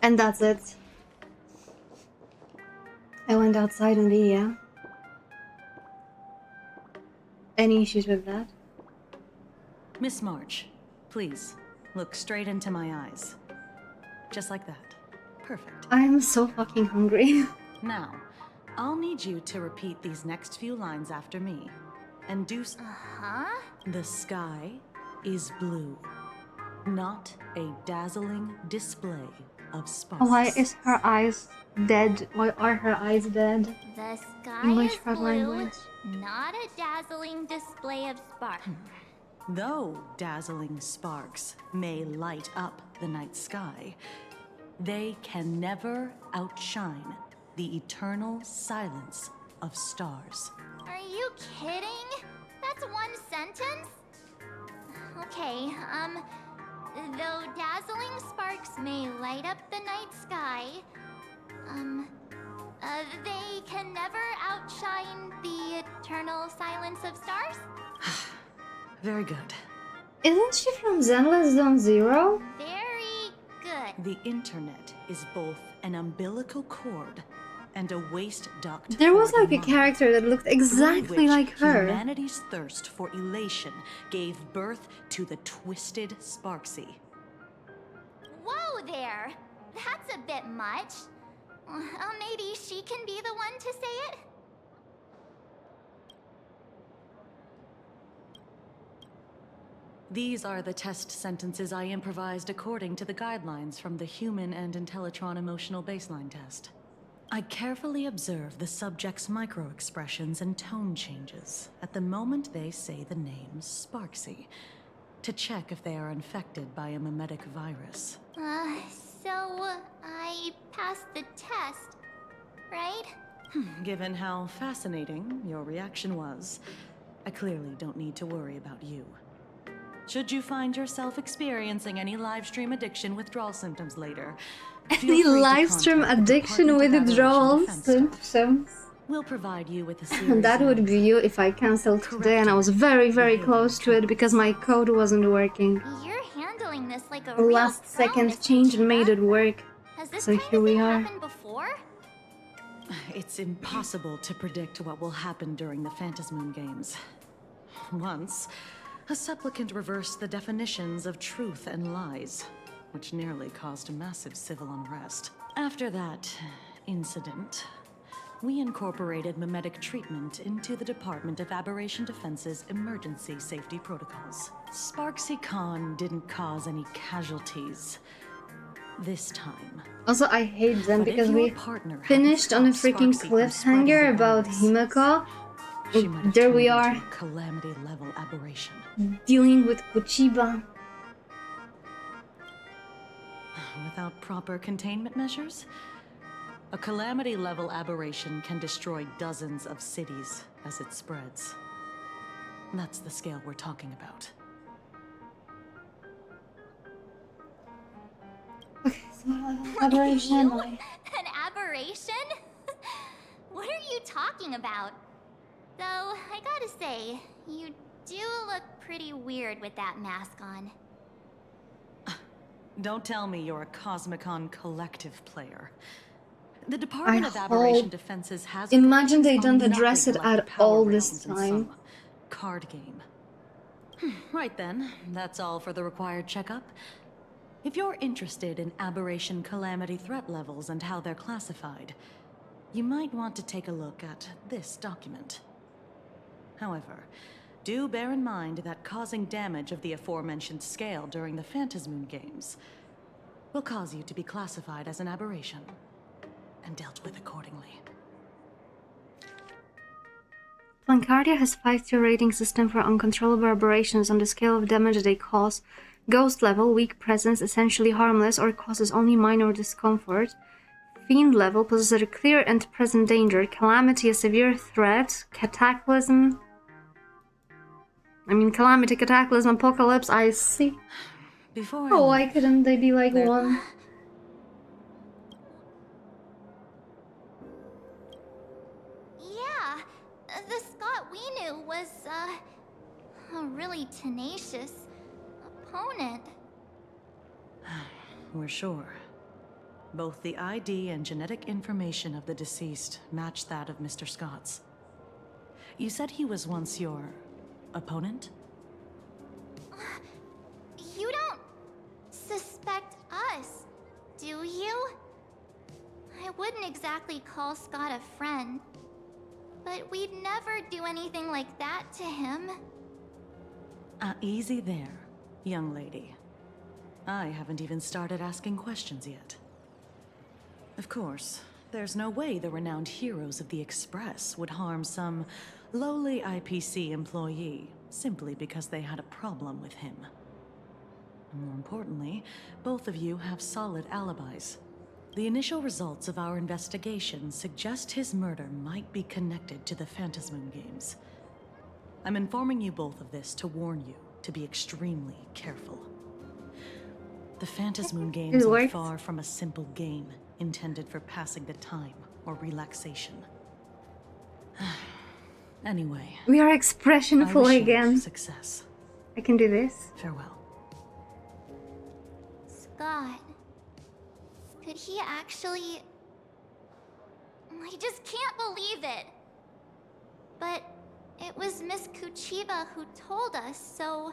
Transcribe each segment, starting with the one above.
And that's it. I went outside in the yeah. Any issues with that? Miss March, please, look straight into my eyes. Just like that. Perfect. I am so fucking hungry. Now, I'll need you to repeat these next few lines after me. And do The sky is blue, not a dazzling display of sparks. Why is her eyes dead? Why are her eyes dead? The sky English is for blue, language. not a dazzling display of sparks. Though dazzling sparks may light up the night sky, they can never outshine the eternal silence of stars. Are you kidding? That's one sentence? Okay, though dazzling sparks may light up the night sky, they can never outshine the eternal silence of stars? Very good. Isn't she from Zenless Zone Zero? Very good. The internet is both an umbilical cord and a waste duct. There was for the like a mind, character that looked through exactly which like her. Humanity's thirst for elation gave birth to the twisted Sparksy. Whoa there! That's a bit much. Maybe she can be the one to say it? These are the test sentences I improvised according to the guidelines from the Human and Intellitron Emotional Baseline Test. I carefully observe the subject's micro-expressions and tone changes at the moment they say the name Sparksy, to check if they are infected by a mimetic virus. So I passed the test, right? Given how fascinating your reaction was, I clearly don't need to worry about you. Should you find yourself experiencing any livestream addiction withdrawal symptoms later, Any livestream addiction withdrawal symptoms? We'll provide you with a series That would of be you if I cancelled today and I was very, very close to it because my code wasn't working. You're handling this like a The real last pro, second Miss change Vtuber. made it work. Has this So kind here of we thing are. happened before? It's impossible to predict what will happen during the Phantasmoon Games. Once, a supplicant reversed the definitions of truth and lies, which nearly caused massive civil unrest. After that incident, we incorporated mimetic treatment into the Department of Aberration Defense's emergency safety protocols. Sparksy Khan didn't cause any casualties this time. Also, I hate them But if because your we partner hadn't finished on a stopped freaking Sparksy from spreading cliffhanger the about virus, Himeka. she might have There turned we into are. a calamity-level aberration. Dealing with Kuchiba. Without proper containment measures, a calamity-level aberration can destroy dozens of cities as it spreads. That's the scale we're talking about. Okay, so Look at you? An aberration? What are you talking about? Though, I gotta say, you do look pretty weird with that mask on. Don't tell me you're a Cosmicon collective player. The Department of hope- Aberration Defenses has Imagine they plans don't on address nothing it like at the power all this rankings in time. some card game. Right then, that's all for the required checkup. If you're interested in aberration calamity threat levels and how they're classified, you might want to take a look at this document. However, do bear in mind that causing damage of the aforementioned scale during the Phantasmoon Games will cause you to be classified as an aberration and dealt with accordingly. Plancardia has 5-tier rating system for uncontrollable aberrations on the scale of damage they cause. Ghost level, weak presence, essentially harmless or causes only minor discomfort. Fiend level possesses a clear and present danger. Calamity, a severe threat. Cataclysm. Calamity, Cataclysm, Apocalypse, I see. Before Oh, I why leave, couldn't they be like there- one? Yeah, the Scott we knew was, a really tenacious opponent. we're sure. Both the ID and genetic information of the deceased match that of Mr. Scott's. You said he was once your opponent? You don't suspect us, do you? I wouldn't exactly call Scott a friend, but we'd never do anything like that to him. Easy there, young lady. I haven't even started asking questions yet. Of course, there's no way the renowned heroes of the Express would harm some lowly IPC employee simply because they had a problem with him. More importantly, both of you have solid alibis. The initial results of our investigation suggest his murder might be connected to the Phantasmoon Games. I'm informing you both of this to warn you to be extremely careful. The Phantasmoon Games are far from a simple game intended for passing the time or relaxation. Anyway, We are expressionful I wish you again. success. I can do this. Farewell. Scott. Could he actually... I just can't believe it. But it was Miss Kuchiba who told us, so...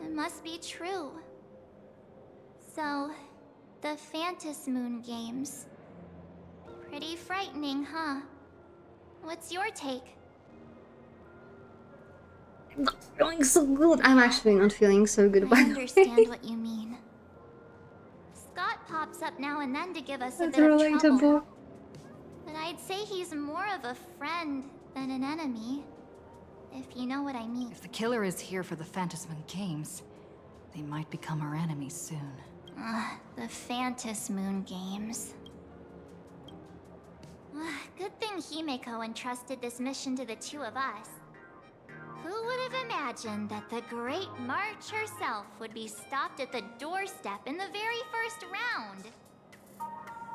it must be true. So, the Phantasmoon Games. Pretty frightening, huh? What's your take? I'm not feeling so good. I'm actually not feeling so good, by I the way. understand what you mean. Scott pops up now and then to give us a That's bit of trouble. relatable. But I'd say he's more of a friend than an enemy. If you know what I mean. If the killer is here for the Phantasmoon Games, they might become our enemies soon. The Phantasmoon Games. Good thing Himeko entrusted this mission to the two of us. Who would have imagined that the Great March herself would be stopped at the doorstep in the very first round?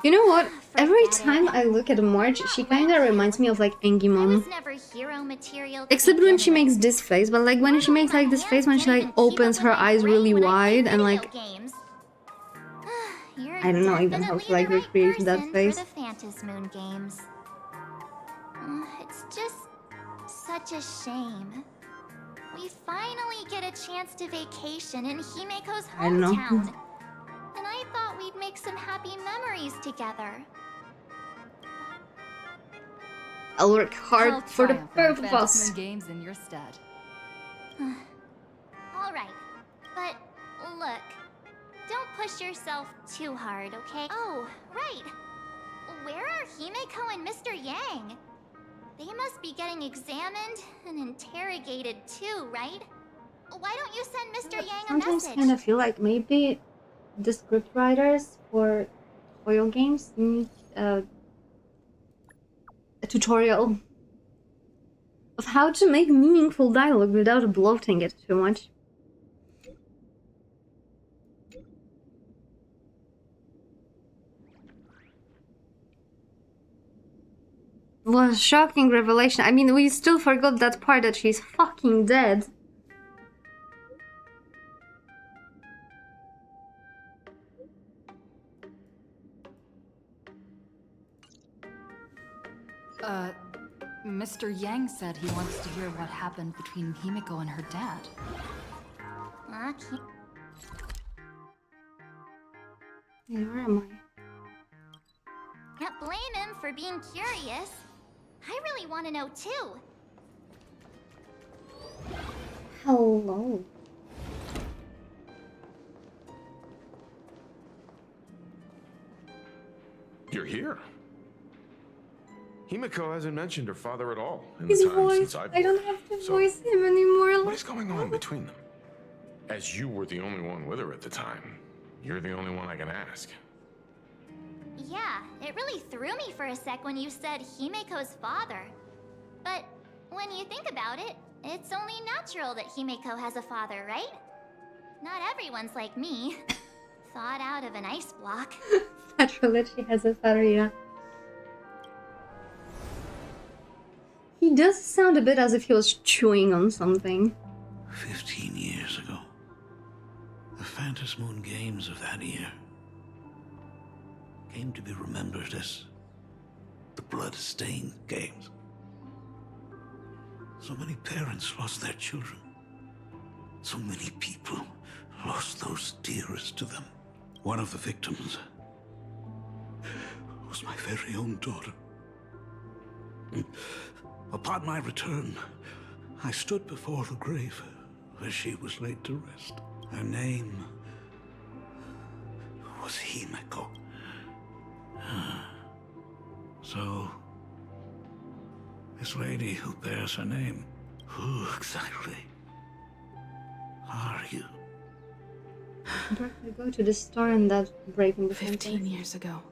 You know what? Every Forget time it. I look at Marge, she kinda reminds me of like I Engimon. was never hero material to Except when she begin makes with. this face, but like when she makes like this face when she like opens her eyes really wide and like I don't know even how to like recreate that face. For the Phantasmoon Games. It's just such a shame. We finally get a chance to vacation in Himeko's I don't know. hometown. And I thought we'd make some happy memories together. I'll work hard I'll for the triumph in both of us. Phantasmoon Games in your stead. Alright, but look, don't push yourself too hard, okay? Oh, right. Where are Himeko and Mr. Yang? They must be getting examined and interrogated too, right? Why don't you send Mr. Yang a Sometimes message? kind of feel like maybe the script writers for oil games need a tutorial of how to make meaningful dialogue without bloating it too much. What a shocking revelation. I mean, we still forgot that part that she's fucking dead. Mr. Yang said he wants to hear what happened between Himeko and her dad. Yeah, where am Can't blame him for being curious. I really want to know too. I? Hello. You're here. Himeko hasn't mentioned her father at all in His the time voice. since I've I don't worked. have to So, voice him anymore. what is going on between them? As you were the only one with her at the time, you're the only one I can ask. Yeah, it really threw me for a sec when you said Himeko's father. But when you think about it, it's only natural that Himeko has a father, right? Not everyone's like me. Thawed out of an ice block. Natural that she has a father, yeah. He does sound a bit as if he was chewing on something. 15 years ago. The Phantasmoon Games of that year. came to be remembered as the blood-stained games. So many parents lost their children. So many people lost those dearest to them. One of the victims was my very own daughter. Upon my return, I stood before the grave where she was laid to rest. Her name was Himeko. So, this lady who bears her name, who exactly are you? Directly go to the store and that breaking the 15 years ago,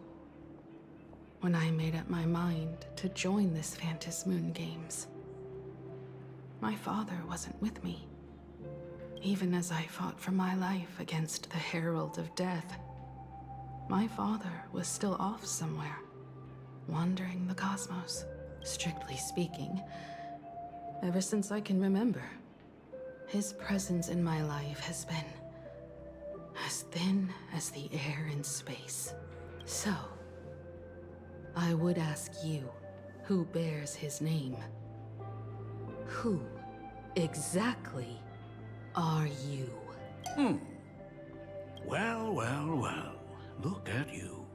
when I made up my mind to join this Phantasmoon Games, my father wasn't with me. Even as I fought for my life against the Herald of Death, my father was still off somewhere, wandering the cosmos. Strictly speaking, ever since I can remember, his presence in my life has been as thin as the air in space. So, I would ask you, who bears his name? Who exactly are you? Well, well, well. Look at you.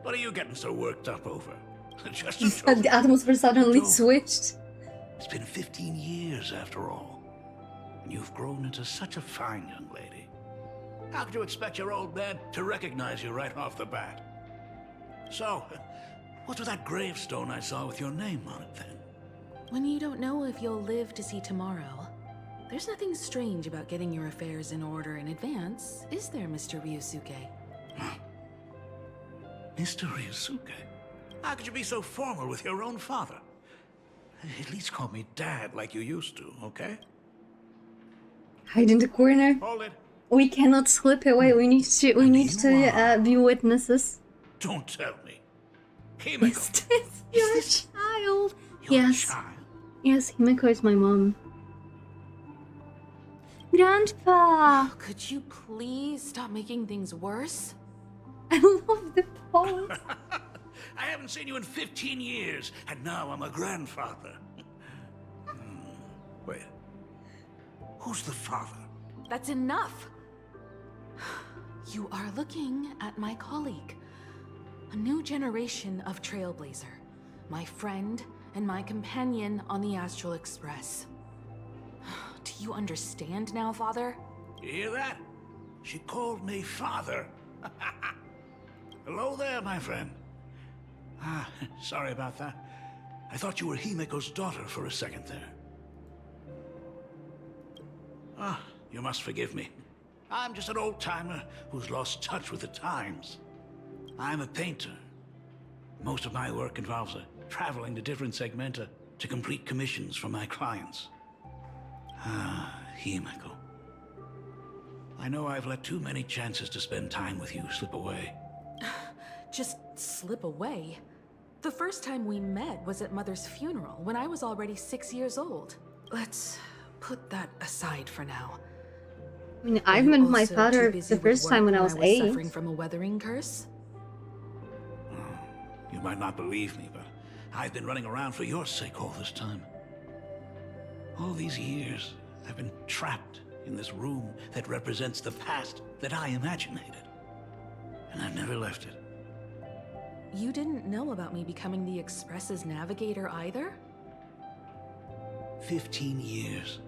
What are you getting so worked up over? Just a joke. The atmosphere suddenly Joke. switched. It's been 15 years after all. And you've grown into such a fine young lady. How could you expect your old man to recognize you right off the bat? So, what's with that gravestone I saw with your name on it then? When you don't know if you'll live to see tomorrow, there's nothing strange about getting your affairs in order in advance, is there, Mr. Ryusuke? Mr. Ryusuke? How could you be so formal with your own father? At least call me Dad like you used to, okay? Hide in the corner. Hold it. We cannot slip away. We need to be witnesses. Don't tell me. Himeko. Is this your this child? your Yes. child? Yes, Himeko is my mom. Grandpa! Could you please stop making things worse? I love the pose. I haven't seen you in 15 years, and now I'm a grandfather. Wait. Who's the father? That's enough! You are looking at my colleague. A new generation of Trailblazer. My friend and my companion on the Astral Express. Do you understand now, Father? You hear that? She called me father. Hello there, my friend. Sorry about that. I thought you were Himeko's daughter for a second there. You must forgive me. I'm just an old-timer who's lost touch with the times. I'm a painter. Most of my work involves traveling to different segmenta to complete commissions for my clients. Himeko. I know I've let too many chances to spend time with you slip away. Just slip away? The first time we met was at Mother's funeral, when I was already 6 years old. Let's put that aside for now. I mean, I've met my father the first time when I was 8. Suffering from a weathering curse? You might not believe me, but I've been running around for your sake all this time. All these years, I've been trapped in this room that represents the past that I imaginated. And I've never left it. You didn't know about me becoming the Express's navigator either? 15 years.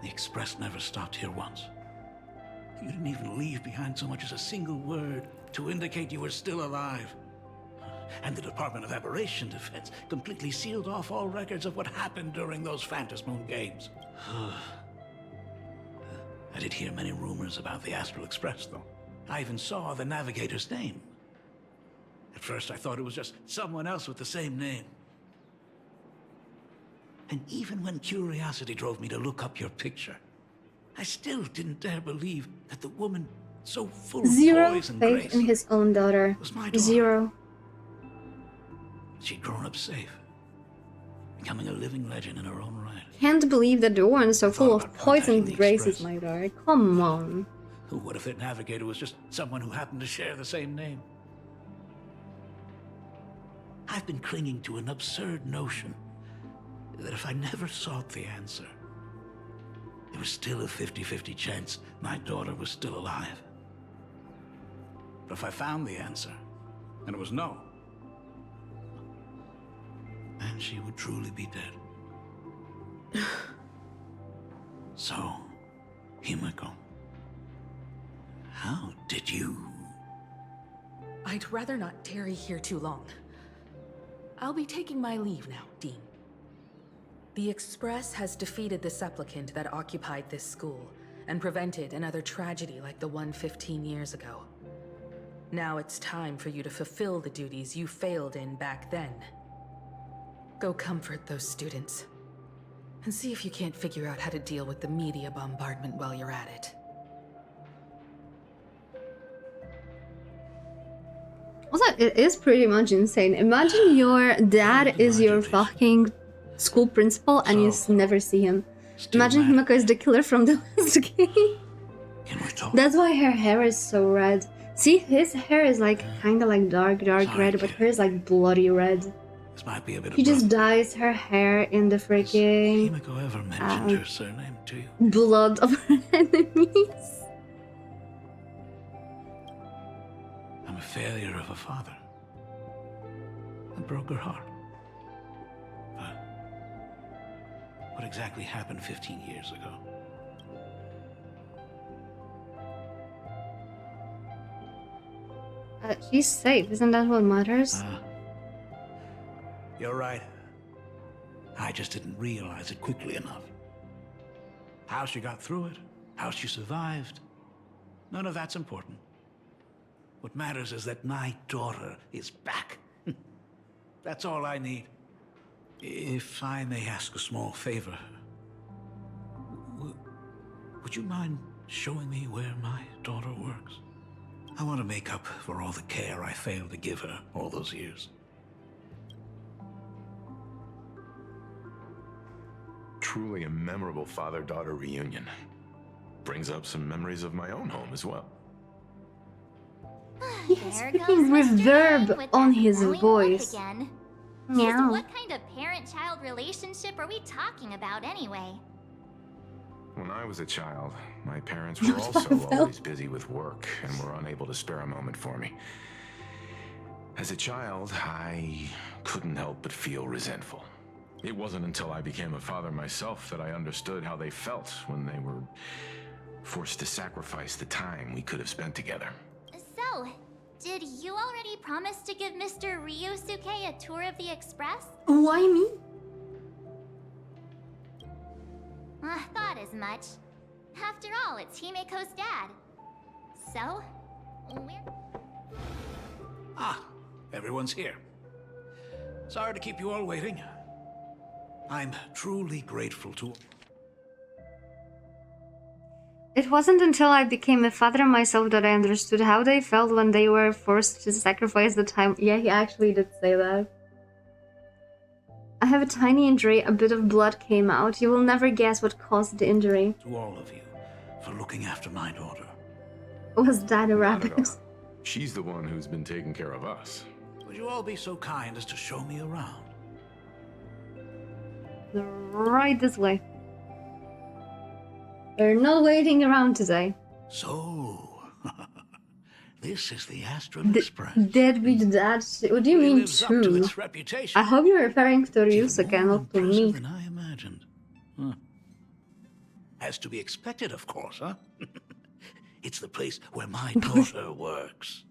The Express never stopped here once. You didn't even leave behind so much as a single word to indicate you were still alive. And the Department of Aberration Defense completely sealed off all records of what happened during those Phantasmoon games. I did hear many rumors about the Astral Express, though. I even saw the navigator's name. At first, I thought it was just someone else with the same name. And even when curiosity drove me to look up your picture, I still didn't dare believe that the woman so full of Zero poise and faith grace in his own daughter. was my daughter. Zero. She'd grown up safe, becoming a living legend in her own right. Can't believe that the one so full Thought of about poison contacting the grace is Express. my daughter. Come on. What if that navigator was just someone who happened to share the same name? I've been clinging to an absurd notion that if I never sought the answer, there was still a 50-50 chance my daughter was still alive. But if I found the answer, and it was no, then she would truly be dead. So, Himiko, how did you... I'd rather not tarry here too long. I'll be taking my leave now, Dean. The Express has defeated the supplicant that occupied this school and prevented another tragedy like the one 15 years ago. Now it's time for you to fulfill the duties you failed in back then. Go comfort those students, and see if you can't figure out how to deal with the media bombardment while you're at it. Also, it is pretty much insane. Imagine your dad is your fucking school principal and you never see him. Imagine Himiko is the killer from the last game. That's why her hair is so red. See, his hair is like kinda like dark red, but hers like bloody red. This might be a bit He just dyes her hair in the freaking Himiko ever mentioned her surname to you? blood of her enemies. I'm a failure of a father. I broke her heart. But what exactly happened 15 years ago? She's safe, isn't that what matters? You're right. I just didn't realize it quickly enough. How she got through it, how she survived, none of that's important. What matters is that my daughter is back. That's all I need. If I may ask a small favor, would you mind showing me where my daughter works? I want to make up for all the care I failed to give her all those years. Truly a memorable father-daughter reunion. Brings up some memories of my own home as well. He has There freaking goes Mr. reverb Yang with on that his glowing voice. look again. Meow. Just what kind of parent-child relationship are we talking about anyway? When I was a child, my parents were also always busy with work and were unable to spare a moment for me. As a child, I couldn't help but feel resentful. It wasn't until I became a father myself that I understood how they felt when they were forced to sacrifice the time we could have spent together. So, did you already promise to give Mr. Ryusuke a tour of the Express? Why me? I thought as much. After all, it's Himiko's dad. So, we're... Ah, everyone's here. Sorry to keep you all waiting. I'm truly grateful to... It wasn't until I became a father myself that I understood how they felt when they were forced to sacrifice the time. Yeah, he actually did say that. I have a tiny injury, a bit of blood came out. You will never guess what caused the injury. To all of you for looking after my daughter. Was that a Not rabbit? at all. She's the one who's been taking care of us. Would you all be so kind as to show me around? Right this way. We're not waiting around today. So, this is the Astral Express. Deadbeat dad. What do you It mean lives up to two? its reputation. I hope you're referring to It's even Ryusuke and more not to impressive me. than I imagined. Huh. As to be expected, of course, huh? It's the place where my daughter works.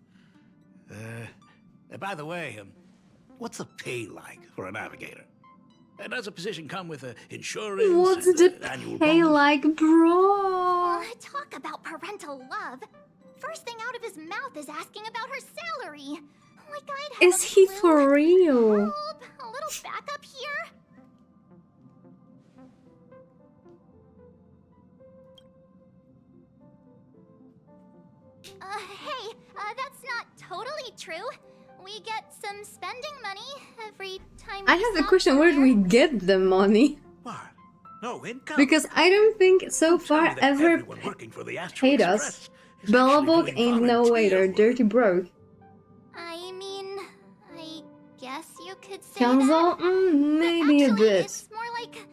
By the way, what's the pay like for a navigator? Does a position come with insurance? What's and, the annual pay bonus? like, bro? Talk about parental love. First thing out of his mouth is asking about her salary. Like I'd have Is he a clue. for real? Help! A little backup here. Hey, that's not totally true. We get some spending money every time I we have a sell question. Where do we somewhere. get the money? What? No income. Because I don't think so Don't tell far me that ever everyone working for the Astral paid us. Express is actually Bellabog doing ain't no way, they're volunteer work. dirty broke. I mean, I guess guess you could say Council? that. Maybe a Actually, bit. it's more like,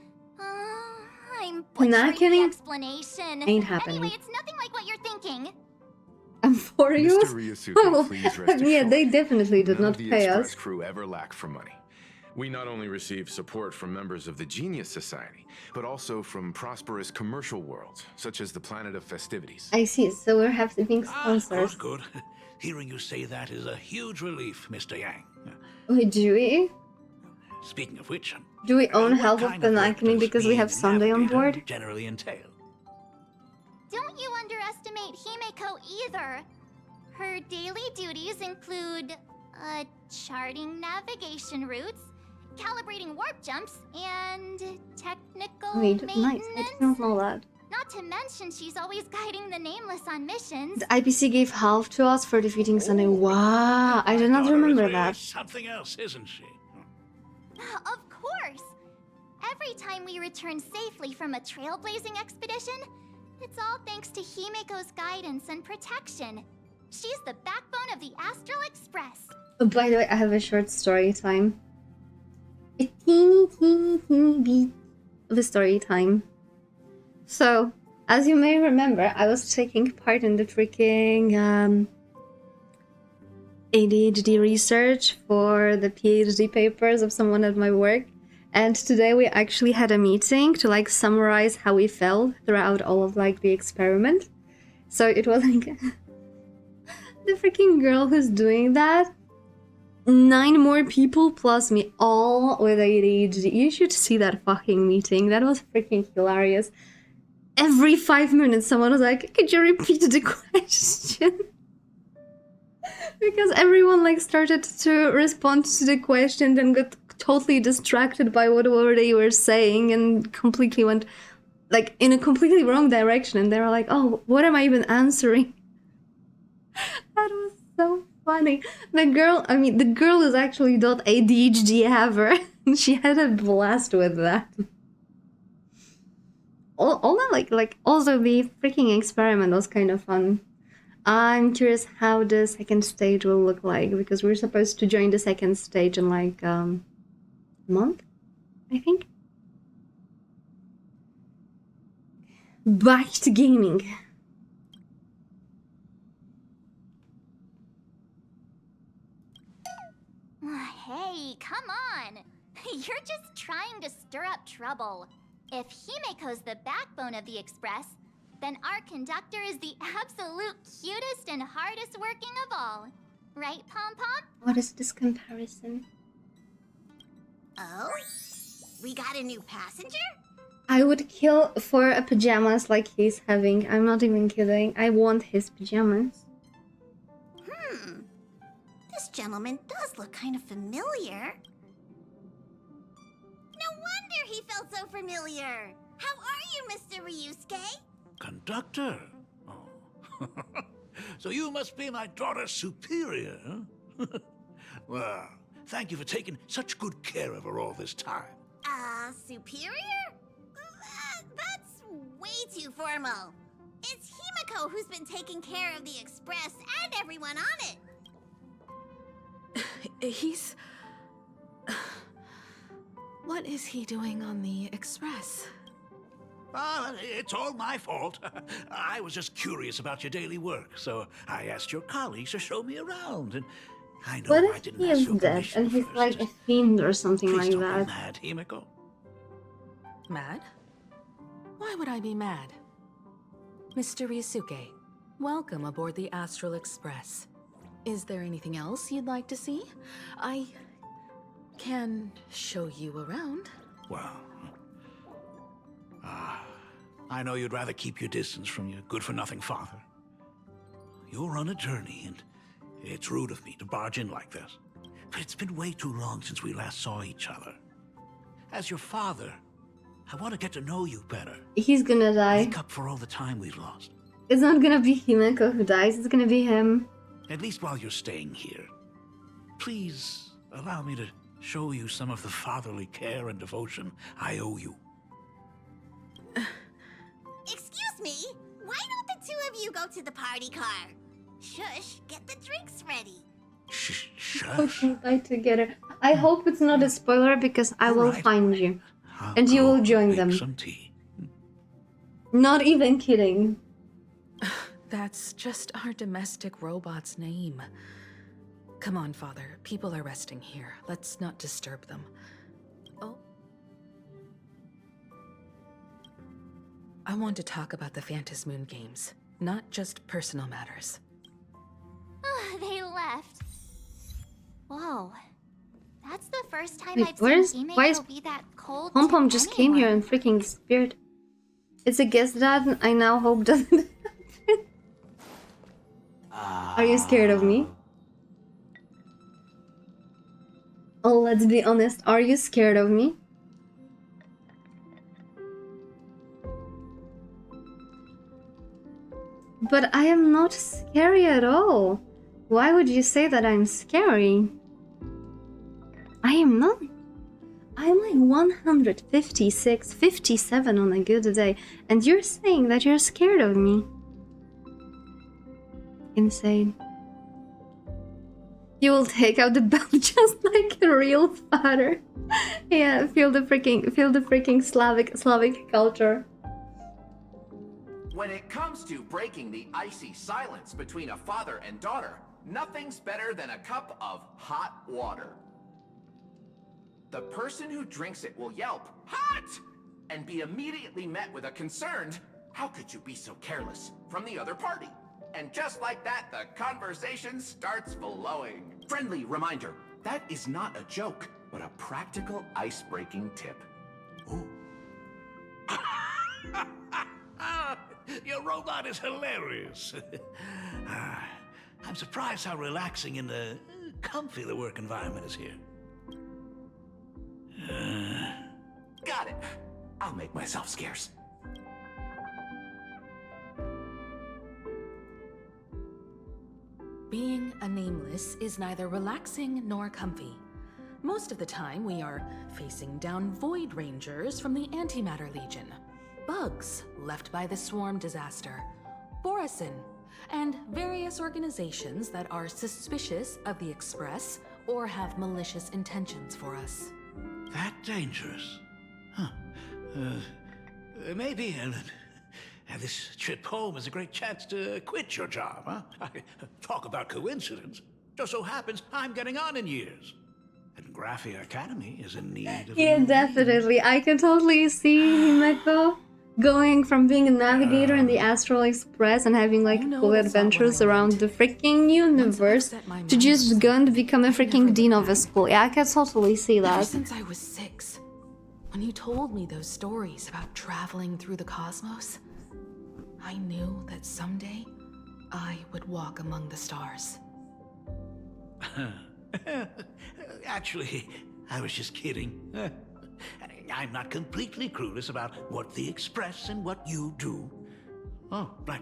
I'm butchering the Knacking? explanation. Ain't happening. Anyway, it's nothing like what you're thinking. And for you? Mr. Ryusuke, please rest Yeah, assured, they definitely did none not of the pay Express us. crew ever lacked for money. We not only receive support from members of the Genius Society, but also from prosperous commercial worlds, such as the Planet of Festivities. I see, so we're having sponsors. Good. Hearing you say that is a huge relief, Mr. Yang. Wait, do we? Speaking of which, Do we own what half of kind the work Acne does because we being have a Sunday on navigator board? generally entail? Don't you underestimate Himeko either. Her daily duties include, charting navigation routes, calibrating warp jumps, and technical Wait, maintenance. nice. I didn't know that. Not to mention she's always guiding the Nameless on missions. The IPC gave half to us for defeating Sunday. Wow, I did not Daughter remember is really that. something else, isn't she? Of course! Every time we return safely from a trailblazing expedition, it's all thanks to Himeko's guidance and protection. She's the backbone of the Astral Express. Oh, by the way, I have a short story time. A teeny bit of a story time. So, as you may remember, I was taking part in the freaking ADHD research for the PhD papers of someone at my work. And today we actually had a meeting to like summarize how we felt throughout all of like the experiment. So it was like the freaking girl who's doing that, 9 more people plus me, all with ADHD. You should see that fucking meeting. That was freaking hilarious. Every 5 minutes someone was like, could you repeat the question? Because everyone like started to respond to the question, then got totally distracted by whatever they were saying and completely went like in a completely wrong direction, and they were like, oh, what am I even answering? That was so funny. The girl is actually not ADHD ever. She had a blast with that. All that like also the freaking experiment was kind of fun. I'm curious how the second stage will look like, because we're supposed to join the second stage in like a month, I think. Back to gaming. Hey, come on! You're just trying to stir up trouble. If Himeko's the backbone of the Express, then our conductor is the absolute cutest and hardest working of all. Right, Pom Pom? What is this comparison? Oh? We got a new passenger? I would kill for a pajamas like he's having. I'm not even kidding. I want his pajamas. This gentleman does look kind of familiar. No wonder he felt so familiar. How are you, Mr. Ryusuke? Conductor? Oh. So you must be my daughter's superior, huh? Well, thank you for taking such good care of her all this time. Superior? That's way too formal. It's Himeko who's been taking care of the Express and everyone on it. He's... What is he doing on the Express? It's all my fault. I was just curious about your daily work, so I asked your colleagues to show me around, and I know What I if didn't he ask is your dead permission and he's first. like a fiend or something Please like don't that? be mad, Himeko. Mad? Why would I be mad? Mr. Ryusuke, welcome aboard the Astral Express. Is there anything else you'd like to see? I can show you around. Well, I know you'd rather keep your distance from your good-for-nothing father. You're on a journey, and it's rude of me to barge in like this. But it's been way too long since we last saw each other. As your father, I want to get to know you better. He's gonna die. Make up for all the time we've lost. It's not gonna be Himeko who dies, it's gonna be him. At least while you're staying here. Please allow me to show you some of the fatherly care and devotion I owe you. Excuse me? Why don't the two of you go to the party car? Shush, get the drinks ready. Shush. Okay, bye together. I hope it's not a spoiler because I will Alright. find you. I'll And you go will join make them. some tea. Not even kidding. That's just our domestic robot's name. Come on, Father. People are resting here. Let's not disturb them. Oh. I want to talk about the Phantom Moon games, not just personal matters. They left. Whoa. That's the first time Wait, I've why is seen Himeko be that cold to Pom just came here anyone. and freaking disappeared. It's a guess that I now hope doesn't happen. Are you scared of me? Oh, let's be honest. Are you scared of me? But I am not scary at all. Why would you say that I'm scary? I am not. I'm like 156, 57 on a good day, and you're saying that you're scared of me. Insane. You will take out the belt just like a real father. Yeah, feel the freaking Slavic culture. When it comes to breaking the icy silence between a father and daughter, nothing's better than a cup of hot water. The person who drinks it will yelp, "Hot!" and be immediately met with a concerned, "How could you be so careless?" from the other party. And just like that, the conversation starts flowing. Friendly reminder, that is not a joke, but a practical ice-breaking tip. Ooh. Your robot is hilarious. I'm surprised how relaxing and comfy the work environment is here. Got it. I'll make myself scarce. Being a nameless is neither relaxing nor comfy. Most of the time, we are facing down Void Rangers from the Antimatter Legion, bugs left by the Swarm disaster, Borisin, and various organizations that are suspicious of the Express or have malicious intentions for us. That dangerous? Huh. Maybe this trip home is a great chance to quit your job, huh? Talk about coincidence. Just so happens I'm getting on in years. And Graphia Academy is in need of Yeah, definitely. I can totally see Himeko going from being a navigator in the Astral Express and having like You know cool that's not what adventures I around meant. the freaking universe upset my to mom just or going to something, become a I freaking never dean look of a back. school. Yeah, I can totally see Ever that. since I was 6, when you told me those stories about traveling through the cosmos, I knew that someday I would walk among the stars. Actually, I was just kidding. I'm not completely clueless about what the Express and what you do. Oh, but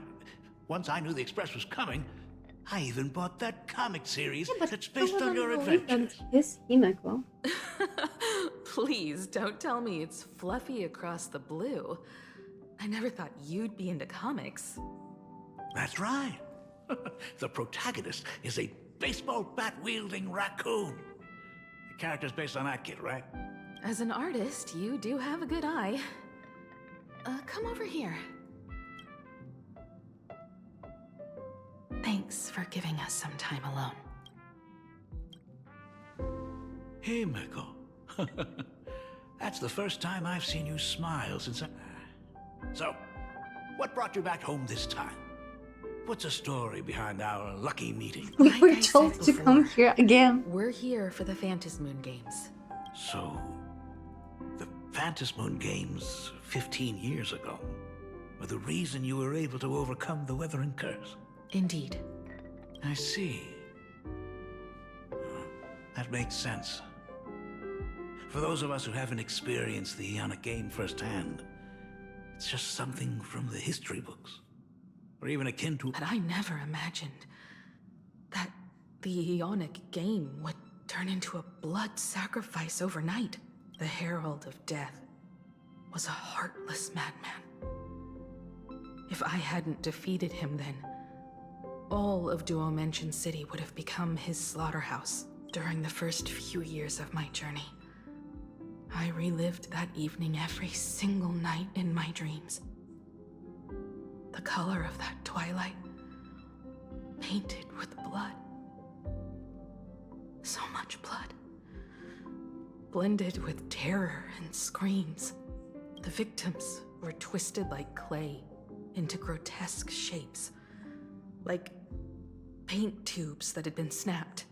once I knew the Express was coming, I even bought that comic series that's based on your adventures. Kiss Himeko. Please don't tell me it's fluffy across the blue. I never thought you'd be into comics. That's right. The protagonist is a baseball bat-wielding raccoon. The character's based on that kid, right? As an artist, you do have a good eye. Come over here. Thanks for giving us some time alone. Hey, Miko. That's the first time I've seen you smile since I... So, what brought you back home this time? What's the story behind our lucky meeting? We Like were I said told to come before, here again. We're here for the Phantom Moon games. So, the Phantom Moon games 15 years ago were the reason you were able to overcome the Weathering Curse. Indeed. I see. That makes sense. For those of us who haven't experienced the Ionic game firsthand, it's just something from the history books. Or even akin to... But I never imagined that the Ionic game would turn into a blood sacrifice overnight. The Herald of Death was a heartless madman. If I hadn't defeated him then, all of Duo Mansion City would have become his slaughterhouse. during the first few years of my journey. I relived that evening every single night in my dreams. The color of that twilight, painted with blood. So much blood. Blended with terror and screams. The victims were twisted like clay into grotesque shapes. Like paint tubes that had been snapped.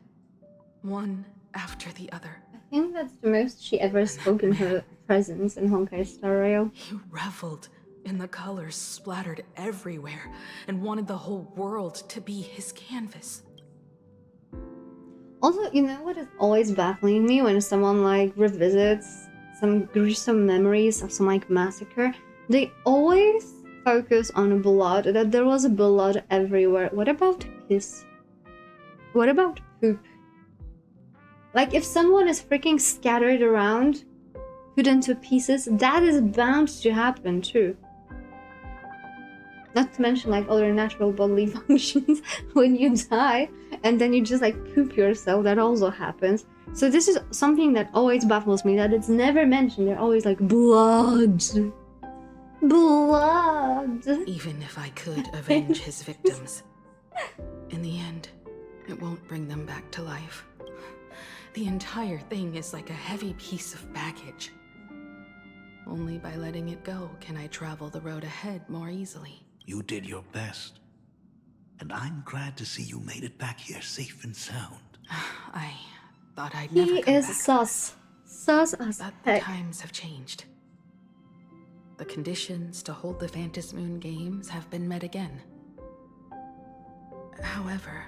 One after the other. I think that's the most she ever spoke in her presence in Honkai Star Rail. He reveled in the colors splattered everywhere and wanted the whole world to be his canvas. Also, you know what is always baffling me when someone like revisits some gruesome memories of some like massacre? They always focus on blood, that there was blood everywhere. What about piss? What about poop? Like, if someone is freaking scattered around, put into pieces, that is bound to happen too. Not to mention like other natural bodily functions when you die and then you just like poop yourself, that also happens. So this is something that always baffles me, that it's never mentioned. They're always like, blood. Blood. Even if I could avenge his victims, in the end, it won't bring them back to life. The entire thing is like a heavy piece of baggage. Only by letting it go can I travel the road ahead more easily. You did your best. And I'm glad to see you made it back here safe and sound. I thought I'd never He come is back. sus. Sus as But the heck. times have changed. The conditions to hold the Phantom Moon Games have been met again. However,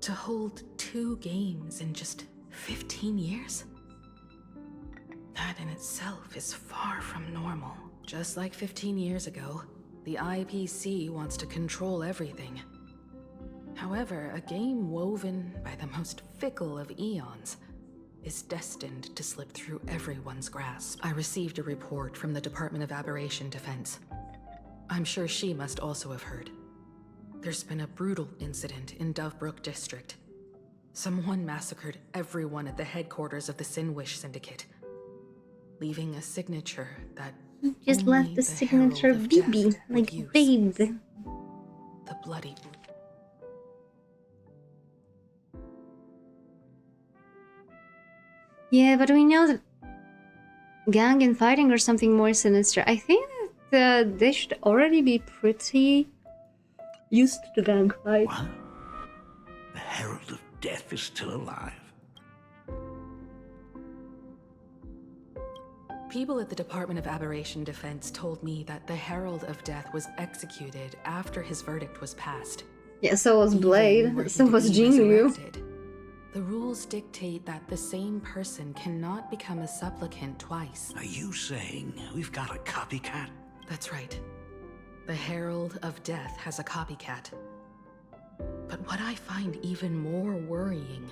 to hold 2 games in just 15 years? That in itself is far from normal. Just like 15 years ago, the IPC wants to control everything. However, a game woven by the most fickle of eons is destined to slip through everyone's grasp. I received a report from the Department of Aberration Defense. I'm sure she must also have heard. There's been a brutal incident in Dovebrook District. Someone massacred everyone at the headquarters of the Sinwish Syndicate, leaving a signature that Just only left the signature Herald of Death BB, would like use. babe. The bloody... Yeah, but we know that gang infighting or something more sinister. I think that they should already be pretty used to gang fight. What? The Herald of Death is still alive. People at the Department of Aberration Defense told me that the Herald of Death was executed after his verdict was passed. Yeah, so was Even were Blade, he so to was be Jingu. resurrected. The rules dictate that the same person cannot become a supplicant twice. Are you saying we've got a copycat? That's right. The Herald of Death has a copycat. But what I find even more worrying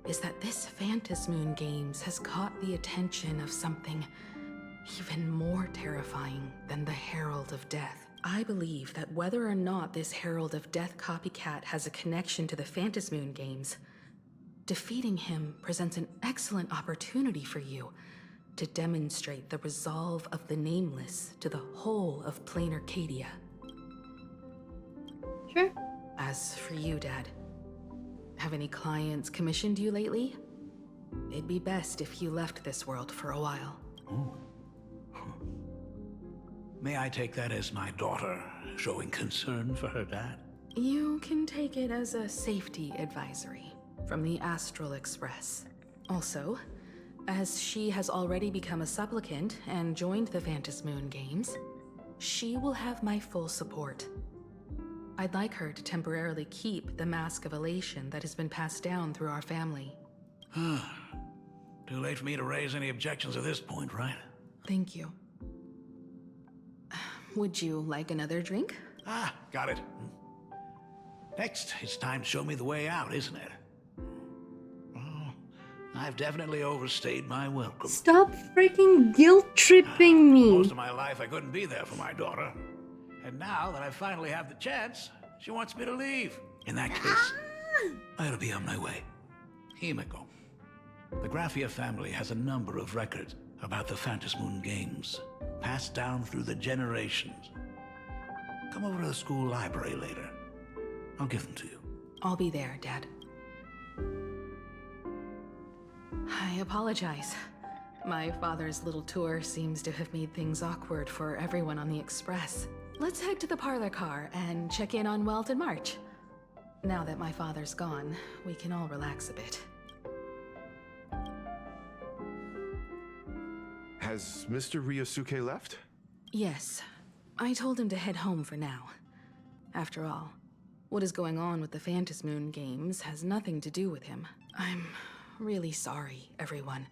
is that this Phantom Moon Games has caught the attention of something even more terrifying than the Herald of Death. I believe that whether or not this Herald of Death copycat has a connection to the Phantom Moon Games, defeating him presents an excellent opportunity for you to demonstrate the resolve of the Nameless to the whole of Plain Arcadia. Sure. As for you, Dad, have any clients commissioned you lately? It'd be best if you left this world for a while. May I take that as my daughter showing concern for her dad? You can take it as a safety advisory from the Astral Express. Also, as she has already become a supplicant and joined the Phantom Moon Games, she will have my full support. I'd like her to temporarily keep the Mask of Elation that has been passed down through our family. Too late for me to raise any objections at this point, right? Thank you. Would you like another drink? Ah, got it. Next, it's time to show me the way out, isn't it? Oh, I've definitely overstayed my welcome. Stop freaking guilt-tripping me. Most of my life, I couldn't be there for my daughter. And now that I finally have the chance, she wants me to leave. In that case, I ought to be on my way. Himeko, The Graphia family has a number of records about the Phantom Moon games, passed down through the generations. Come over to the school library later. I'll give them to you. I'll be there, Dad. I apologize. My father's little tour seems to have made things awkward for everyone on the Express. Let's head to the parlor car and check in on Welt and March. Now that my father's gone, we can all relax a bit. Has Mr. Ryosuke left? Yes. I told him to head home for now. After all, what is going on with the Phantom Moon games has nothing to do with him. I'm really sorry, everyone,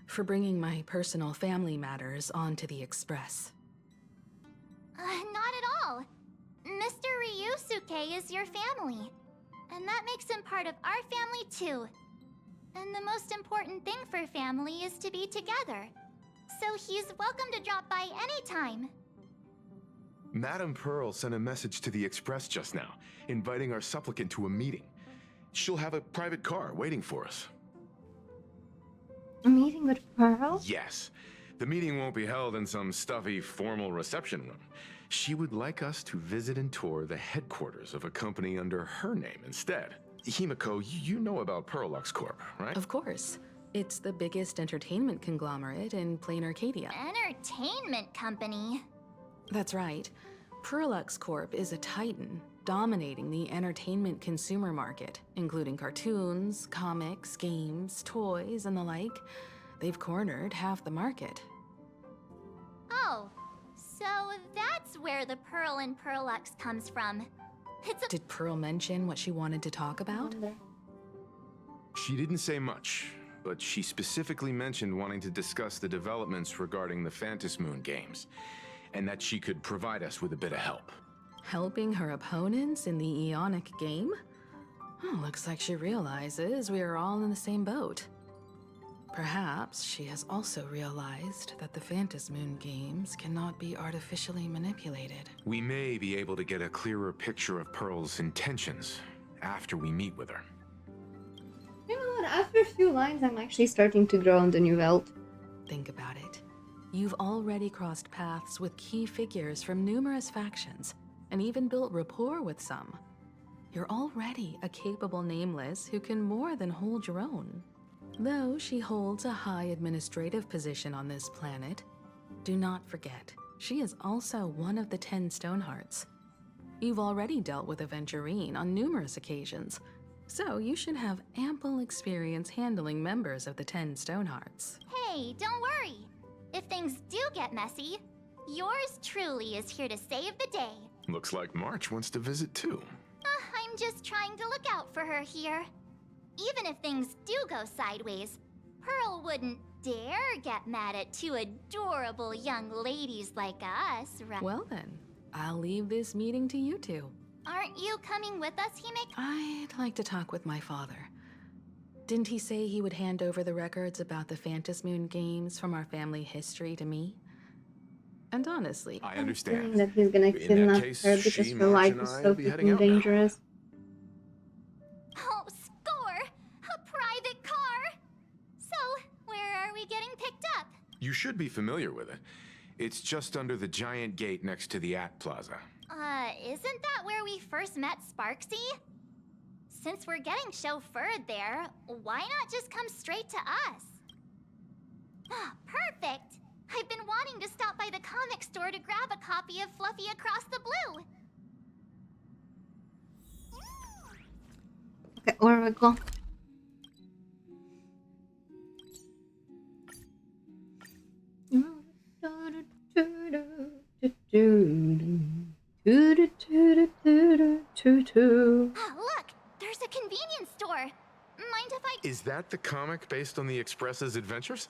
for bringing my personal family matters onto the Express. Not at all. Mr. Ryosuke is your family. And that makes him part of our family too. And the most important thing for family is to be together. So he's welcome to drop by anytime. Madame Pearl sent a message to the Express just now, inviting our supplicant to a meeting. She'll have a private car waiting for us. A meeting with Pearl? Yes. The meeting won't be held in some stuffy, formal reception room. She would like us to visit and tour the headquarters of a company under her name instead. Himiko, you know about Pearlux Corp, right? Of course. It's the biggest entertainment conglomerate in plain Arcadia. Entertainment company? That's right. Pearlux Corp is a titan, dominating the entertainment consumer market, including cartoons, comics, games, toys, and the like. They've cornered half the market. Oh, so that's where the Pearl in Pearlux comes from. Did Pearl mention what she wanted to talk about? She didn't say much, but she specifically mentioned wanting to discuss the developments regarding the Phantom Moon games, and that she could provide us with a bit of help. Helping her opponents in the Eonic game? Oh, looks like she realizes we are all in the same boat. Perhaps she has also realized that the Phantom Moon games cannot be artificially manipulated. We may be able to get a clearer picture of Pearl's intentions after we meet with her. You know what? After a few lines, I'm actually starting to grow on the new Welt. Think about it. You've already crossed paths with key figures from numerous factions, and even built rapport with some. You're already a capable Nameless who can more than hold your own. Though she holds a high administrative position on this planet, do not forget, she is also one of the 10 Stonehearts. You've already dealt with Aventurine on numerous occasions, so you should have ample experience handling members of the 10 Stonehearts. Hey, don't worry. If things do get messy, yours truly is here to save the day. Looks like March wants to visit too. I'm just trying to look out for her here. Even if things do go sideways, Pearl wouldn't dare get mad at two adorable young ladies like us, right? Well then, I'll leave this meeting to you two. Aren't you coming with us, Himiko? I'd like to talk with my father. Didn't he say he would hand over the records about the Phantom Moon games from our family history to me? And honestly, I understand. That he's gonna In that kidnap case, her because she, her March, life and is I so will be heading freaking out now. dangerous. Oh, score! A private car! So, where are we getting picked up? You should be familiar with it. It's just under the giant gate next to the At Plaza. Isn't that where we first met Sparksy? Since we're getting chauffeured there, why not just come straight to us? Perfect! I've been wanting to stop by the comic store to grab a copy of Fluffy Across the Blue. Okay, where we go? Look! There's a convenience store! Mind if I... Is that the comic based on the Express's adventures?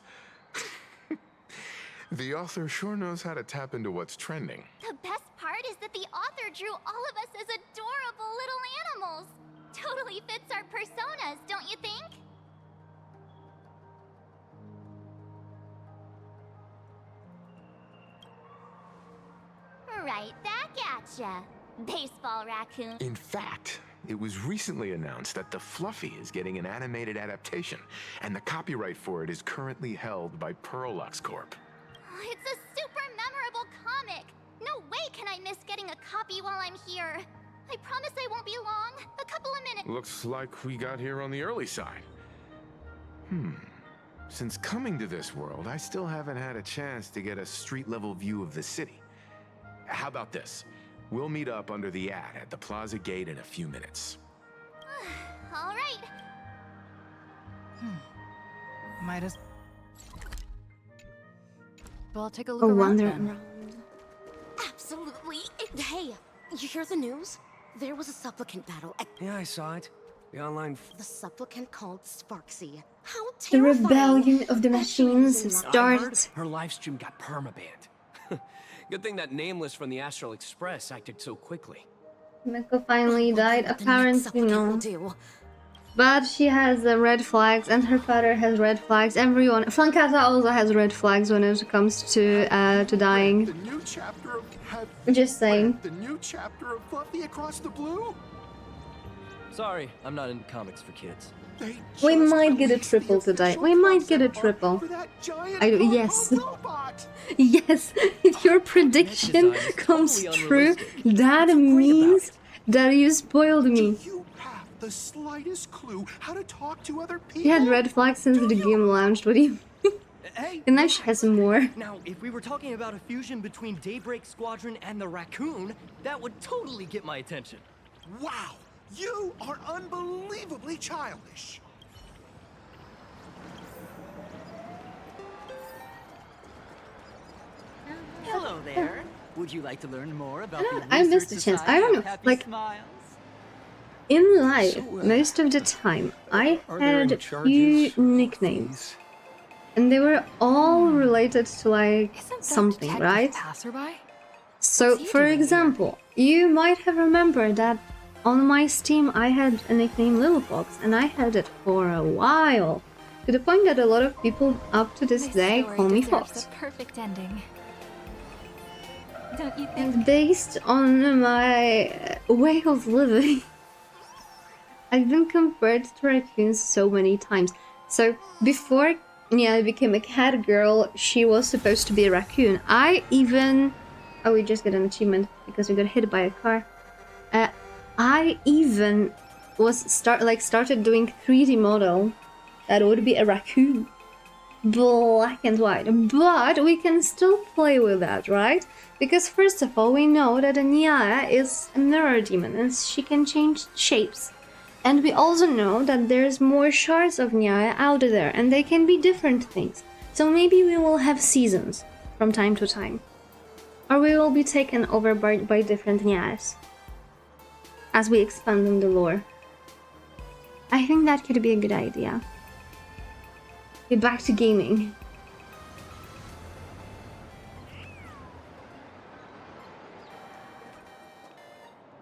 The author sure knows how to tap into what's trending. The best part is that the author drew all of us as adorable little animals. Totally fits our personas, don't you think? Right back at ya, baseball raccoon. In fact, It was recently announced that The Fluffy is getting an animated adaptation, and the copyright for it is currently held by Pearlux Corp. It's a super memorable comic. No way can I miss getting a copy while I'm here. I promise I won't be long. A couple of minutes. Looks like we got here on the early side. Since coming to this world, I still haven't had a chance to get a street-level view of the city. How about this? We'll meet up under the ad at the Plaza Gate in a few minutes. All right. Might as well, I'll take a look Oh, around wander then. around. Absolutely. Hey, you hear the news? There was a supplicant battle at Yeah, I saw it. The online... the supplicant called Sparksy. How The terrifying! rebellion of the That machines means I heard starts. her live stream got permabanned. Good thing that Nameless from the Astral Express acted so quickly. Miko finally died. What the next Apparently supplicant will no. do. But she has red flags, and her father has red flags. Everyone, Flankata also has red flags when it comes to dying. The new chapter of Just saying. The new chapter of Fluffy Across the Blue. Sorry, I'm not into comics for kids. We might get a triple today. We might get a triple. Yes. Yes, if your prediction comes true, that means that you spoiled me. You have the slightest clue how to talk to other people. She had red flags since the game launched. What do you mean? Hey, And now she has more. now if we were talking about a fusion between Daybreak Squadron and the Raccoon, that would totally get my attention. Wow, you are unbelievably childish. Hello there. Would you like to learn more about the I missed Research a chance. I Society don't of know, Happy like- Smiles? In life, most of the time, I had a few nicknames. And they were all related to like something, right? Passerby? So, for example, you might have remembered that on my Steam I had a nickname Little Fox, and I had it for a while. To the point that a lot of people up to this day call me Fox. The perfect ending. Don't you think? And based on my way of living, I've been compared to raccoons so many times. So before Nyaehh became a cat girl, she was supposed to be a raccoon. Oh, we just got an achievement because we got hit by a car. I even started doing 3D model that would be a raccoon, black and white. But we can still play with that, right? Because first of all, we know that a Nyaehh is a mirror demon and she can change shapes. And we also know that there's more shards of Nyaehh out there and they can be different things. So maybe we will have seasons from time to time. Or we will be taken over by different Nyaehs as we expand on the lore. I think that could be a good idea. Get back to gaming.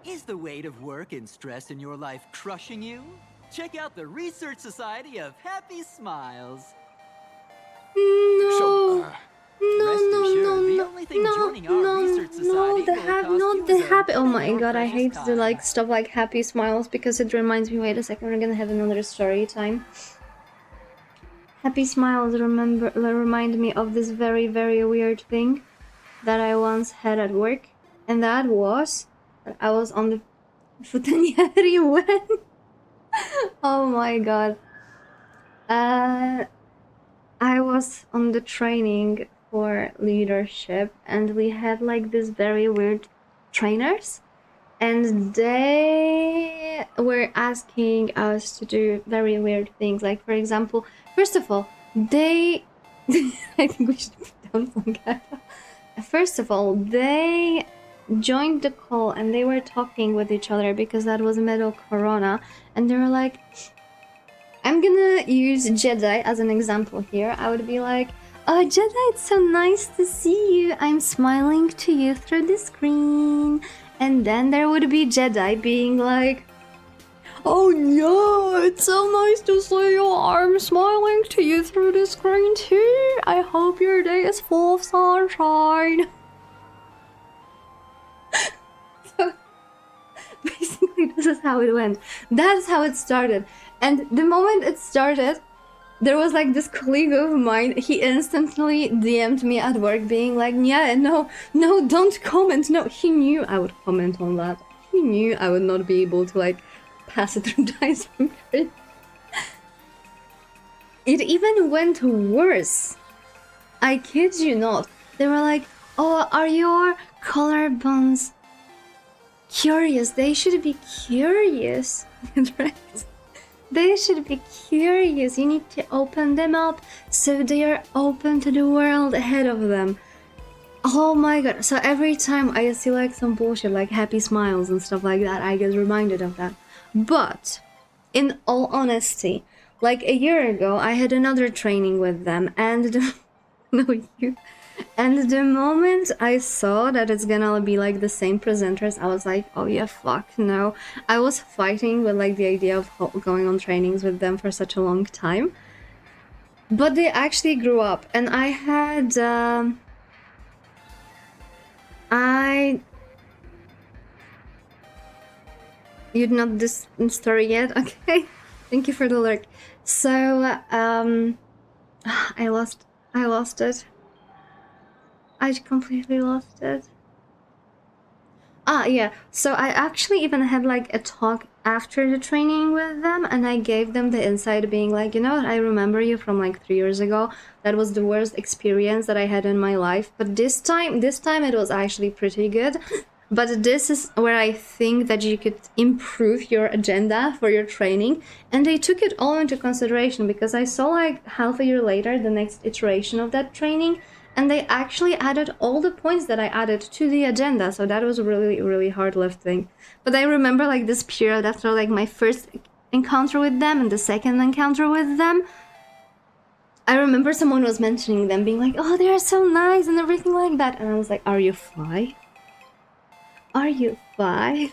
Is the weight of work and stress in your life crushing you? Check out the Research Society of Happy Smiles. No. The happy. Oh my god, I hate the like stuff like happy smiles because it reminds me. Wait a second, we're gonna have another story time. Happy smiles remind me of this very, very weird thing that I once had at work, and that was that I was on the Futanieri when. Oh my god. I was on the training for leadership, and we had like this very weird trainers, and they were asking us to do very weird things. Like, for example, first of all, they I think we should put down Honkai. First of all, they joined the call and they were talking with each other because that was middle Corona, and they were like, I'm gonna use Jedi as an example here. I would be like, oh, Jedi, it's so nice to see you. I'm smiling to you through the screen. And then there would be Jedi being like, oh yeah, it's so nice to see you. I'm smiling to you through the screen too. I hope your day is full of sunshine. So, basically, This is how it went. That's how it started. And the moment it started, there was like this colleague of mine, he instantly DM'd me at work being like, yeah, no, don't comment. No, he knew I would comment on that. He knew I would not be able to like pass it through dice. It even went worse. I kid you not. They were like, oh, are your collarbones curious? They should be curious. Right? They should be curious. You need to open them up so they are open to the world ahead of them. Oh my god. So every time I see like some bullshit like happy smiles and stuff like that, I get reminded of that. But in all honesty, like a year ago, I had another training with them and and the moment I saw that it's gonna be like the same presenters, I was like, oh yeah, fuck no. I was fighting with like the idea of going on trainings with them for such a long time. But they actually grew up, and I had you'd not this story yet? Okay. Thank you for the lurk. So I lost it. I completely lost it. Ah, yeah. So I actually even had like a talk after the training with them, and I gave them the insight being like, you know what, I remember you from like 3 years ago. That was the worst experience that I had in my life. But this time it was actually pretty good. But this is where I think that you could improve your agenda for your training. And they took it all into consideration, because I saw like half a year later the next iteration of that training, and they actually added all the points that I added to the agenda. So that was really, really hard lifting. But I remember like this period after like my first encounter with them and the second encounter with them, I remember someone was mentioning them being like, oh, they are so nice and everything like that. And I was like, are you fine? Are you fine?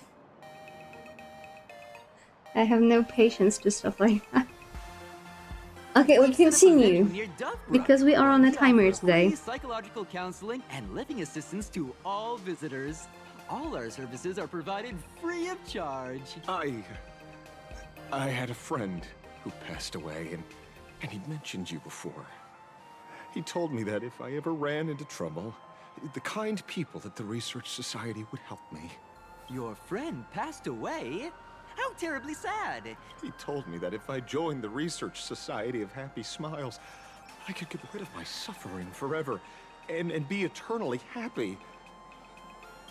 I have no patience to stuff like that. Okay, we continue, because we are on a timer today. Psychological counseling and living assistance to all visitors. All our services are provided free of charge. I had a friend who passed away, and he mentioned you before. He told me that if I ever ran into trouble, the kind people at the Research Society would help me. Your friend passed away? How terribly sad! He told me that if I joined the Research Society of Happy Smiles, I could get rid of my suffering forever and be eternally happy.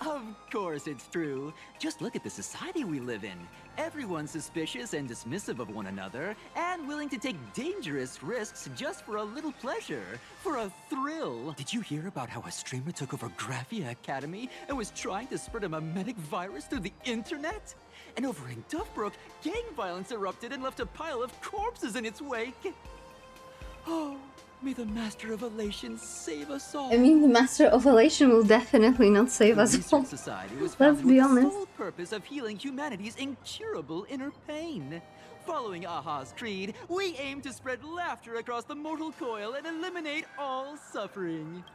Of course it's true. Just look at the society we live in. Everyone's suspicious and dismissive of one another, and willing to take dangerous risks just for a little pleasure, for a thrill. Did you hear about how a streamer took over Graphia Academy and was trying to spread a memetic virus through the internet? And over in Duffbrook, gang violence erupted and left a pile of corpses in its wake. Oh, may the Master of Elation save us all. I mean, the Master of Elation will definitely not save us all. Let's be honest. The sole purpose of healing humanity's incurable inner pain. Following Aha's creed, we aim to spread laughter across the mortal coil and eliminate all suffering.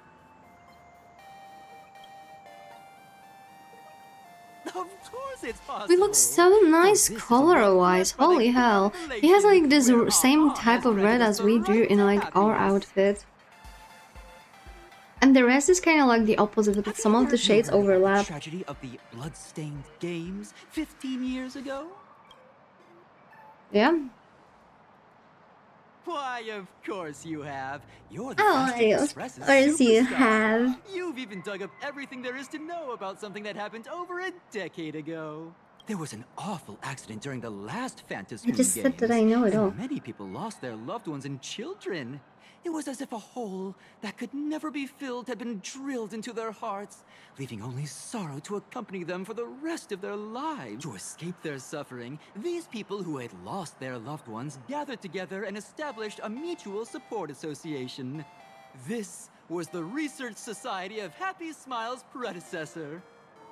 Of course it's possible. We look so nice color-wise, holy hell. He has like this same type of red as we do in like our outfit. And the rest is kind of like the opposite, but some of the shades overlap. The tragedy of the blood-stained games 15 years ago? Yeah. Why, of course you have. You're the of course you have. You've even dug up everything there is to know about something that happened over a decade ago. There was an awful accident during the last Phantasm Games. I just said that I know it all. Many people lost their loved ones and children. It was as if a hole that could never be filled had been drilled into their hearts, leaving only sorrow to accompany them for the rest of their lives. To escape their suffering, these people who had lost their loved ones gathered together and established a mutual support association. This was the Research Society of Happy Smiles' predecessor.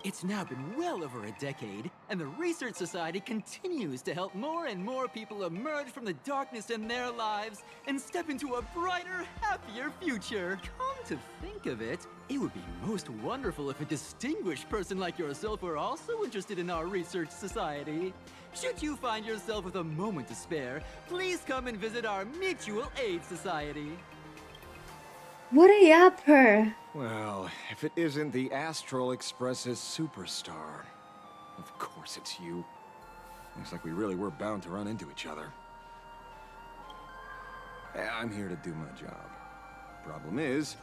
It's now been well over a decade, And the Research Society continues to help more and more people emerge from the darkness in their lives and step into a brighter, happier future. Come to think of it, it would be most wonderful if a distinguished person like yourself were also interested in our Research Society. Should you find yourself with a moment to spare, please come and visit our Mutual Aid Society. What a yapper! Well, if it isn't the Astral Express's superstar. Of course it's you. Looks like we really were bound to run into each other. I'm here to do my job. Problem is,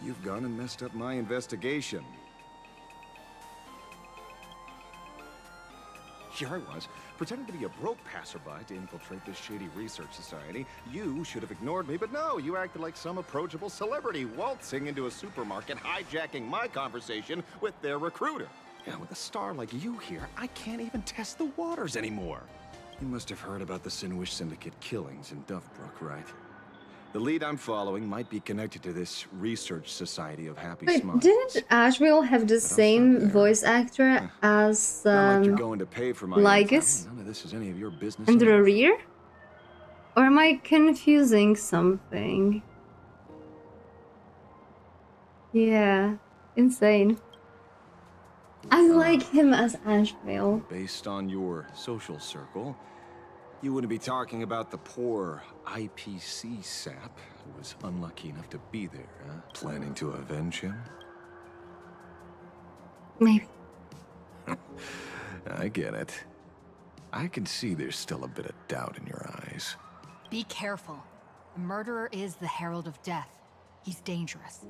you've gone and messed up my investigation. Here I was, pretending to be a broke passerby to infiltrate this shady research society. You should have ignored me, but no, you acted like some approachable celebrity waltzing into a supermarket, hijacking my conversation with their recruiter. Yeah, with a star like you here, I can't even test the waters anymore. You must have heard about the Sinwish Syndicate killings in Dovebrook, right? The lead I'm following might be connected to this research society of happy Wait, smiles. didn't Asheville have the same voice actor as Not like you're going to pay for my Ligus info. None of this is any of your business. and the anyway. rear? Or am I confusing something? Yeah, insane. I like him as Asheville. Based on your social circle, you wouldn't be talking about the poor IPC sap who was unlucky enough to be there, huh? Planning to avenge him? Maybe. I get it. I can see there's still a bit of doubt in your eyes. Be careful. The murderer is the Herald of Death. He's dangerous.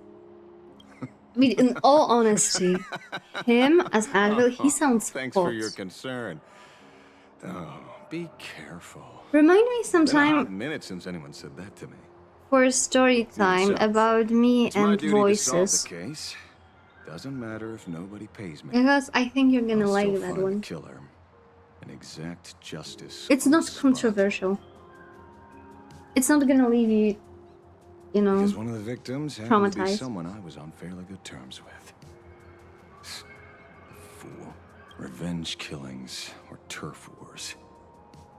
I mean, in all honesty, him as Asheville, he sounds Thanks hot. for your concern. Oh, be careful. Remind me It's been a hot sometime minute since anyone said that to me. for a story time about me It's my and duty voices. to solve the case. Doesn't matter if nobody pays me. Because I think you're gonna I'll like still that find one. the killer and exact justice. It's not controversial. It's not gonna leave you, you know, Because one of the victims happened to be traumatized. someone I was on fairly good terms with. Fool. Revenge killings or turf wars.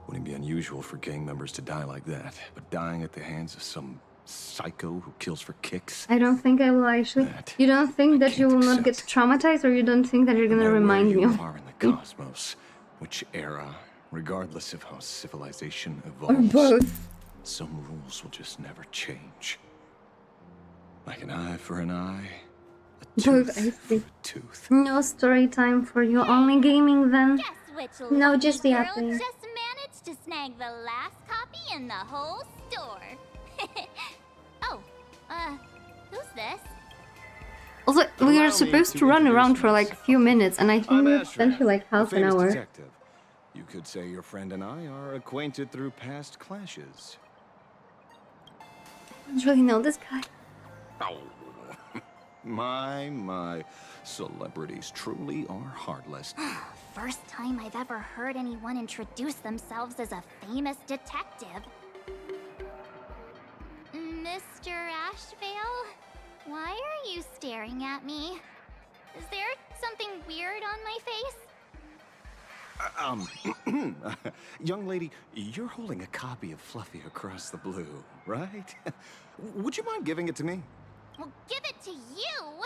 Wouldn't be unusual for gang members to die like that, but dying at the hands of some psycho who kills for kicks. I don't think I will actually. You don't think that you will not get traumatized, or you don't think that you're No gonna matter where remind me you of are in the cosmos, which era, regardless of how civilization or evolves, both? some rules will just never change. Like an eye for an eye, a Both, tooth I for a see. tooth. No story time for you. Only gaming then. Guess which No, lucky just the girl apping. just managed to snag the last copy in the whole store. Oh, who's this? Also, we Allow are me supposed to to run around introduce for like a few minutes, and I think I'm we've Asher, spent here like the half an famous hour. detective. You could say your friend and I are acquainted through past clashes. I don't really know this guy. Oh, my. Celebrities truly are heartless. First time I've ever heard anyone introduce themselves as a famous detective. Mr. Ashevale? Why are you staring at me? Is there something weird on my face? Young lady, you're holding a copy of Fluffy Across the Blue, right? Would you mind giving it to me? Well, give it to you!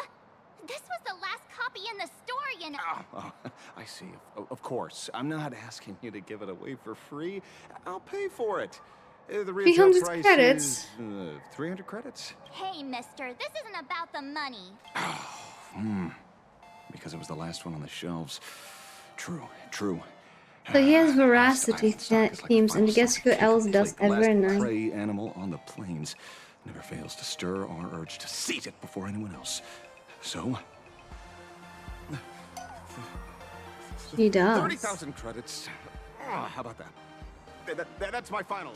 This was the last copy in the store, you know. Oh, I see. Of course. I'm not asking you to give it away for free. I'll pay for it. The retail 300 price credits. is 300 credits. Hey, mister, this isn't about the money. Because it was the last one on the shelves. True. So he has veracity themes, and guess who else does The last ever now? prey animal on the plains never fails to stir our urge to seize it before anyone else. So, He does. 30,000 credits. How about that? That's my final.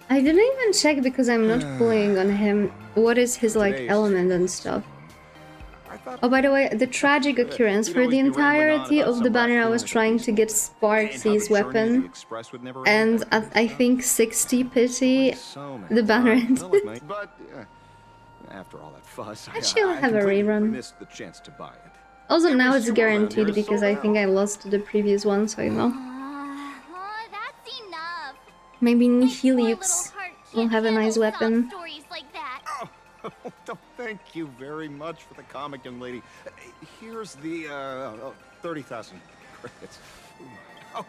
I didn't even check because I'm not pulling on him. What is his like element and stuff? Oh, by the way, the tragic occurrence for the entirety of the banner, I was trying to get Sparksy's weapon, and at I think 60 pity, the banner ended. But after all that fuss, Actually, I'll I have a completely rerun. missed the chance to buy it. Also, now it's guaranteed because I think I lost the previous one, so you know. That's enough. Maybe Nihiliux will have a nice weapon. Stories like that. Oh, thank you very much for the comic, young lady. Here's the 30,000 credits. Oh,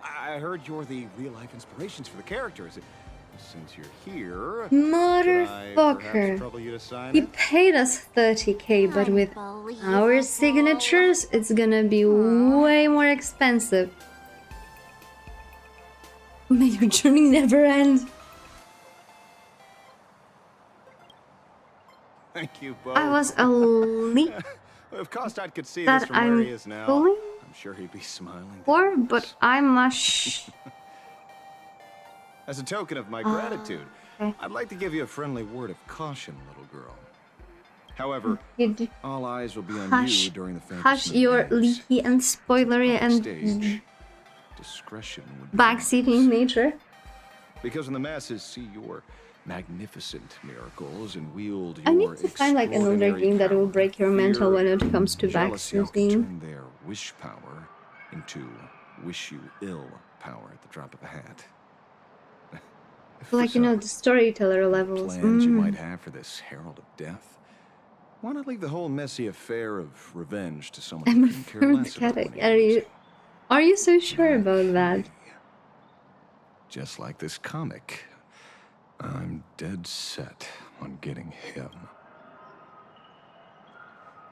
I heard you're the real-life inspirations for the characters. Since you're here, Motherfucker. He paid us 30k, but with our signatures, it's gonna be way more expensive. May your journey never end. Thank you both. I was a leap If Kostat could see that this from where he is I'm now, pulling I'm sure he'd be smiling. for, but I'm a As a token of my gratitude, I'd like to give you a friendly word of caution, little girl. However, all eyes will be on you during the fantasy. Hush your leaky and spoilery and discretion would be backseating nature. Because when the masses see your magnificent miracles and wield your I need to find like another game that will break your mental when it comes to backseating. Turn their wish power into wish you ill power at the drop of a hat. Like, you know, the storyteller levels. Plans you might have for this herald of death. Why not leave the whole messy affair of revenge to someone who can care less about winning? Are you so sure about that? Just like this comic, I'm dead set on getting him.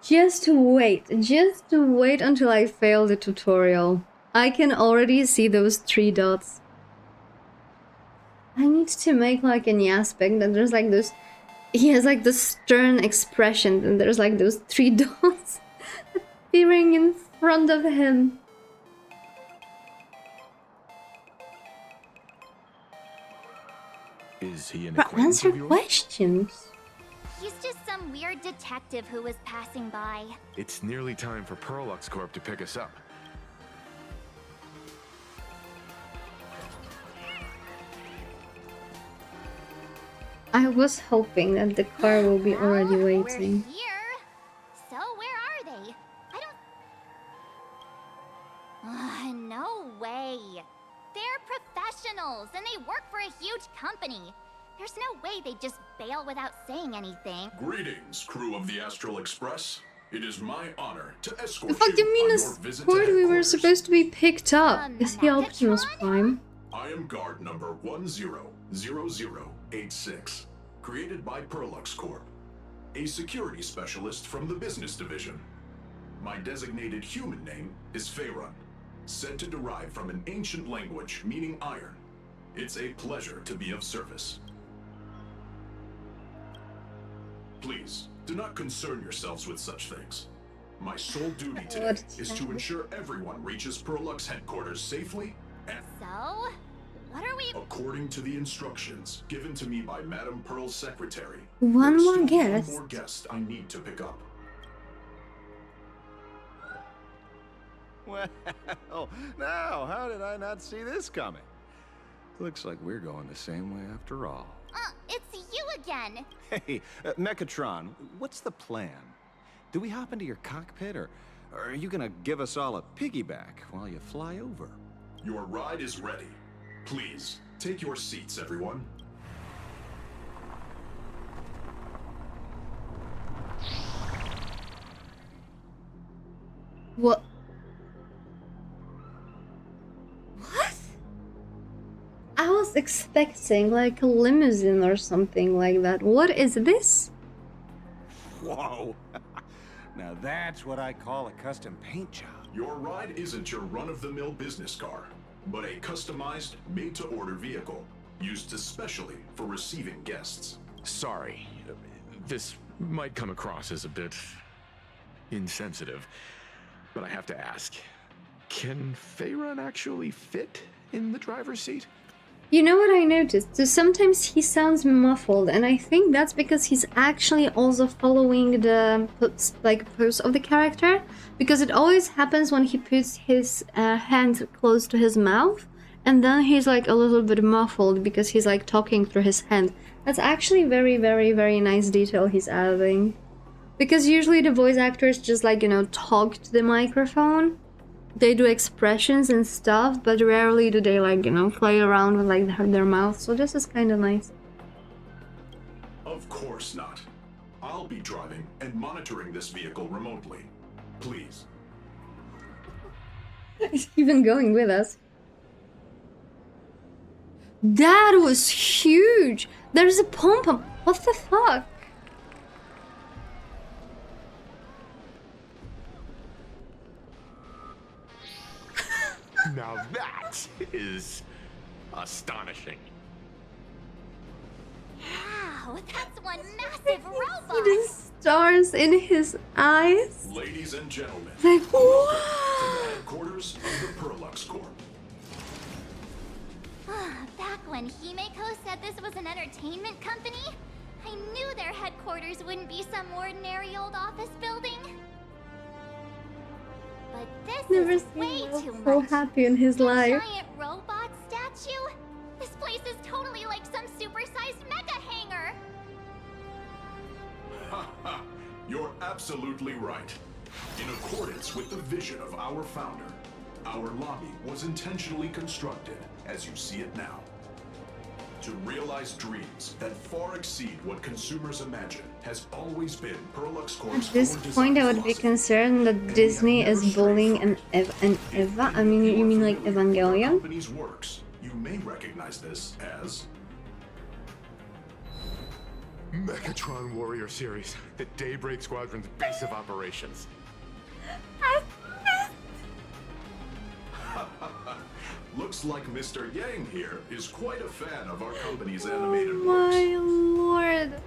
Just wait until I fail the tutorial. I can already see those 3 dots. I need to make like an aspect that there's like this. He has like this stern expression, and there's like those 3 dots appearing in front of him. Is he an But acquaintance answer of yours? questions. He's just some weird detective who was passing by. It's nearly time for Perlux Corp to pick us up. I was hoping that the car will be already waiting. We're here. So where are they? I don't... no way. They're professionals and they work for a huge company. There's no way they'd just bail without saying anything. Greetings, crew of the Astral Express. It is my honor to escort The fuck do you mean your visit to we were headquarters. supposed to be picked up? Is he Optimus Prime? I am guard number 100086, created by Perlux Corp, a security specialist from the business division. My designated human name is Faerun, said to derive from an ancient language meaning iron. It's a pleasure to be of service. Please, do not concern yourselves with such things. My sole duty today is to ensure everyone reaches Perlux headquarters safely and... So? What are we... According to the instructions given to me by Madame Pearl's secretary, One there's more still guest. One more guest I need to pick up. Well, now, how did I not see this coming? Looks like we're going the same way after all. It's you again. Hey, Mechatron, what's the plan? Do we hop into your cockpit, or are you gonna give us all a piggyback while you fly over? Your ride is ready. Please, take your seats, everyone. What? I was expecting like a limousine or something like that. What is this? Whoa! Now that's what I call a custom paint job. Your ride isn't your run-of-the-mill business car, but a customized, made-to-order vehicle, used especially for receiving guests. Sorry, this might come across as a bit insensitive, but I have to ask, can Faerun actually fit in the driver's seat? You know what I noticed? So sometimes he sounds muffled, and I think that's because he's actually also following the pose of the character, because it always happens when he puts his hand close to his mouth, and then he's like a little bit muffled because he's like talking through his hand. That's actually very, very, very nice detail he's adding. Because usually the voice actors just like, you know, talk to the microphone. They do expressions and stuff, but rarely do they like, you know, play around with like their mouth. So this is kind of nice. Of course not. I'll be driving and monitoring this vehicle remotely. Please. He's even going with us. That was huge! There's a pom-pom! What the fuck? Now that is astonishing. Wow, that's one massive robot! See the stars in his eyes? Ladies and gentlemen, Like, welcome to the headquarters of the Perlux Corp. Back when Himeko said this was an entertainment company, I knew their headquarters wouldn't be some ordinary old office building. But this Never is seen way Will too so much. happy in his life. Giant robot statue? This place is totally like some supersized mecha hangar. Ha ha! You're absolutely right. In accordance with the vision of our founder, our lobby was intentionally constructed as you see it now. To realize dreams that far exceed what consumers imagine has always been Perlux Corp's At this core point, I design would be philosophy. concerned that Disney is bullying an Eva. I mean, you mean like Our Evangelion? company's works, you may recognize this as Mechatron Warrior Series, the Daybreak Squadron's base of operations. Looks like Mr. Yang here is quite a fan of our company's animated works. My lord.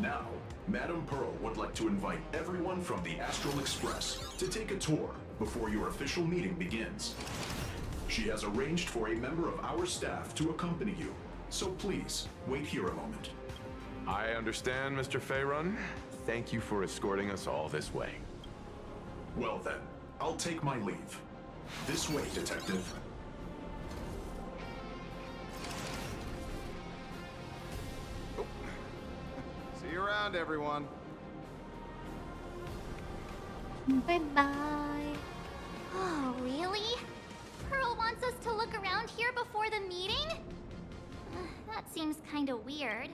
Now, Madame Pearl would like to invite everyone from the Astral Express to take a tour before your official meeting begins. She has arranged for a member of our staff to accompany you, so please, wait here a moment. I understand, Mr. Faerun. Thank you for escorting us all this way. Well then, I'll take my leave. This way, Detective. See you around, everyone. Bye-bye. Oh, really? Pearl wants us to look around here before the meeting? That seems kinda weird.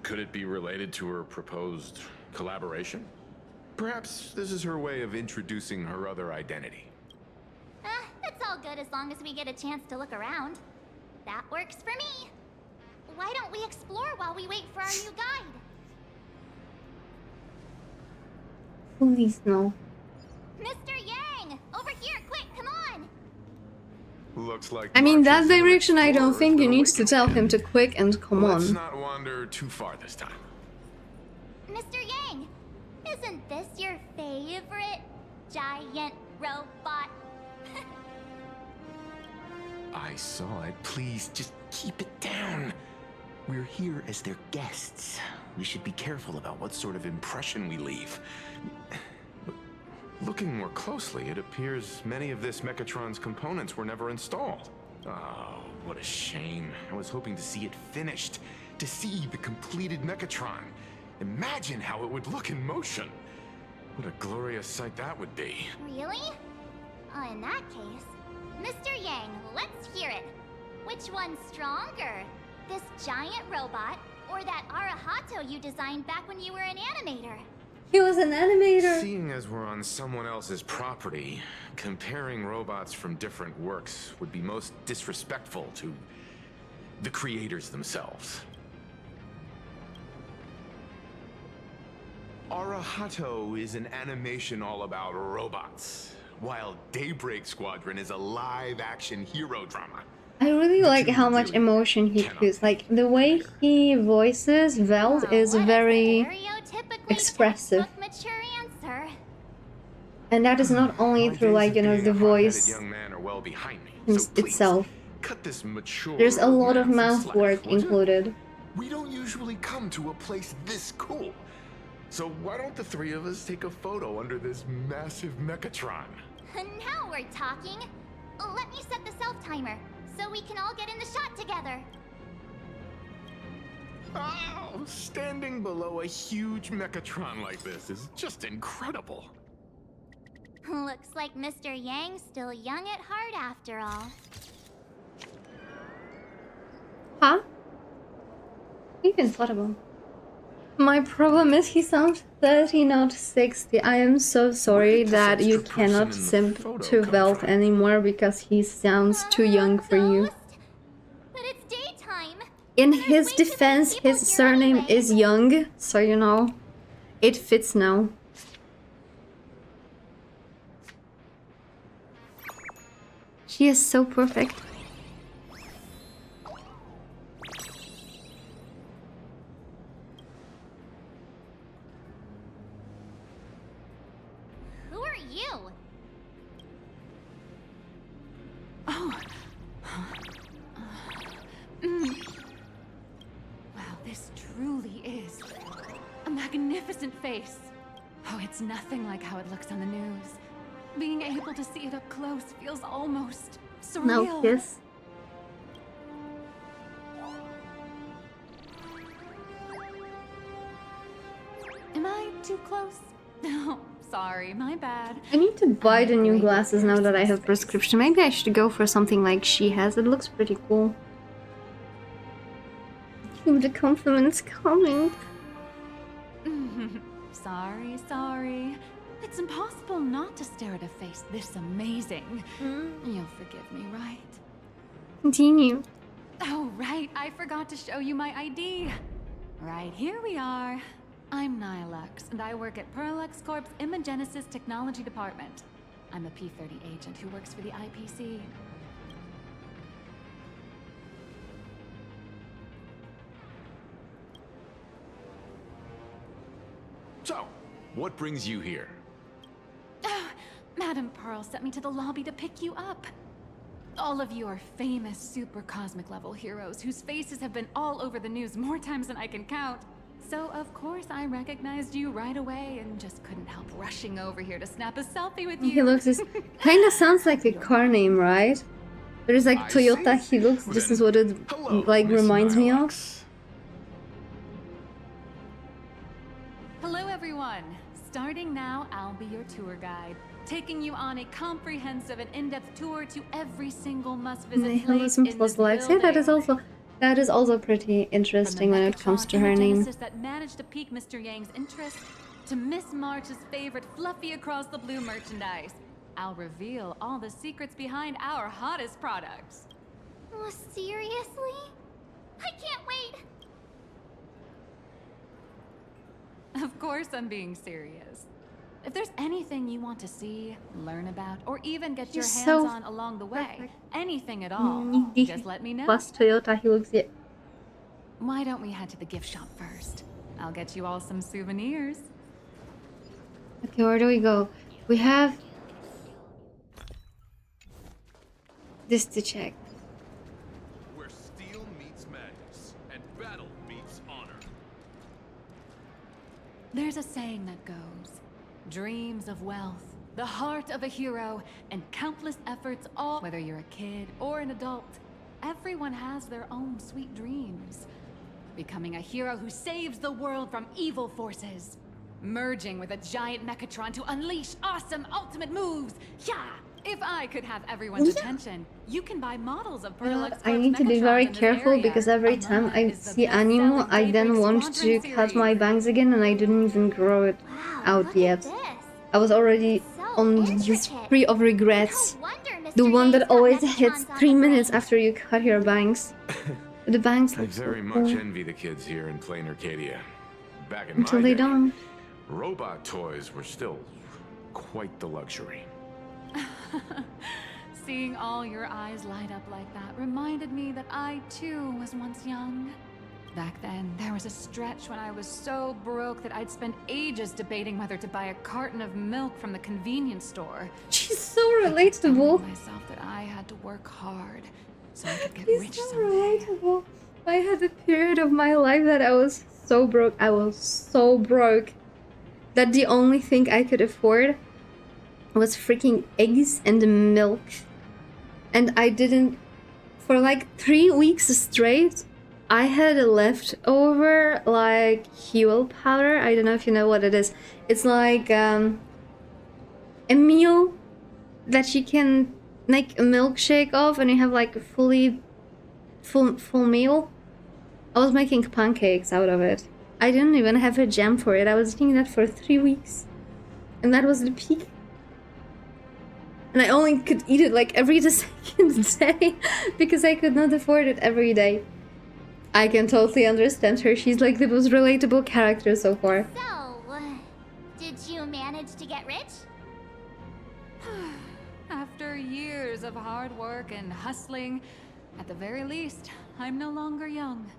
Could it be related to her proposed collaboration? Perhaps this is her way of introducing her other identity. It's all good as long as we get a chance to look around. That works for me. Why don't we explore while we wait for our new guide? Please no. Mr. Yang! Over here, quick, come on! Looks like I mean, that March is an direction I don't explorer think you with need to tell him to quick and come Let's on. not wander too far this time. Mr. Yang! Isn't this your favorite giant robot? I saw it. Please, just keep it down. We're here as their guests. We should be careful about what sort of impression we leave. Looking more closely, it appears many of this Mechatron's components were never installed. Oh, what a shame. I was hoping to see it finished, to see the completed Mechatron. Imagine how it would look in motion. What a glorious sight that would be. Really? In that case, Mr. Yang, let's hear it. Which one's stronger? This giant robot, or that Arahato you designed back when you were an animator? He was an animator. Seeing as we're on someone else's property, comparing robots from different works would be most disrespectful to the creators themselves. Arahato is an animation all about robots, while Daybreak Squadron is a live-action hero drama. I really like how much emotion he puts. Like, the way he voices Veld is very expressive. Mature answer. And that is not only through, like, you know, the voice Young man are well behind me. itself. Cut this mature There's a lot of man some mouth slack, work would ya? included. We don't usually come to a place this cool. So why don't the three of us take a photo under this massive Mechatron? Now we're talking. Let me set the self-timer, so we can all get in the shot together. Oh, standing below a huge Mechatron like this is just incredible. Looks like Mr. Yang's still young at heart after all. Huh? Even thought about. My problem is he sounds 30, not 60. I am so sorry that you cannot simp to Velt anymore because he sounds too young for you. But it's daytime. In his defense, his surname is Young, so you know, it fits now. She is so perfect. Who are you? Oh. Wow, this truly is a magnificent face. Oh, it's nothing like how it looks on the news. Being able to see it up close feels almost surreal. No kiss. Am I too close? No, sorry, my bad. I need to buy the new glasses now that I have prescription. Maybe I should go for something like she has. It looks pretty cool. Keep the compliments coming. Sorry. It's impossible not to stare at a face this amazing. You'll forgive me, right? Continue. Oh, right. I forgot to show you my ID. Right, here we are. I'm Nyaehh, and I work at Perlux Corp's Imagenesis Technology Department. I'm a P-30 agent who works for the IPC. So, what brings you here? Oh, Madam Pearl sent me to the lobby to pick you up. All of you are famous super cosmic level heroes whose faces have been all over the news more times than I can count. So of course I recognized you right away and just couldn't help rushing over here to snap a selfie with you. He looks this kinda sounds like a car name, right? There's like Toyota Hilux, this is what it like reminds me of. Hello everyone! Starting now, I'll be your tour guide, taking you on a comprehensive and in-depth tour to every single must-visit place in plus this lives. Yeah, building. that is also pretty interesting when it comes to her name. That managed to pique Mr. Yang's interest, to Miss March's favorite fluffy across the blue merchandise. I'll reveal all the secrets behind our hottest products. Oh, seriously? I can't wait! Of course I'm being serious. If there's anything you want to see, learn about, or even get your hands on along the way, anything at all, just let me know. Plus Toyota Hilux, yeah. Why don't we head to the gift shop first? I'll get you all some souvenirs. Okay, where do we go? We have this to check. Where steel meets madness and battle meets honor. There's a saying that goes, dreams of wealth, the heart of a hero, and countless efforts all, whether you're a kid or an adult, everyone has their own sweet dreams. Becoming a hero who saves the world from evil forces. Merging with a giant Mechatron to unleash awesome ultimate moves. Yeah! If I could have everyone's attention, you can buy models of Perlux. I need to be very careful because every time I see animo, I then want to cut my bangs again and I didn't even grow it out yet. I was already on the spree of regrets. The one that always hits 3 minutes after you cut your bangs. The bangs I look so very cool. much envy the kids here in Plain Arcadia. Back in Until my they day, don't. robot toys were still quite the luxury. Seeing all your eyes light up like that reminded me that I too was once young. Back then, there was a stretch when I was so broke that I'd spend ages debating whether to buy a carton of milk from the convenience store. She's so relatable. I myself that I had to work hard so I could get She's rich so someday. relatable. I had a period of my life that I was so broke. I was so broke that the only thing I could afford was freaking eggs and milk. And I didn't, for like 3 weeks straight, I had a leftover like Huel powder. I don't know if you know what it is. It's like a meal that you can make a milkshake of, and you have like a full meal. I was making pancakes out of it. I didn't even have a jam for it. I was eating that for 3 weeks, and that was the peak. And I only could eat it like every second day because I could not afford it every day. I can totally understand her. She's like the most relatable character so far. So, did you manage to get rich? After years of hard work and hustling, at the very least, I'm no longer young.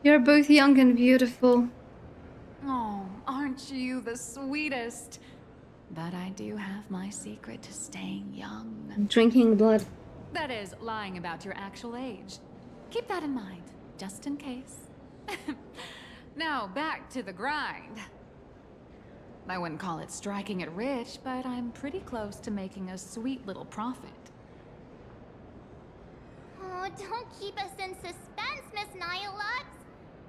You're both young and beautiful. Oh, aren't you the sweetest? But I do have my secret to staying young. Drinking blood. That is, lying about your actual age. Keep that in mind, just in case. Now, back to the grind. I wouldn't call it striking it rich, but I'm pretty close to making a sweet little profit. Oh, don't keep us in suspense, Miss Nyaehh.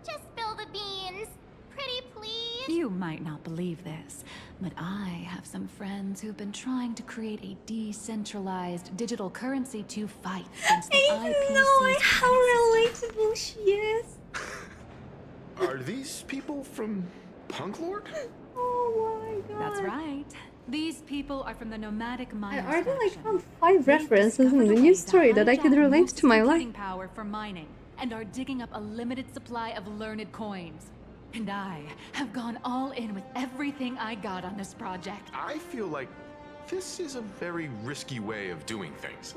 Just spill the beans. Pretty please. You might not believe this, but I have some friends who've been trying to create a decentralized digital currency to fight against the IPC's how relatable she is. Are these people from Punklord? Oh my god. That's right. These people are from the nomadic I miners. already like faction. found 5 references in the news story that I could relate to my life. Power for mining and are digging up a limited supply of learned coins. And I have gone all in with everything I got on this project. I feel like this is a very risky way of doing things.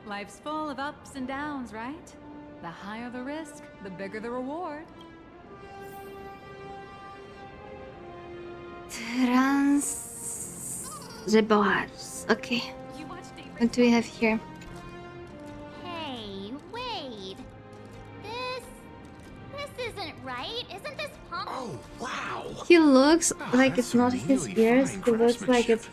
Life's full of ups and downs, right? The higher the risk, the bigger the reward. Reboars. Okay. What do we have here? Hey, wait. This isn't right. Isn't this Punk? Oh, wow. He looks like that's it's not some his really ears. fine He looks like it's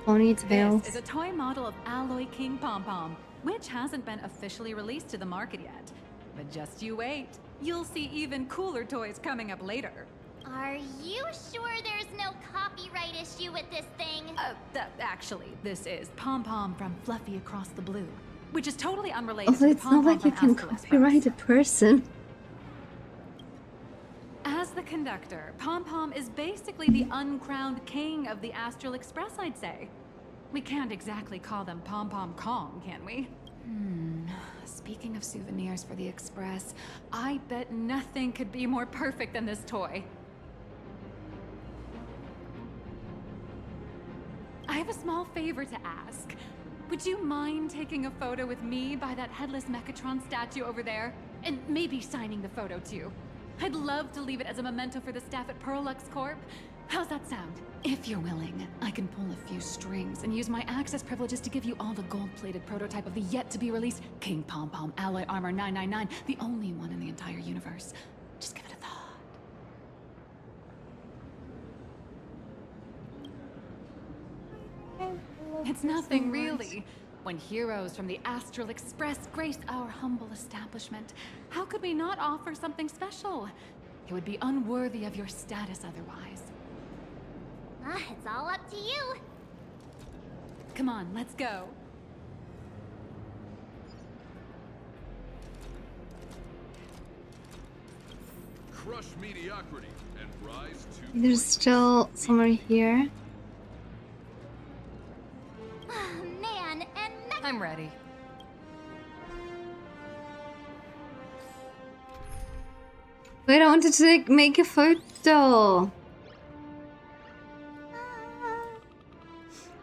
ponytails. This is a toy model of Alloy King Pom Pom, which hasn't been officially released to the market yet. But just you wait. You'll see even cooler toys coming up later. Are you sure there's no copyright issue with this thing? Actually, this is Pom Pom from Fluffy Across the Blue, which is totally unrelated Also, to the it's Pom not Pom like you from can Astral copyright a person. As the conductor, Pom Pom is basically the uncrowned king of the Astral Express, I'd say. We can't exactly call them Pom Pom Kong, can we? Speaking of souvenirs for the Express, I bet nothing could be more perfect than this toy. I have a small favor to ask. Would you mind taking a photo with me by that headless Mechatron statue over there? And maybe signing the photo too. I'd love to leave it as a memento for the staff at Perlux Corp. How's that sound? If you're willing, I can pull a few strings and use my access privileges to give you all the gold-plated prototype of the yet-to-be-released King Pom Pom Alloy Armor 999, the only one in the entire universe. Just give it a thought. It's nothing really. When heroes from the Astral Express grace our humble establishment, how could we not offer something special? It would be unworthy of your status otherwise. It's all up to you. Come on, let's go. Crush mediocrity and rise to There's still somewhere here. Man, and I'm ready. Wait, I wanted to make a photo.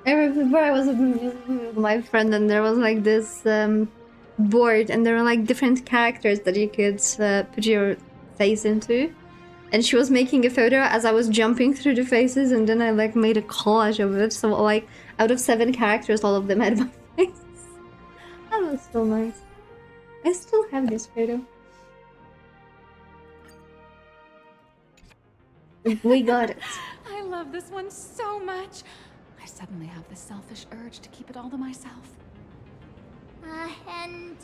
I remember I was with my friend and there was like this board and there were like different characters that you could put your face into. And she was making a photo as I was jumping through the faces and then I like made a collage of it. So like out of 7 characters, all of them had my face. That was so nice. I still have this photo. We got it. I love this one so much. I suddenly have this selfish urge to keep it all to myself.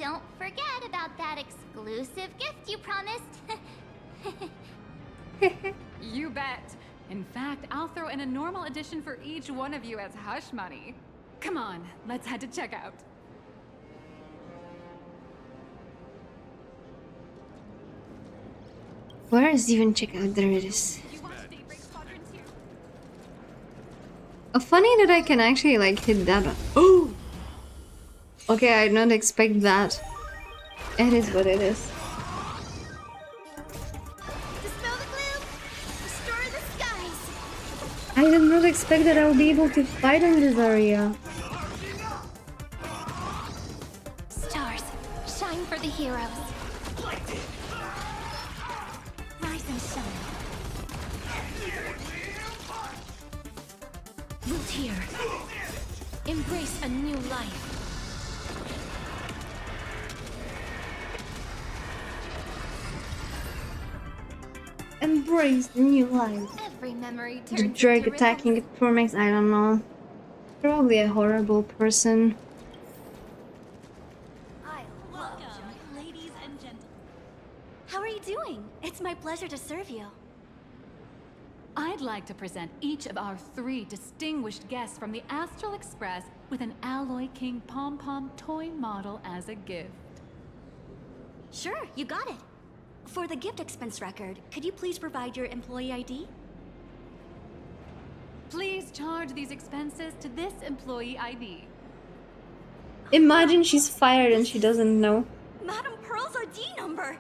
don't forget about that exclusive gift you promised. You bet. In fact, I'll throw in a normal edition for each one of you as hush money. Come on, let's head to checkout. Where is even checkout? There it is. Oh, funny that I can actually like hit that one. Oh! Okay, I did not expect that. It is what it is. Dispel the gloom! Restore the skies! I did not expect that I will be able to fight in this area. Stars, shine for the heroes. Rise and shine. Root here. Embrace a new life. Embrace the new life. Every memory The turns jerk into attacking it makes I don't know. Probably a horrible person. Welcome, ladies and gentlemen. How are you doing? It's my pleasure to serve you. I'd like to present each of our 3 distinguished guests from the Astral Express with an Alloy King pom-pom toy model as a gift. Sure, you got it. For the gift expense record, could you please provide your employee ID? Please charge these expenses to this employee ID. Imagine she's fired and she doesn't know. Madam Pearl's ID number!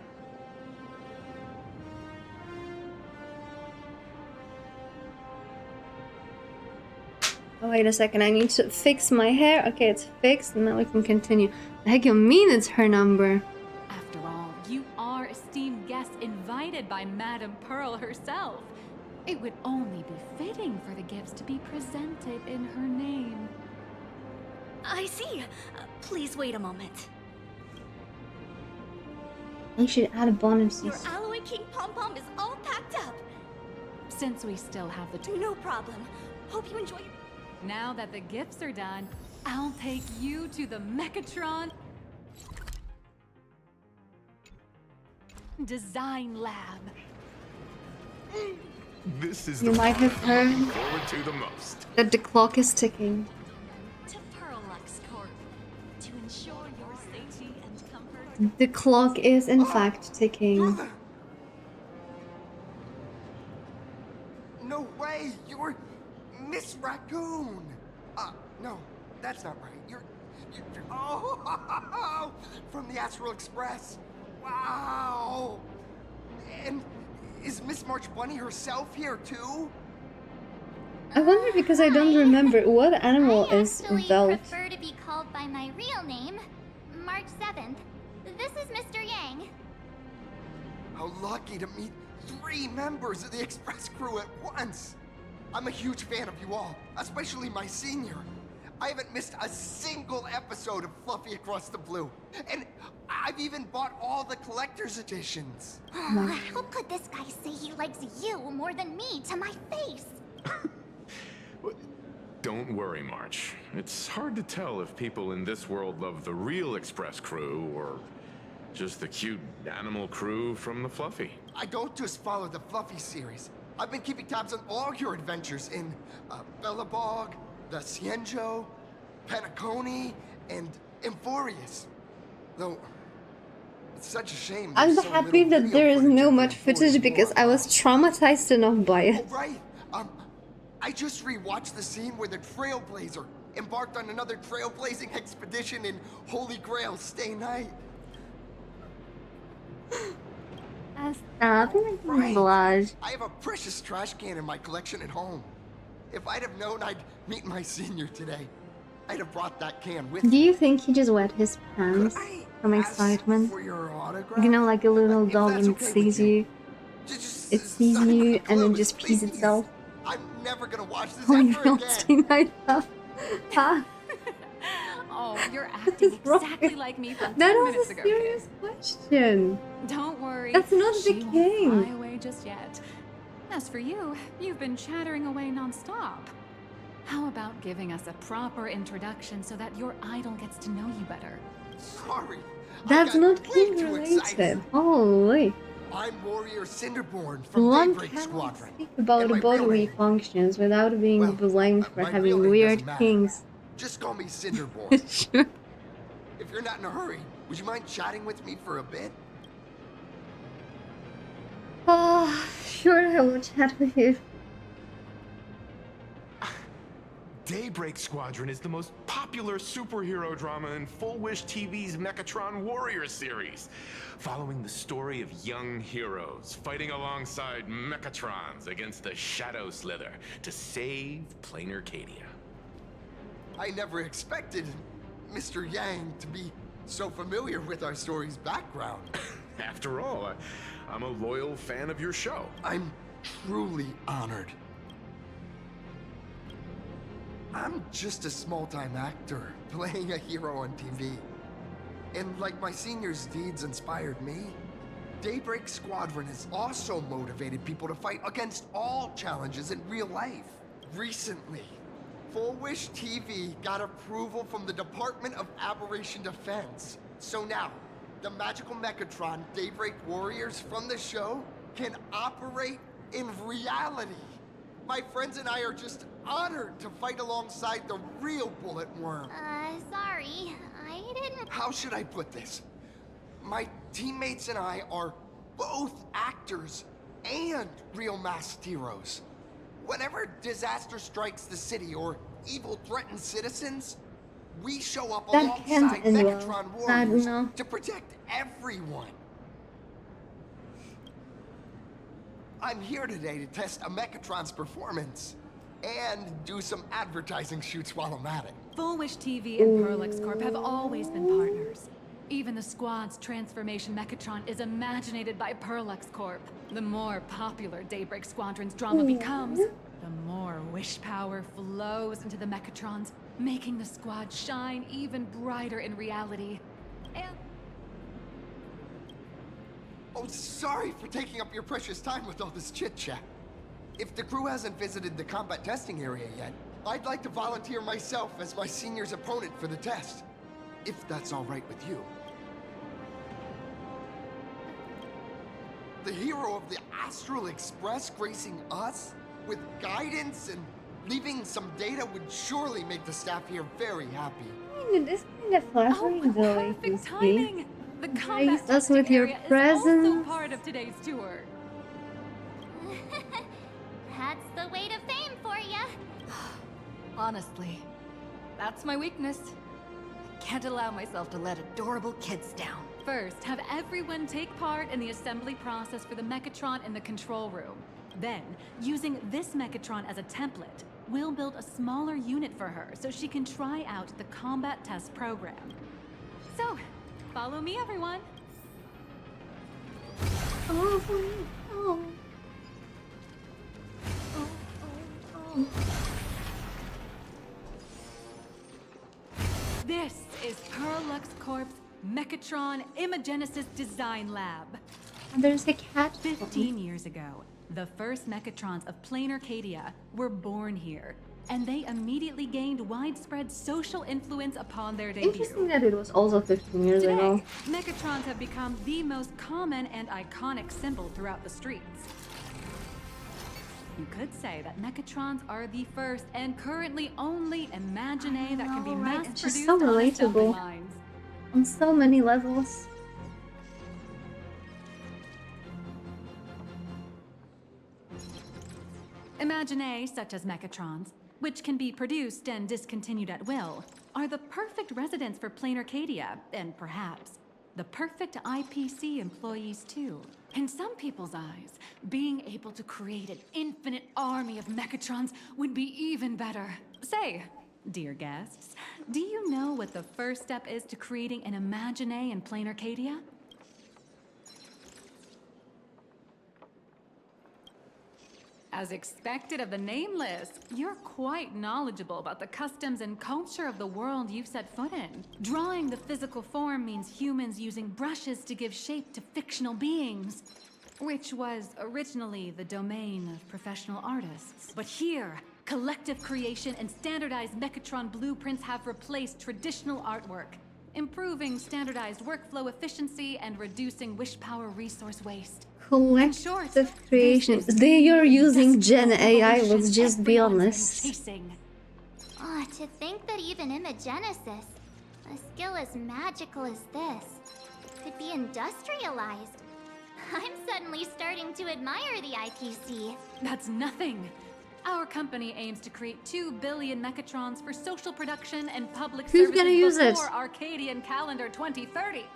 Oh, wait a second, I need to fix my hair. Okay, it's fixed, and now we can continue. The heck you mean it's her number? After all, you are esteemed guests invited by Madam Pearl herself. It would only be fitting for the gifts to be presented in her name. I see. Please wait a moment. I should add bonuses. Your Alloy King pom-pom is all packed up. Since we still have the No problem. Hope you enjoy it. Now that the gifts are done, I'll take you to the Mechatron Design Lab. This is You the might have part I'm looking heard forward to the most. that the clock is ticking. To Pearlux Corp. To ensure your safety and comfort. The clock is in fact ticking. No way! You're Miss Raccoon! No, that's not right. You're oh, from the Astral Express. Wow! And is Miss March Bunny herself here too? I wonder because I don't remember what animal is I Velt. prefer to be called by my real name, March 7th. This is Mr. Yang. How lucky to meet 3 members of the Express crew at once. I'm a huge fan of you all, especially my senior. I haven't missed a single episode of Fluffy Across the Blue. And I've even bought all the collector's editions. How could this guy say he likes you more than me to my face? Don't worry, March. It's hard to tell if people in this world love the real Express crew or just the cute animal crew from the Fluffy. I don't just follow the Fluffy series. I've been keeping tabs on all your adventures in Bellabog, the Cienjo, Penacony, and Emphorius. Though, it's such a shame. I'm there's so happy little that video there is footage no of much footage Emphorius because lore. I was traumatized enough by it. Oh, right. I just rewatched the scene where the Trailblazer embarked on another trailblazing expedition in Holy Grail Stay Night. Stop making blood. I have a precious trash can in my collection at home. If I'd have known I'd meet my senior today, I'd have brought that can with Do me. you think he just wet his pants from excitement? For your autograph? You know, like a little dog that's and it okay sees with you. It sees you and then just pees itself. I'm never gonna watch this Oh, ever you don't again. see my stuff. Ha! Oh, you're acting exactly like me from 10 That was minutes a ago, serious kid. question. Don't worry. That's not she the won't king. fly away just yet. As for you, you've been chattering away non-stop. How about giving us a proper introduction so that your idol gets to know you better? Sorry. That's not king related. Holy. I'm Warrior Cinderborn from One Daybreak cannot Squadron. speak about And my bodily real name, functions without being blamed for my real having name weird doesn't matter. kings. Just call me Cinderborn. Sure. If you're not in a hurry, would you mind chatting with me for a bit? Sure, I will chat with you. Daybreak Squadron is the most popular superhero drama in Full Wish TV's Mechatron Warrior series, following the story of young heroes fighting alongside Mechatrons against the Shadow Slither to save Plain Arcadia. I never expected Mr. Yang to be so familiar with our story's background. After all, I'm a loyal fan of your show. I'm truly honored. I'm just a small-time actor playing a hero on TV. And like my senior's deeds inspired me, Daybreak Squadron has also motivated people to fight against all challenges in real life. Recently, Full Wish TV got approval from the Department of Aberration Defense. So now, the magical Mechatron Daybreak Warriors from the show can operate in reality. My friends and I are just honored to fight alongside the real Bullet Worm. Sorry. I didn't... How should I put this? My teammates and I are both actors and real masked heroes. Whenever disaster strikes the city or evil threatens citizens, we show up That can't alongside end Mechatron well. Sad, warriors no. to protect everyone. I'm here today to test a Mechatron's performance and do some advertising shoots while I'm at it. Full Wish TV and Perlux Corp have always been partners. Even the squad's transformation Mechatron is imaginated by Perlux Corp. The more popular Daybreak Squadron's drama becomes, the more wish power flows into the Mechatrons, making the squad shine even brighter in reality. And Oh, sorry for taking up your precious time with all this chit-chat. If the crew hasn't visited the combat testing area yet, I'd like to volunteer myself as my senior's opponent for the test. If that's all right with you. The hero of the Astral Express gracing us with guidance and leaving some data would surely make the staff here very happy. This kind of flattering though, you see. timing! The combat Grace us testing with your area is also presence. part of today's tour. That's the way to fame for ya. Honestly, that's my weakness. Can't allow myself to let adorable kids down. First, have everyone take part in the assembly process for the Mechatron in the control room. Then, using this Mechatron as a template, we'll build a smaller unit for her so she can try out the combat test program. So, follow me, everyone. This is Perlux Corp's Mechatron Imagenesis Design Lab. And there's a cat. 15 years ago, the first Mechatrons of Plain Arcadia were born here, and they immediately gained widespread social influence upon their debut. Interesting that it was also 15 years Today, ago. Mechatrons have become the most common and iconic symbol throughout the streets. You could say that Mechatrons are the first and currently only Imagine that can be Right, it's just mass-produced so on assembly relatable lines. on so many levels. Imagine such as Mechatrons, which can be produced and discontinued at will, are the perfect residents for Plain Arcadia, and perhaps the perfect IPC employees too. In some people's eyes, being able to create an infinite army of Mechatrons would be even better. Say, dear guests, do you know what the first step is to creating an Imagine in Plain Arcadia? As expected of the Nameless, you're quite knowledgeable about the customs and culture of the world you've set foot in. Drawing the physical form means humans using brushes to give shape to fictional beings, which was originally the domain of professional artists. But here, Collective creation and standardized Mechatron blueprints have replaced traditional artwork, improving standardized workflow efficiency and reducing wish power resource waste. Collective creation. They are using Gen AI, let's just be honest. Oh, to think that even Imagenesis, a skill as magical as this, could be industrialized. I'm suddenly starting to admire the IPC. That's nothing. Our company aims to create 2 billion Mechatrons for social production and public Who's services gonna use it? before Arcadian Calendar 2030.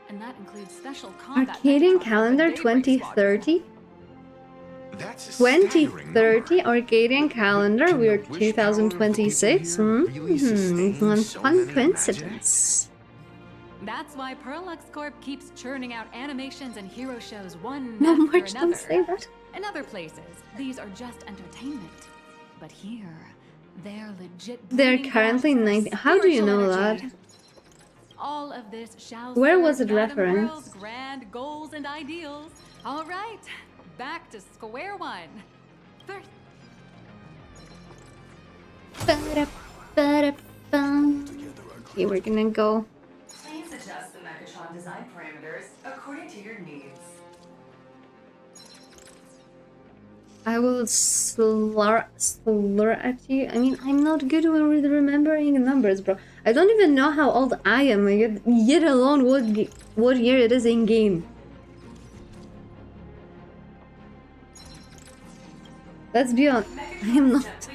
And that includes special combat Arcadian Mechatrons for calendar the Daybreak 2030? That's a 2030 Arcadian calendar, we're 2026. One fun coincidence. That's why Perlux Corp keeps churning out animations and hero shows one No, after March, don't another. say that. In other places, these are just entertainment. But here, they're legit. They're breeding currently grounds for 90. How do you spiritual know energy. that? All of this shall Where was serve it Madame referenced? Pearl's grand goals and ideals. All right, back to square one. First, Okay, we're gonna go. Please adjust the Mechatron design parameters according to your needs. I will slur at you. I mean, I'm not good with remembering numbers, bro. I don't even know how old I am, yet alone what year it is in game. Let's be honest, I am not.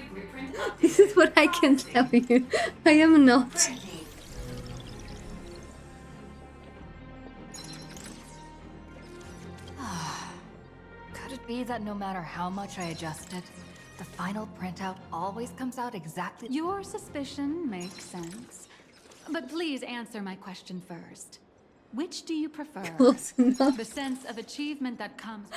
This is what I can tell you. I am not. Could it be that no matter how much I adjust it, the final printout always comes out exactly? your suspicion makes sense. But please answer my question first. Which do you prefer? Close enough. The sense of achievement that comes.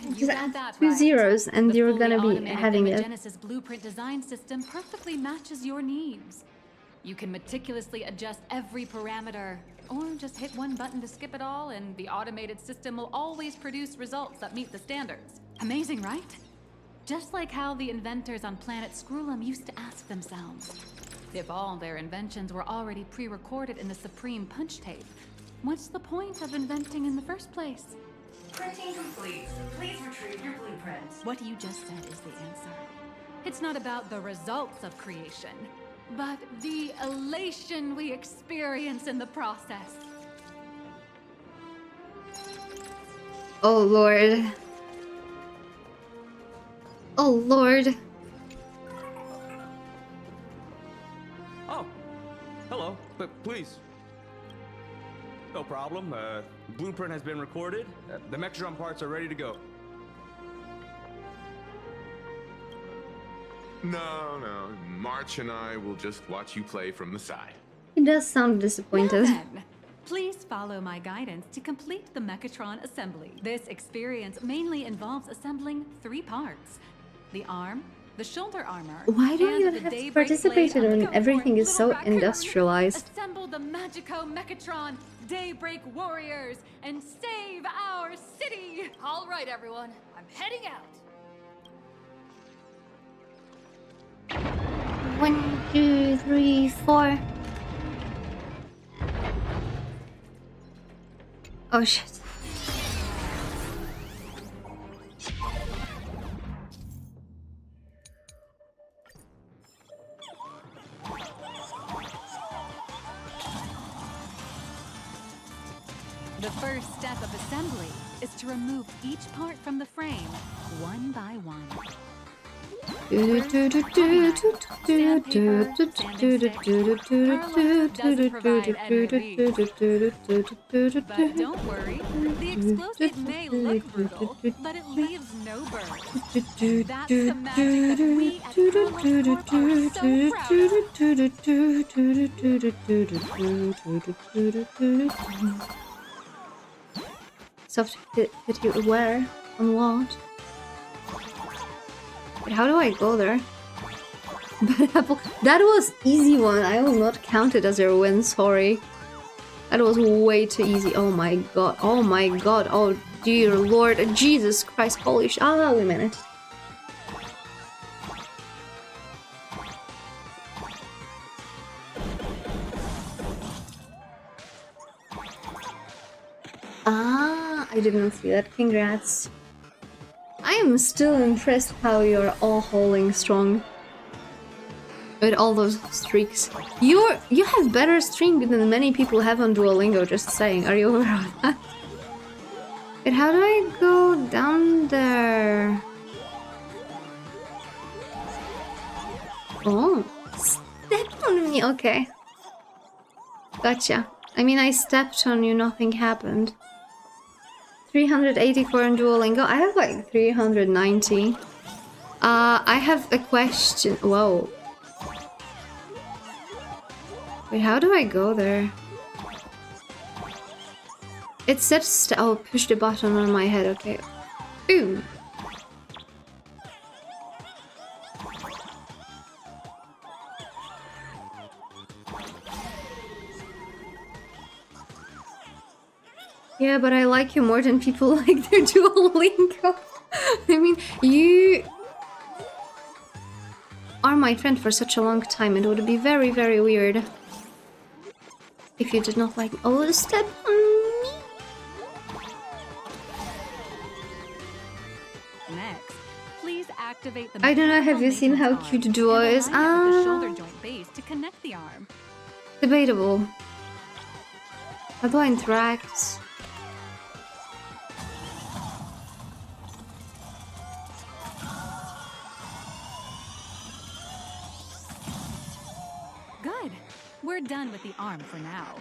You Just got add that 2 right. zeros and The you're fully gonna be automated having it. Imagenesis blueprint design system perfectly matches your needs. You can meticulously adjust every parameter, or just hit one button to skip it all, and the automated system will always produce results that meet the standards. Amazing, right? Just like how the inventors on planet Skrullum used to ask themselves, if all their inventions were already pre-recorded in the Supreme Punch Tape, what's the point of inventing in the first place? Printing complete. Please retrieve your blueprint. What you just said is the answer. It's not about the results of creation, but the elation we experience in the process. Oh lord. Oh lord. Oh, hello. But please. No problem. Blueprint has been recorded. The Mechatron parts are ready to go. No. March and I will just watch you play from the side. He does sound disappointed. Now then, please follow my guidance to complete the Mechatron assembly. This experience mainly involves assembling 3 parts: the arm, the shoulder armor. Why do and you the have to Daybreak participate blade on the when go everything for is so Little Raccoon. industrialized? Assemble the Magico Mechatron Daybreak warriors and save our city! All right, everyone, I'm heading out. 1, 2, 3, 4. Oh shit. The first step of assembly is to remove each part from the frame, one by one. But don't worry, the explosive may look brutal, but it leaves no burn. That's the magic that we at Perlux Corp are so proud of. Soft hit you where? On what? But how do I go there? That was easy one. I will not count it as a win, sorry. That was way too easy. Oh my god. Oh my god. Oh Dear Lord, Jesus Christ, holy sh- Ah, wait a minute. Ah, I didn't see that. Congrats. I am still impressed how you're all holding strong. With all those streaks. You have better streak than many people have on Duolingo, just saying. Are you aware of that? But how do I go down there? Oh, step on me, okay. Gotcha. I mean, I stepped on you, nothing happened. 384 on Duolingo. I have like 390. I have a question. Whoa. Wait, how do I go there? It says oh, push the button on my head, okay. Ooh. Yeah, but I like you more than people like their Duolingo. I mean, you are my friend for such a long time. It would be very, very weird if you did not like me. Oh, step on me. Next, please activate the I don't know, have you seen how cute Duo is? the shoulder joint base to connect the arm. Debatable. How do I interact? Good. We're done with the arm for now.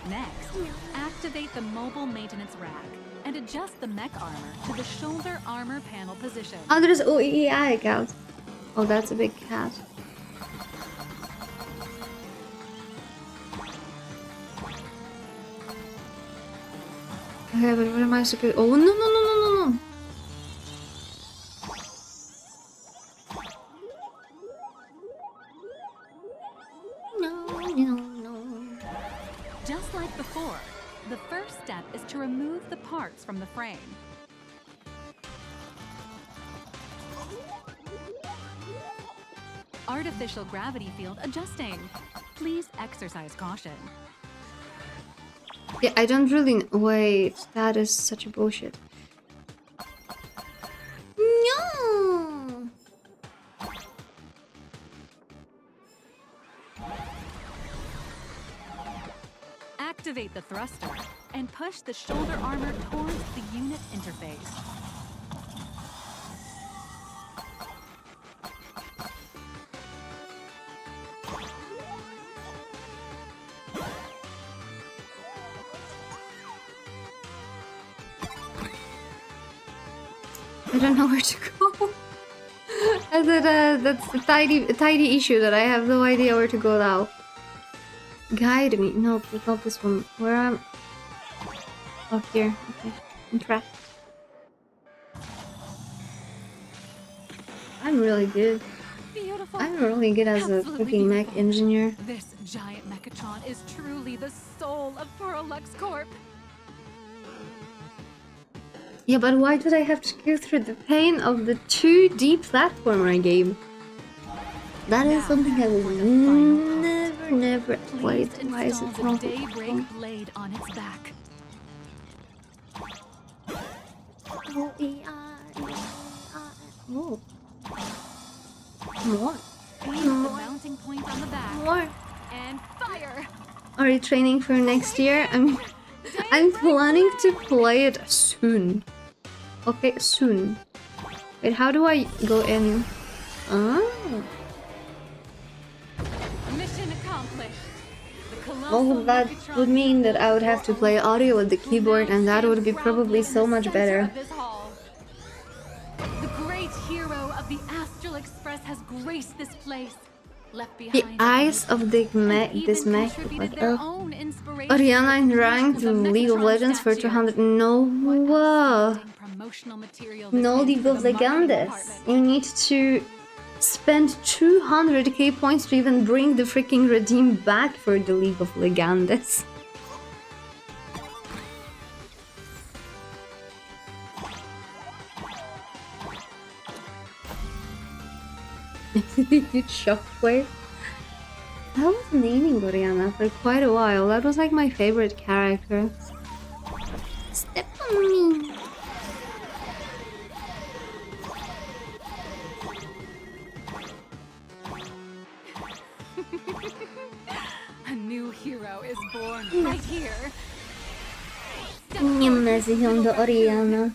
Next, activate the mobile maintenance rack and adjust the mech armor to the shoulder armor panel position. Oh, there's OEI account. Oh, that's a big cat. Okay, but what am I supposed to... Oh, no, no, no, no, no, no. Just like before, the first step is to remove the parts from the frame. Artificial gravity field adjusting. Please exercise caution. Yeah, I don't really... Wait, that is such a bullshit. No! Activate the thruster and push the shoulder armor towards the unit interface. I don't know where to go. That's a tiny issue that I have no idea where to go now. Guide me. No, it's not this one. Where am... Oh, here. Okay. I'm trapped. I'm really good. Beautiful. I'm really good as a fucking mech engineer. This giant mechatron is truly the soul of Parallax Corp. Yeah, but why did I have to go through the pain of the 2D platformer game? That is something I will never... Wait, why is it not... Daybreak blade on its back. Oh. More. Aim the mounting point on the back. More. And fire. Are you training for next year? I'm planning to play it soon. Okay, soon. Wait, how do I go in? Oh. Mission accomplished. Well, that would mean that I would have to play audio with the keyboard, and that would be probably so much better. The great hero of the Astral Express has graced this place. Left The behind eyes of this mech. Like, oh. Oriana in ranked League of Legends for 200. No. No League of Legends. You need to spend 200k points to even bring the freaking redeem back for the League of Legends. Huge shockwave. I was naming Oriana for quite a while. That was like my favorite character. Step on me. A new hero is born right here. Oriana.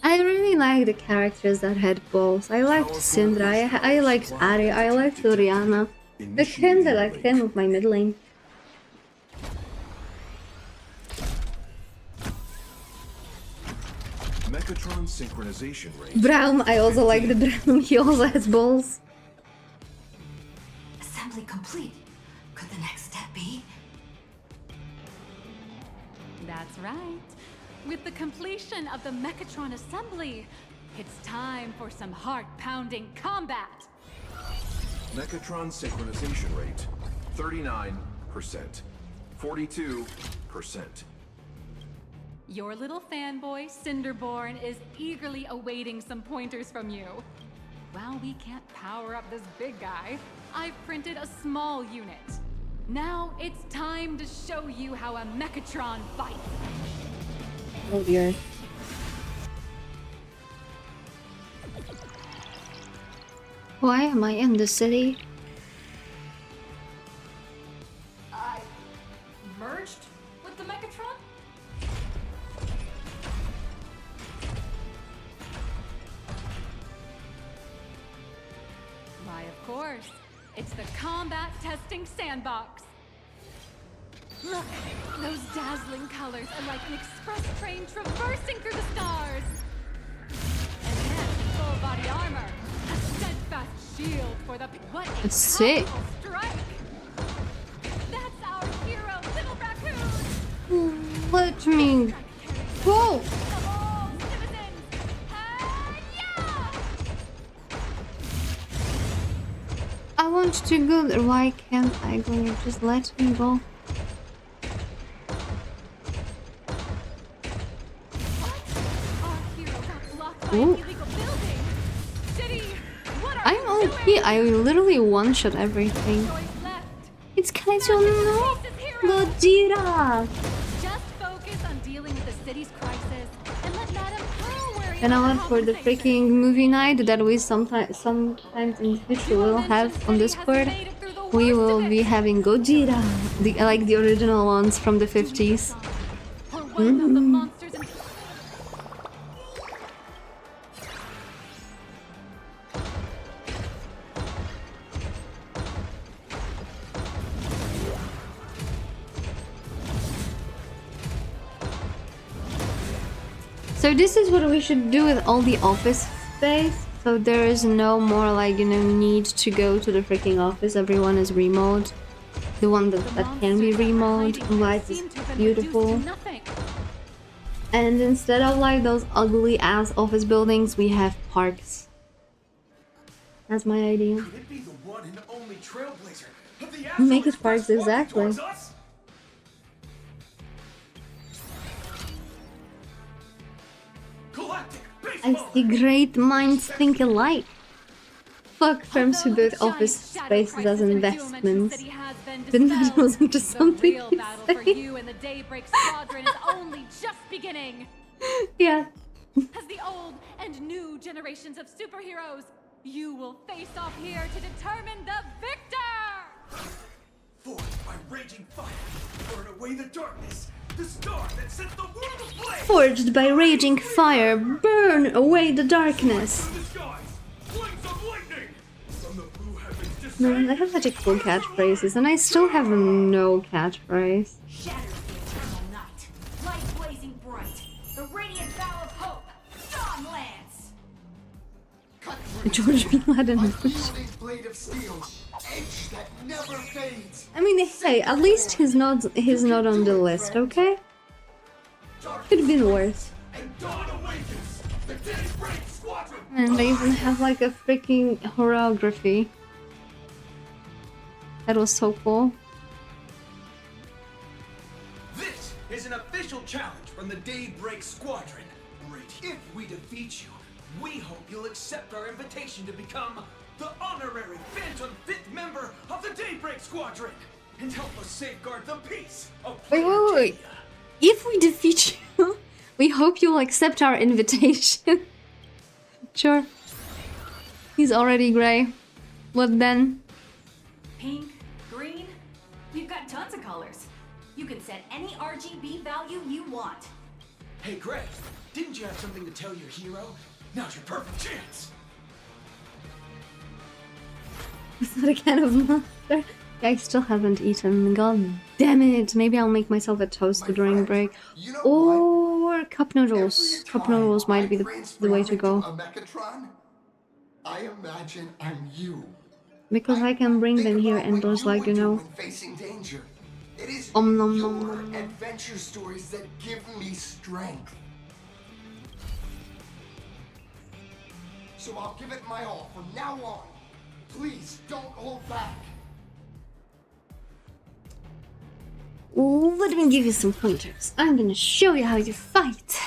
I really like the characters that had balls. I liked Syndra, I liked Ari, I liked Oriana. The Kim, I like Kim of my mid lane. Mechatron synchronization rate. Braum, I also like the Braum, he also has balls. Assembly complete. Could the next step be? That's right. With the completion of the Mechatron assembly, it's time for some heart-pounding combat. Mechatron synchronization rate 39%. 42%. Your little fanboy, Cinderborn, is eagerly awaiting some pointers from you. While we can't power up this big guy, I've printed a small unit. Now it's time to show you how a Mechatron fights. Oh dear. Why am I in the city? I merged with the Mechatron? Why, of course. It's the combat testing sandbox. Look, those dazzling colors are like an express train traversing through the stars. And then full body armor, a steadfast shield for the what a Sick. powerful strike. That's our hero, Little Raccoon. Let me go. I want to go there. Why can't I go? Just let me go. Ooh. I'm OP. I literally one-shot everything. It's Kaizono Gojira. Just focus on dealing with the city's crisis and let Madame Pearl worry And I about went for the freaking movie night that we sometimes in the future will have on Discord. We will be having Gojira, like the original ones from the 50s. So this is what we should do with all the office space. So there is no more like, you know, need to go to the freaking office. Everyone is remote. The one that can be remote. Life is beautiful. And instead of like those ugly ass office buildings, we have parks. That's my idea. Could it be the one and only trailblazer of the Make it parks, exactly. I see great minds think alike. Fuck firms who build office spaces as investments. But that wasn't just something real you battle say. for you and the Daybreak Squadron is only just beginning. Yeah. As the old and new generations of superheroes, you will face off here to determine the victor! Forged by raging fire, burn away the darkness, the star that set the world ablaze! Forged by raging fire, burn away the darkness. Man, I have such a cool catchphrases, and I still have no catchphrase. Shatters the eternal night, light blazing bright, the radiant bow of hope, dawn lands. George Bin Laden. Blade of steel, edge that never fades. I mean, hey, at least he's not on the list, okay? Could have been worse. And they even have like a freaking choreography. That was so cool. This is an official challenge from the Daybreak Squadron. If we defeat you, we hope you'll accept our invitation to become the honorary Phantom 5th member of the Daybreak Squadron, and help us safeguard the peace of Wait. If we defeat you, we hope you'll accept our invitation. Sure. He's already gray. What then? Pink, green, we've got tons of colors. You can set any RGB value you want. Hey, Greg, didn't you have something to tell your hero? Now's your perfect chance. Is that a can of monster? I still haven't eaten. God damn it. Maybe I'll make myself a toast during break. Or cup noodles. Cup noodles might be the way to go. I imagine I'm you. Because I can bring them here and those, like, you know. Facing danger. It is Nom nom your nom. adventure stories that give me strength. So I'll give it my all from now on. Please don't hold back. Let me give you some pointers. I'm gonna show you how you fight.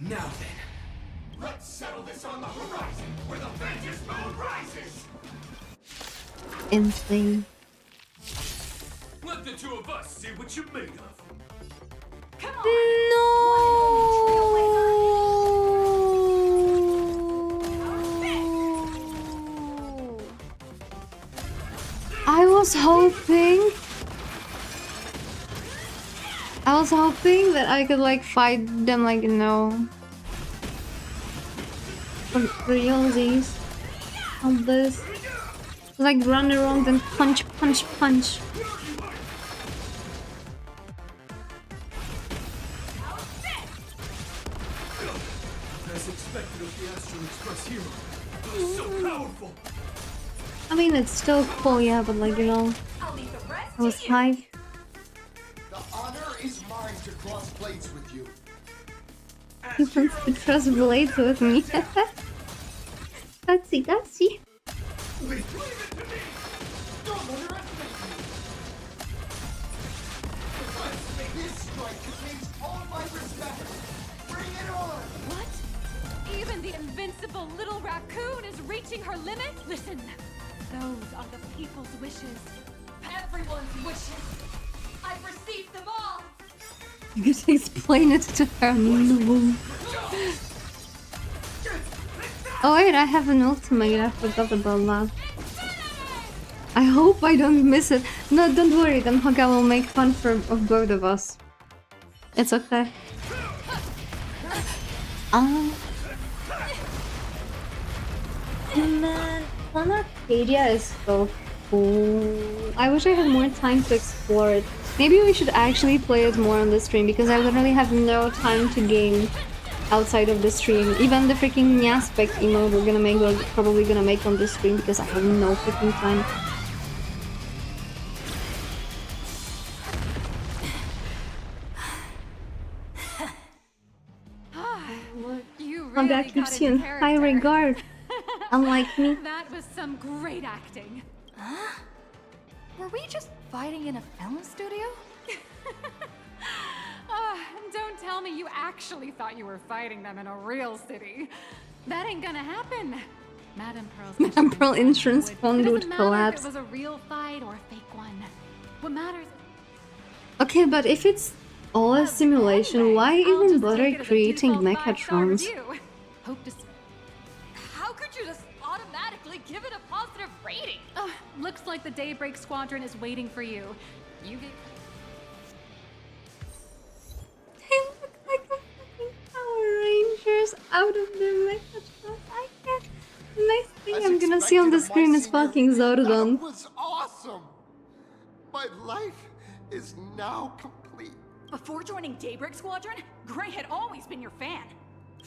Now then, let's settle this on the horizon where the Vengeance moon rises. Insane. Let the two of us see what you're made of. Come on! I was hoping that I could, like, fight them, like, you know, for realsies on this. Like, run around and punch. As expected of the Astral Express hero. So powerful. I mean, it's still cool, yeah, but, like, you know, I was hyped. The honor is mine to cross blades with you. He wants to cross blades with me. That's it. Leave it to me. Don't underestimate me. This strike contains all my respect. Bring it on. What? Even the invincible little raccoon is reaching her limit? Listen, those are the people's wishes. Everyone's wishes. I've received them all. You get to explain it to her. No. Oh wait, I have an ultimate. I forgot about that. I hope I don't miss it. No, don't worry. Then Honkai will make fun of both of us. It's okay. Man, Fun Arcadia is so cool. I wish I had more time to explore it. Maybe we should actually play it more on the stream because I literally have no time to game outside of the stream. Even the freaking Nyaehh emote we're probably gonna make on the stream because I have no freaking time. Really Honkai keeps you in high regard. Unlike me. That was some great acting. Huh? Were we just fighting in a film studio? Don't tell me you actually thought you were fighting them in a real city. That ain't gonna happen. Madame Pearl's insurance fund would collapse. If it was a real fight or a fake one. What matters? Okay, but if it's all a simulation, why even bother creating mechatrons? Hope to. How could you just automatically give it a positive rating? Looks like the Daybreak Squadron is waiting for you. You get. They look like the fucking Power Rangers out of the mechatrons. I can't. The next thing I'm gonna see on the screen is fucking Zordon. That was awesome. My life is now complete. Before joining Daybreak Squadron, Gray had always been your fan.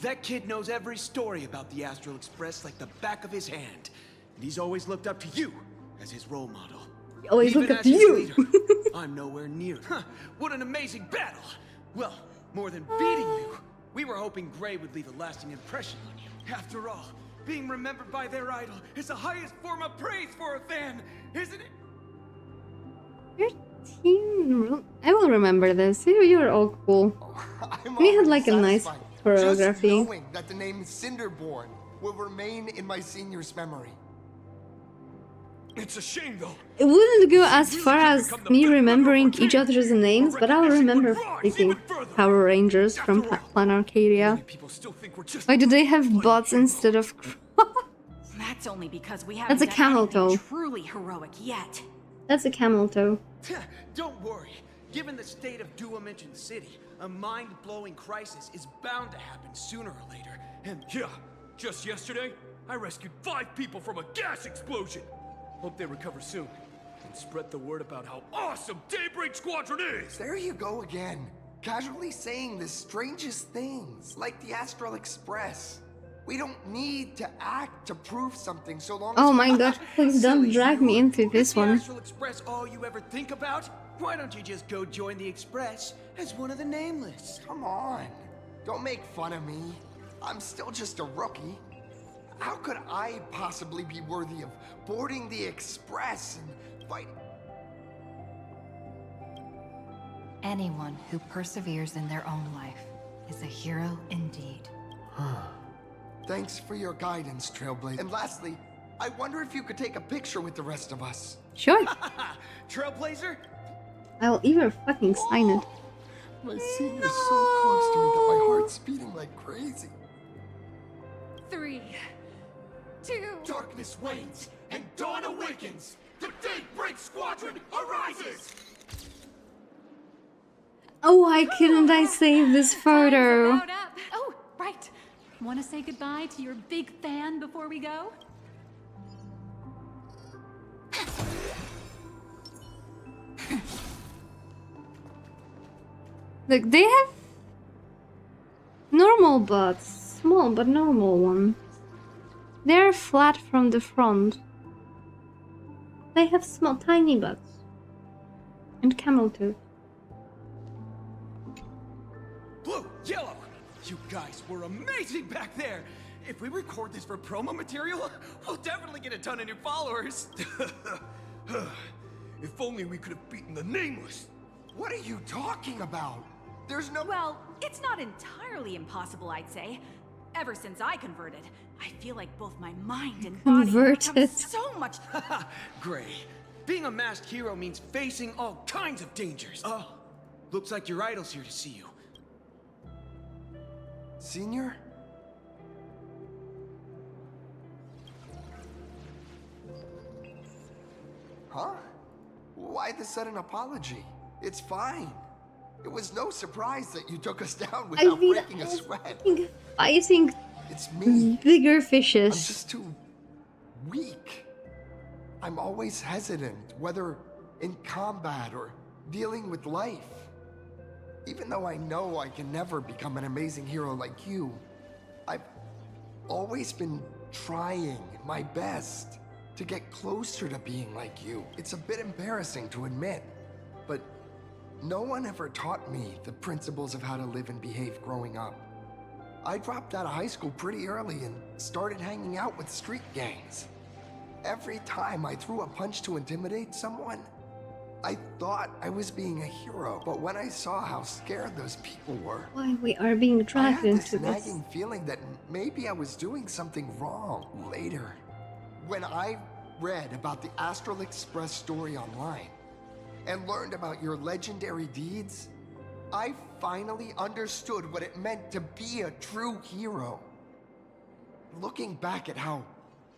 That kid knows every story about the Astral Express like the back of his hand. And he's always looked up to you as his role model. Always look up to you. Leader, I'm nowhere near. What an amazing battle. Well, more than beating you, we were hoping Gray would leave a lasting impression on you. After all, being remembered by their idol is the highest form of praise for a fan, isn't it? Your team... I will remember this. You're all cool. We had like a nice choreography. Just knowing that the name is Cinderborn will remain in my senior's memory. It's a shame, though. It wouldn't go as far as me remembering each other's names, but I'll remember freaking Power Rangers from Plan Arcadia. Why do they have bots instead of... That's only because we That's haven't a camel done anything toe. truly heroic yet. That's a camel toe. Don't worry. Given the state of Dual-Dimension City, a mind-blowing crisis is bound to happen sooner or later. And yeah, just yesterday, I rescued 5 people from a gas explosion. Hope they recover soon. And spread the word about how awesome Daybreak Squadron is! There you go again. Casually saying the strangest things, like the Astral Express. We don't need to act to prove something so long as Oh my god, please don't drag me into this one. Is the Astral Express all you ever think about? Why don't you just go join the Express as one of the Nameless? Come on. Don't make fun of me. I'm still just a rookie. How could I possibly be worthy of boarding the Express and fighting? Anyone who perseveres in their own life is a hero indeed. Thanks for your guidance, Trailblazer. And lastly, I wonder if you could take a picture with the rest of us. Sure. Trailblazer? I'll even fucking sign it. My senior's so close to me that my heart's beating like crazy. 3, 2... Darkness wanes and dawn awakens. The Daybreak Squadron arises. Oh, why couldn't I save this photo? About up. Oh, right. Want to say goodbye to your big fan before we go? Look, they have normal butts. Small but normal one. They're flat from the front. They have small, tiny butts. And camel tooth. Blue, yellow! You guys were amazing back there! If we record this for promo material, we'll definitely get a ton of new followers! If only we could have beaten the Nameless! What are you talking about? There's no... Well, it's not entirely impossible, I'd say. Ever since I converted, I feel like both my mind and body have Converted. become so much... Gray, being a masked hero means facing all kinds of dangers. Oh, looks like your idol's here to see you. Senior? Huh? Why the sudden apology? It's fine. It was no surprise that you took us down without breaking a sweat. Fighting It's me. bigger I'm fishes. just too weak. I'm always hesitant, whether in combat or dealing with life. Even though I know I can never become an amazing hero like you, I've always been trying my best to get closer to being like you. It's a bit embarrassing to admit, but no one ever taught me the principles of how to live and behave growing up. I dropped out of high school pretty early and started hanging out with street gangs. Every time I threw a punch to intimidate someone, I thought I was being a hero. But when I saw how scared those people were, Why we are being I dragged had this into this? nagging feeling that maybe I was doing something wrong. Later, when I read about the Astral Express story online and learned about your legendary deeds, I finally understood what it meant to be a true hero. Looking back at how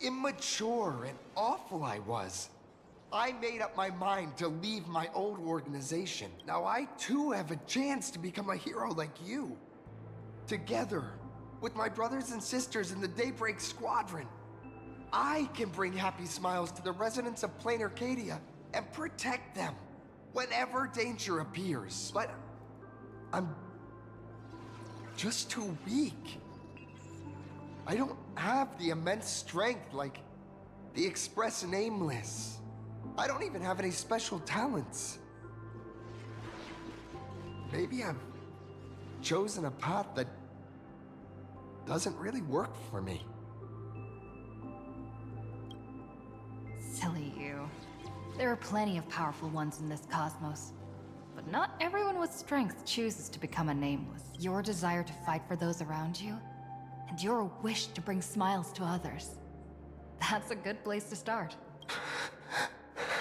immature and awful I was, I made up my mind to leave my old organization. Now I too have a chance to become a hero like you. Together, with my brothers and sisters in the Daybreak Squadron, I can bring happy smiles to the residents of Plain Arcadia and protect them whenever danger appears. But I'm just too weak. I don't have the immense strength like the Express Nameless. I don't even have any special talents. Maybe I've chosen a path that doesn't really work for me. Silly you. There are plenty of powerful ones in this cosmos. But not everyone with strength chooses to become a nameless. Your desire to fight for those around you and your wish to bring smiles to others. That's a good place to start.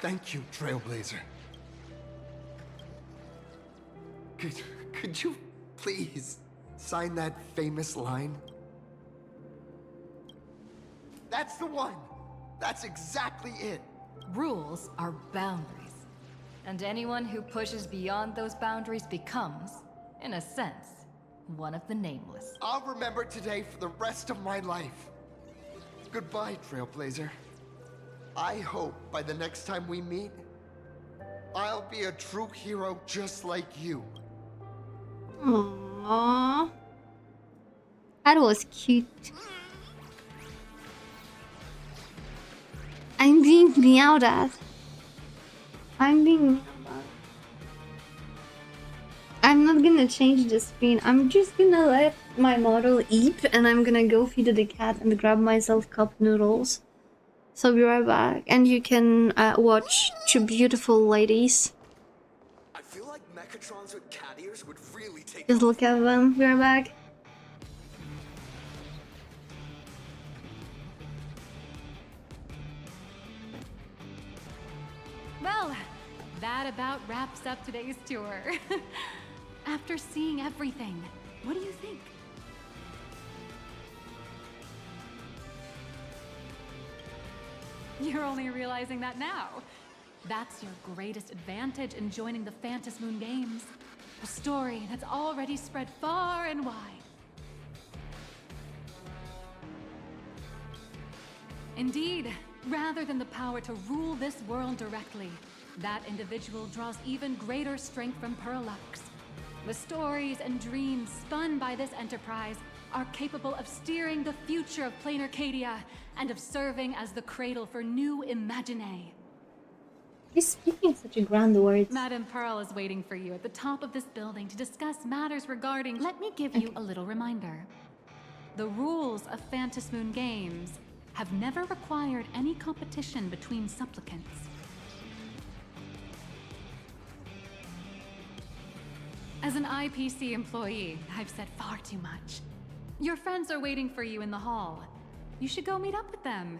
Thank you, Trailblazer. Could you please sign that famous line? That's the one! That's exactly it! Rules are boundaries. And anyone who pushes beyond those boundaries becomes, in a sense, one of the nameless. I'll remember today for the rest of my life. Goodbye, Trailblazer. I hope by the next time we meet, I'll be a true hero just like you. Aww. That was cute. I'm being meowed at. I'm being meowed at. I'm not gonna change the screen. I'm just gonna let my model eat and I'm gonna go feed the cat and grab myself cup noodles. So I'll be right back. And you can watch two beautiful ladies. I feel like Mechatrons with cat ears would really take. Just look at them. Be right back. Well, that about wraps up today's tour. After seeing everything, what do you think? You're only realizing that now. That's your greatest advantage in joining the Phantom Moon Games. A story that's already spread far and wide. Indeed, rather than the power to rule this world directly, that individual draws even greater strength from Parallax. The stories and dreams spun by this enterprise are capable of steering the future of Plain Arcadia and of serving as the cradle for new imaginae. He's speaking such a grand words. Madame Pearl is waiting for you at the top of this building to discuss matters regarding... Let me give you a little reminder. The rules of Phantom Moon Games have never required any competition between supplicants. As an IPC employee, I've said far too much. Your friends are waiting for you in the hall. You should go meet up with them.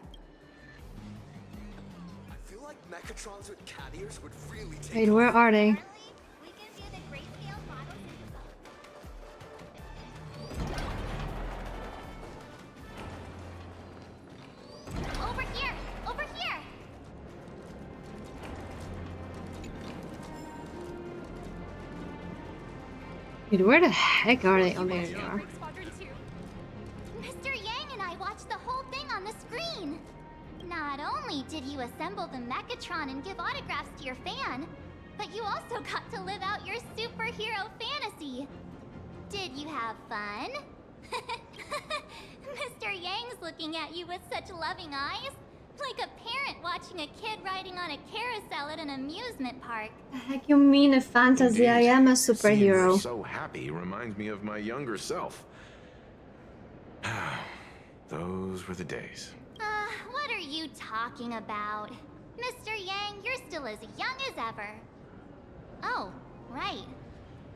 I feel like Mechatrons with cat ears would really take. Wait, where are they? Over here! Over here! Dude, where the heck are they? Oh, there they are. Mr. Yang and I watched the whole thing on the screen. Not only did you assemble the Mechatron and give autographs to your fan, but you also got to live out your superhero fantasy. Did you have fun? Mr. Yang's looking at you with such loving eyes. Like a parent watching a kid riding on a carousel at an amusement park. The heck you mean a fantasy? Indeed. I am a Seeing her superhero. so happy reminds me of my younger self. Those were the days. What are you talking about? Mr. Yang, you're still as young as ever. Oh, right.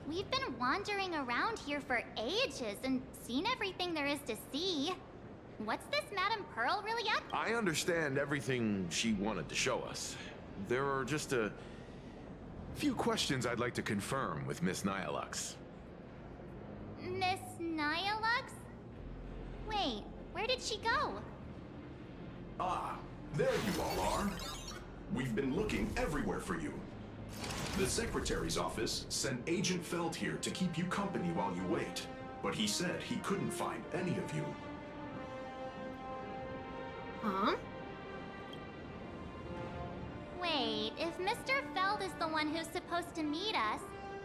We've been wandering around here for ages and seen everything there is to see. What's this Madame Pearl really up? I understand everything she wanted to show us. There are just a few questions I'd like to confirm with Miss Nyaehh. Miss Nyaehh? Wait, where did she go? Ah, there you all are. We've been looking everywhere for you. The Secretary's office sent Agent Feld here to keep you company while you wait, but he said he couldn't find any of you. Huh? Wait, if Mr. Feld is the one who's supposed to meet us,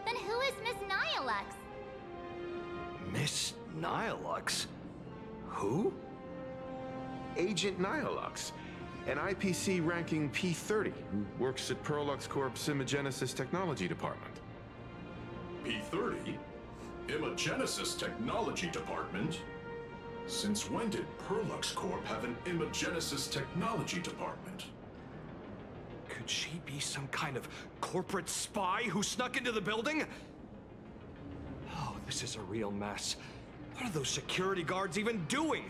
then who is Miss Nyaehh? Miss Nyaehh? Who? Agent Nyaehh, an IPC ranking P30 who works at Perlux Corp's Imagenesis Technology Department. P30? Imagenesis Technology Department? Since when did Perlux Corp have an Imagenesis Technology Department? Could she be some kind of corporate spy who snuck into the building? Oh, this is a real mess. What are those security guards even doing?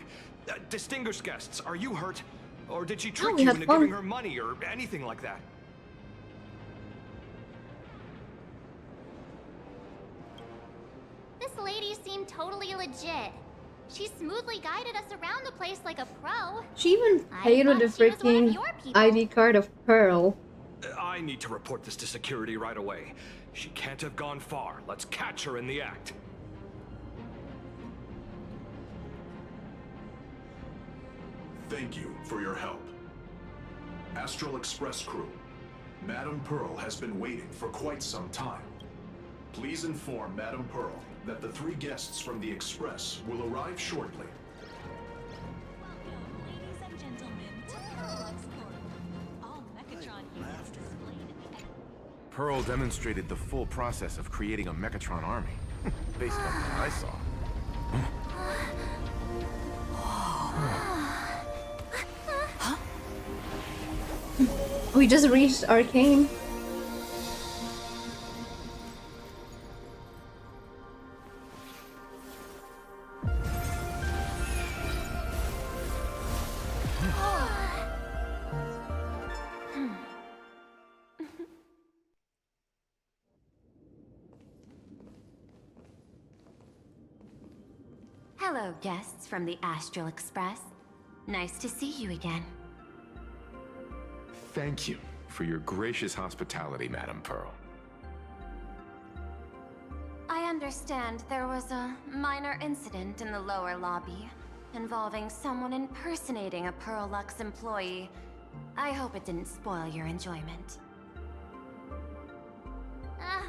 Distinguished guests, are you hurt? Or did she trick we you had into fun. giving her money or anything like that? This lady seemed totally legit. She smoothly guided us around the place like a pro. She even I paid with the thought she was one of freaking your people. ID card of Pearl. I need to report this to security right away. She can't have gone far. Let's catch her in the act. Thank you for your help. Astral Express crew, Madame Pearl has been waiting for quite some time. Please inform Madame Pearl that the 3 guests from the Express will arrive shortly. Ladies and gentlemen, to Perlux Court. All Mechatron units displayed in the... Pearl demonstrated the full process of creating a Mechatron army, based on what I saw. We just reached Arcane. Hello, guests from the Astral Express. Nice to see you again. Thank you for your gracious hospitality, Madame Pearl. I understand there was a minor incident in the lower lobby involving someone impersonating a Perlux employee. I hope it didn't spoil your enjoyment.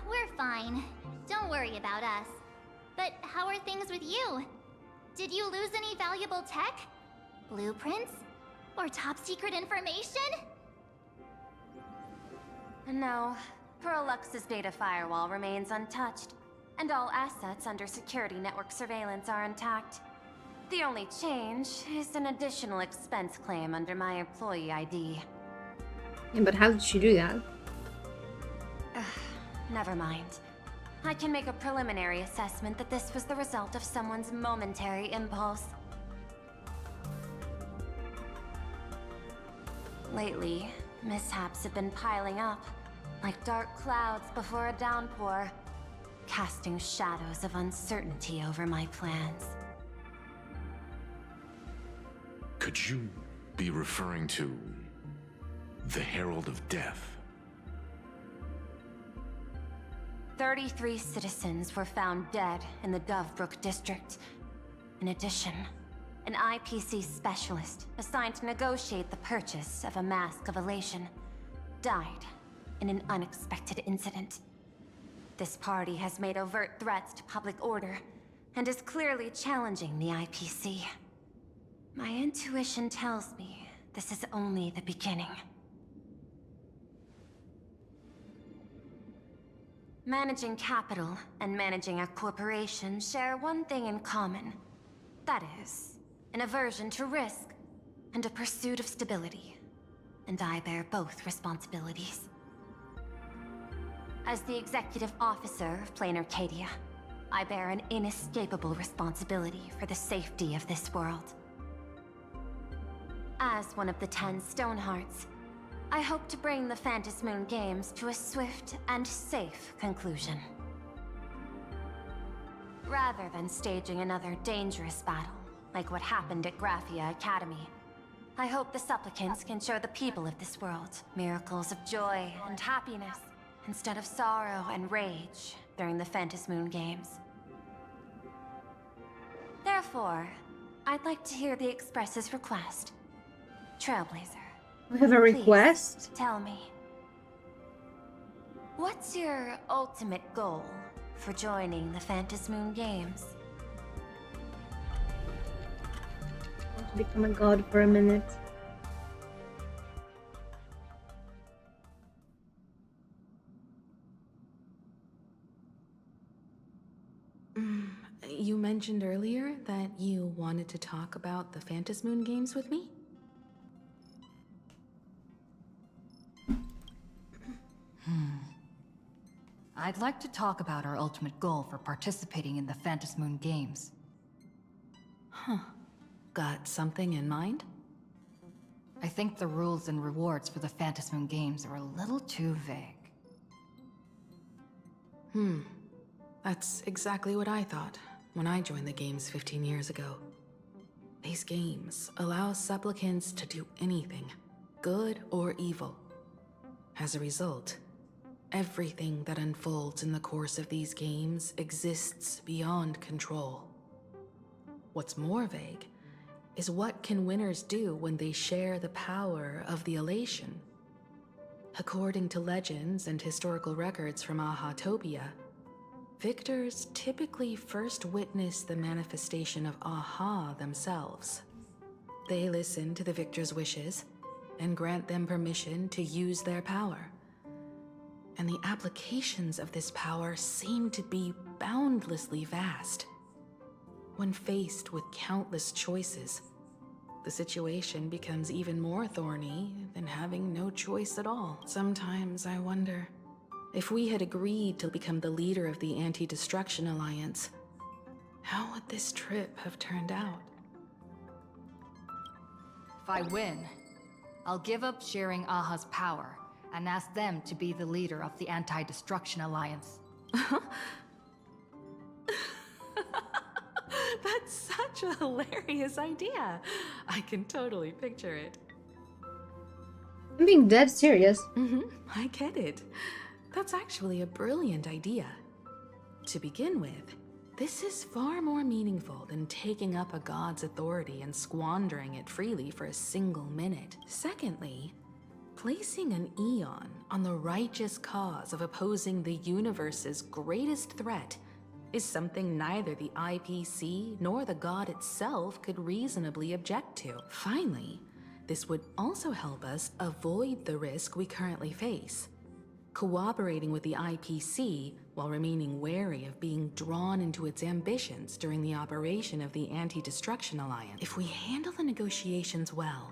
We're fine. Don't worry about us. But how are things with you? Did you lose any valuable tech? Blueprints? Or top secret information? No, Perlux's data firewall remains untouched, and all assets under security network surveillance are intact. The only change is an additional expense claim under my employee ID. Yeah, but how did she do that? Never mind. I can make a preliminary assessment that this was the result of someone's momentary impulse. Lately, mishaps have been piling up, like dark clouds before a downpour, casting shadows of uncertainty over my plans. Could you be referring to the Herald of Death? 33 citizens were found dead in the Dovebrook district. In addition, an IPC specialist assigned to negotiate the purchase of a mask of elation died in an unexpected incident. This party has made overt threats to public order and is clearly challenging the IPC. My intuition tells me this is only the beginning. Managing capital and managing a corporation share one thing in common. That is, an aversion to risk and a pursuit of stability. And I bear both responsibilities. As the executive officer of Plain Arcadia, I bear an inescapable responsibility for the safety of this world. As one of the 10 Stonehearts, I hope to bring the Phantom Moon Games to a swift and safe conclusion. Rather than staging another dangerous battle, like what happened at Graphia Academy, I hope the supplicants can show the people of this world miracles of joy and happiness, instead of sorrow and rage during the Phantom Moon Games. Therefore, I'd like to hear the Express's request. Trailblazer. We have a request? Please, tell me. What's your ultimate goal for joining the Phantom Moon Games? I want to become a god for a minute. You mentioned earlier that you wanted to talk about the Phantom Moon Games with me? I'd like to talk about our ultimate goal for participating in the Phantom Moon Games. Huh. Got something in mind? I think the rules and rewards for the Phantom Moon games are a little too vague. That's exactly what I thought when I joined the games 15 years ago. These games allow supplicants to do anything, good or evil. As a result, everything that unfolds in the course of these games exists beyond control. What's more vague is what can winners do when they share the power of the elation. According to legends and historical records from Ahatopia, victors typically first witness the manifestation of Aha themselves. They listen to the victor's wishes and grant them permission to use their power. And the applications of this power seem to be boundlessly vast. When faced with countless choices, the situation becomes even more thorny than having no choice at all. Sometimes I wonder, if we had agreed to become the leader of the Anti-Destruction Alliance, how would this trip have turned out? If I win, I'll give up sharing Aha's power and ask them to be the leader of the Anti-Destruction Alliance. That's such a hilarious idea. I can totally picture it. I'm being dead serious. I get it. That's actually a brilliant idea. To begin with, this is far more meaningful than taking up a god's authority and squandering it freely for a single minute. Secondly, placing an Eon on the righteous cause of opposing the universe's greatest threat is something neither the IPC nor the god itself could reasonably object to. Finally, this would also help us avoid the risk we currently face. Cooperating with the IPC while remaining wary of being drawn into its ambitions during the operation of the Anti-Destruction Alliance. If we handle the negotiations well,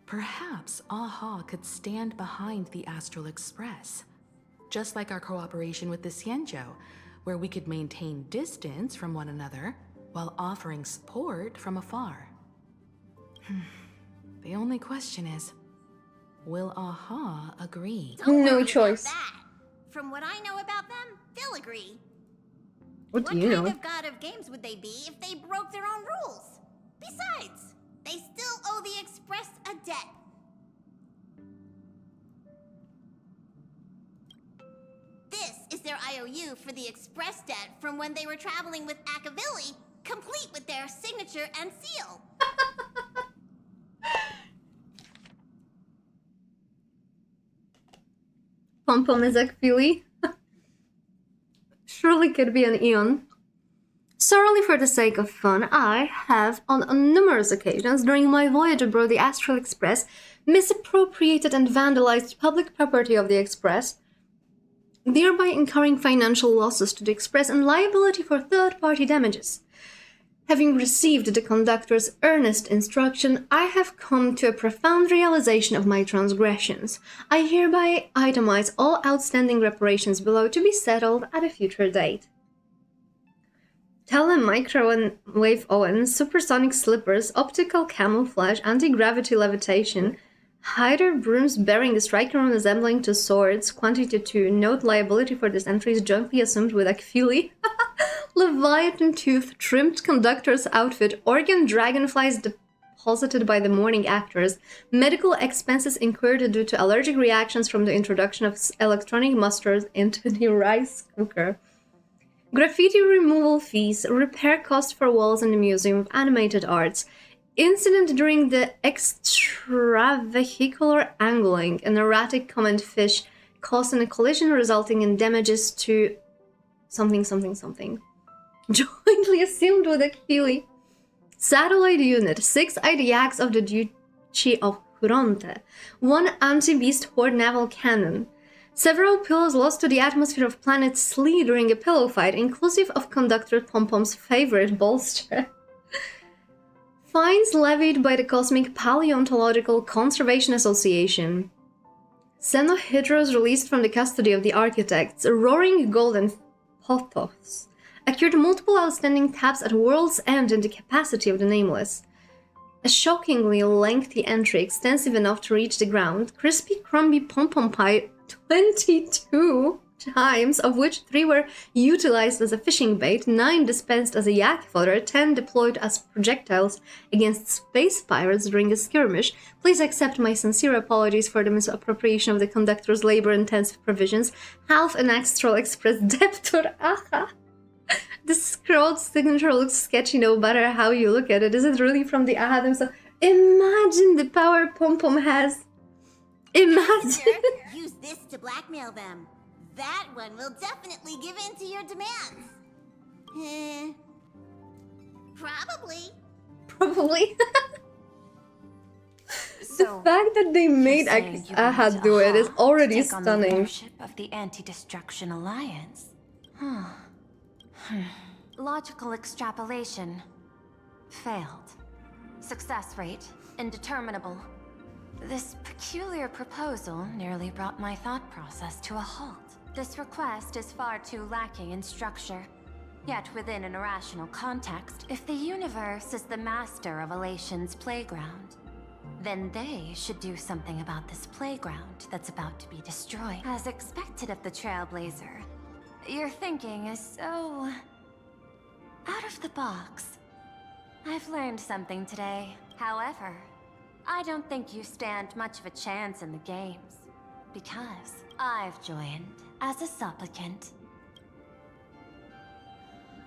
perhaps Aha could stand behind the Astral Express. Just like our cooperation with the Xianzhou, where we could maintain distance from one another while offering support from afar. The only question is, will Aha agree? No choice. From what I know about them, they'll agree. What do you know? What kind of god of games would they be if they broke their own rules? Besides, they still owe the Express a debt. This is their IOU for the Express debt from when they were traveling with Akavili, complete with their signature and seal. Pom-pom is Akavili. Surely could be an Eon. Solely for the sake of fun, I have, on numerous occasions during my voyage aboard the Astral Express, misappropriated and vandalized public property of the Express, thereby incurring financial losses to the Express and liability for third-party damages. Having received the conductor's earnest instruction, I have come to a profound realization of my transgressions. I hereby itemize all outstanding reparations below to be settled at a future date. Telemicrowave oven, supersonic slippers, optical camouflage, anti-gravity levitation, hider brooms bearing a striker resembling to swords, quantity 2, note liability for this entry is jointly assumed with Akavili. Leviathan tooth, trimmed conductor's outfit, organ dragonflies deposited by the morning actors, medical expenses incurred due to allergic reactions from the introduction of electronic mustards into the rice cooker, graffiti removal fees, repair costs for walls in the Museum of Animated Arts, incident during the extravehicular angling, an erratic comment fish caused in a collision resulting in damages to something. Jointly assumed with Akavili. Satellite unit, 6 IDACs of the Duchy of Huronte, 1 anti-beast horde naval cannon, several pillows lost to the atmosphere of planet Slee during a pillow fight, inclusive of conductor Pom-Pom's favorite bolster. Fines levied by the Cosmic Paleontological Conservation Association. Xenohydros released from the custody of the architects, roaring golden pothos. occurred multiple outstanding taps at World's End in the capacity of the Nameless. A shockingly lengthy entry, extensive enough to reach the ground, crispy, crumbly pom-pom pie 22 times, of which 3 were utilized as a fishing bait, 9 dispensed as a yak fodder, 10 deployed as projectiles against space pirates during a skirmish. Please accept my sincere apologies for the misappropriation of the conductor's labor-intensive provisions. Half an Astral Express debtor. Aha! This scrolled signature looks sketchy no matter how you look at it. Is it really from the AHA themselves? Imagine the power Pom-Pom has. Imagine. Use this to blackmail them. That one will definitely give in to your demands. Probably. Probably. The fact that they made AHA do it is already stunning. Leadership of the Anti-Destruction Alliance. Logical extrapolation. Failed. Success rate indeterminable. This peculiar proposal nearly brought my thought process to a halt. This request is far too lacking in structure. Yet within an irrational context, if the universe is the master of Elation's playground, then they should do something about this playground that's about to be destroyed. As expected of the Trailblazer, your thinking is so out of the box. I've learned something today. However, I don't think you stand much of a chance in the games, because I've joined as a supplicant.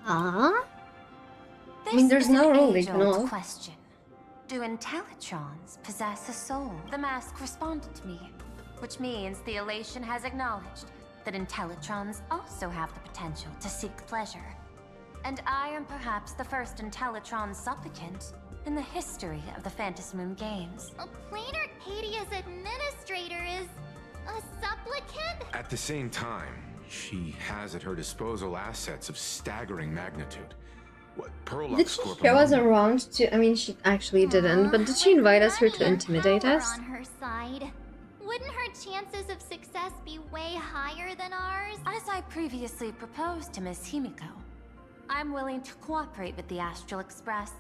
Huh? I mean, there's no rule they can all. Question. Do Intellitrons possess a soul? The mask responded to me, which means the Elation has acknowledged that Intellitrons also have the potential to seek pleasure. And I am perhaps the first Intellitron supplicant in the history of the Phantasmoon Games. A Plain Arcadia's administrator is a supplicant? At the same time, she has at her disposal assets of staggering magnitude. What, did she show us around to... I mean, she actually didn't, but did she invite us here to intimidate us? On her side. Wouldn't her chances of success be way higher than ours? As I previously proposed to Miss Himiko, I'm willing to cooperate with the Astral Express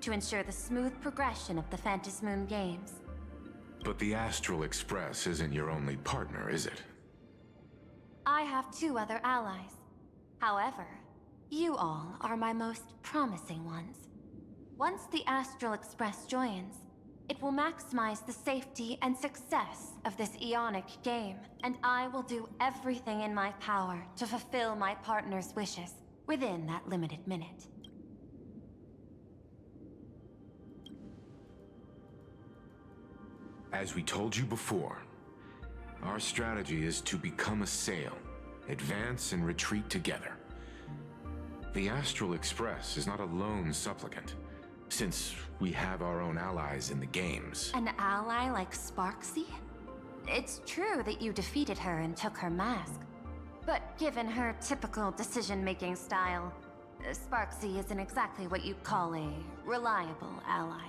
to ensure the smooth progression of the Phantasmoon Games. But the Astral Express isn't your only partner, is it? I have 2 other allies. However, you all are my most promising ones. Once the Astral Express joins, it will maximize the safety and success of this Ionic game, and I will do everything in my power to fulfill my partner's wishes within that limited minute. As we told you before, our strategy is to become a sail, advance and retreat together. The Astral Express is not a lone supplicant, since we have our own allies in the games. An ally like Sparksy? It's true that you defeated her and took her mask, but given her typical decision-making style, Sparksy isn't exactly what you'd call a reliable ally.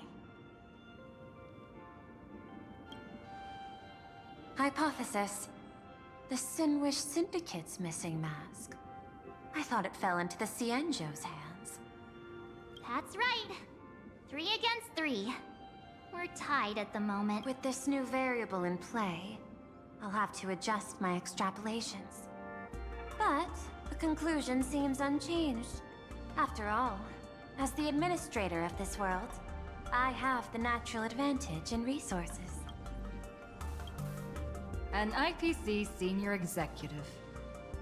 Hypothesis. The Sinwish Syndicate's missing mask. I thought it fell into the Cienjo's hands. That's right. 3 against 3. We're tied at the moment. With this new variable in play, I'll have to adjust my extrapolations. But the conclusion seems unchanged. After all, as the administrator of this world, I have the natural advantage in resources. An IPC senior executive,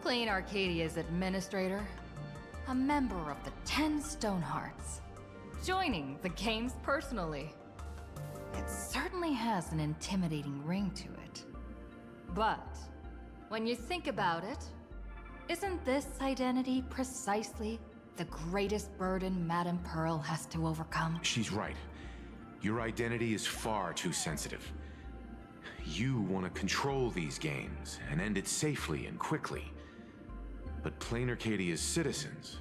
Plain Arcadia's administrator, a member of the 10 Stonehearts, joining the games personally. It certainly has an intimidating ring to it. But when you think about it, isn't this identity precisely the greatest burden Madame Pearl has to overcome? She's right. Your identity is far too sensitive. You want to control these games and end it safely and quickly. But Plain Arcadia's citizens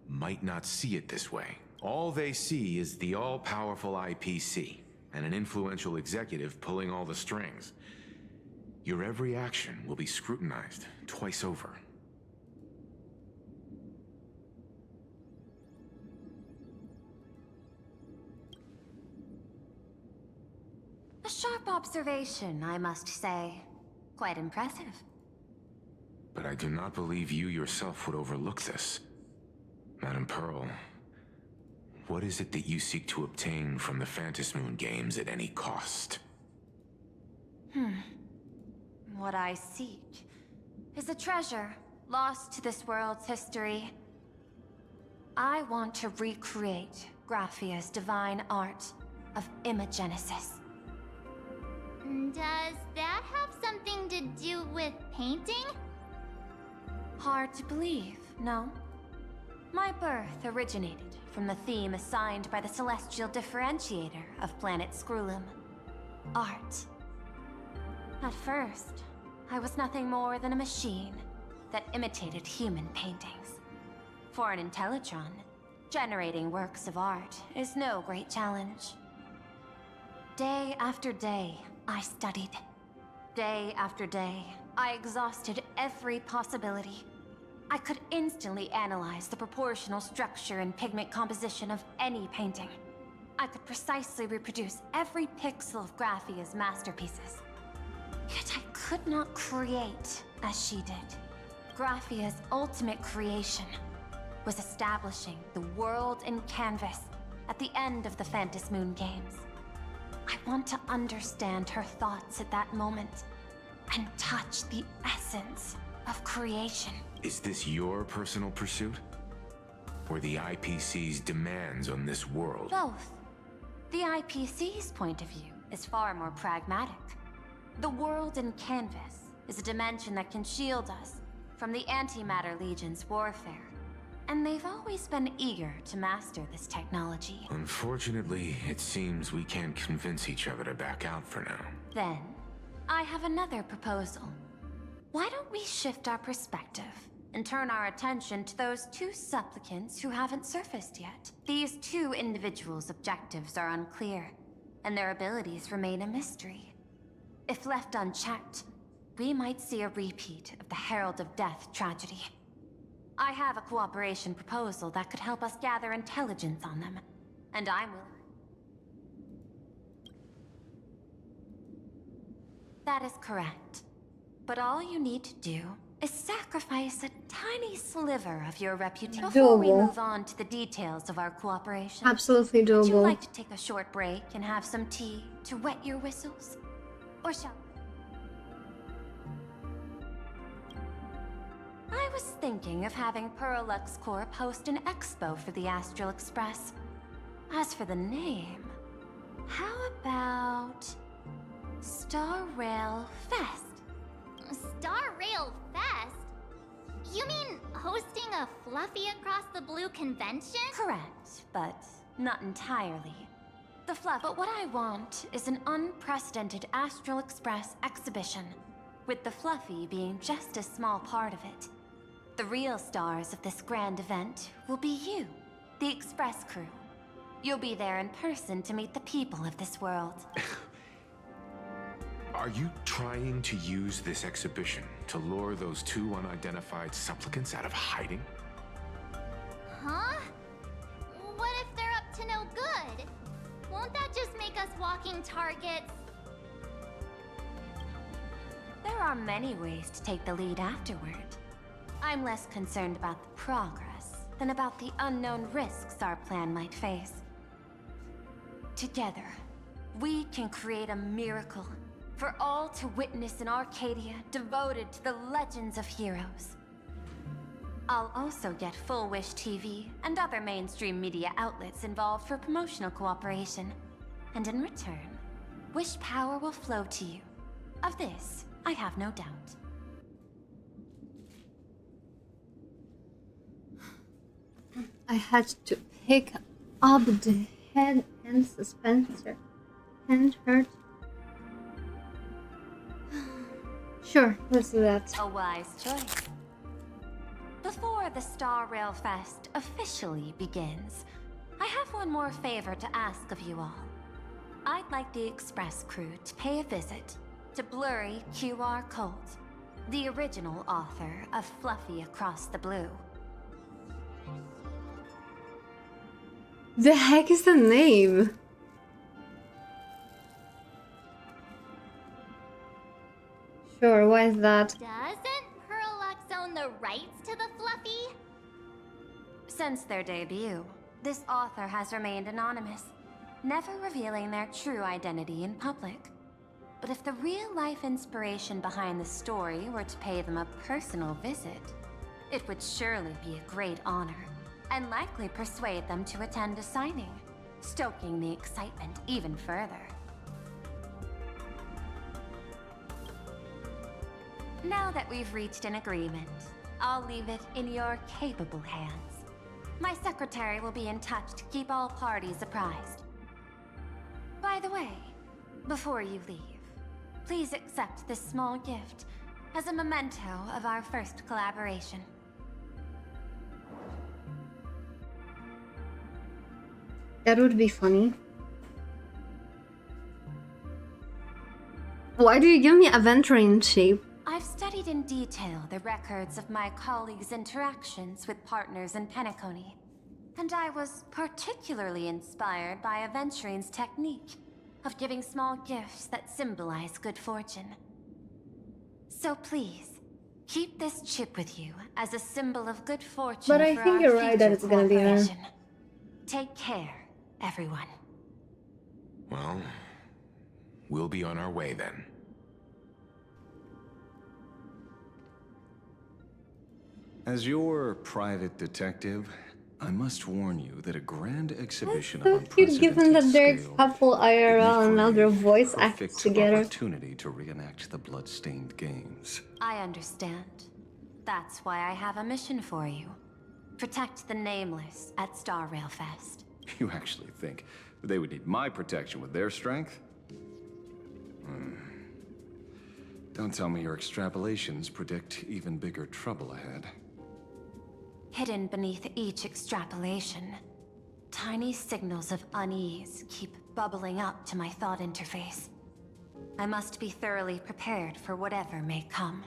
might not see it this way. All they see is the all-powerful IPC and an influential executive pulling all the strings. Your every action will be scrutinized twice over. Sharp observation, I must say. Quite impressive. But I do not believe you yourself would overlook this. Madam Pearl, what is it that you seek to obtain from the Phantasmoon games at any cost? What I seek is a treasure lost to this world's history. I want to recreate Graphia's divine art of imagenesis. Does that have something to do with painting? Hard to believe, no? My birth originated from the theme assigned by the celestial differentiator of planet Scrulum. Art. At first, I was nothing more than a machine that imitated human paintings. For an Intellitron, generating works of art is no great challenge. Day after day, I studied. Day after day, I exhausted every possibility. I could instantly analyze the proportional structure and pigment composition of any painting. I could precisely reproduce every pixel of Graphia's masterpieces. Yet I could not create as she did. Graphia's ultimate creation was establishing the world in canvas at the end of the Phantasmoon games. I want to understand her thoughts at that moment and touch the essence of creation. Is this your personal pursuit? Or the IPC's demands on this world? Both. The IPC's point of view is far more pragmatic. The world in canvas is a dimension that can shield us from the Antimatter Legion's warfare. And they've always been eager to master this technology. Unfortunately, it seems we can't convince each other to back out for now. Then, I have another proposal. Why don't we shift our perspective and turn our attention to those two supplicants who haven't surfaced yet? These two individuals' objectives are unclear, and their abilities remain a mystery. If left unchecked, we might see a repeat of the Herald of Death tragedy. I have a cooperation proposal that could help us gather intelligence on them, and I'm willing. That is correct. But all you need to do is sacrifice a tiny sliver of your reputation before we Doable. move on to the details of our cooperation. Absolutely Would you doable. like to take a short break and have some tea to wet your whistles? Or shall I was thinking of having Perlux Corp host an expo for the Astral Express. As for the name, how about Star Rail Fest? Star Rail Fest? You mean hosting a Fluffy Across the Blue convention? Correct, but not entirely. The fluff. But what I want is an unprecedented Astral Express exhibition, with the Fluffy being just a small part of it. The real stars of this grand event will be you, the Express crew. You'll be there in person to meet the people of this world. Are you trying to use this exhibition to lure those two unidentified supplicants out of hiding? Huh? What if they're up to no good? Won't that just make us walking targets? There are many ways to take the lead afterward. I'm less concerned about the progress than about the unknown risks our plan might face. Together, we can create a miracle for all to witness in Arcadia devoted to the legends of heroes. I'll also get Full Wish TV and other mainstream media outlets involved for promotional cooperation. And in return, Wish power will flow to you. Of this, I have no doubt. I had to pick up the head and dispenser. Hand hurt. Sure, let's do that. A wise choice. Before the Star Rail Fest officially begins, I have one more favor to ask of you all. I'd like the Express crew to pay a visit to Blurry QR Colt, the original author of Fluffy Across the Blue. The heck is the name? Sure, why is that? Doesn't Perlux own the rights to the Fluffy? Since their debut, this author has remained anonymous, never revealing their true identity in public. But if the real-life inspiration behind the story were to pay them a personal visit, it would surely be a great honor, and likely persuade them to attend a signing, stoking the excitement even further. Now that we've reached an agreement, I'll leave it in your capable hands. My secretary will be in touch to keep all parties apprised. By the way, before you leave, please accept this small gift as a memento of our first collaboration. That would be funny. Why do you give me Aventurine shape? I've studied in detail the records of my colleagues' interactions with partners in Penacony, and I was particularly inspired by Aventurine's technique of giving small gifts that symbolize good fortune. So please, keep this chip with you as a symbol of good fortune. But I for think our you're right that future it's gonna be her. cooperation. Take care, everyone. Well, we'll be on our way then. As your private detective, I must warn you that a grand exhibition So of cute given that they're scale couple IRL and now their voice acts perfect together. opportunity to reenact the blood-stained games. I understand. That's why I have a mission for you. Protect the Nameless at Star Rail Fest. You actually think they would need my protection with their strength? Don't tell me your extrapolations predict even bigger trouble ahead. Hidden beneath each extrapolation, tiny signals of unease keep bubbling up to my thought interface. I must be thoroughly prepared for whatever may come.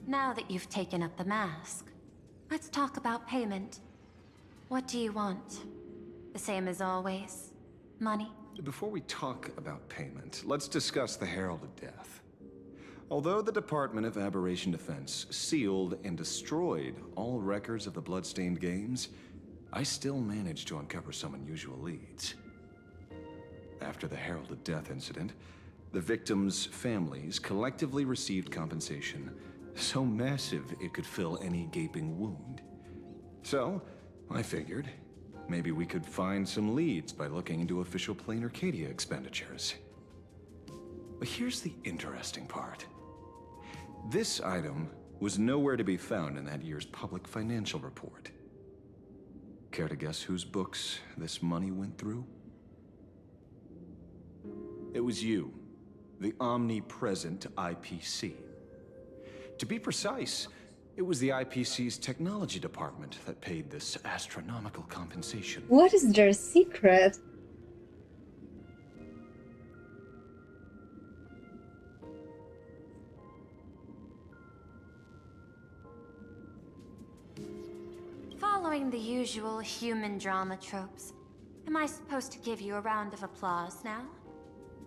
Now that you've taken up the mask, let's talk about payment. What do you want? The same as always? Money? Before we talk about payment, let's discuss the Herald of Death. Although the Department of Aberration Defense sealed and destroyed all records of the Bloodstained Games, I still managed to uncover some unusual leads. After the Herald of Death incident, the victims' families collectively received compensation so massive it could fill any gaping wound. So, I figured, maybe we could find some leads by looking into official Plain Arcadia expenditures. But here's the interesting part. This item was nowhere to be found in that year's public financial report. Care to guess whose books this money went through? It was you, the omnipresent IPC. To be precise, it was the IPC's technology department that paid this astronomical compensation. What is their secret? Following the usual human drama tropes, am I supposed to give you a round of applause now?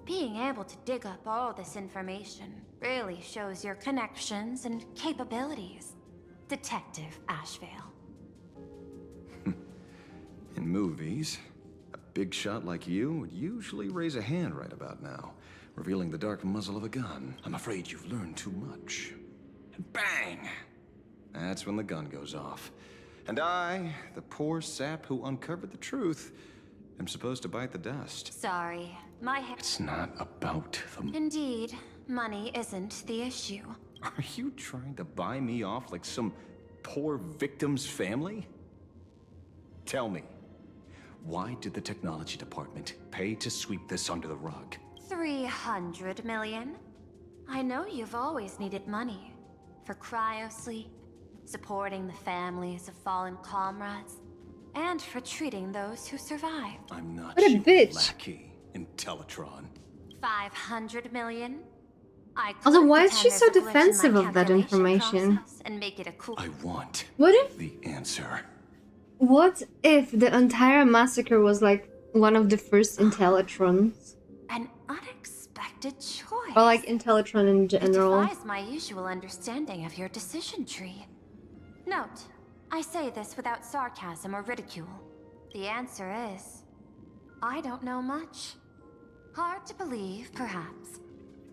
Being able to dig up all this information really shows your connections and capabilities, Detective Ashvale. In movies, a big shot like you would usually raise a hand right about now, revealing the dark muzzle of a gun. I'm afraid you've learned too much. And bang! That's when the gun goes off. And I, the poor sap who uncovered the truth, am supposed to bite the dust. Sorry, my head. It's not about the... Indeed, money isn't the issue. Are you trying to buy me off like some poor victim's family? Tell me, why did the technology department pay to sweep this under the rug? 300 million? I know you've always needed money. For cryosleep, supporting the families of fallen comrades, and for treating those who survived. I'm not What a your bitch. lackey in Teletron. 500 million? I Also, could why is pretend she so there's a glitch in my defensive of that calculation information? process and make it a cool. I want What if the answer. the entire massacre was like one of the first Intellitrons? An unexpected unexpected choice. Or like Intellitron in general. It defies my usual understanding of your decision tree. Note, I say this without sarcasm or ridicule. The answer is, I don't know much. Hard to believe, perhaps.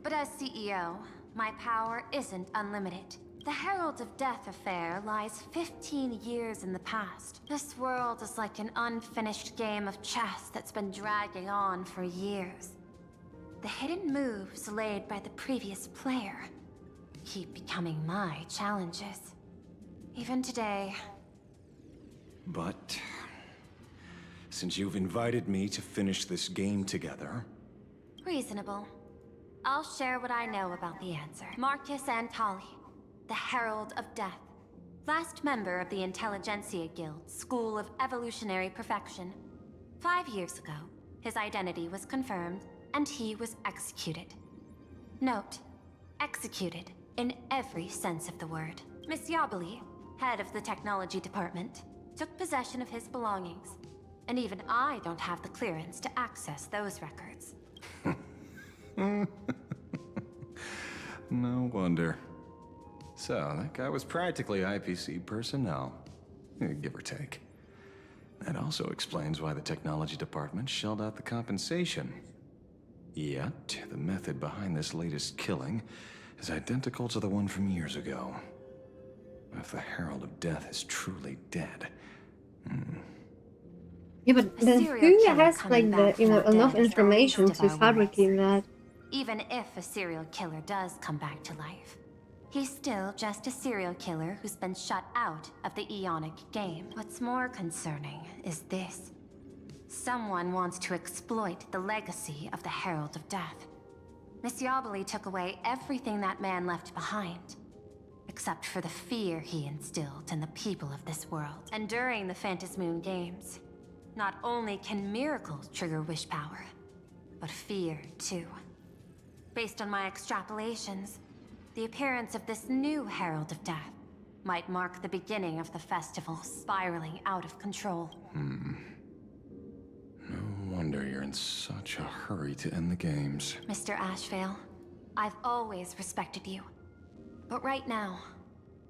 But as CEO, my power isn't unlimited. The Herald of Death affair lies 15 years in the past. This world is like an unfinished game of chess that's been dragging on for years. The hidden moves laid by the previous player keep becoming my challenges. Even today. But since you've invited me to finish this game together... Reasonable. I'll share what I know about the answer. Marcus Antali, the Herald of Death. Last member of the Intelligentsia Guild, School of Evolutionary Perfection. 5 years ago, his identity was confirmed, and he was executed. Note, executed in every sense of the word. Miss Yabali, head of the technology department, took possession of his belongings. And even I don't have the clearance to access those records. No wonder. So, that guy was practically IPC personnel, give or take. That also explains why the technology department shelled out the compensation. Yet, the method behind this latest killing is identical to the one from years ago. If the Herald of Death is truly dead... Yeah, but then who has like the enough information to fabricate that? Even if a serial killer does come back to life, he's still just a serial killer who's been shut out of the Ionic game. What's more concerning is this. Someone wants to exploit the legacy of the Herald of Death. Miss Yabali took away everything that man left behind, except for the fear he instilled in the people of this world. And during the Phantasmoon Games, not only can miracles trigger wish power, but fear too. Based on my extrapolations, the appearance of this new Herald of Death might mark the beginning of the festival spiraling out of control. No wonder you're in such a hurry to end the games. Mr. Ashvale, I've always respected you. But right now,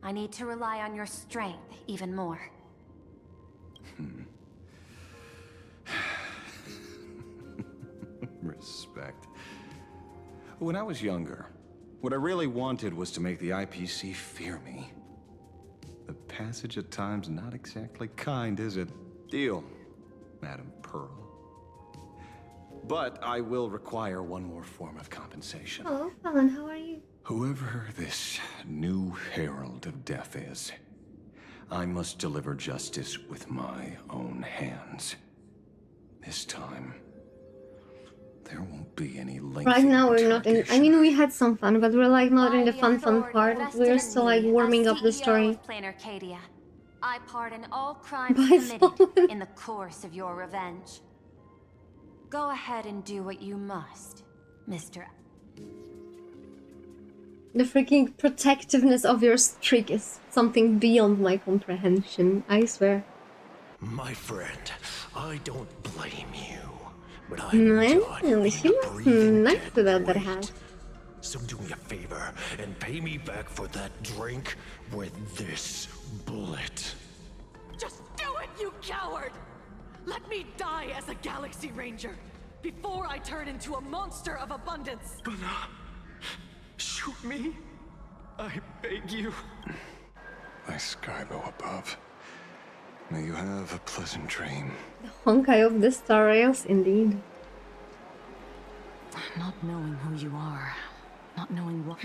I need to rely on your strength even more. Respect. When I was younger, what I really wanted was to make the IPC fear me. The passage at times not exactly kind, is it? Deal, Madam Pearl. But I will require one more form of compensation. Oh, Fallon, how are you? Whoever this new Herald of Death is, I must deliver justice with my own hands. This time, there won't be any lengthy Right now we're not in... I mean, we had some fun, but we're like not in the fun part. We're still like warming up the story. I pardon all crimes committed in the course of your revenge. Go ahead and do what you must, Mr. The freaking protectiveness of your streak is something beyond my comprehension, I swear. My friend, I don't blame you, but Well, she was nice about that hat. So do me a favor and pay me back for that drink with this bullet. Just do it, you coward! Let me die as a Galaxy Ranger before I turn into a monster of abundance. Shoot me, I beg you. My Skybo above. May you have a pleasant dream. The Honkai of the Star Rails, indeed. Not knowing who you are, not knowing what...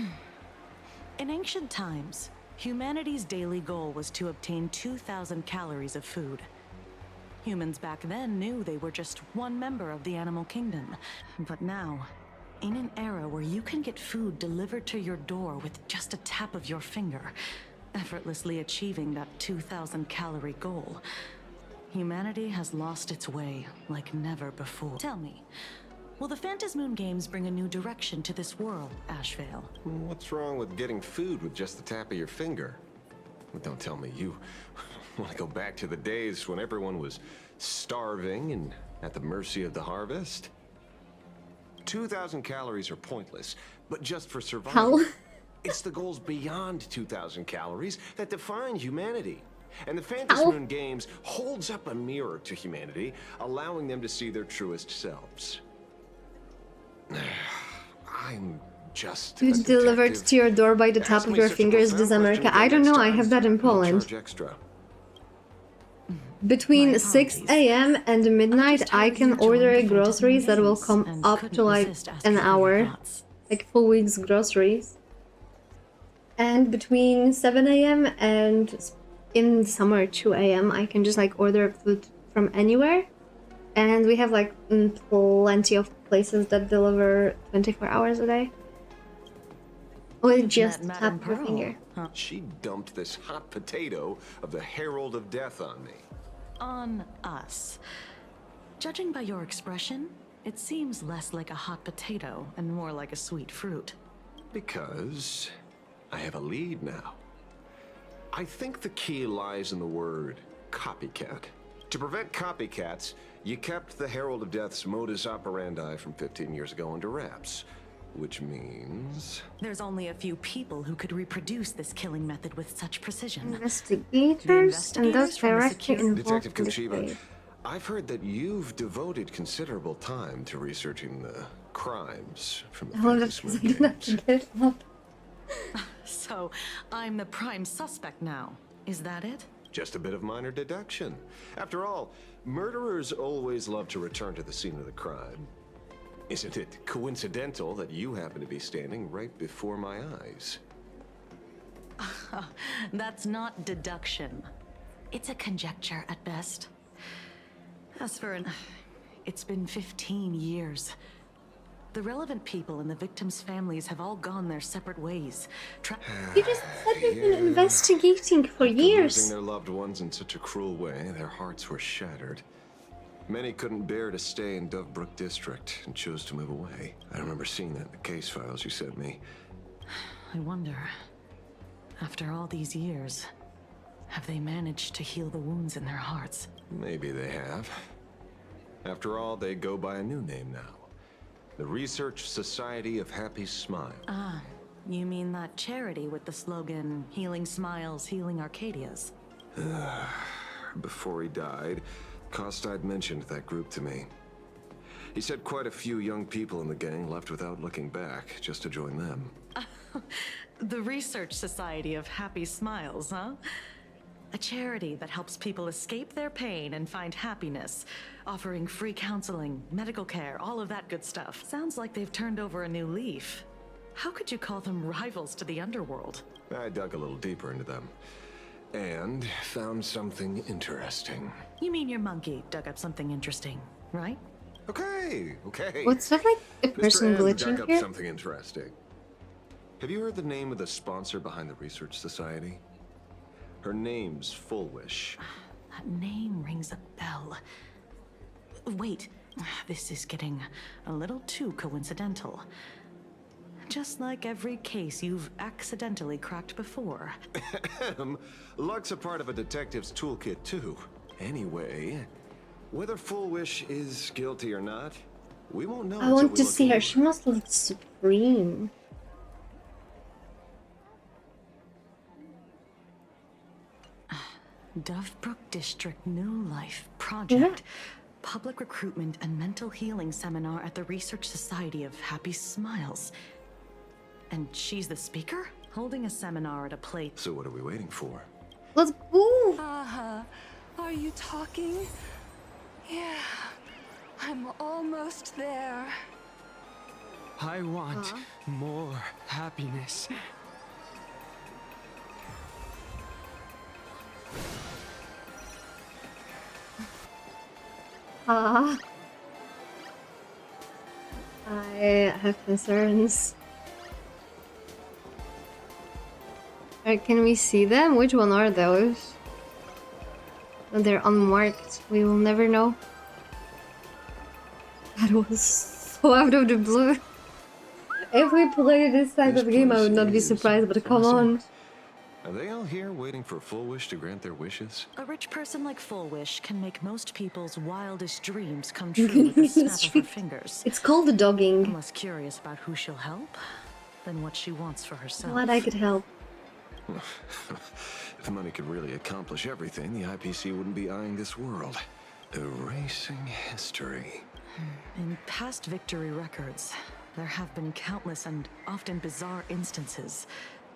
In ancient times, humanity's daily goal was to obtain 2,000 calories of food. Humans back then knew they were just one member of the animal kingdom. But now, in an era where you can get food delivered to your door with just a tap of your finger, effortlessly achieving that 2,000 calorie goal, humanity has lost its way like never before. Tell me, will the Phantasmoon Games bring a new direction to this world, Ashvale? What's wrong with getting food with just the tap of your finger? Well, don't tell me you want to go back to the days when everyone was starving and at the mercy of the harvest? 2,000 calories are pointless, but just for survival. How? It's the goals beyond 2,000 calories that define humanity. And the Fantasy Moon Games holds up a mirror to humanity, allowing them to see their truest selves. I'm just a It's delivered detective. to your door by the tap Ask of me your such a fingers, profound this America. question I don't again know, I next have that in time, and I'll Poland. charge extra. Between 6 a.m. and midnight, I can order groceries that will come up to like an hour. Like full week's groceries. And between 7 a.m. and in summer 2 a.m. I can just like order food from anywhere. And we have like plenty of places that deliver 24 hours a day. With just tap your finger. She dumped this hot potato of the Herald of Death on me. On us. Judging by your expression, it seems less like a hot potato and more like a sweet fruit. Because I have a lead now. I think the key lies in the word copycat. To prevent copycats, you kept the Herald of Death's modus operandi from 15 years ago under wraps. Which means... There's only a few people who could reproduce this killing method with such precision. Investigators and those from the directly involved Detective in the Kochiba, case. I've heard that you've devoted considerable time to researching the crimes from the Hold up, Fantasy because Moon I cannot Games. get it up. So, I'm the prime suspect now. Is that it? Just a bit of minor deduction. After all, murderers always love to return to the scene of the crime. Isn't it coincidental that you happen to be standing right before my eyes? That's not deduction. It's a conjecture at best. As for an... It's been 15 years. The relevant people and the victims' families have all gone their separate ways. You just said you've been investigating for After years. losing their loved ones in such a cruel way, their hearts were shattered. Many couldn't bear to stay in Dovebrook District and chose to move away. I remember seeing that in the case files you sent me. I wonder, after all these years, have they managed to heal the wounds in their hearts? Maybe they have. After all, they go by a new name now. The Research Society of Happy Smile. Ah, you mean that charity with the slogan, Healing Smiles, Healing Arcadias? Before he died, Kostad mentioned that group to me. He said quite a few young people in the gang left without looking back, just to join them. The Research Society of Happy Smiles, huh? A charity that helps people escape their pain and find happiness, offering free counseling, medical care, all of that good stuff. Sounds like they've turned over a new leaf. How could you call them rivals to the underworld? I dug a little deeper into them, and found something interesting. You mean your monkey dug up something interesting, right? Okay. What's that like a person Mr. M glitching dug up here? something interesting. Have you heard the name of the sponsor behind the Research Society? Her name's Fullwish. That name rings a bell. Wait, this is getting a little too coincidental. Just like every case you've accidentally cracked before. Luck's a part of a detective's toolkit too. Anyway, whether Fullwish is guilty or not, we won't know. I want to see her. She must look supreme. Dovebrook District New Life Project. Public Recruitment and Mental Healing Seminar at the Research Society of Happy Smiles. And she's the speaker? Holding a seminar at a place. So what are we waiting for? Let's go. Are you talking? Yeah, I'm almost there. I want more happiness. I have concerns. Can we see them? Which one are those? They're unmarked. We will never know. That was so out of the blue. If we play this type of game, I would not be surprised, but come on. Are they all here waiting for Full Wish to grant their wishes? A rich person like Full Wish can make most people's wildest dreams come true with the snap of her fingers. It's called the dogging. I'm less curious about who she'll help than what she wants for herself. Glad I could help. If money could really accomplish everything, the IPC wouldn't be eyeing this world. Erasing history. In past victory records, there have been countless and often bizarre instances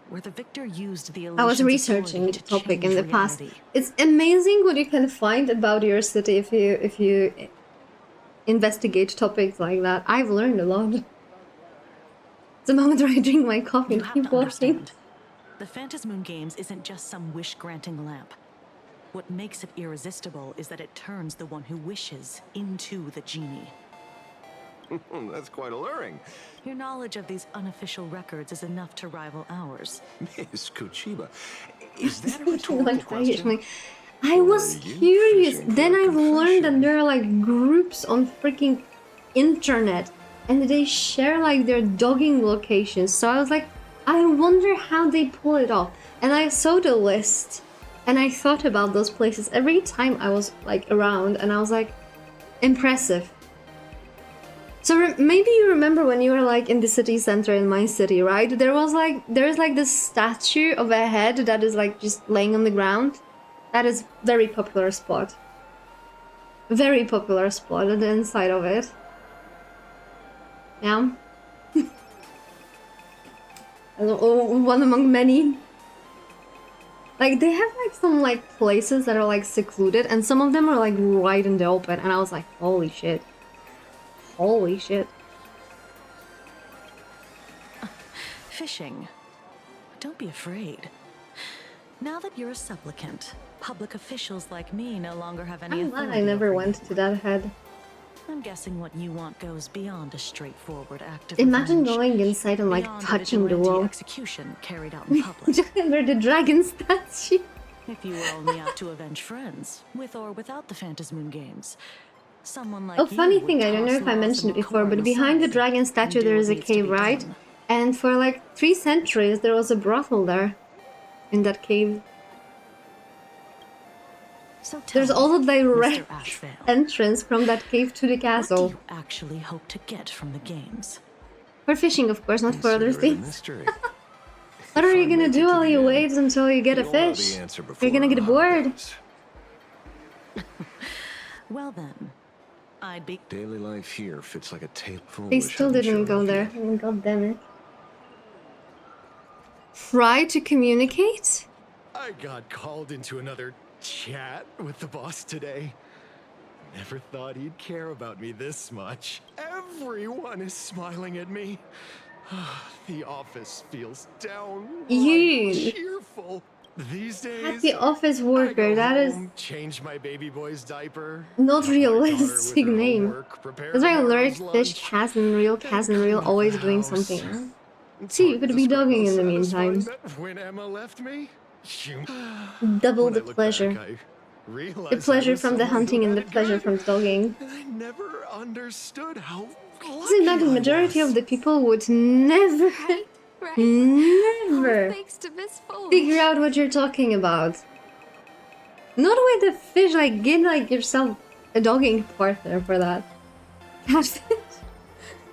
where the victor used the I was researching the topic in the past. It's amazing what you can find about your city if you investigate topics like that. I've learned a lot. The moment where I drink my coffee and keep walking. The Phantasmoon Games isn't just some wish-granting lamp. What makes it irresistible is that it turns the one who wishes into the genie. That's quite alluring. Your knowledge of these unofficial records is enough to rival ours. Miss Kochiba, is that a rhetorical question? I was curious. Then I've learned that there are like groups on freaking internet and they share like their dogging locations. So I was like, I wonder how they pull it off. And I saw the list and I thought about those places every time I was like around and I was like, impressive. So maybe you remember when you were like in the city center in my city, right? There's like this statue of a head that is like just laying on the ground. That is very popular spot. Very popular spot at the inside of it. Yeah. One among many. Like they have like some like places that are like secluded and some of them are like right in the open and I was like, holy shit. Holy shit. Fishing. Don't be afraid. Now that you're a supplicant, public officials like me no longer have any I'm glad authority. I never went to that head. I'm guessing what you want goes beyond a straightforward act of Imagine revenge. going inside and like Beyond a touching the vigilante wall. execution carried out in public. Just under the dragon statue. If you were only out to avenge friends, with or without the Phantasmoon Games, someone like Oh, you funny would thing, I don't know toss if I laws mentioned and it before, but decorum behind the aside dragon and statue do there what is a needs to be cave, right? done. And for like 3 centuries there was a brothel there. In that cave. So There's tell me, also direct Mr. Ashvale, entrance from that cave to the what do castle. you actually hope to get from the games? For fishing, of course, not for other Consider it a things. mystery. What are you gonna make it do to while the you end, wait until you get a you'll know the fish? answer You're before gonna get the bored. hunt ends. Well then, I'd be... Daily life here fits like a tape full. They still didn't go there. Oh, God damn it. Try to communicate? I got called into another chat with the boss today. Never thought he'd care about me this much. Everyone is smiling at me. The office feels downright You. cheerful. These days, Happy office I worker, go that is home, change my baby boy's diaper. not help my daughter with realistic her name. homework, prepare That's why tomorrow's Lyric lunch, Fish Cas and Real always doing something. It's See, you hard could to be describe dogging how in the satisfying meantime. that when Emma left me, Double when the I look pleasure. back, I realize The I pleasure was from the someone who hunting and the had it pleasure good, from dogging. and I never understood how Isn't that the majority of the people would never, never figure out what you're talking about? Not with the fish, like get like yourself a dogging partner for that. Catfish.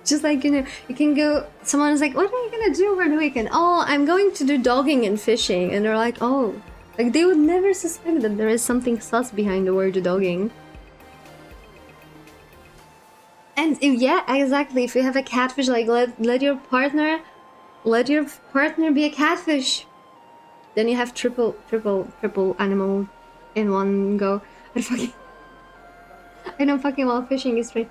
Just like, you know, you can go, someone is like, what are you gonna do over the weekend? Oh, I'm going to do dogging and fishing. And they're like, oh. Like they would never suspect that there is something sus behind the word dogging. And yeah, exactly. If you have a catfish, like let your partner be a catfish. Then you have triple animal in one go. I know fucking well fishing is free.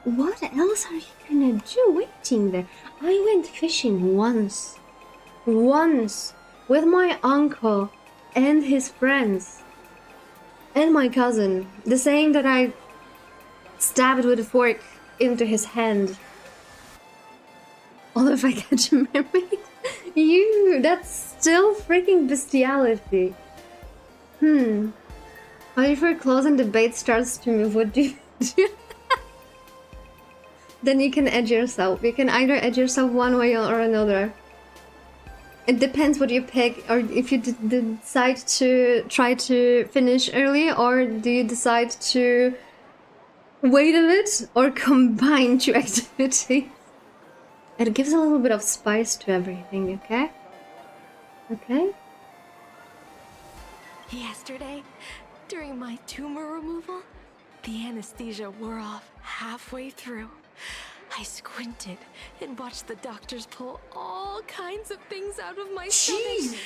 What else are you gonna do waiting there? I went fishing once with my uncle and his friends and my cousin. The same that I stabbed with a fork into his hand. Although if I catch a mermaid, that's still freaking bestiality. But if your clothes and the bait starts to move, what do you do? Then you can edge yourself. You can either edge yourself one way or another. It depends what you pick, or if you decide to try to finish early, or do you decide to wait a bit, or combine two activities. It gives a little bit of spice to everything, okay? Okay? Yesterday, during my tumor removal, the anesthesia wore off halfway through. I squinted and watched the doctors pull all kinds of things out of my stomach.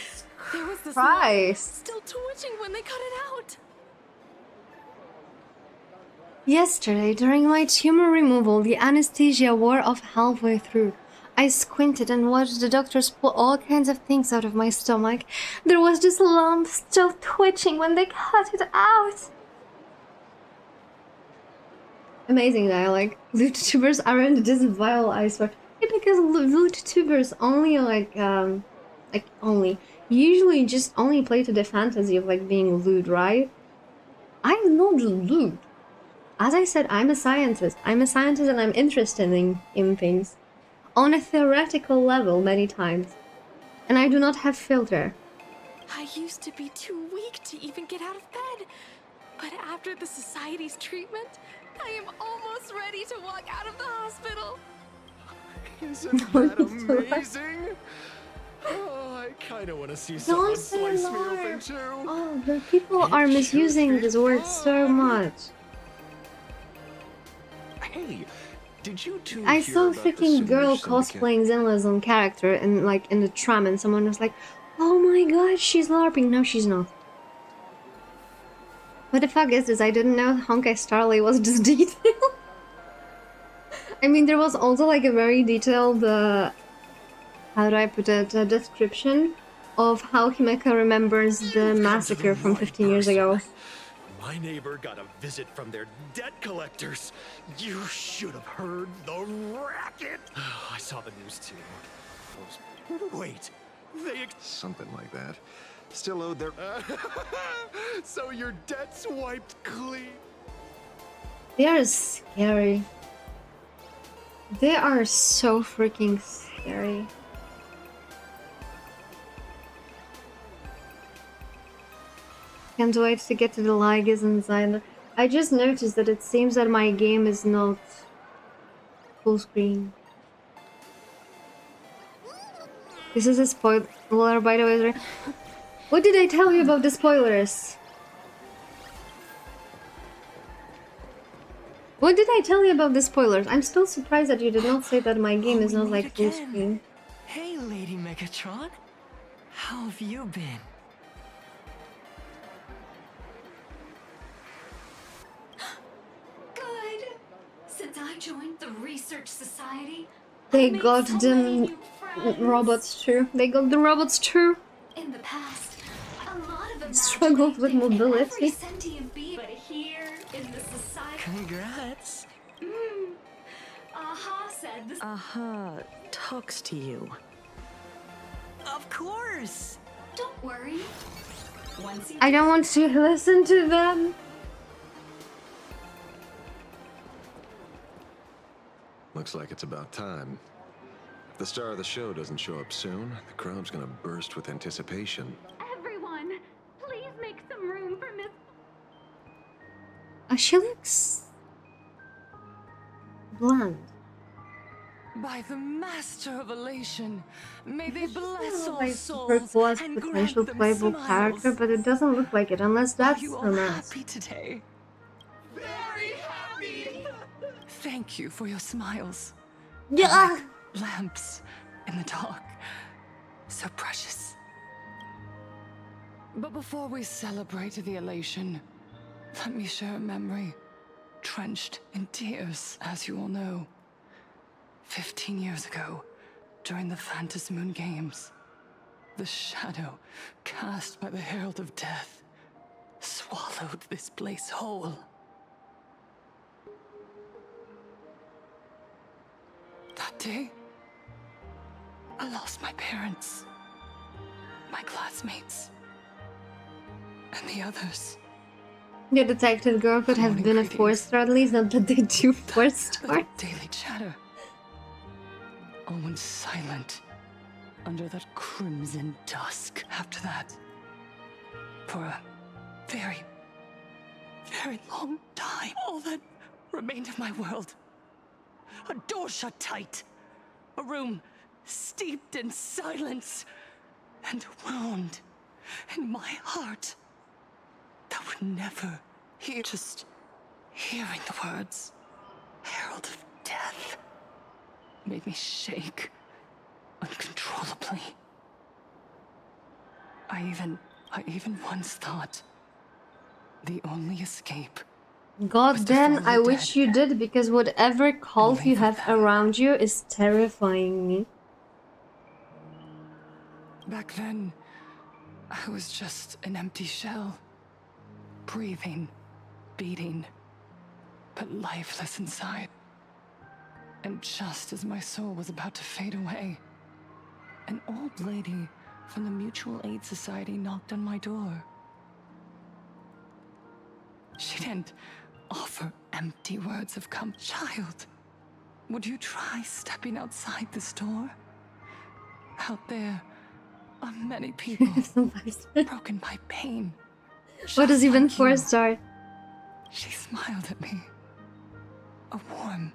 There was this lump still twitching when they cut it out. Yesterday, during my tumor removal, the anesthesia wore off halfway through. I squinted and watched the doctors pull all kinds of things out of my stomach. There was this lump still twitching when they cut it out. Amazing dialogue. Vtubers aren't this vile, I swear. Yeah, because Vtubers only usually just only play to the fantasy of like being lewd, right? I'm not lewd. As I said, I'm a scientist. I'm a scientist and I'm interested in things. On a theoretical level many times. And I do not have filter. I used to be too weak to even get out of bed. But after the society's treatment, I am almost ready to walk out of the hospital. Isn't that amazing? Oh, I kind of want to see someone slice me open too. Oh, the people are misusing this word so much. Hey, did you two I hear saw a about the freaking girl Sinister Syndicate? cosplaying Zenla's own character in the tram, and someone was like, "Oh my god, she's LARPing." No, she's not. What the fuck is this? I didn't know Honkai Starley was this detailed. I mean, there was also like a very detailed, how do I put it, description of how Himeka remembers the massacre from 15 years ago. My neighbor got a visit from their debt collectors. You should have heard the racket. I saw the news too. Wait, Something like that. Still owed their... So your debt's wiped clean? They are scary. They are so freaking scary. Can't wait to get to the Ligas inside. I just noticed that it seems that my game is not full screen. This is a spoiler, by the way. What did I tell you about the spoilers? What did I tell you about the spoilers? I'm still surprised that you did not say that my game is not like full screen. Hey, Lady Megatron. How have you been? Good. Since I joined the Research Society, They got the robots too. They got the robots too. in the past, a lot of them Struggled with every mobility. sentient being. But here in the society, Congrats. Aha said this. Aha talks to you. Of course. Don't worry. Once you I don't want to listen to them. Looks like it's about time. If the star of the show doesn't show up soon, the crowd's gonna burst with anticipation. Everyone, please make some room for Miss. She looks bland. By the Master of Elation, may they bless all Like souls her plus and potential grant them playable smiles. character, but it doesn't look like it unless that's Are you her all mask. happy today? Very happy. Thank you for your smiles. Yeah. Like lamps in the dark. So precious. But before we celebrate the elation, let me share a memory drenched in tears, as you all know. 15 years ago, during the Phantom Moon Games, the shadow cast by the Herald of Death swallowed this place whole. That day, I lost my parents, my classmates, and the others. The detective girl could have been a 4-star, at least not that they do 4-star. Daily chatter. All went silent under that crimson dusk. After that, for a very, very long time, all that remained of my world. A door shut tight. A room steeped in silence. And a wound in my heart that would never hear. Just hearing the words, Herald of Death, made me shake uncontrollably. I even once thought the only escape. God damn, I wish you did, because whatever cult you have around you is terrifying me. Back then, I was just an empty shell. Breathing, beating, but lifeless inside. And just as my soul was about to fade away, an old lady from the Mutual Aid Society knocked on my door. She didn't offer empty words of comfort. Child, would you try stepping outside this door? Out there are many people broken by pain. What is even like you. 4-star? She smiled at me. A warm,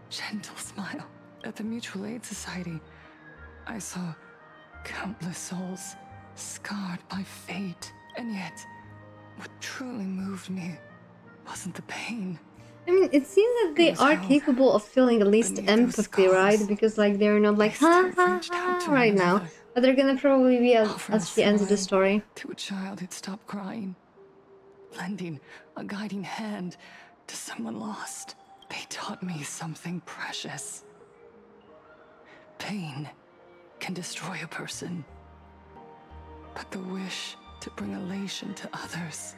gentle smile. At the Mutual Aid Society, I saw countless souls scarred by fate. And yet, what truly moved me wasn't the pain. I mean, it seems that they are capable of feeling at least empathy, right? Because, like, they're not like, ha ha ha, right now. But they're gonna probably be as she ends the story. To a child who'd stopped crying, lending a guiding hand to someone lost. They taught me something precious. Pain can destroy a person, but the wish to bring elation to others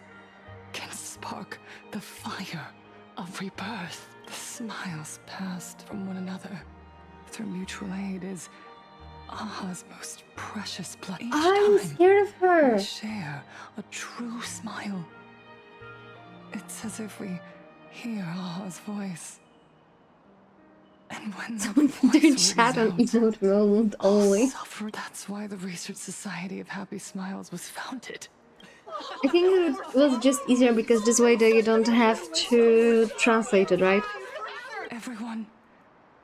can spark the fire of rebirth. The smiles passed from one another through mutual aid is Aha's most precious blood. Each I'm time scared of her. we share a true smile. It's as if we hear Aha's voice. And when Someone can do chat on emote world only. Suffer. That's why the Research Society of Happy Smiles was founded. I think it was just easier because this way you don't have to translate it, right? Everyone,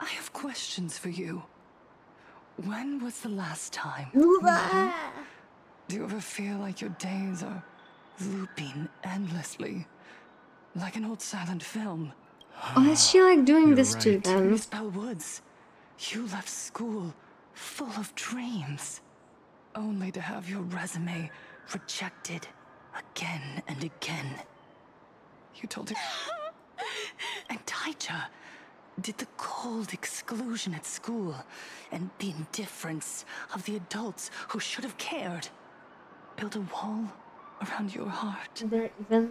I have questions for you. When was the last time? Do you ever feel like your days are looping endlessly? Like an old silent film? Oh, is she like doing this to them? Miss Bell Woods, you left school full of dreams, only to have your resume rejected again and again. You told her. And Taija did the cold exclusion at school and the indifference of the adults who should have cared build a wall around your heart. They're even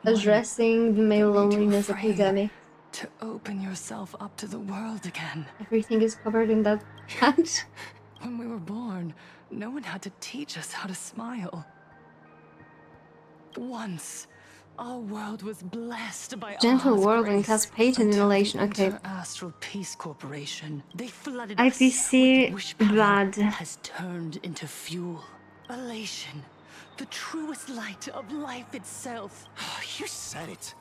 addressing the male loneliness epidemic. To open yourself up to the world again. Everything is covered in that patch. When we were born, no one had to teach us how to smile. Once, our world was blessed by Gentle Aha's Whirlwind has patent inhalation. Okay. Astral Peace Corporation. They flooded IPC us blood has turned into fuel. Elation, the truest light of life itself. You said it.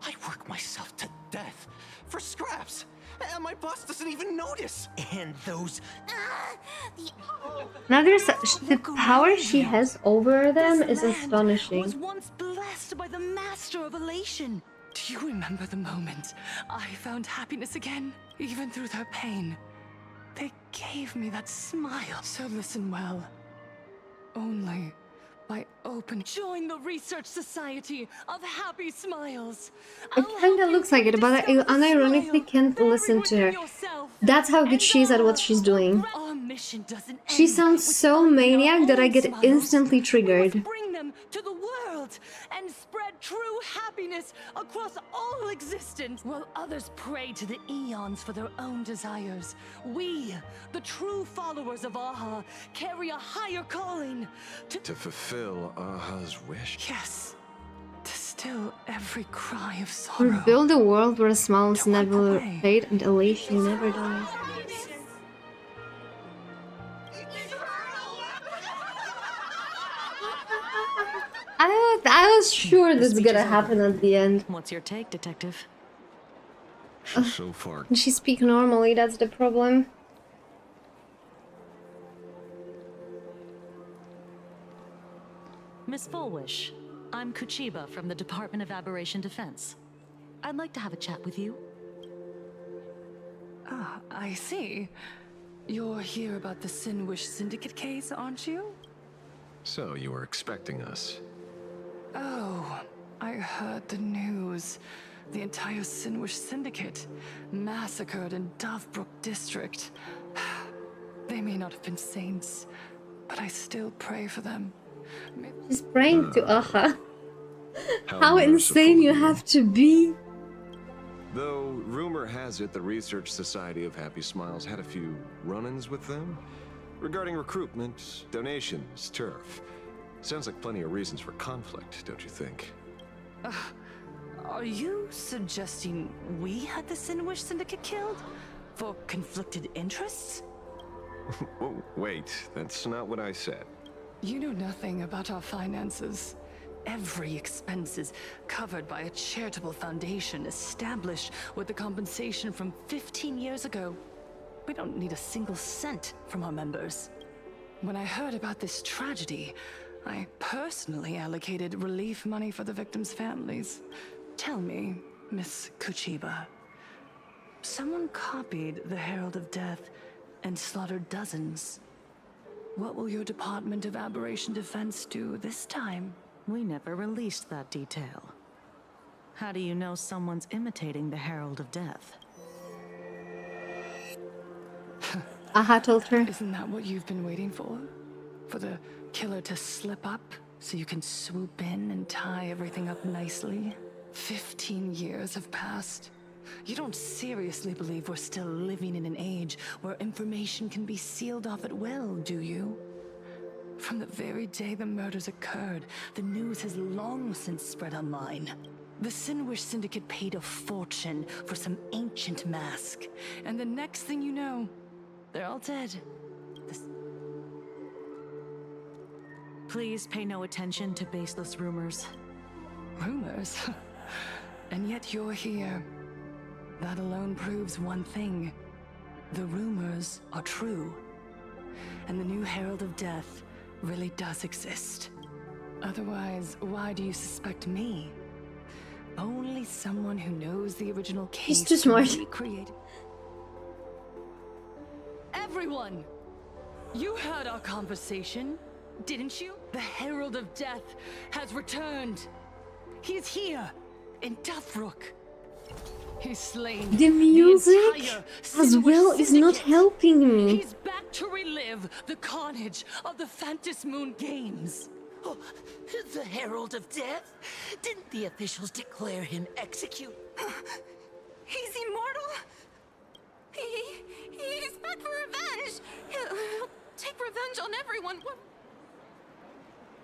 I work myself to death for scraps, and my boss doesn't even notice. And those... Now the power she has over them is astonishing. Was once blessed by the master of elation. Do you remember the moment I found happiness again? Even through their pain, they gave me that smile. So listen well. Only by join the Research Society of Happy Smiles. It kinda looks like it, but I unironically can't listen to her. That's how good she is at what she's doing. She sounds so maniac that I get instantly triggered. Bring them to the world and spread true happiness across all existence, while others pray to the eons for their own desires. We, the true followers of Aha, carry a higher calling to fulfill Aha's wish. Yes, to still every cry of sorrow. Build a world where smiles never fade and elation never dies. I was sure this is gonna happen at the end. What's your take, Detective? So far. She speaks normally, that's the problem. Miss Fullwish, I'm Kuchiba from the Department of Aberration Defense. I'd like to have a chat with you. Ah, I see. You're here about the Sinwish Syndicate case, aren't you? So you were expecting us. Oh, I heard the news. The entire Sinwish Syndicate massacred in Dovebrook District. They may not have been saints, but I still pray for them. She's praying to Aha. How insane you have to be. Though, rumor has it the Research Society of Happy Smiles had a few run-ins with them regarding recruitment, donations, turf. Sounds like plenty of reasons for conflict, don't you think? Are you suggesting we had the Sinwish Syndicate killed? For conflicted interests? Oh, wait, that's not what I said. You know nothing about our finances. Every expense is covered by a charitable foundation established with the compensation from 15 years ago. We don't need a single cent from our members. When I heard about this tragedy, I personally allocated relief money for the victims' families. Tell me, Miss Kuchiba, someone copied the Herald of Death and slaughtered dozens. What will your Department of Aberration Defense do this time? We never released that detail. How do you know someone's imitating the Herald of Death? Aha told her. Isn't that what you've been waiting for? For the killer to slip up so you can swoop in and tie everything up nicely? 15 years have passed. You don't seriously believe we're still living in an age where information can be sealed off at will, do you? From the very day the murders occurred, the news has long since spread online. The Sinwish Syndicate paid a fortune for some ancient mask, and the next thing you know, they're all dead. Please pay no attention to baseless rumors. Rumors? And yet you're here. That alone proves one thing. The rumors are true. And the new Herald of Death really does exist. Otherwise, why do you suspect me? Only someone who knows the original case. He's too smart. Created. Everyone! You heard our conversation, didn't you? The Herald of Death has returned. He's here, in Dovebrook. He's slain The music as well is not helping me. He's back to relive the carnage of the Phantom Moon Games. Oh, the Herald of Death? Didn't the officials declare him execute? He's immortal? He's back for revenge! He'll take revenge on everyone.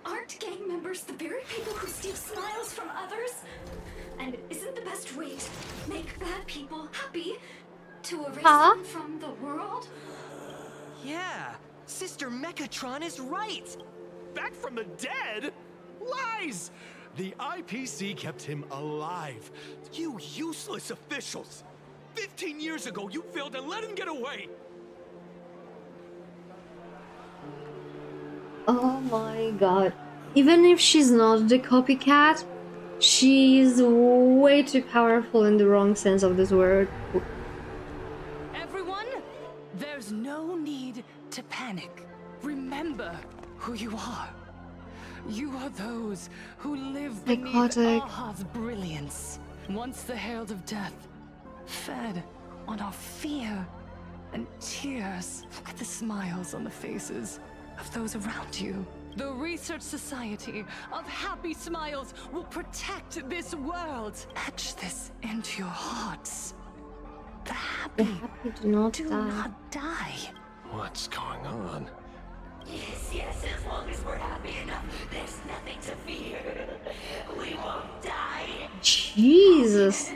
Aren't gang members the very people who steal smiles from others? And isn't the best way to make bad people happy to erase them from the world? Yeah, Sister Mechatron is right. Back from the dead? Lies! The IPC kept him alive. You useless officials! 15 years ago, you failed and let him get away! Oh my god. Even if she's not the copycat, she's way too powerful in the wrong sense of this word. Everyone, there's no need to panic. Remember who you are. You are those who live beneath Aha's brilliance. Once the Herald of Death fed on our fear and tears. Look at the smiles on the faces of those around you. The Research Society of Happy Smiles will protect this world. Etch this into your hearts. The happy do not die. What's going on? Yes, as long as we're happy enough, there's nothing to fear. We won't die. Jesus.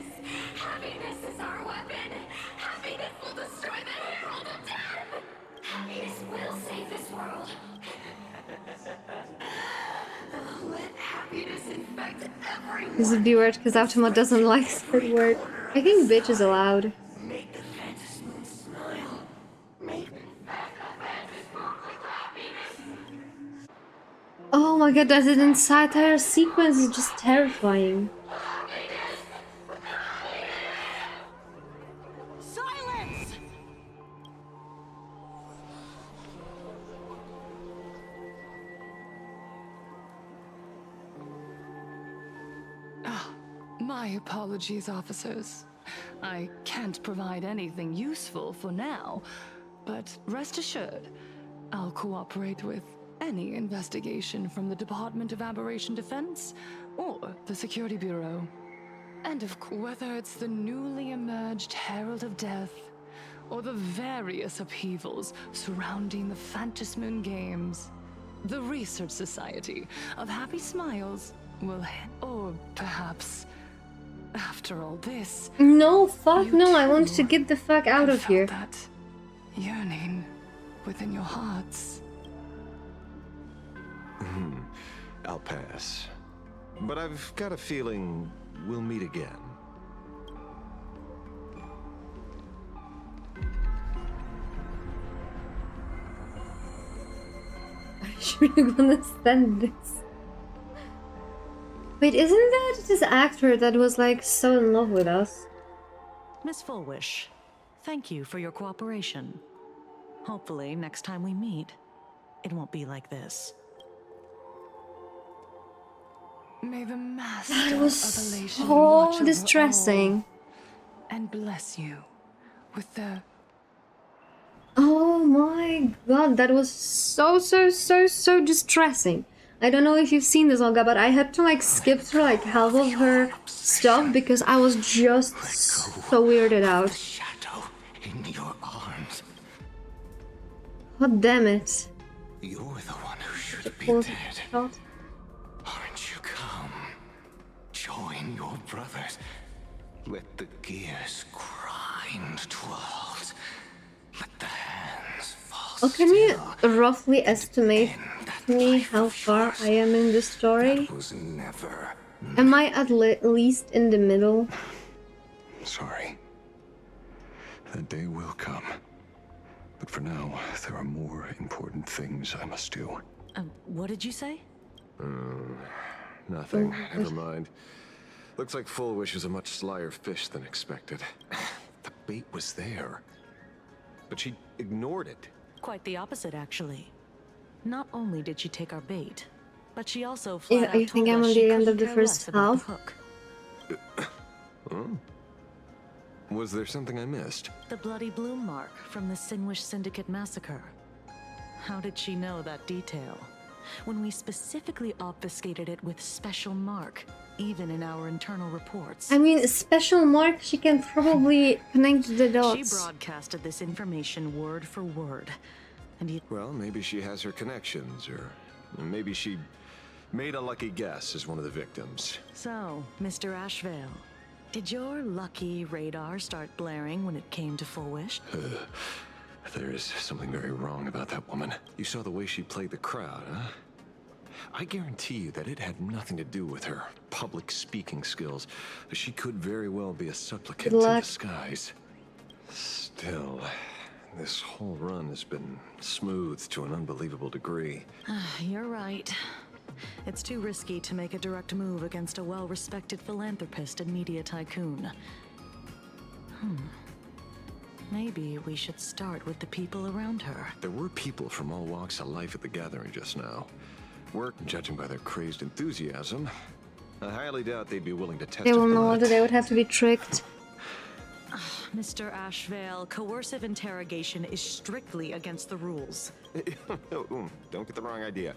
Happiness is our weapon. Happiness will destroy the Herald of Death. Happiness will save this world. Let happiness This would be weird because Automa doesn't like that word. I think bitch is allowed. Make the Phantom Moon smile. Make Oh my god, that entire sequence is just terrifying. Silence! My apologies, officers. I can't provide anything useful for now, but rest assured, I'll cooperate with any investigation from the Department of Aberration Defense or the Security Bureau. And of course, whether it's the newly emerged Herald of Death or the various upheavals surrounding the Phantasmoon Games, the Research Society of Happy Smiles will, or perhaps after all this, No, fuck no, I want to get the fuck out of here. that yearning within your hearts. I'll pass. But I've got a feeling we'll meet again. I shouldn't understand this. Wait, isn't that this actor that was like so in love with us? Miss Fullwish, thank you for your cooperation. Hopefully, next time we meet, it won't be like this. May the Master That was of Elation so watch over distressing. all and bless you with the Oh my god, that was so distressing. I don't know if you've seen this, Olga, but I had to like skip through like half of her stuff because I was just so weirded out. Shadow in your arms. God damn it. You're the one who should be Close dead. shot. Aren't you come? Join your brothers. Let the gears grind to a halt. Let the hands fall. Oh, can you roughly estimate to me how far I am in this story? Was never. Am I at least in the middle? Sorry. That day will come. But for now, there are more important things I must do. What did you say? Nothing. Never mind. Looks like Fullwish is a much slyer fish than expected. The bait was there. But she ignored it. Quite the opposite, actually. Not only did she take our bait, but she also Yeah, flat you out think told I'm us on she the end of couldn't the care first less about the half? hook. Oh. Was there something I missed? The bloody bloom mark from the Sinwish Syndicate massacre. How did she know that detail? When we specifically obfuscated it with special mark, even in our internal reports. I mean, special mark, she can probably connect the dots. She broadcasted this information word for word. And you... Well, maybe she has her connections, or maybe she made a lucky guess as one of the victims. So, Mr. Ashvale, did your lucky radar start blaring when it came to Fullwish? There is something very wrong about that woman. You saw the way she played the crowd, huh? I guarantee you that it had nothing to do with her public speaking skills. She could very well be a supplicant in disguise. Still, this whole run has been smooth to an unbelievable degree. You're right. It's too risky to make a direct move against a well-respected philanthropist and media tycoon. Maybe we should start with the people around her. There were people from all walks of life at the gathering just now. Judging by their crazed enthusiasm, I highly doubt they'd be willing to testify. They will know that they would have to be tricked. Mr. Ashvale, coercive interrogation is strictly against the rules. Don't get the wrong idea.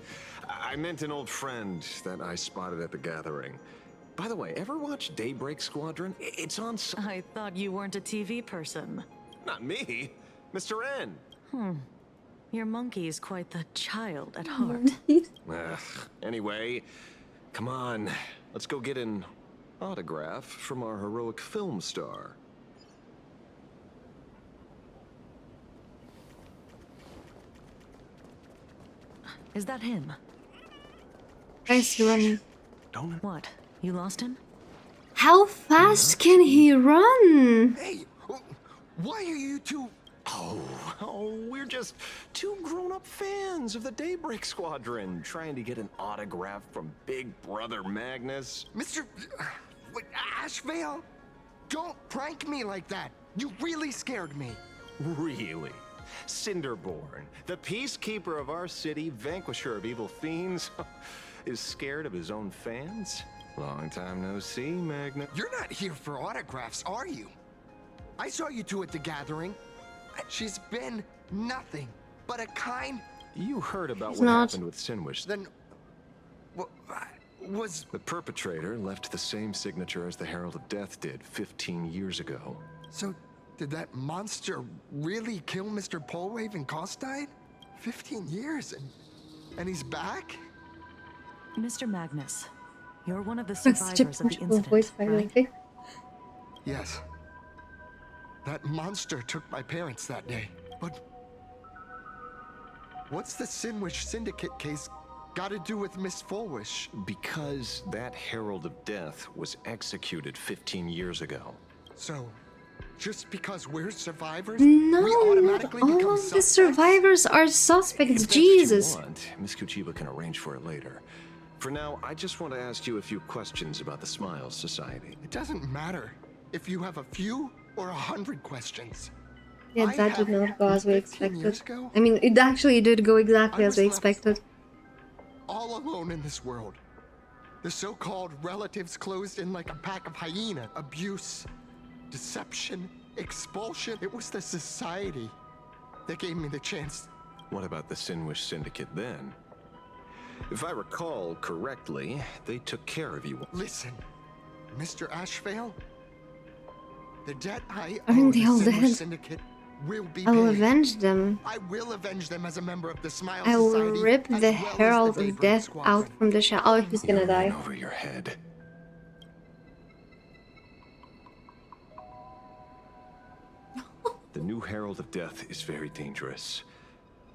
I meant an old friend that I spotted at the gathering. By the way, ever watch Daybreak Squadron? It's on... I thought you weren't a TV person. Not me. Mr. N. Your monkey is quite the child at heart. Anyway, come on. Let's go get an autograph from our heroic film star. Is that him? I see running. Don't... What? You lost him? How fast can he run? Hey, why are you two... Oh, we're just two grown-up fans of the Daybreak Squadron trying to get an autograph from Big Brother Magnus. Mr. Ashvale? Don't prank me like that. You really scared me. Really? Cinderborn, the peacekeeper of our city, vanquisher of evil fiends, is scared of his own fans? Long time no see, Magnus. You're not here for autographs, are you? I saw you two at the gathering. She's been nothing but a kind... You heard about He's what not. happened with Sinwish. Then... was... The perpetrator left the same signature as the Herald of Death did 15 years ago. So, did that monster really kill Mr. Polwave and Costide? 15 years and he's back? Mr. Magnus, you're one of the Such survivors of the voice incident, by right? Luffy. Yes. That monster took my parents that day. But... what's the Sinwish Syndicate case got to do with Miss Fulwish? Because that Herald of Death was executed 15 years ago. So, just because we're survivors, No, we automatically all become of the suspects? survivors are suspects. If that's Jesus. what you want, Miss Kuchiba can arrange for it later. For now, I just want to ask you a few questions about the Smiles Society. It doesn't matter if you have a few or 100 questions. Yeah, I that did have not go as we 15 years expected. ago, I mean, it actually did go exactly I as was we left expected. all alone in this world. The so-called relatives closed in like a pack of hyena. Abuse, deception, expulsion. It was the society that gave me the chance. What about the Sinwish Syndicate then? If I recall correctly, they took care of you. Listen, Mr. Ashvale, the debt I Aren't owe they the all Sinwish dead? Syndicate will be I will paid. avenge them. I will avenge them as a member of the Smile I will Society. rip as the well as Herald the of Daybreak Death Squadron. out from the shell. Oh, he's gonna die. Over your head. The new Herald of Death is very dangerous.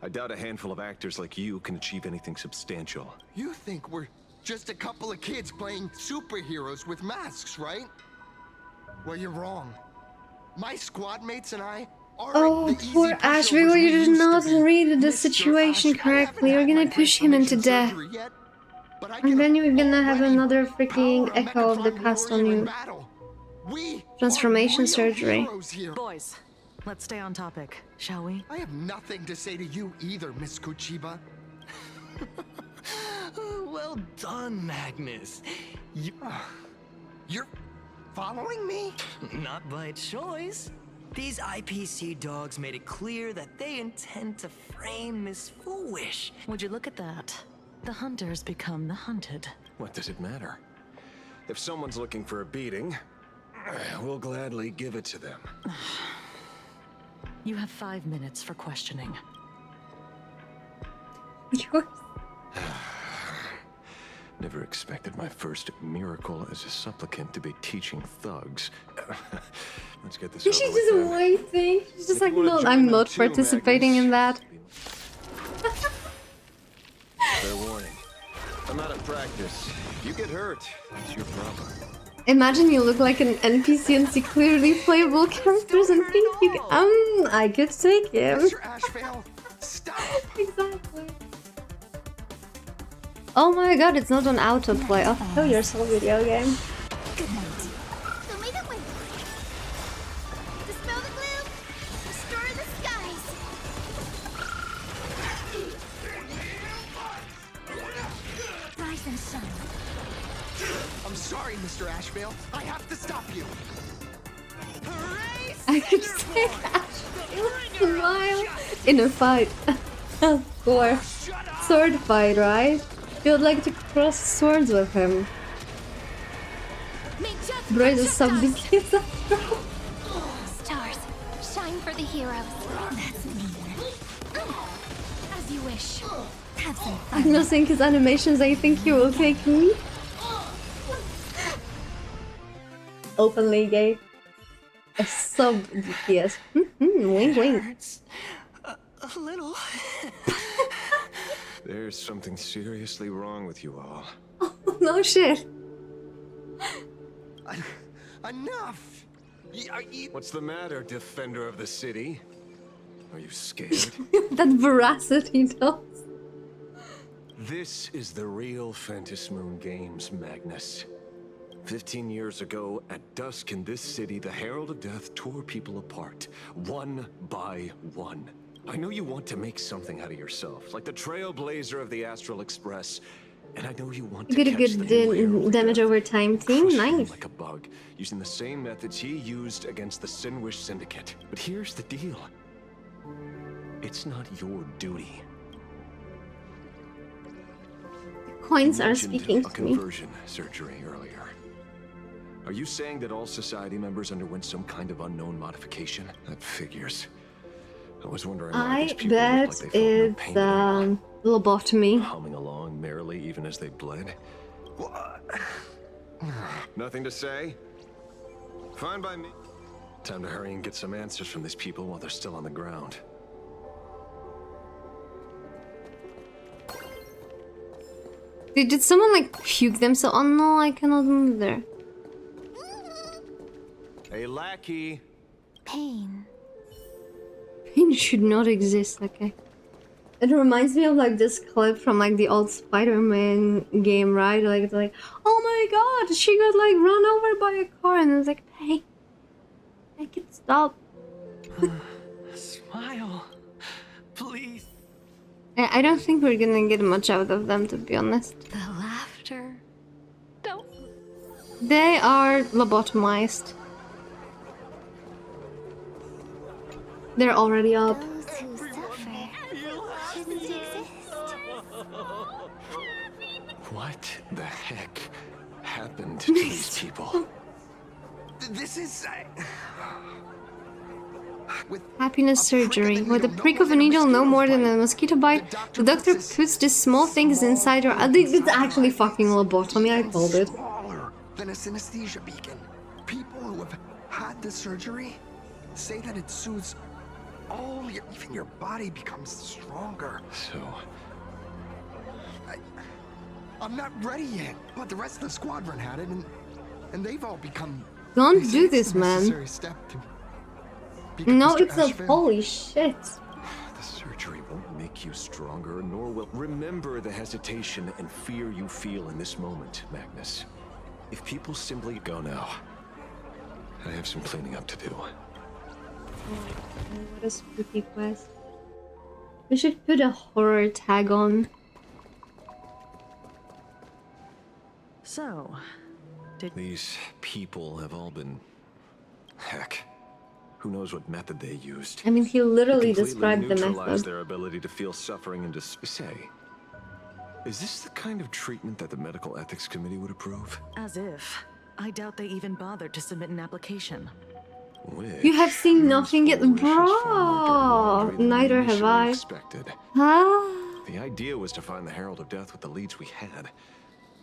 I doubt a handful of actors like you can achieve anything substantial. You think we're just a couple of kids playing superheroes with masks, right? Well, you're wrong. My squad mates and I aren't Oh, the easy poor pushovers Ashvale, we you did used to not be. read the Mr. situation Ash, I correctly. haven't You're had gonna my push him into transformation death. surgery yet, but I And can then you're gonna have already another freaking power a echo of the Megatron past on warrior in you. battle. We Transformation are real surgery. heroes here. Boys, let's stay on topic, shall we? I have nothing to say to you either, Miss Kuchiba. Well done, Magnus. You're following me? Not by choice. These IPC dogs made it clear that they intend to frame Miss Foolish. Would you look at that? The hunters become the hunted. What does it matter? If someone's looking for a beating, we'll gladly give it to them. You have 5 minutes for questioning. Never expected my first miracle as a supplicant to be teaching thugs. Let's get this She's over with just then. waiting. She's just If like, you wanna no, join I'm them not too, participating in that. Fair warning. I'm out of practice. If you get hurt, it's your problem. Imagine you look like an NPC and see clearly playable characters and think you can, I could take him. Mr. Ashvale, stop! Exactly. Oh my god, it's not on autoplay. Oh, kill yourself, video game. Good night. Don't make it win. Dispel the gloom. Restore the skies. Rise and shine. I'm sorry, Mr. Ashvale. I have to stop you. I could say Ashvale smile in a fight. Of course. Sword fight, right? You would like to cross swords with him. Bro, just something Stars, shine for the heroes. That's me. As you wish. Have some fun. I'm not seeing his animations, I think he will take me. Openly gay. A sub DPS. Wink wink. A little. There's something seriously wrong with you all. No shit. Enough! What's the matter, defender of the city? Are you scared? That veracity though. This is the real Phantasmoon Games, Magnus. 15 years ago, at dusk in this city, the Herald of Death tore people apart, one by one. I know you want to make something out of yourself, like the trailblazer of the Astral Express. And I know you want to Get a catch the good new Herald of damage Death, over time thing. crush him Nice. like a bug, using the same methods he used against the Sinwish Syndicate. But here's the deal. It's not your duty. Coins You are mentioned speaking a to me. conversion surgery earlier. Are you saying that all society members underwent some kind of unknown modification? That figures. I was wondering why I these people looked bet like they felt no it's pain at all. lobotomy. Humming along merrily even as they bled. Nothing to say? Fine by me. Time to hurry and get some answers from these people while they're still on the ground. Did someone like puke themselves? Oh no, I cannot move there. Hey, lackey. Pain. Pain should not exist, okay. It reminds me of like this clip from like the old Spider-Man game, right? Like it's like, oh my god, she got like run over by a car, and it's like, hey, make it stop. Smile. Please. I don't think we're gonna get much out of them, to be honest. The laughter. Don't. They are lobotomized. They're already up. Those who suffer shouldn't exist. What the heck happened to these people? This is... Happiness surgery. With the prick of a needle, no more than a mosquito bite, the doctor puts these small things inside her. I think it's actually fucking lobotomy, I called it. Smaller than a synesthesia beacon. People who have had this surgery say that it soothes all your... Even your body becomes stronger. So... I'm not ready yet, but the rest of the squadron had it, and they've all become... Don't they say do it's this, the man. necessary step to become No, Mr. it's a Asheville. holy shit. The surgery won't make you stronger, nor will... Remember the hesitation and fear you feel in this moment, Magnus. If people simply go now, I have some cleaning up to do. What a spooky quest. We should put a horror tag on. So, These people have all been... Heck. Who knows what method they used. I mean, he literally Completely described the neutralized method. their ability to feel suffering and say, is this the kind of treatment that the medical ethics committee would approve? as if. I doubt they even bothered to submit an application. You have seen nothing yet, bro. Neither have I. Expected. Huh? The idea was to find the Herald of Death with the leads we had.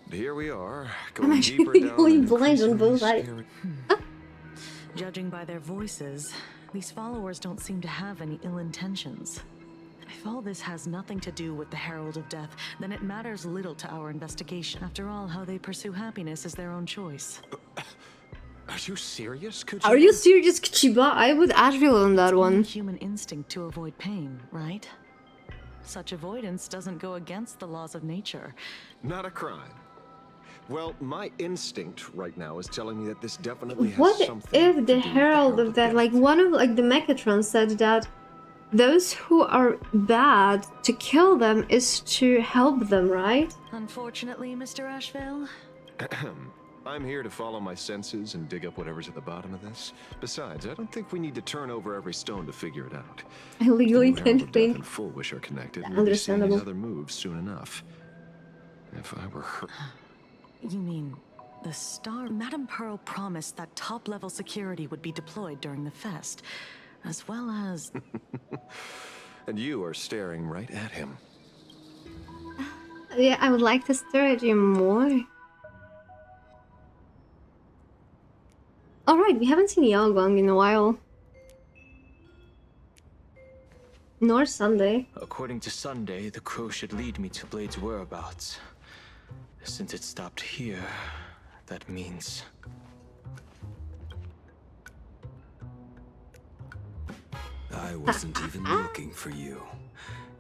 But here we are, I'm going actually deeper down really an blind on both increasingly eyes. Judging by their voices, these followers don't seem to have any ill intentions. If all this has nothing to do with the Herald of Death, then it matters little to our investigation. After all, how they pursue happiness is their own choice. Are you serious? Are you serious, Chiba? I would Advil on that It's one. human instinct to avoid pain, right? Such avoidance doesn't go against the laws of nature. Not a crime. Well, my instinct right now is telling me that this definitely has What something if to the do with Herald of Death, like one of like the Mechatrons said that those who are bad, to kill them is to help them, right? Unfortunately, Mr. Asheville, I'm here to follow my senses and dig up whatever's at the bottom of this. Besides, I don't think we need to turn over every stone to figure it out. I legally The Herald can't of Death think. and Full Wish are connected. We'll be seeing Understandable. these other moves soon enough. If I were her... you mean the Star? Madame Pearl promised that top-level security would be deployed during the fest, as well as... And you are staring right at him. Yeah, I would like to stare at you more. Alright, we haven't seen Yagwang in a while. Nor Sunday. According to Sunday, the crow should lead me to Blade's whereabouts. Since it stopped here, that means... I wasn't even looking for you.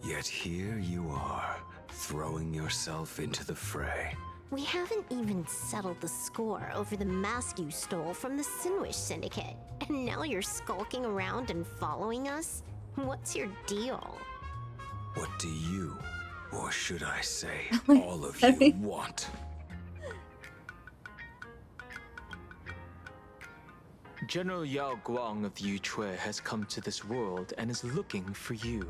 Yet here you are, throwing yourself into the fray. We haven't even settled the score over the mask you stole from the Sinwish Syndicate. And now you're skulking around and following us? What's your deal? What do you, or should I say, all of you want? General Yao Guang of the Yutue has come to this world and is looking for you.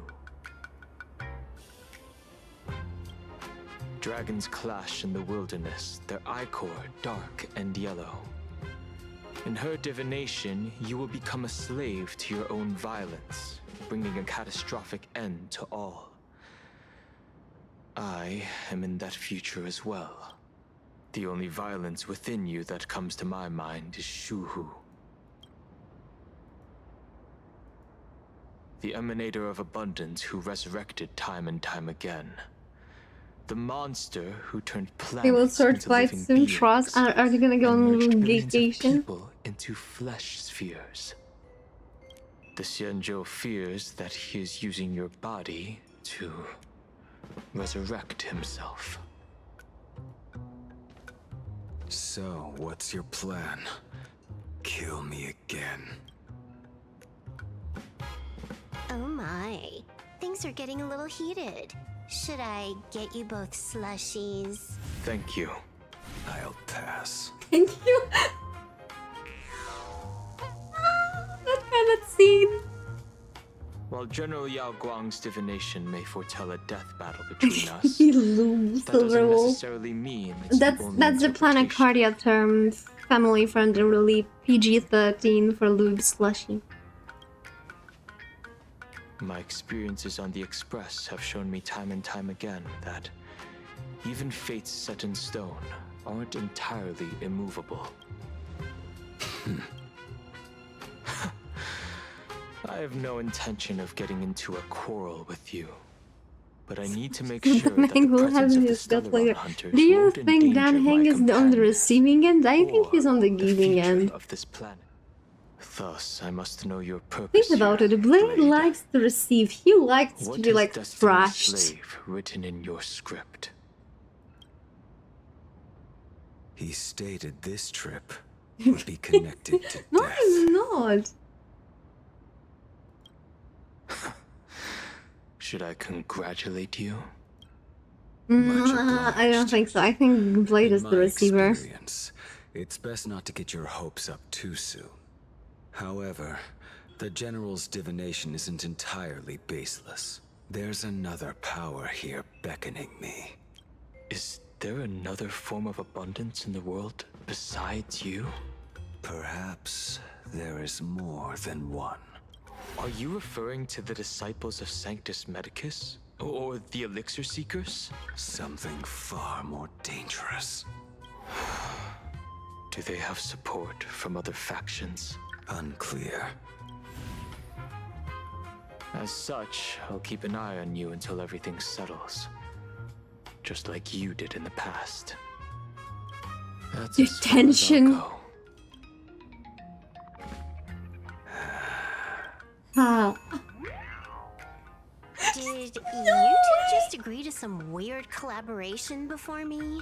Dragons clash in the wilderness, their ichor dark and yellow. In her divination, you will become a slave to your own violence, bringing a catastrophic end to all. I am in that future as well. The only violence within you that comes to my mind is Shuhu. The emanator of abundance who resurrected time and time again. The monster who turned They will planets start into fights living soon. beings Trust. Are they gonna go on a and little merged billions of vacation? people into flesh spheres. The Xianzhou fears that he is using your body to resurrect himself. So, what's your plan? Kill me again. Oh my. Things are getting a little heated. Should I get you both slushies? Thank you. I'll pass. Thank you. That kind of scene. While General Yao Guang's divination may foretell a death battle between us, Lube, that doesn't Silverwolf. necessarily mean it's That's the only the Planet Cardia term, family friendly, PG-13 for lube slushy. My experiences on the Express have shown me time and time again that even fates set in stone aren't entirely immovable. I have no intention of getting into a quarrel with you, but I need to make sure that the Will have presence of the discussed Stellaron later. hunters Do you won't think Dan endanger Heng my is on the companions receiving end? I think or he's on the the giving future end. of this planet. Thus, I must know your purpose. Think about it. Blade likes to receive. He likes What to be is like Destiny's thrashed. slave written in your script? He stated this trip would be connected to No, death. he's not. Should I congratulate you? I don't think so. I think Blade is In the my receiver. experience, it's best not to get your hopes up too soon. However, the General's divination isn't entirely baseless. There's another power here beckoning me. Is there another form of abundance in the world besides you? Perhaps there is more than one. Are you referring to the disciples of Sanctus Medicus? Or the Elixir Seekers? Something far more dangerous. Do they have support from other factions? Unclear. As such, I'll keep an eye on you until everything settles. Just like you did in the past. That's as far as I'll Detention. go. Ah. Did you two just agree to some weird collaboration before me?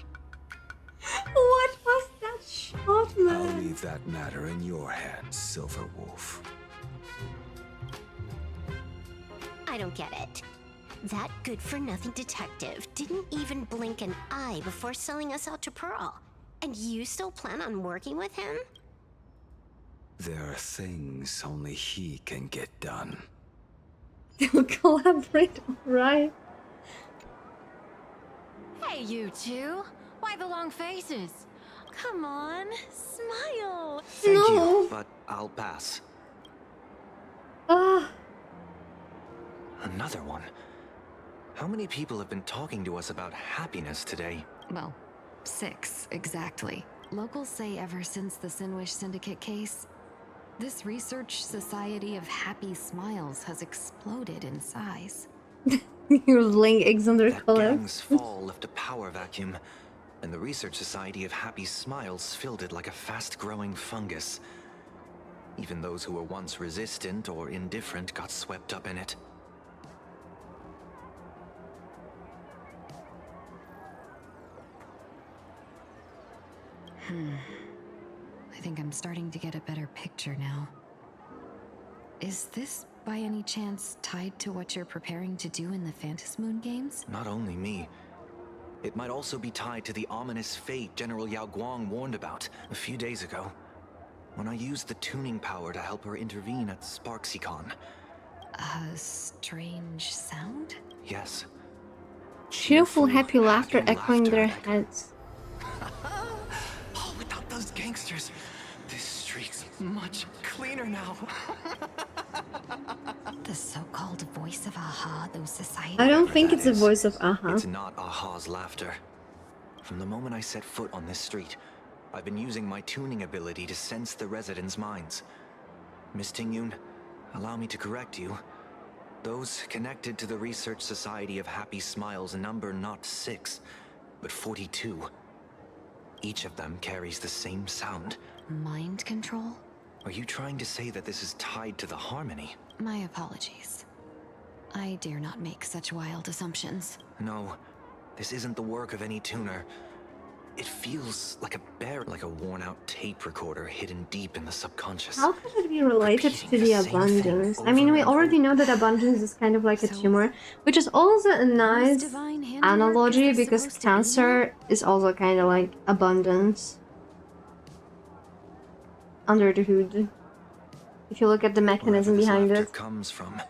What was that shot, I'll man? leave that matter in your hands, Silverwolf. I don't get it. That good-for-nothing detective didn't even blink an eye before selling us out to Pearl. And you still plan on working with him? There are things only he can get done. They'll collaborate, right? Hey, you two. Why the long faces? Come on, smile. Thank No. you, but I'll pass. Ah. Another one. How many people have been talking to us about happiness today? Well, 6 exactly. Locals say ever since the Sinwish Syndicate case, this research society of happy smiles has exploded in size. You're laying eggs on their That collars. gang's fall left a power vacuum. and the Research Society of Happy Smiles filled it like a fast-growing fungus. Even those who were once resistant or indifferent got swept up in it. I think I'm starting to get a better picture now. Is this, by any chance, tied to what you're preparing to do in the Phantasmoon games? Not only me. It might also be tied to the ominous fate General Yao Guang warned about a few days ago, when I used the tuning power to help her intervene at SparksyCon. A strange sound? Yes. Cheerful, happy laughter echoing their heads. Oh, without those gangsters, this street's much cleaner now. The so-called voice of Aha, those society... I don't think it's the voice of Aha. It's not Aha's laughter. From the moment I set foot on this street, I've been using my tuning ability to sense the residents' minds. Miss Tingyun, allow me to correct you. Those connected to the Research Society of Happy Smiles number not 6, but 42. Each of them carries the same sound. Mind control? Are you trying to say that this is tied to the harmony? My apologies. I dare not make such wild assumptions. No, this isn't the work of any tuner. It feels like a worn-out tape recorder hidden deep in the subconscious. How could it be related to the abundance? I mean, we already know that abundance is kind of like a tumor, which is also a nice analogy because cancer is also kind of like abundance under the hood. If you look at the mechanism behind it. Comes from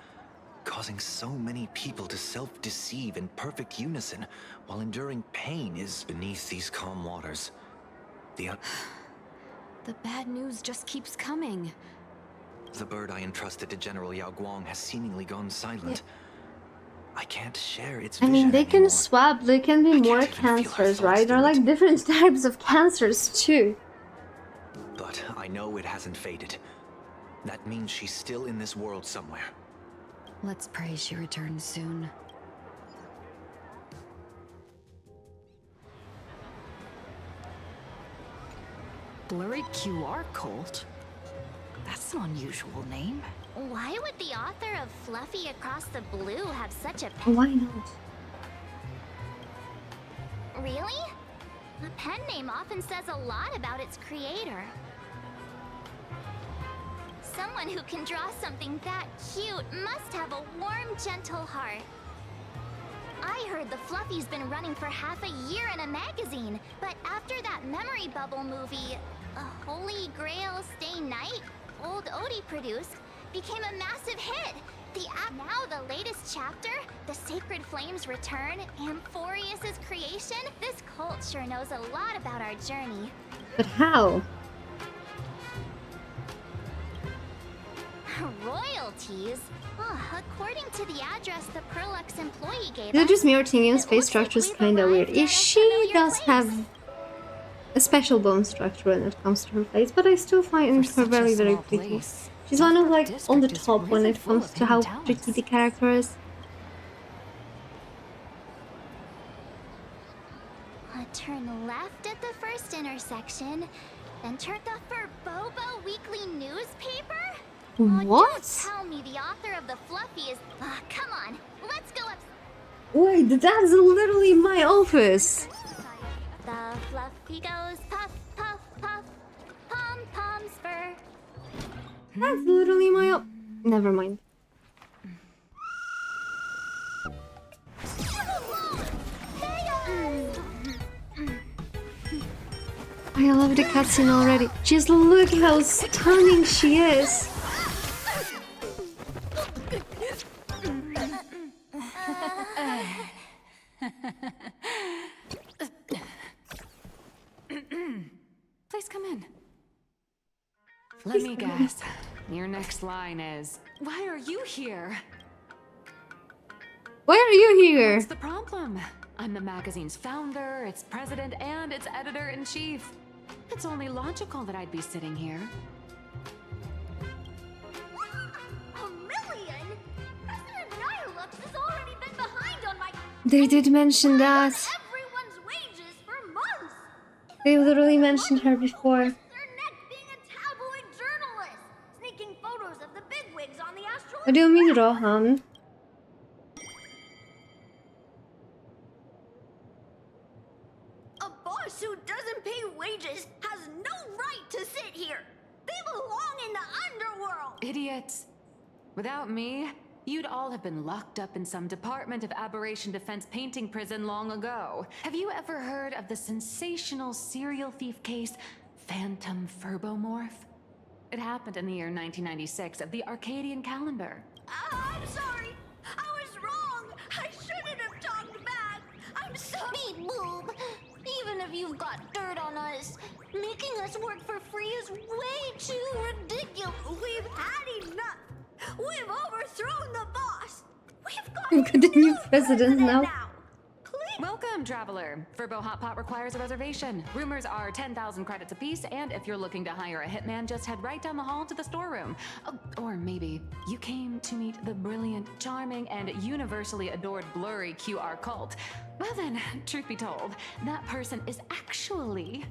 causing so many people to self-deceive in perfect unison while enduring pain is beneath these calm waters. The bad news just keeps coming. The bird I entrusted to General Yao Guang has seemingly gone silent. I can't share its vision I mean, they can anymore. swap, there can be more cancers, right? There are like different types of cancers too. But I know it hasn't faded. That means she's still in this world somewhere. Let's pray she returns soon. Blurry QR cult? That's an unusual name. Why would the author of Fluffy Across the Blue have such a Why not? Really? A pen name often says a lot about its creator. Someone who can draw something that cute must have a warm, gentle heart. I heard the Fluffy's been running for half a year in a magazine, but after that memory bubble movie, A Holy Grail Stay Night, old Odie produced, became a massive hit. Now the latest chapter, The Sacred Flames Return, Amphorius's creation, this cult sure knows a lot about our journey. But how? Royalties? According to the address the Perlux employee gave They're us, just Mirtinian's face structure is kinda weird. She does have a special bone structure when it comes to her face, but I still find her very, very pretty. She's one of like on the top when it comes to how tricky the character is. Turn left at the first intersection, then turn left for Bobo Weekly newspaper? What? Don't tell me the author of the Fluffy is... come on, let's go up... Wait, that's literally my office. The Fluffy goes puff, puff, puff, pom-pom's fur. That's literally my Never mind. I love the cutscene already. Just look how stunning she is. Please come in. Let me guess. Your next line is, why are you here? Why are you here? What's the problem? I'm the magazine's founder, its president, and its editor-in-chief. It's only logical that I'd be sitting here. A million? President Nyaehh has already been behind on my... They did mention that. Everyone's wages for months. They literally mentioned her before. Being a tabloid journalist, sneaking photos of the bigwigs on the astral. Vad du min Rohan? A boss who doesn't pay wages has no right to sit here. They belong in the underworld. Idiots. Without me, you'd all have been locked up in some Department of Aberration Defense painting prison long ago. Have you ever heard of the sensational serial thief case, Phantom Furbomorph? It happened in the year 1996 of the Arcadian calendar. I'm sorry. I was wrong. I shouldn't have talked back. I'm sorry. Beep boop. Even if you've got dirt on us, making us work for free is way too ridiculous. We've had enough. We've overthrown the boss. We've got We've got a new president now. Welcome, traveler. Furbo Hot Pot requires a reservation. Rumors are 10,000 credits apiece, and if you're looking to hire a hitman, just head right down the hall to the storeroom. Oh, or maybe you came to meet the brilliant, charming, and universally adored blurry QR cult. Well then, truth be told, that person is actually...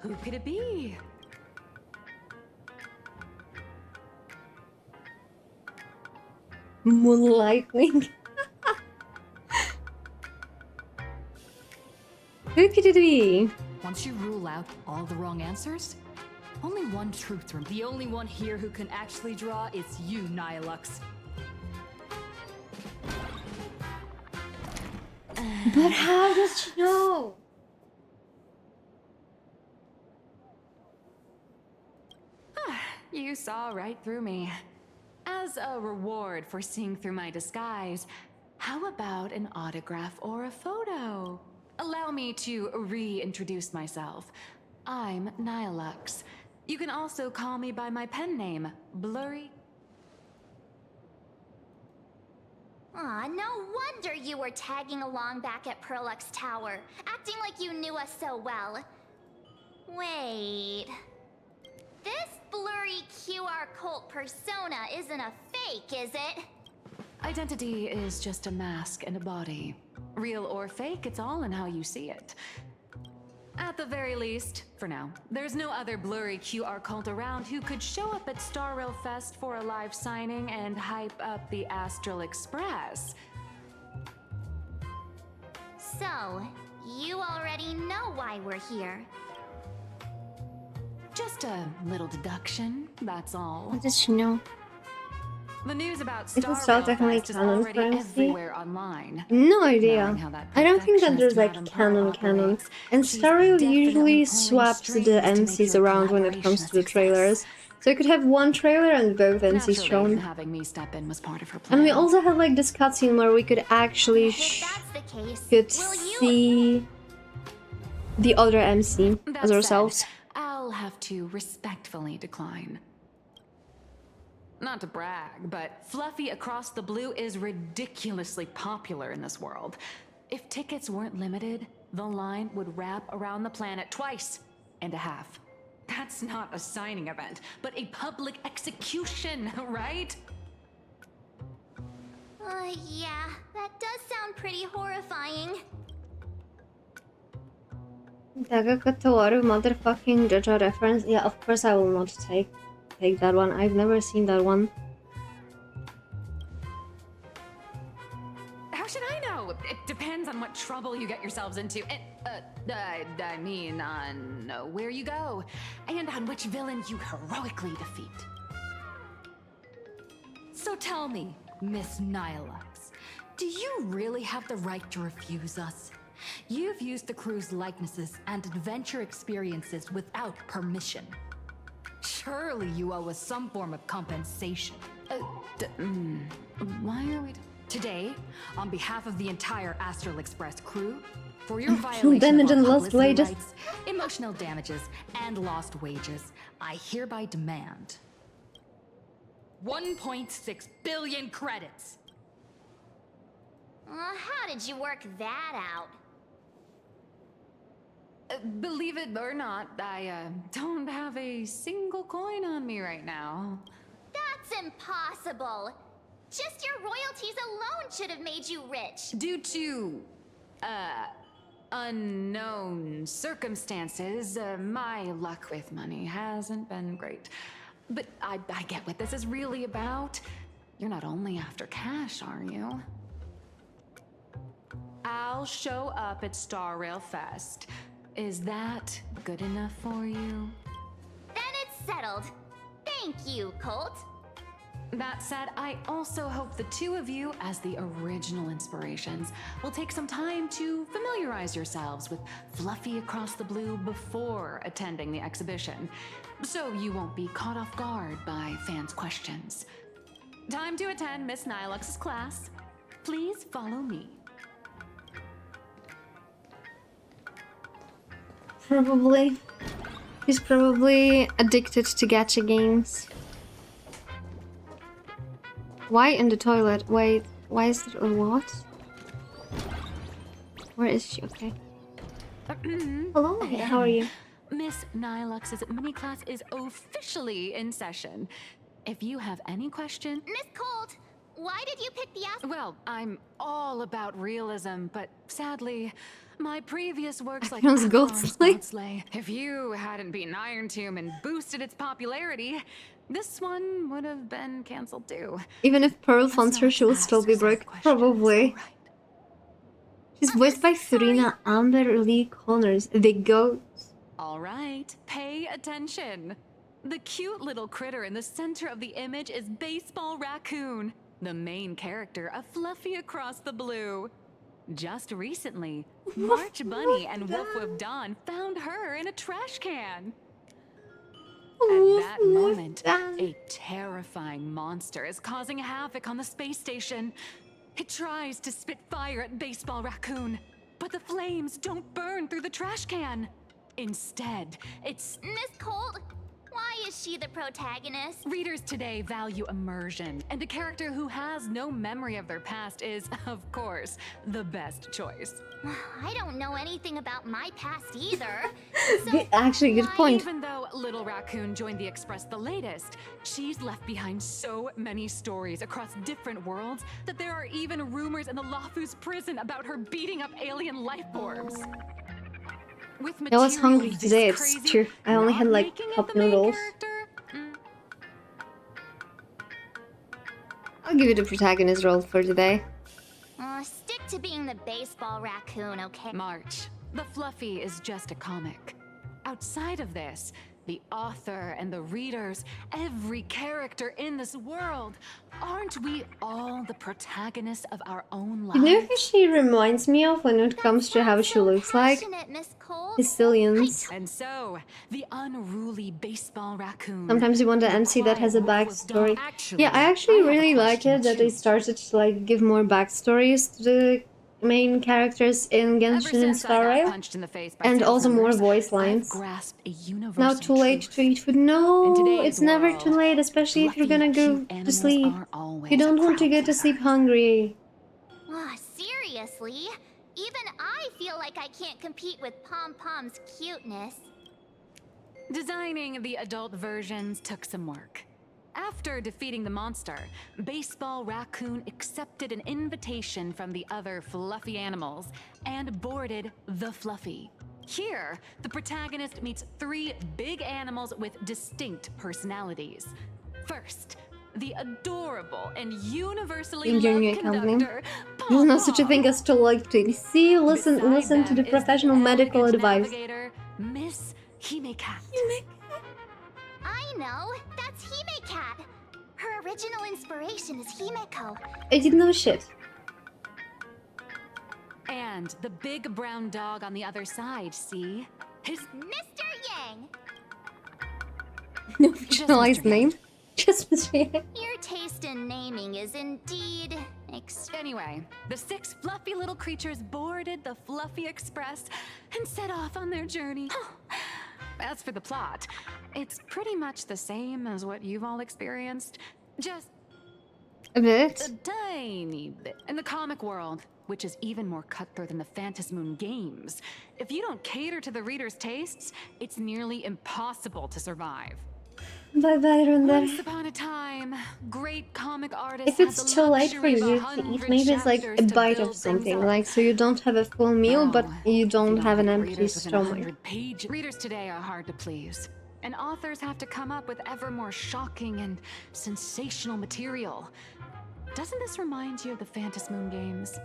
Who could it be? Moonlightning. Who could it be? Once you rule out all the wrong answers, only one truth remains. The only one here who can actually draw is you, Nyaehh. But how does she know? You saw right through me. As a reward for seeing through my disguise, how about an autograph or a photo? Allow me to reintroduce myself. I'm Nyaehh. You can also call me by my pen name, Blurry. Aw, no wonder you were tagging along back at Perlux Tower, acting like you knew us so well. Wait... This blurry QR cult persona isn't a fake, is it? Identity is just a mask and a body. Real or fake, it's all in how you see it. At the very least, for now, there's no other blurry QR cult around who could show up at Star Rail Fest for a live signing and hype up the Astral Express. So, you already know why we're here. Just a little deduction, that's all. What does she know? The news about Is Star it still Rail technically Fest is canon already for MC? everywhere online. No idea. Knowing how that I don't think that there's like perfectionist canon. operates, And she's Star Rail definitely usually pulling swaps strings the to make MCs your around when it collaboration comes a to the success. trailers. So you could have one trailer and both MCs Naturally, shown. having me step in was part of her plan. And we also had like this cutscene where we could actually see the other MC That as said, ourselves. I'll have to respectfully decline. Not to brag, but Fluffy Across the Blue is ridiculously popular in this world. If tickets weren't limited, the line would wrap around the planet twice and a half. That's not a signing event, but a public execution, right? Yeah, that does sound pretty horrifying. Dagakatoru motherfucking JoJo reference. Yeah, of course I will not take that one. I've never seen that one. How should I know? It depends on what trouble you get yourselves into. I mean, on where you go, and on which villain you heroically defeat. So tell me, Miss Nyaehh, do you really have the right to refuse us? You've used the crew's likenesses and adventure experiences without permission. Surely you owe us some form of compensation. Why are we... Today, on behalf of the entire Astral Express crew, for your Damage violation of our and lost publicity wages. rights, emotional damages, and lost wages, I hereby demand 1.6 billion credits. How did you work that out? Believe it or not, I don't have a single coin on me right now. That's impossible. Just your royalties alone should have made you rich. Due to, unknown circumstances, my luck with money hasn't been great. But I get what this is really about. You're not only after cash, are you? I'll show up at Star Rail Fest. Is that good enough for you? Then it's settled. Thank you, Colt. That said, I also hope the two of you, as the original inspirations, will take some time to familiarize yourselves with Fluffy Across the Blue before attending the exhibition, so you won't be caught off guard by fans' questions. Time to attend Miss Nyaehh's class. Please follow me. Probably. He's probably addicted to gacha games. Why in the toilet? Wait, why is it a what? Where is she? Okay. Hello, how are you? Miss Nyaehh's mini class is officially in session. If you have any questions... Miss Colt, why did you pick the ass? Well, I'm all about realism, but sadly, my previous works like Ghostslay. If you hadn't beaten Iron Tomb and boosted its popularity, this one would have been cancelled too. Even if Pearl funds her, she will still be broke. Probably. She's voiced by Serena Amber Lee Connors, the goat. All right, pay attention. The cute little critter in the center of the image is Baseball Raccoon, the main character of Fluffy Across the Blue. Just recently, March Bunny and Woof Woof Dawn found her in a trash can. At that moment, a terrifying monster is causing havoc on the space station. It tries to spit fire at Baseball Raccoon, but the flames don't burn through the trash can. Instead, it's... Miss Colt, why is she the protagonist? Readers today value immersion, and a character who has no memory of their past is, of course, the best choice. I don't know anything about my past either. So actually, good point. Even though Little Raccoon joined the Express the latest, she's left behind so many stories across different worlds that there are even rumors in the Lawfus prison about her beating up alien life forms. I was hungry today, it's true. I only had like cup noodles. I'll give you the protagonist role for today. Stick to being the Baseball Raccoon, okay? March, the Fluffy is just a comic. Outside of this, the author and the readers, every character in this world, aren't we all the protagonists of our own lives? You know who she reminds me of when it comes to how she looks like? Sicilians. And so, the unruly Baseball Raccoon. Sometimes you want an MC that has a backstory. Yeah, I actually really like it that they started to like give more backstories to the main characters in Genshin and Star Rail, and also more voice lines. Now too late to eat food. No, it's never too late, especially if you're gonna go to sleep. You don't want to go to sleep hungry. Seriously? Even I feel like I can't compete with Pom Pom's cuteness. Designing the adult versions took some work. After defeating the monster, Baseball Raccoon accepted an invitation from the other fluffy animals and boarded the Fluffy. Here, the protagonist meets 3 big animals with distinct personalities. First, the adorable and universally loved conductor, There's no such a thing as to like to see. Listen to the professional medical advice. Miss Hime-Cat. I know, that's Hime-Cat. Her original inspiration is Himeko. I didn't know shit. And the big brown dog on the other side, see? His Mr. Yang. No fictionalized name. Just Mr. Yang. Your taste in naming is indeed Anyway, the 6 fluffy little creatures boarded the Fluffy Express and set off on their journey. As for the plot, it's pretty much the same as what you've all experienced, just a bit. A tiny bit. In the comic world, which is even more cutthroat than the Phantasmoon games, if you don't cater to the reader's tastes, it's nearly impossible to survive. Bye bye, Render. Once upon a time, great comic artists If it's too late for you to eat, maybe it's like a bite of something, like so you don't have a full meal, but you don't have an empty stomach. Readers today are hard to please, and authors have to come up with ever more shocking and sensational material. Doesn't this remind you of the Phantom Moon games?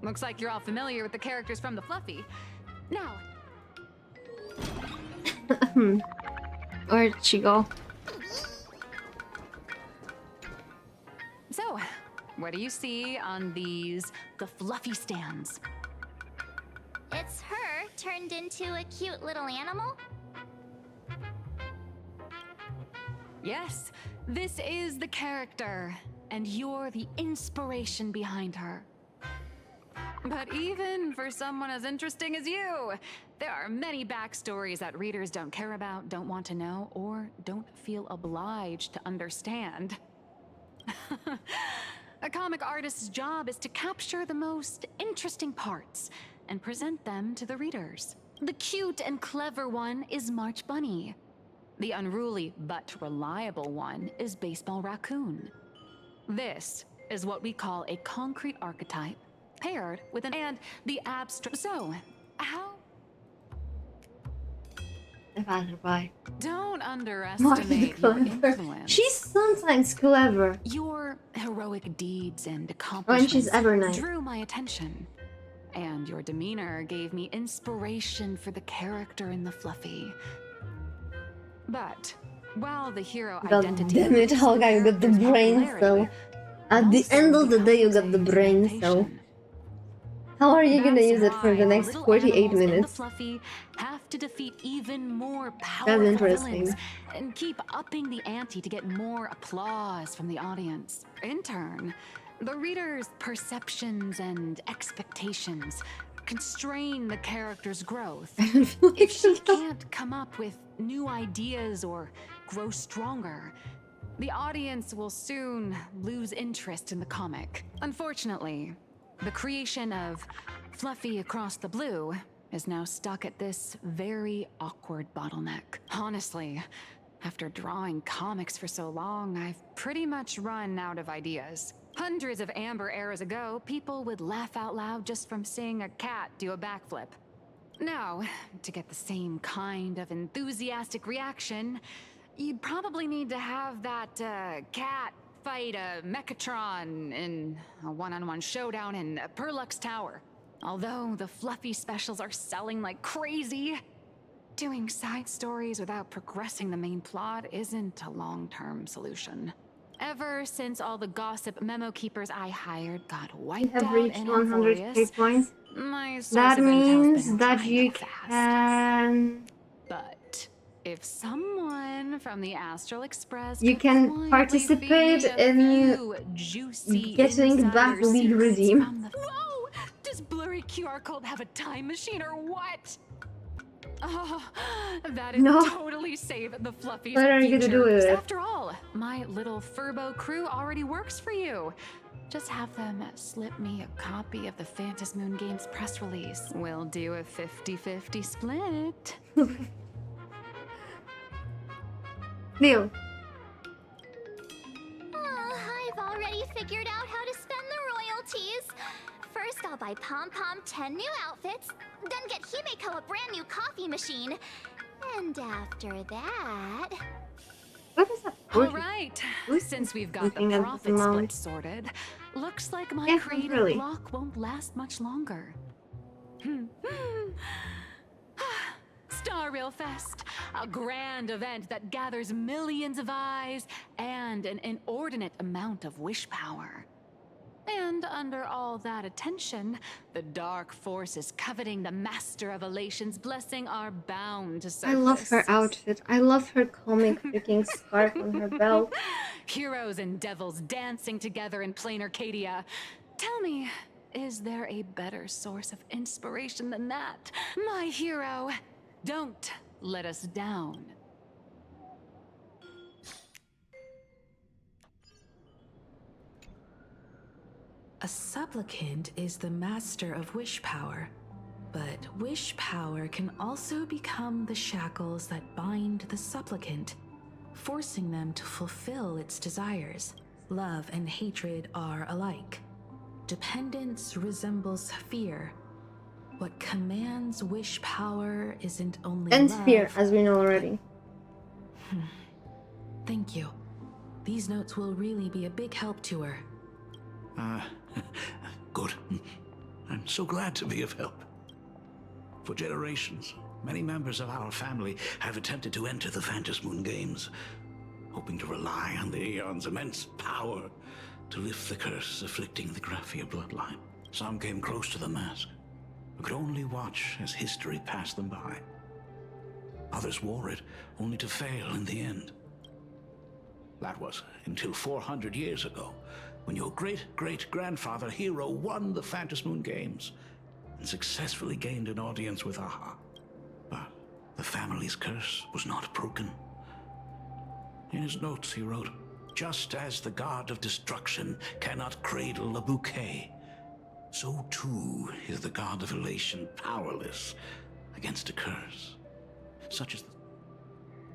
Looks like you're all familiar with the characters from the Fluffy. Now, Where'd she go? so what do you see on the Fluffy stands? It's her turned into a cute little animal? Yes, this is the character, and you're the inspiration behind her. But even for someone as interesting as you, there are many backstories that readers don't care about, don't want to know, or don't feel obliged to understand. A comic artist's job is to capture the most interesting parts and present them to the readers. The cute and clever one is March Bunny. The unruly but reliable one is Baseball Raccoon. This is what we call a concrete archetype paired with and the abstract. So, how? Bye. Don't underestimate your influence. She's sometimes clever. Your heroic deeds and When accomplishments she's ever nice. drew my attention. And your demeanor gave me inspiration for the character in the Fluffy. But while the hero God identity damn it, Honkai, you got the brain cell. At the end of the day, you got the brain cell. How are you gonna use it for the next 48 minutes? Fluffy have to defeat even more That's powerful interesting. villains and keep upping the ante to get more applause from the audience. In turn, the reader's perceptions and expectations constrain the character's growth. If she can't come up with new ideas or grow stronger, the audience will soon lose interest in the comic. Unfortunately, the creation of Fluffy Across the Blue is now stuck at this very awkward bottleneck. Honestly, after drawing comics for so long, I've pretty much run out of ideas. Hundreds of amber eras ago, people would laugh out loud just from seeing a cat do a backflip. Now, to get the same kind of enthusiastic reaction, you'd probably need to have that cat fight a Mechatron in a one-on-one showdown in Perlux Tower. Although the Fluffy specials are selling like crazy, doing side stories without progressing the main plot isn't a long-term solution. Ever since all the gossip memo keepers I hired got You wiped have out reached in 100k Alvorius, points. my source That of intel's means been that drying you up fast. can... But if someone from the Astral Express You could can quietly participate feed me a in few juicy getting back insider League secrets Redeem. from the- Whoa! Does blurry QR code have a time machine or what? Oh, that'd No. totally save the Fluffy's What are you gonna do future. with it? After all, my little Furbo crew already works for you. Just have them slip me a copy of the Phantom Moon Games press release. We'll do a 50-50 split. Deal. I've already figured out how to spend the royalties. First, I'll buy Pom Pom 10 new outfits, then get Himeko a brand new coffee machine. And after that... What is that? All right, since we've got the looking at profit the split moment? sorted, looks like my Yeah, creative really. block won't last much longer. Star Rail Fest, a grand event that gathers millions of eyes and an inordinate amount of wish power. And under all that attention, the dark forces coveting the Master of Elation's blessing are bound to surface. I love her outfit. I love her comic freaking scarf on her belt. Heroes and devils dancing together in plain Arcadia. Tell me, is there a better source of inspiration than that? My hero, don't let us down. A supplicant is the master of wish power, But wish power can also become the shackles that bind the supplicant, forcing them to fulfill its desires. Love and hatred are alike. Dependence resembles fear. What commands wish power isn't only And love, fear, as we know already. Thank you. These notes will really be a big help to her. Good. I'm so glad to be of help. For generations, many members of our family have attempted to enter the Phantasmoon Games, hoping to rely on the Aeon's immense power to lift the curse afflicting the Graphia bloodline. Some came close to the mask, but could only watch as history passed them by. Others wore it, only to fail in the end. That was until 400 years ago, when your great-great-grandfather Hero won the Phantasmoon Games and successfully gained an audience with Aha. But the family's curse was not broken. In his notes he wrote, "Just as the god of destruction cannot cradle a bouquet, so too is the god of elation powerless against a curse, such as the..."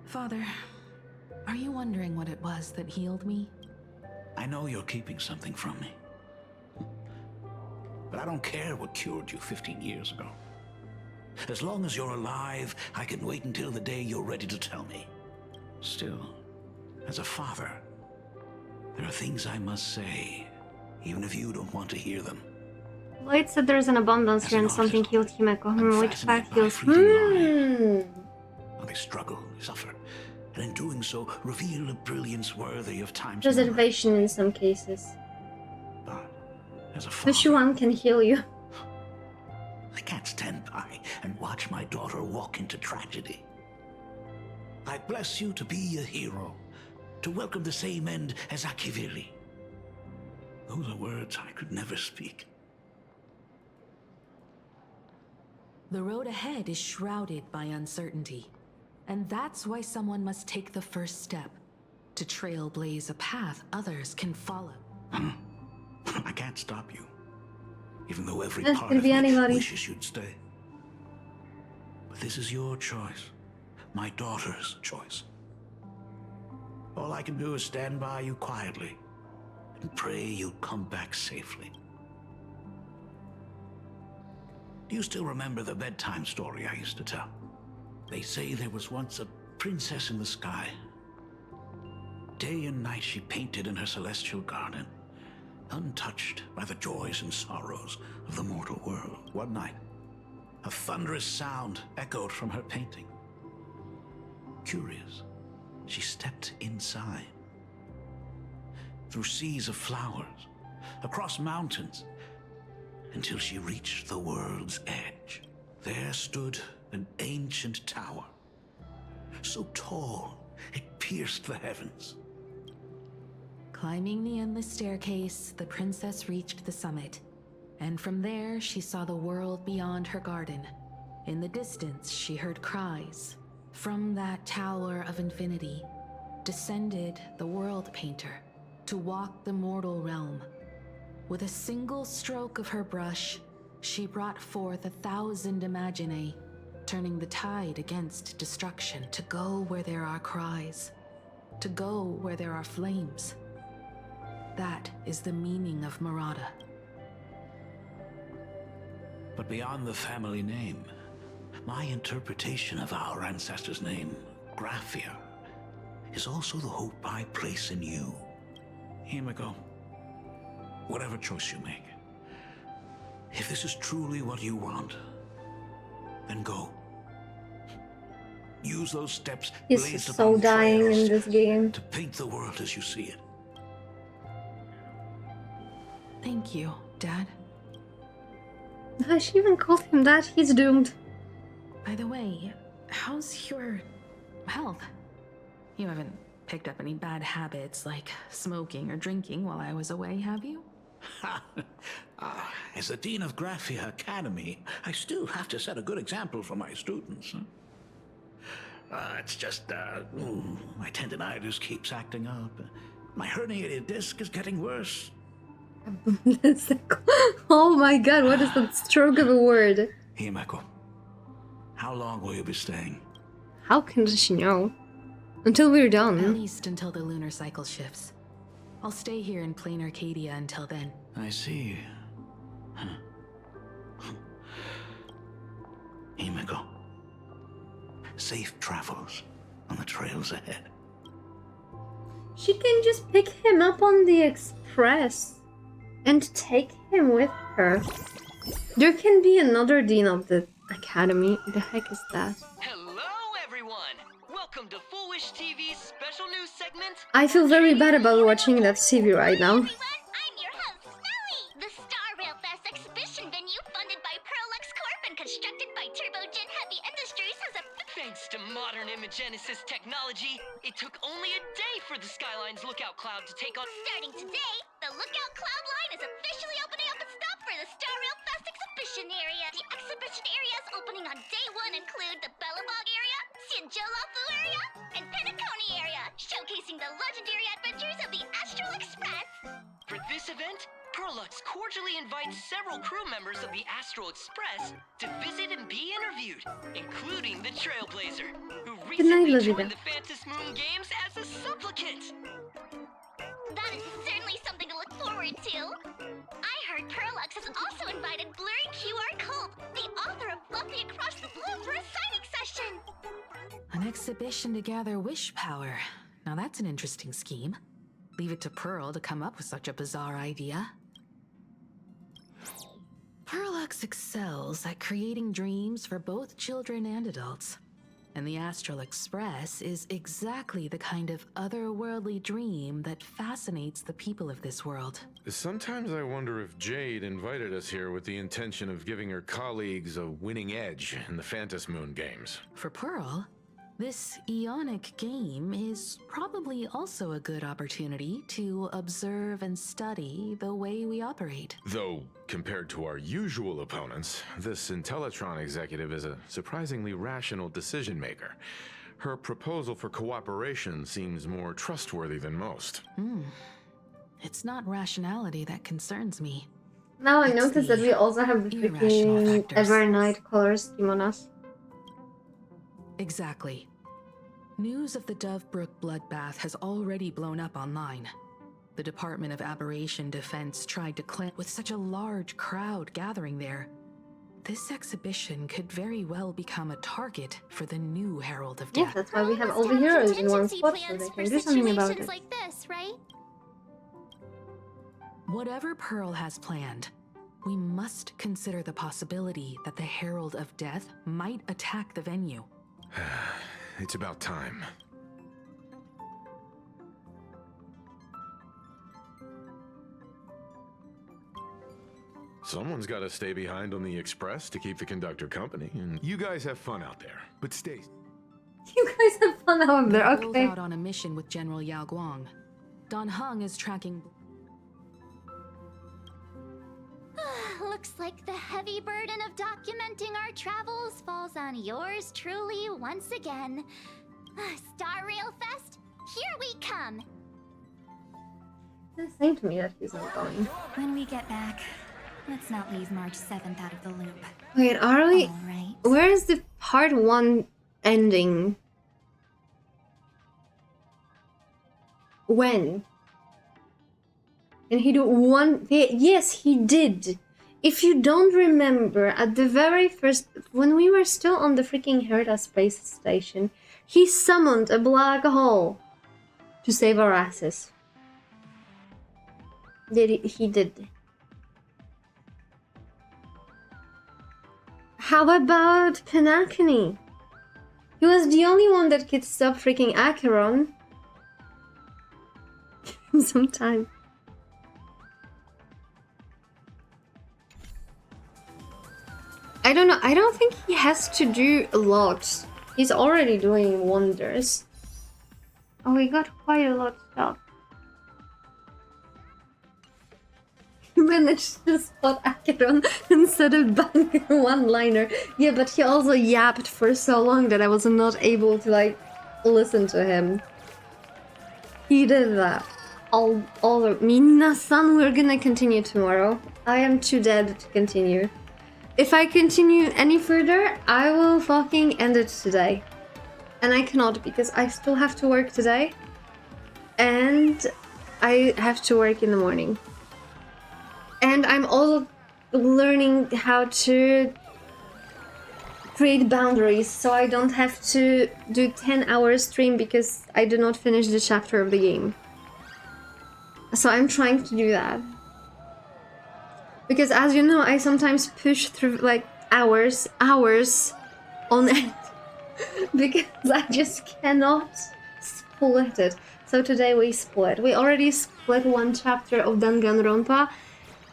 Father, are you wondering what it was that healed me? I know you're keeping something from me. But I don't care what cured you 15 years ago. As long as you're alive, I can wait until the day you're ready to tell me. Still, as a father, there are things I must say, even if you don't want to hear them. Lloyd said there's an abundance here and something healed Himeko. Which fact heals? They struggle, they suffer, and in doing so, reveal a brilliance worthy of time's Preservation in some cases. as a father, Vishuan can heal you. I can't stand by and watch my daughter walk into tragedy. I bless you to be a hero, to welcome the same end as Akivili. Those are words I could never speak. The road ahead is shrouded by uncertainty. And that's why someone must take the first step, to trailblaze a path others can follow. I can't stop you, even though every It part could of be me anybody. wishes you'd stay. But this is your choice, my daughter's choice. All I can do is stand by you quietly and pray you'd come back safely. Do you still remember the bedtime story I used to tell? They say there was once a princess in the sky. Day and night she painted in her celestial garden, untouched by the joys and sorrows of the mortal world. One night, a thunderous sound echoed from her painting. Curious, she stepped inside. Through seas of flowers, across mountains, until she reached the world's edge. There stood an ancient tower, so tall it pierced the heavens. Climbing the endless staircase, the princess reached the summit. And from there, she saw the world beyond her garden. In the distance, she heard cries. From that tower of infinity, descended the world painter to walk the mortal realm. With a single stroke of her brush, she brought forth 1,000 imaginae, turning the tide against destruction, to go where there are cries, to go where there are flames. That is the meaning of Murata. But beyond the family name, my interpretation of our ancestors' name, Graphia, is also the hope I place in you. Himeko, whatever choice you make, if this is truly what you want, then go. Use those steps He's blazed so upon dying trails in this game. to paint the world as you see it. Thank you, Dad. She even called him that. He's doomed. By the way, how's your health? You haven't picked up any bad habits like smoking or drinking while I was away, have you? As the Dean of Graphia Academy, I still have to set a good example for my students. It's just, my tendinitis keeps acting up. My herniated disc is getting worse. Oh my god, what is that stroke of a word? Himeko, how long will you be staying? How can she know? Until we're At done. least until the lunar cycle shifts. I'll stay here in plain Arcadia until then. I see. Himeko, safe travels on the trails ahead. She can just pick him up on the express and take him with her. There can be another dean of the academy. The heck is that? Hello, everyone! Welcome to Foolish TV's special news segment. I feel very bad about watching that TV right now. I'm your host, Snowy! The Star Rail Fest exhibition venue funded by Pearlux Corp and constructed by Turbogen Heavy Industries has a... Thanks to modern imagenesis technology, it took only a day for the Skyline's Lookout Cloud to take on... Starting today, the Lookout Cloud line is officially opening up its stop for the Star Rail Fest exhibition area. The exhibition areas opening on day 1 include the Bellabog area, Sinjolofu area, and Penacony area, showcasing the legendary adventures of the Astral Express. For this event, Pearlux cordially invites several crew members of the Astral Express to visit and be interviewed, including the Trailblazer, who recently joined the Phantom Moon Games as a supplicant. That is certainly something to look forward to. I heard Pearlux has also invited Blurry QR Cult, the author of Fluffy Across the Blue, for a signing session. An exhibition to gather wish power. Now that's an interesting scheme. Leave it to Pearl to come up with such a bizarre idea. Pearlux excels at creating dreams for both children and adults. And the Astral Express is exactly the kind of otherworldly dream that fascinates the people of this world. Sometimes I wonder if Jade invited us here with the intention of giving her colleagues a winning edge in the Phantom Moon Games. For Pearl, this Ionic game is probably also a good opportunity to observe and study the way we operate. Though, compared to our usual opponents, this Intellitron executive is a surprisingly rational decision maker. Her proposal for cooperation seems more trustworthy than most. It's not rationality that concerns me. Now I notice that we also have the freaking Evernight color scheme on us. Exactly. News of the Dovebrook bloodbath has already blown up online. The Department of Aberration Defense tried to cleanse with such a large crowd gathering there. This exhibition could very well become a target for the new Herald of Death. Yeah, that's why we have all the heroes in one spot so they can do something about it. Like this, right? Whatever Pearl has planned, we must consider the possibility that the Herald of Death might attack the venue. It's about time. Someone's got to stay behind on the express to keep the conductor company, and you guys have fun out there. But stay. You guys have fun out there, We're okay? out on a mission with General Yao Guang. Don Hung is tracking... Looks like the heavy burden of documenting our travels falls on yours truly once again. Star Rail Fest, here we come. It's saying to me that he's not going. When we get back, let's not leave March 7th out of the loop. Wait, are we? Alright. Where is the part 1 ending? When? And he do one? Yes, he did. If you don't remember, at the very first, when we were still on the freaking Herta space station, he summoned a black hole to save our asses. He did. How about Penacony? He was the only one that could stop freaking Acheron. Sometime. I don't know. I don't think he has to do a lot. He's already doing wonders. Oh, we got quite a lot of stuff. He managed to spot Acheron instead of banging a one-liner. Yeah, but he also yapped for so long that I was not able to, like, listen to him. He did that. Minasan, we're gonna continue tomorrow. I am too dead to continue. If I continue any further, I will fucking end it today. And I cannot because I still have to work today. And I have to work in the morning. And I'm also learning how to create boundaries so I don't have to do 10-hour stream because I did not finish the chapter of the game. So I'm trying to do that. Because as you know, I sometimes push through like hours on end because I just cannot split it. So today we split. We already split one chapter of Danganronpa,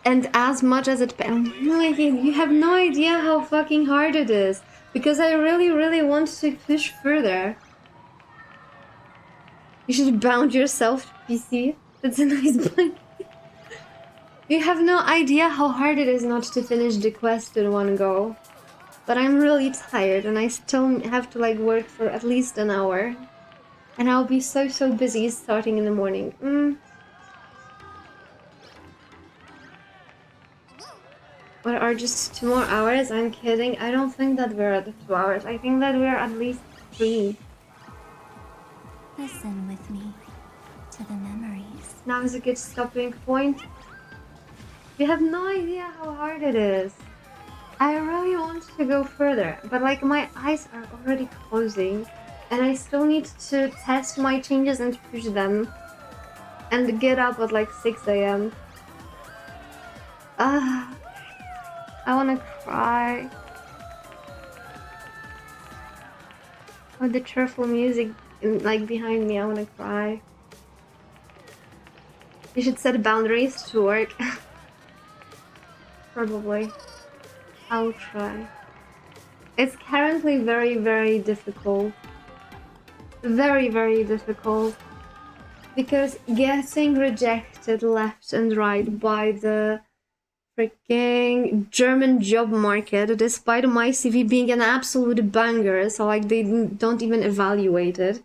and as much as it... you have no idea how fucking hard it is. Because I really want to push further. You should bound yourself, PC. That's a nice point. You have no idea how hard it is not to finish the quest in one go. But I'm really tired and I still have to like work for at least an hour. And I'll be so busy starting in the morning. What are just 2 more hours? I'm kidding. I don't think that we're at the 2 hours. I think that we're at least 3. Listen with me to the memories. Now is a good stopping point. You have no idea how hard it is. I really want to go further, but like my eyes are already closing and I still need to test my changes and push them and get up at like 6 AM. I wanna cry. With the cheerful music like behind me, I wanna cry. You should set boundaries to work. Probably. I'll try. It's currently very difficult. Very difficult. Because getting rejected left and right by the freaking German job market, despite my CV being an absolute banger, so like they don't even evaluate it,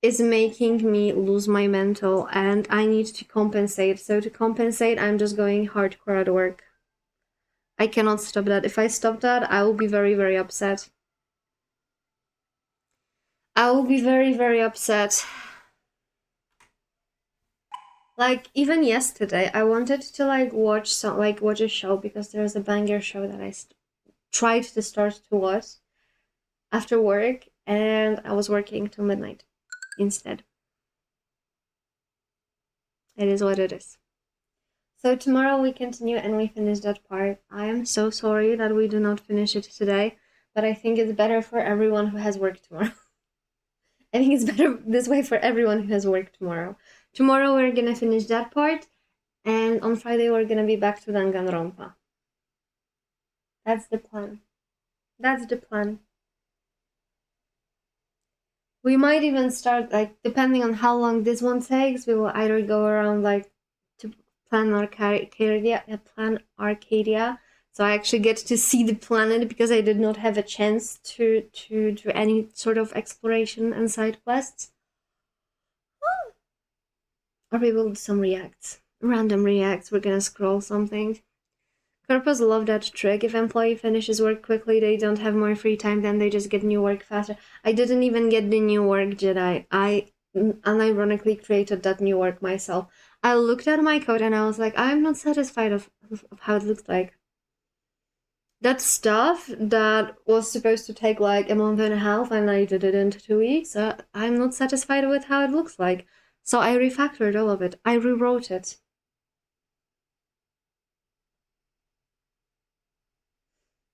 is making me lose my mental and I need to compensate. So to compensate, I'm just going hardcore at work. I cannot stop that. If I stop that, I will be very upset. I will be very upset. Like even yesterday, I wanted to like watch a show because there's a banger show that I tried to start to watch after work, and I was working till midnight instead. It is what it is. So tomorrow we continue and we finish that part. I am so sorry that we do not finish it today, but I think it's better for everyone who has work tomorrow. I think it's better this way for everyone who has work tomorrow. Tomorrow we're gonna finish that part, and on Friday we're gonna be back to Danganronpa. That's the plan. That's the plan. We might even start, like, depending on how long this one takes, we will either go around, like, to plan Arcadia, so I actually get to see the planet because I did not have a chance to do any sort of exploration and side quests. Or we will do some reacts. Random reacts, we're gonna scroll something. Corpos love that trick. If employee finishes work quickly, they don't have more free time, then they just get new work faster. I didn't even get the new work, Jedi. I unironically created that new work myself. I looked at my code and I was like, I'm not satisfied of how it looks like. That stuff that was supposed to take like a month and a half and I did it in 2 weeks, I'm not satisfied with how it looks like. So I refactored all of it. I rewrote it.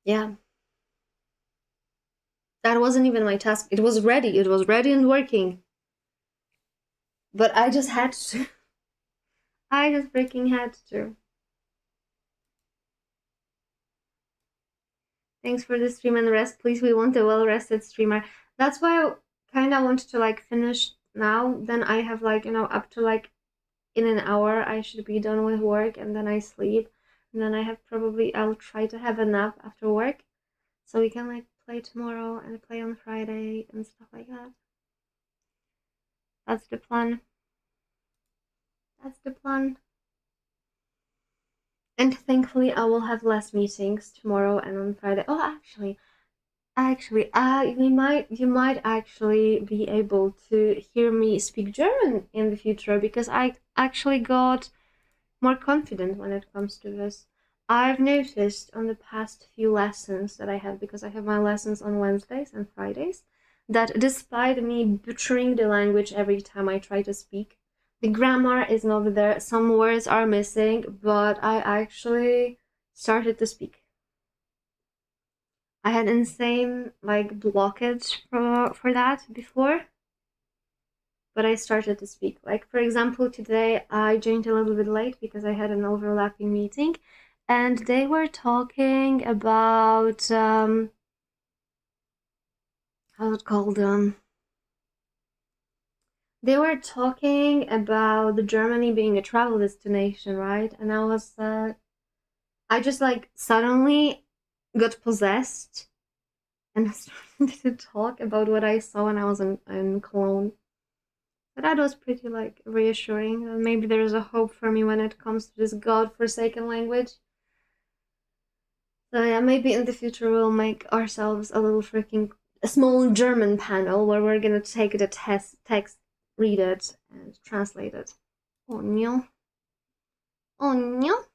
Yeah. That wasn't even my task. It was ready. It was ready and working. But I just had to. I just freaking had to. Thanks for the stream and rest. Please, we want a well-rested streamer. That's why I kind of wanted to like finish now. Then I have like, up to like in an hour I should be done with work and then I sleep. And then I'll try to have a nap after work. So we can like play tomorrow and play on Friday and stuff like that. That's the plan. That's the plan. And thankfully, I will have less meetings tomorrow and on Friday. Oh, actually, you might actually be able to hear me speak German in the future because I actually got more confident when it comes to this. I've noticed on the past few lessons that I have, because I have my lessons on Wednesdays and Fridays, that despite me butchering the language every time I try to speak, the grammar is not there, some words are missing, but I actually started to speak. I had insane blockage for that before, but I started to speak. Like, for example, today I joined a little bit late because I had an overlapping meeting, and they were talking about how's it called? They were talking about Germany being a travel destination, right? And I just suddenly got possessed and I started to talk about what I saw when I was in Cologne. But that was pretty reassuring. And maybe there's a hope for me when it comes to this god-forsaken language. So yeah, maybe in the future we'll make ourselves a small German panel where we're gonna take the text, read it, and translate it. Oh no. It's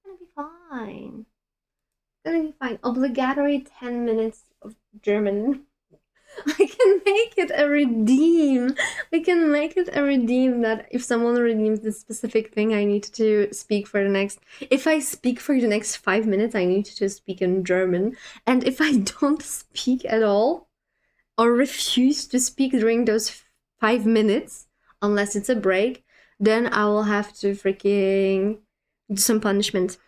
gonna be fine. It's gonna be fine. Obligatory 10 minutes of German. I can make it a redeem. We can make it a redeem that if someone redeems this specific thing, I need to speak for the next... If I speak for the next 5 minutes, I need to speak in German. And if I don't speak at all, or refuse to speak during those 5 minutes, unless it's a break, then I will have to freaking do some punishment.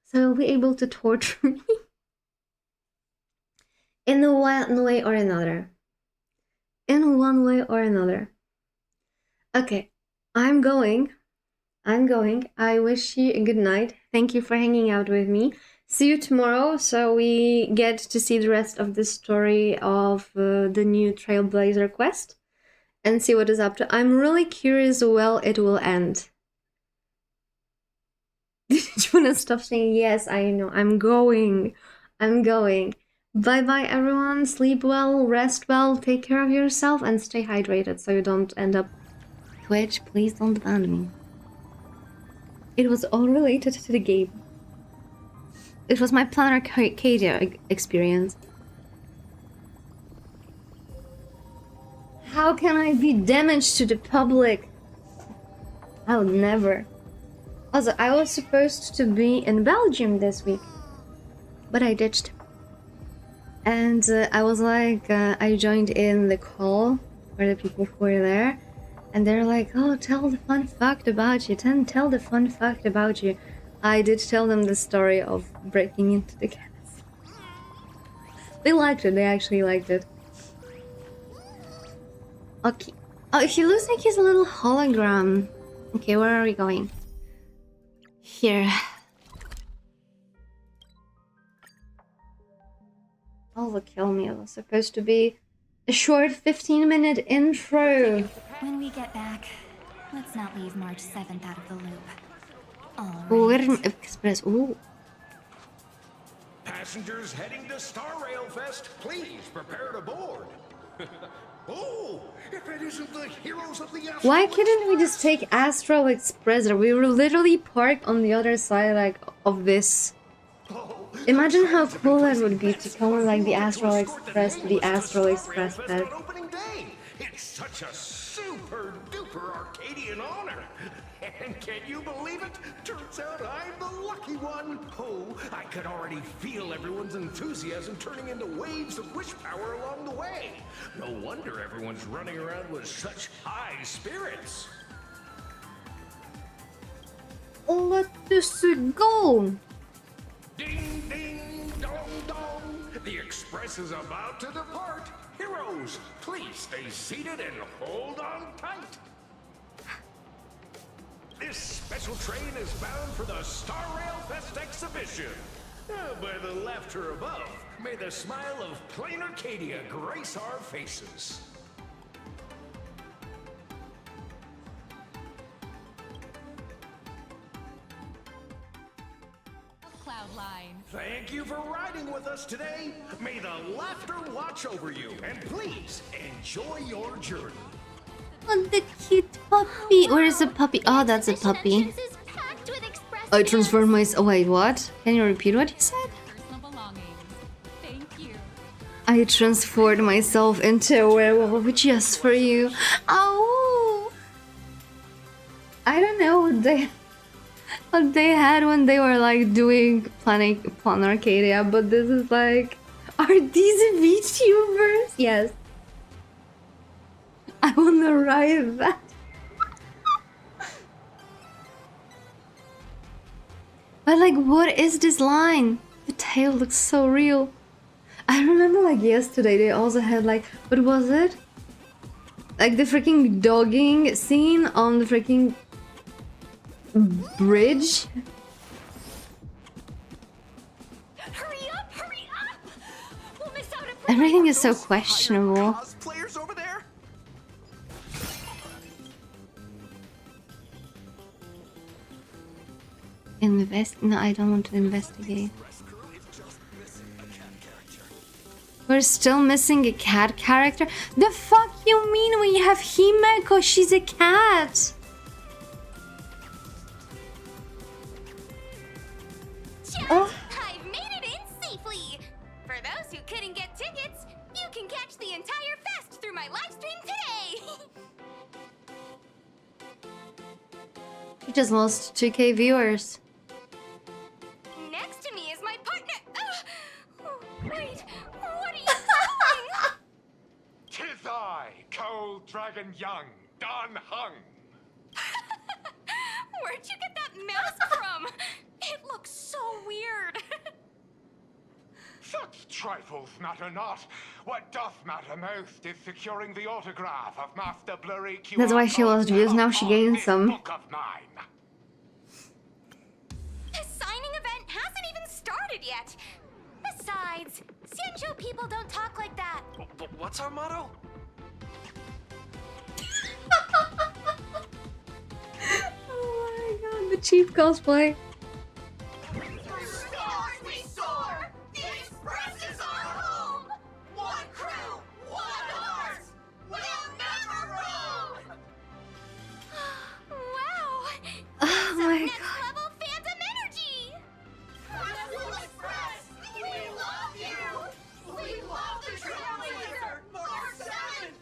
So you'll be able to torture me in one way or another. Okay, I'm going. I wish you a good night. Thank you for hanging out with me. See you tomorrow, so we get to see the rest of the story of the new Trailblazer quest and see what is up to. I'm really curious how it will end. Did you want to stop saying yes? I know. I'm going. Bye-bye, everyone. Sleep well, rest well, take care of yourself, and stay hydrated so you don't end up... Twitch, please don't ban me. It was all related to the game. It was my Planar Arcadia experience. How can I be damaged to the public? I would never. Also, I was supposed to be in Belgium this week, but I ditched. And I was I joined in the call for the people who were there, and they're like, oh, tell the fun fact about you, tell the fun fact about you. I did tell them the story of breaking into the castle. They liked it, they actually liked it. Okay. Oh, he looks like he's a little hologram. Okay, where are we going? Here. Oh, look, kill me. It was supposed to be a short 15-minute intro. When we get back, let's not leave March 7th out of the loop. Alright. Express. Ooh. Passengers heading to Star Rail Fest, please prepare to board. Oh, if it isn't the heroes of the Astral Why couldn't we just take Astral Express? We were literally parked on the other side of this. Imagine how cool that would be to come on the Astral Express to the Astral Express Fest. It's such a super duper Arcadian honor. And can you believe it? Turns out I'm the lucky one. Oh, I could already feel everyone's enthusiasm turning into waves of wish power along the way. No wonder everyone's running around with such high spirits. Let's go. Ding, ding, dong, dong. The express is about to depart. Heroes, please stay seated and hold on tight. This special train is bound for the Star Rail Fest exhibition. By the laughter above, may the smile of plain Arcadia grace our faces. Thank you for riding with us today. May the laughter watch over you, and please enjoy your journey. Oh, the cute puppy. Where is the puppy? Oh, that's a puppy. I transformed myself. Oh, wait, what? Can you repeat what you said? I transformed myself into a werewolf just for you. Oh! I don't know what they had when they were like doing Plan Arcadia, but this is like, are these VTubers? Yes. I wanna ride that. But like, what is this line? The tail looks so real. I remember like yesterday they also had like, what was it? Like the freaking dogging scene on the freaking bridge. Hurry up! We'll miss out a Everything is so questionable. Cosplayers over there? No, I don't want to investigate. We're still missing a cat character? The fuck you mean we have Himeko? She's a cat! Oh. I've made it in safely! For those who couldn't get tickets, you can catch the entire fest through my live stream today! She just lost 2K viewers. Next to me is my partner. Wait, what are you doing? 'Tis I, Cold Dragon Young, Don Hung. Where'd you get that mask from? It looks so weird. Such trifles matter not. What doth matter most is securing the autograph of Master Blurry Q. That's why she lost views, now she gained some. Book of mine. The signing event hasn't even started yet. Besides, Xianzhou people don't talk like that. What's our motto? Oh my god, the cheap cosplay. Stars we soar! The Express is our home! One crew, one heart! We'll never roam! Wow! Oh my Next level phantom energy! Astral Express! We love you! We love the Trailblazer! Mark 7!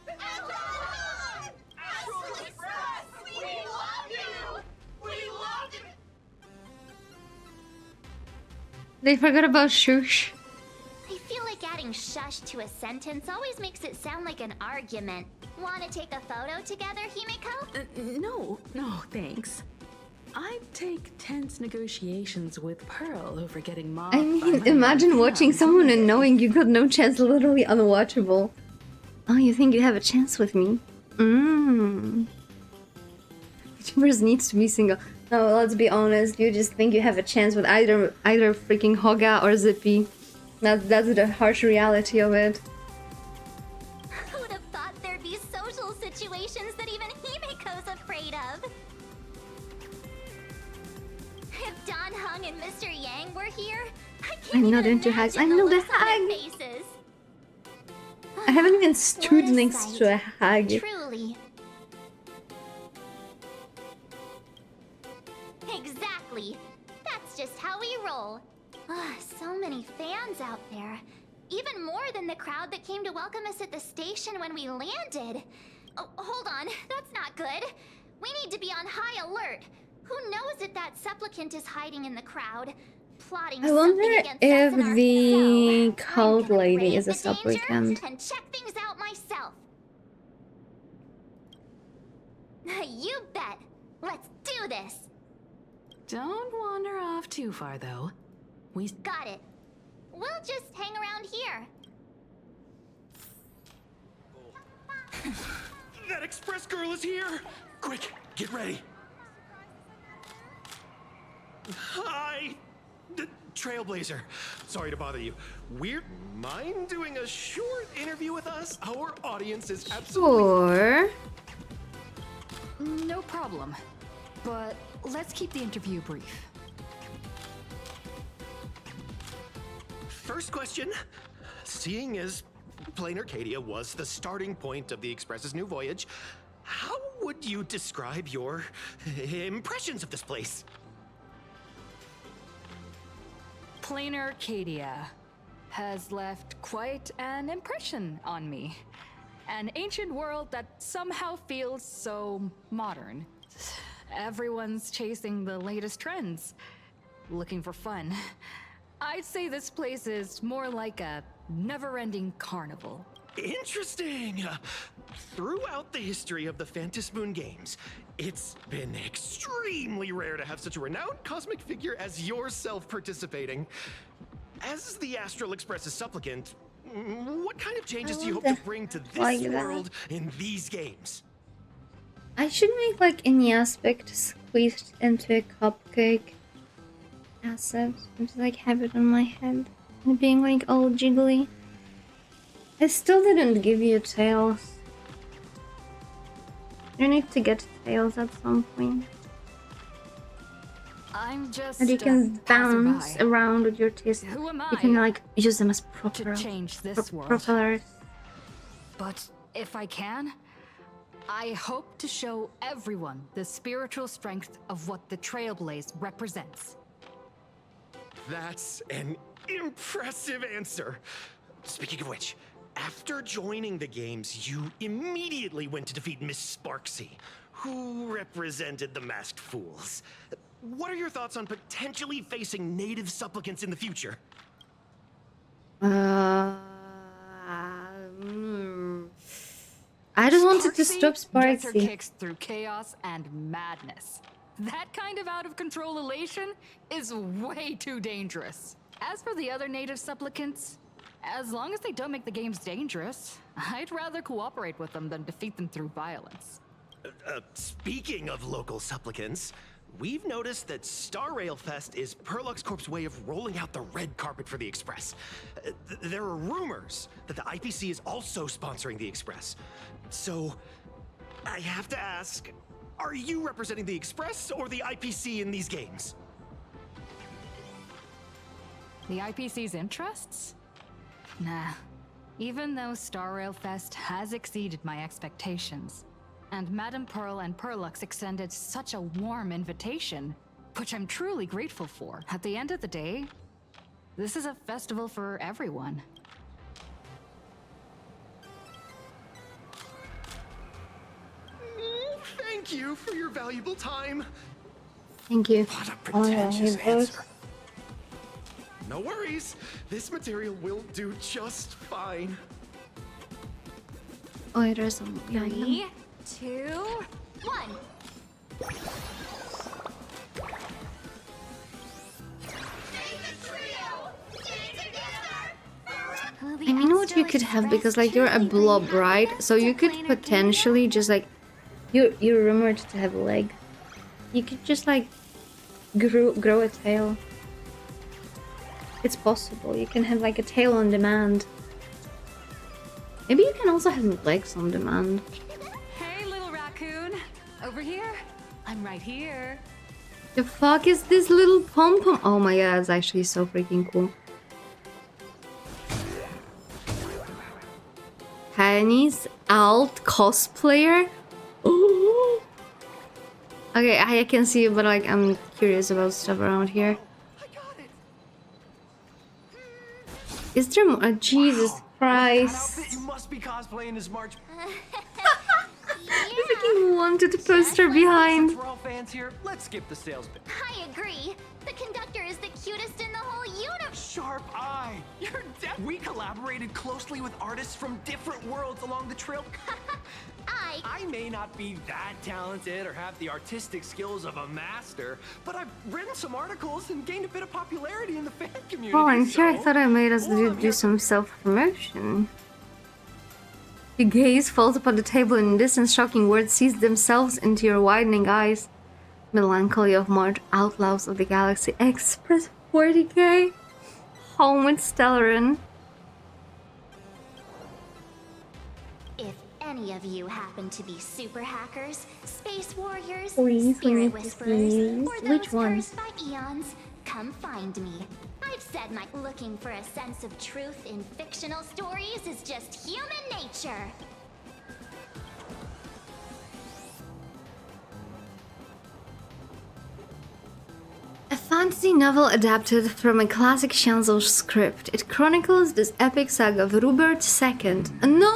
And on! Astral Express! We love you! We love you! They forgot about shush. I feel like adding shush to a sentence always makes it sound like an argument. Wanna take a photo together, Himeko? No, thanks. I'd take tense negotiations with Pearl over getting mobbed. I mean, imagine watching someone and knowing you got no chance, literally unwatchable. Oh, you think you have a chance with me? YouTubers needs to be single. No, let's be honest, you just think you have a chance with either freaking Hoga or Zippy. That's the harsh reality of it. Who'd have thought there'd be social situations that even Himeko's afraid of? If Don Hung and Mr. Yang were here, I can't I'm not even into hags. imagine I know the looks on their hag. faces. I haven't even stood next to a hag. Truly. Exactly. That's just how we roll. So many fans out there. Even more than the crowd that came to welcome us at the station when we landed. Oh, hold on. That's not good. We need to be on high alert. Who knows if that supplicant is hiding in the crowd, plotting I wonder something against us if and our the cult lady is a brave the danger supplicant. and check things out myself. You bet. Let's do this. Don't wander off too far, though. We Got it. We'll just hang around here. That Express girl is here! Quick, get ready. Hi! Trailblazer. Sorry to bother you. Mind doing a short interview with us? Our audience is absolutely... Or... No problem. But let's keep the interview brief. First question. Seeing as Plain Arcadia was the starting point of the Express's new voyage, how would you describe your impressions of this place? Plain Arcadia has left quite an impression on me. An ancient world that somehow feels so modern. Everyone's chasing the latest trends, looking for fun. I'd say this place is more like a never-ending carnival. Interesting! Throughout the history of the Phantom Moon Games, it's been extremely rare to have such a renowned cosmic figure as yourself participating. As the Astral Express's supplicant, what kind of changes do you hope to bring to this world in these games? I should make like any aspect squeezed into a cupcake asset and just like have it on my head and being like all jiggly. I still didn't give you tails. You need to get tails at some point. I'm just and you can bounce around with your tails. Who am I? You can like use them as to change this world. propellers. But if I can, I hope to show everyone the spiritual strength of what the Trailblaze represents. That's an impressive answer. Speaking of which, after joining the games, you immediately went to defeat Miss Sparksy, who represented the Masked Fools. What are your thoughts on potentially facing native supplicants in the future? I just wanted to stop Gets her Sparksy. kicks through chaos and madness. That kind of out-of-control elation is way too dangerous. As for the other native supplicants, as long as they don't make the games dangerous, I'd rather cooperate with them than defeat them through violence. Speaking of local supplicants, we've noticed that Star Rail Fest is Perlux Corp's way of rolling out the red carpet for the Express. There are rumors that the IPC is also sponsoring the Express. So, I have to ask, are you representing the Express or the IPC in these games? The IPC's interests? Nah. Even though Star Rail Fest has exceeded my expectations, and Madame Pearl and Perlux extended such a warm invitation, which I'm truly grateful for. At the end of the day, this is a festival for everyone. Thank you for your valuable time. Thank you. What a pretentious answer. No worries. This material will do just fine. Oh, there's some. 3, 2, 1. I mean, what you could have, because like you're a blob, right? So you could potentially just like you're rumored to have a leg. You could just like grow a tail. It's possible. You can have like a tail on demand. Maybe you can also have legs on demand. Hey, little raccoon. Over here? I'm right here. The fuck is this little pom-pom? Oh my god, it's actually so freaking cool. Penny's alt cosplayer? Oh. Okay, I can see it, but like I'm curious about stuff around here. Is there more? Jesus Christ. You must be cosplaying as March. I freaking wanted the poster behind. Since we're all fans here, let's skip the sales bit. I agree. The conductor is the cutest in the whole universe. Sharp eye. You're deaf. We collaborated closely with artists from different worlds along the trail. I may not be that talented or have the artistic skills of a master, but I've written some articles and gained a bit of popularity in the fan community. Oh, and here I thought I made us do some self-promotion. Your gaze falls upon the table and in distance shocking words seize themselves into your widening eyes. Melancholy of March, Outlaws of the Galaxy, Express 40K, Home with Stellarin. If any of you happen to be super hackers, space warriors, Please, spirit we need to whisperers, see or which those one. cursed by eons, come find me. I I've said my looking for a sense of truth in fictional stories is just human nature. A fantasy novel adapted from a classic Shanzou script. It chronicles this epic saga of Rupert II. No,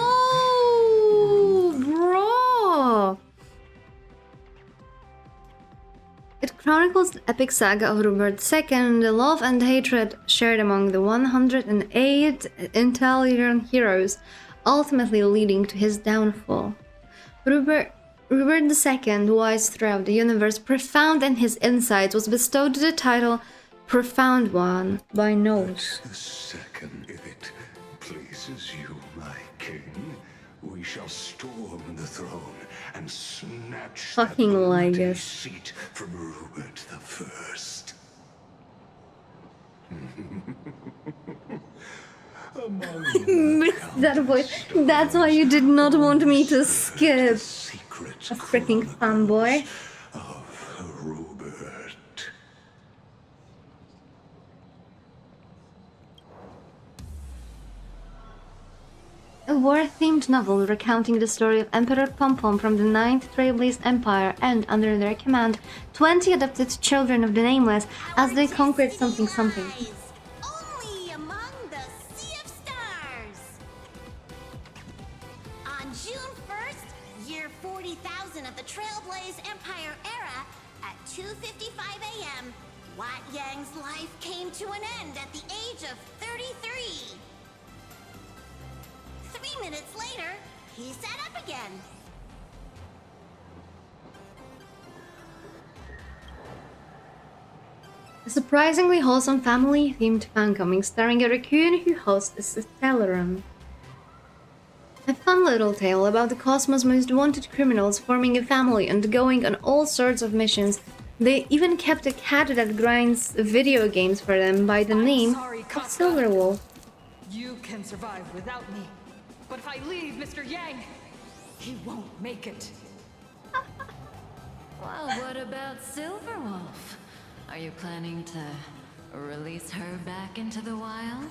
bro. It chronicles the epic saga of Rupert II and the love and hatred shared among the 108 Italian heroes, ultimately leading to his downfall. Rupert II, wise throughout the universe, profound in his insights, was bestowed the title Profound One by Nose. The second, if it pleases you, my king, we shall storm the throne and snatch Fucking that like bloody us. seat from Rupert the First. Missed that voice. That's why you did not want me to skip. A freaking fanboy. A war-themed novel recounting the story of Emperor Pompom from the 9th Trailblazed Empire and, under their command, 20 adopted children of the Nameless as they conquered something. Only among the Sea of Stars. On June 1st, year 40,000 of the Trailblaze Empire era, at 2:55 a.m., Wat Yang's life came to an end at the age of 33. 3 minutes later, he sat up again. A surprisingly wholesome family-themed fancoming starring a raccoon who hosts a Stellarium. A fun little tale about the cosmos' most wanted criminals forming a family and going on all sorts of missions. They even kept a cat that grinds video games for them by the name of Silverwolf. You can survive without me. But if I leave Mr. Yang, he won't make it. Well, what about Silverwolf? Are you planning to release her back into the wild?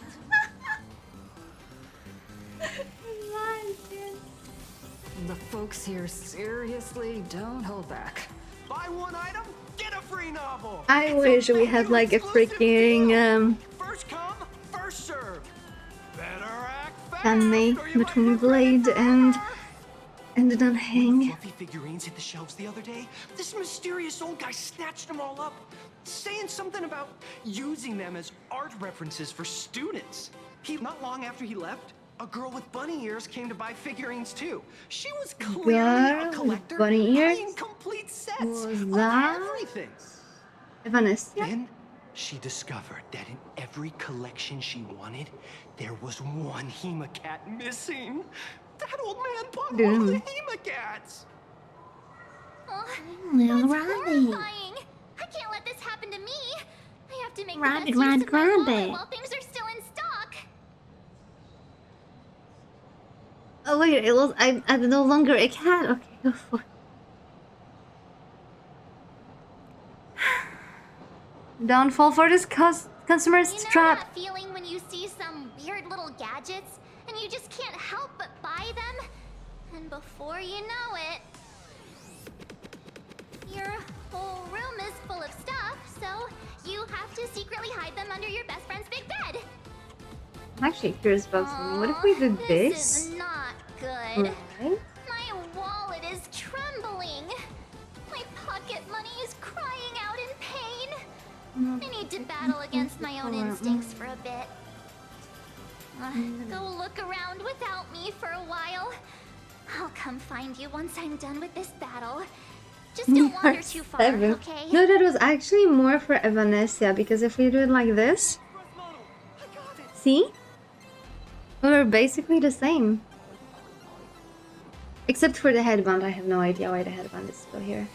The folks here seriously don't hold back. Buy one item, get a free novel. I wish we had like a freaking First come, first serve. Better act fast. anime between Blade and Nyaehh. Fluffy figurines hit the shelves the other day. This mysterious old guy snatched them all up, saying something about using them as art references for students. Not long after he left, a girl with bunny ears came to buy figurines too. She was clearly a collector, bunny ears? buying complete sets Was of that everything. Vanessa? Then she discovered that in every collection she wanted, there was one Hemacat missing. That old man bought all the Hemacats. That's horrifying. I can't let this happen to me. I have to make the best use of my wallet while things are still in stock. Oh wait, I'm no longer a cat. Okay, go for it. Don't fall for this customer's trap. That feeling when you see some weird little gadgets and you just can't help but buy them, and before you know it, your whole room is full of stuff, so you have to secretly hide them under your best friend's big bed. I'm actually curious about something. What if we did This this? is not good. Right? My wallet is trembling. My pocket money is crying out in pain. I need to battle against my own instincts for a bit. Go look around without me for a while. I'll come find you once I'm done with this battle. Just don't wander too far, okay? No, that was actually more for Evanescia, because if we do it like this, see? We were basically the same. Except for the headband. I have no idea why the headband is still here.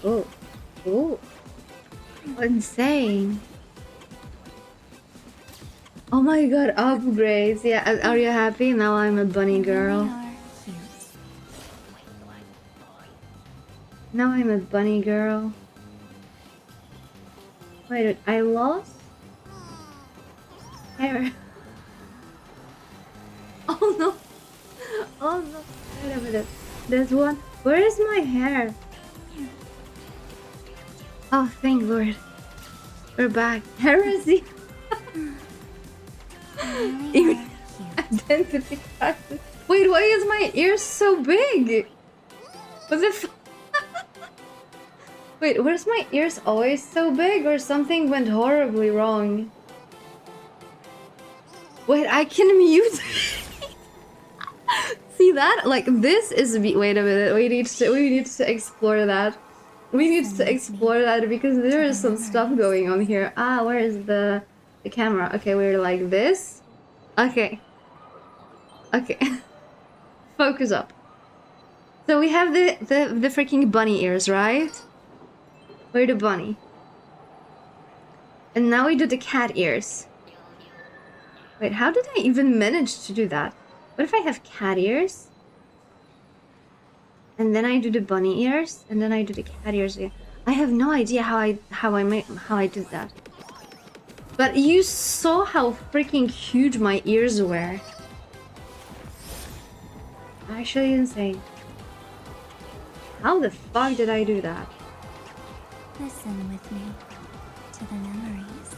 Oh. Oh. Insane. Oh my god, upgrades. Yeah, are you happy? Now I'm a bunny girl. Now I'm a bunny girl. Wait, I lost hair. Oh no! Oh no! Wait a minute. There's one. Where is my hair? Oh, thank Lord. We're back. Heresy. Identity crisis. Wait, why is my ear so big? What the f— Wait, where's my ears always so big or something went horribly wrong? Wait, I can mute. See that? Like this is wait a minute. We need to explore that. We need to explore that because there is some stuff going on here. Ah, where is the camera? Okay, we're like this. Okay. Okay. Focus up. So we have the freaking bunny ears, right? We're the bunny. And now we do the cat ears. Wait, how did I even manage to do that? What if I have cat ears? And then I do the bunny ears, and then I do the cat ears again. I have no idea how I did that. But you saw how freaking huge my ears were. Actually insane. How the fuck did I do that? Listen with me to the memories.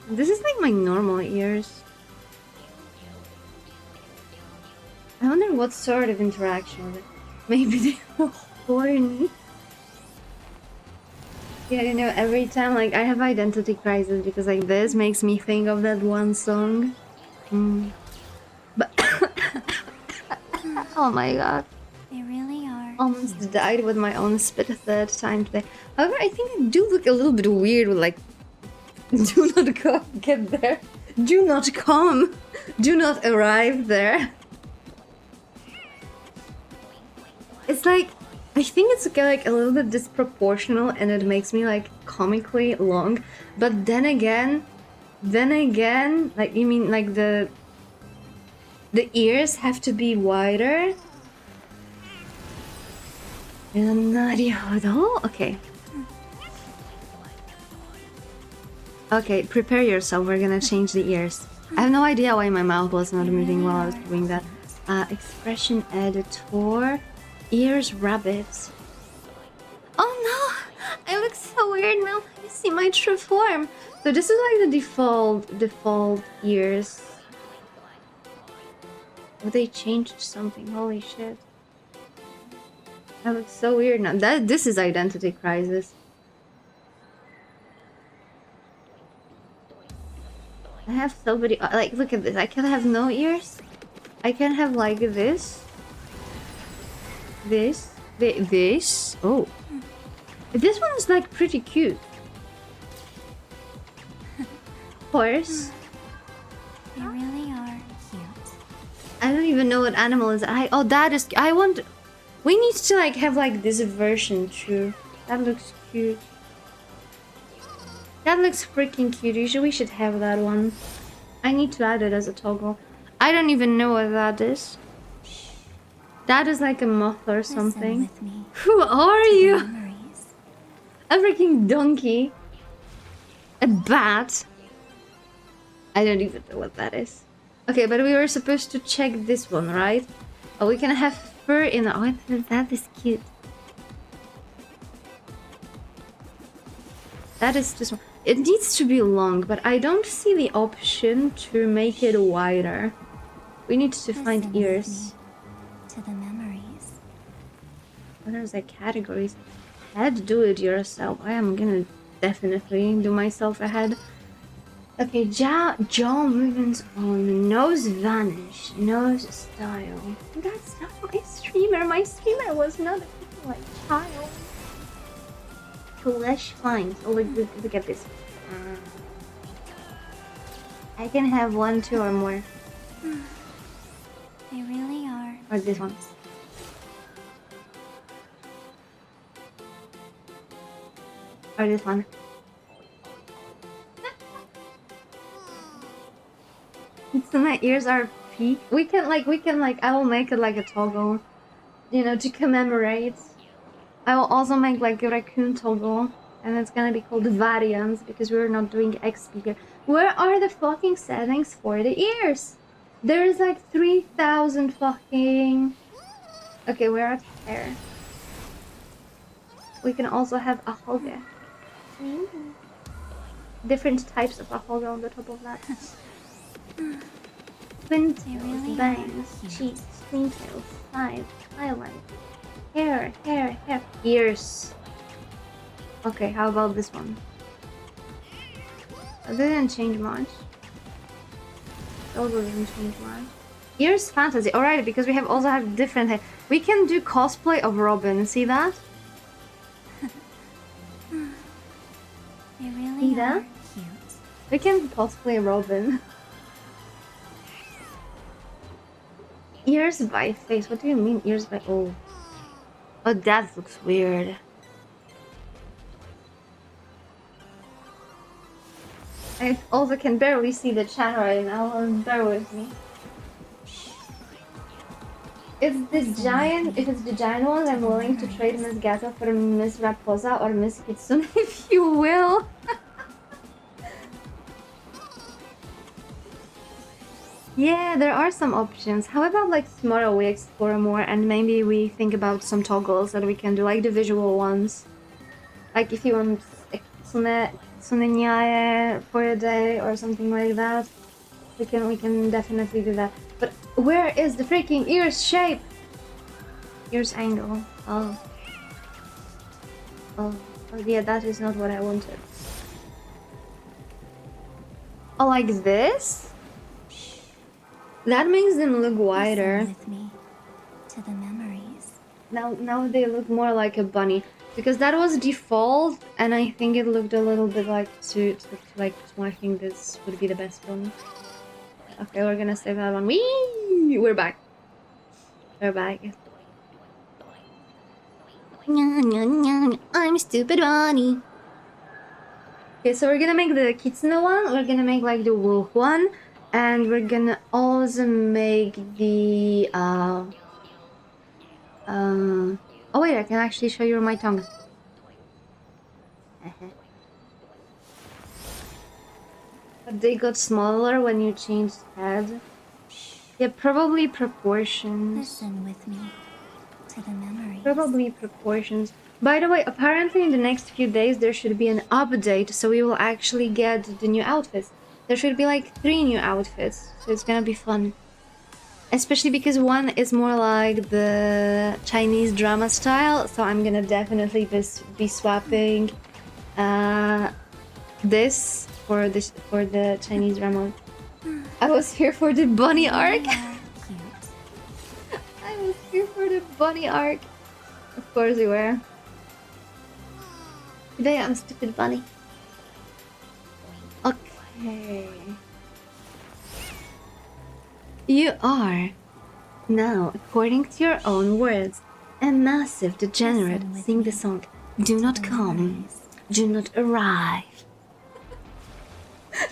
This is like my normal ears. I wonder what sort of interaction with it. Maybe they were horny. Yeah, you know, every time like I have identity crisis because like this makes me think of that one song. But oh my god. They really are. Almost died with my own spit a third time today. However, I think I do look a little bit weird with like do not come get there. Do not come. Do not arrive there. It's like, I think it's like a little bit disproportional and it makes me like comically long. But then again, like you mean like the ears have to be wider? Okay. Okay, prepare yourself, we're gonna change the ears. I have no idea why my mouth was not moving while I was doing that. Expression editor. Ears rabbits. Oh no! I look so weird now. You see my true form. So this is like the default ears. Oh, they changed something. Holy shit. I look so weird now. This is identity crisis. I have so many. Like, look at this. I can have no ears. I can have like this. This. Oh. This one is like pretty cute. Horse. They really are cute. I don't even know what animal is. Oh, that is. I want. We need to like have like this version too. That looks cute. That looks freaking cute. We should have that one. I need to add it as a toggle. I don't even know what that is. That is like a moth or something. Who are you? A freaking donkey. A bat. I don't even know what that is. Okay, but we were supposed to check this one, right? Oh, we can have fur in the— oh, that is cute. That is this one. It needs to be long, but I don't see the option to make it wider. We need to find ears. To the memories. What are the categories? Head, do it yourself. I am gonna definitely do myself a head. Okay, jaw movements on, nose vanish, nose style. That's not my streamer. My streamer was not a like child. Flesh finds. Oh, look at this. I can have 1, 2, or more. They really are. Or this one. Or this one. So my ears are peak. We can like I will make it like a toggle, you know, to commemorate I will also make like a raccoon toggle, and it's gonna be called variants because we're not doing XP here. Where are the fucking settings for the ears? There is like 3,000 fucking... Okay, we're at hair. We can also have a hogger. Different types of a hogger on the top of that. Twin tails, bangs, cheeks, twin tails, sides, highlight, hair, ears. Okay, how about this one? That didn't change much. Also didn't change much. Ears fantasy, alright, because we also have different hair. We can do cosplay of Robin, see that? They really See that? are cute. We can cosplay Robin. Ears by face. What do you mean ears by... Oh. Oh, that looks weird. I also can barely see the chat right now. Bear with me. If it's the giant one, I'm willing to trade Miss Gato for Miss Raposa or Miss Kitsune, if you will. Yeah, there are some options. How about like tomorrow we explore more and maybe we think about some toggles that we can do, like the visual ones. Like if you want Kitsune Nyaehh for a day or something like that, we can definitely do that. But where is the freaking ears shape? Ears angle. Oh, yeah, that is not what I wanted. Oh, like this? That makes them look wider. With me to the memories. Now they look more like a bunny. Because that was default, and I think it looked a little bit like too I think this would be the best one. Okay, we're gonna save that one. Whee! We're back. We're back. I'm stupid bunny. Okay, so we're gonna make the Kitsune one, we're gonna make like the wolf one, and we're gonna also make the oh wait, I can actually show you my tongue. But they got smaller when you changed head. Yeah, probably proportions. Listen with me to the memories. Probably proportions. By the way, apparently in the next few days there should be an update, so we will actually get the new outfits. There should be like 3 new outfits, so it's gonna be fun. Especially because one is more like the Chinese drama style, so I'm gonna definitely be swapping this for the Chinese drama. I was here for the bunny arc. I was here for the bunny arc. Of course you were. Today I'm stupid bunny. Okay. You are, now, according to your own words, a massive degenerate. Sing the song. Do not come. Do not arrive.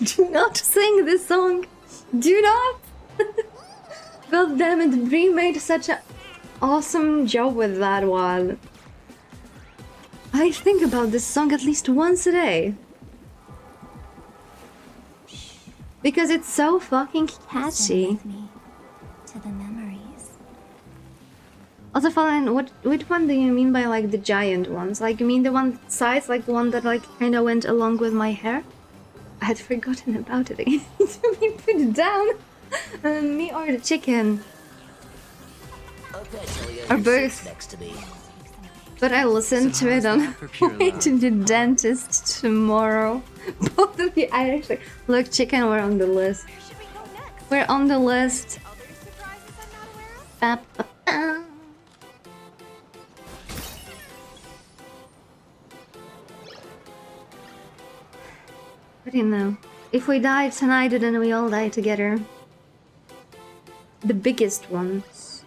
Do not sing this song. Do not. God damn it, Brie made such an awesome job with that one. I think about this song at least once a day. Because it's so fucking catchy. To the memories. Also, Fallen, which one do you mean by like the giant ones? Like you mean the one size, like the one that like kind of went along with my hair? I had forgotten about it. It needs to be put down. Me or the chicken? Or both. But I listened to it on way to the dentist tomorrow. Both of you, I actually look, chicken. We're on the list. We're on the list. Ba, ba, ba. What do you know? If we die tonight, then we all die together. The biggest ones.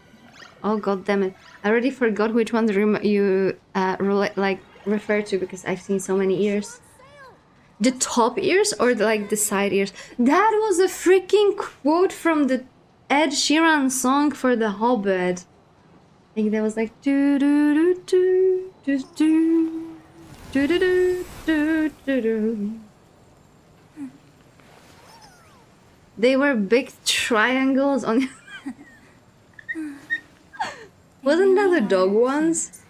Oh god damn it! I already forgot which ones you refer to because I've seen so many ears. The top ears or the side ears? That was a freaking quote from the Ed Sheeran song for The Hobbit. I think that was like doo doo doo doo Do, do, do, do, do, do, do, do. They were big triangles on. Wasn't that the dog ones?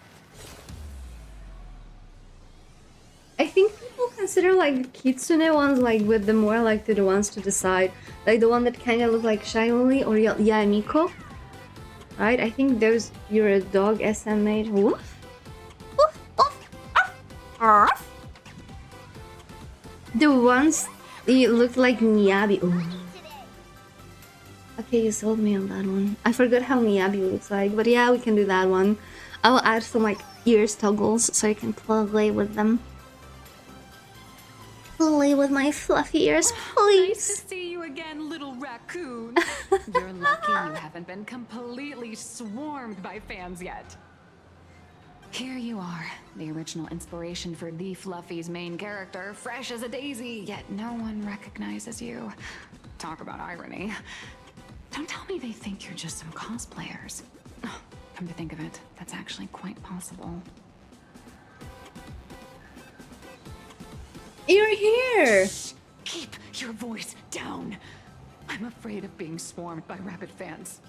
I think people consider like kitsune ones like with the more like to the ones to the side, like the one that kind of look like Shiley or Yaemiko, right? I think those you're a dog SMH. Woof, woof, woof, woof, woof. The ones it looked like Miyabi. Ooh. Okay, you sold me on that one. I forgot how Miyabi looks like, but yeah, we can do that one. I will add some like ears toggles so you can play with them. Play with my fluffy ears, please. Nice to see you again, little raccoon. You're lucky you haven't been completely swarmed by fans yet. Here you are, the original inspiration for the Fluffy's main character, fresh as a daisy, yet no one recognizes you. Talk about irony. Don't tell me they think you're just some cosplayers. Come to think of it, that's actually quite possible. You're here! Shh. Keep your voice down. I'm afraid of being swarmed by rabid fans.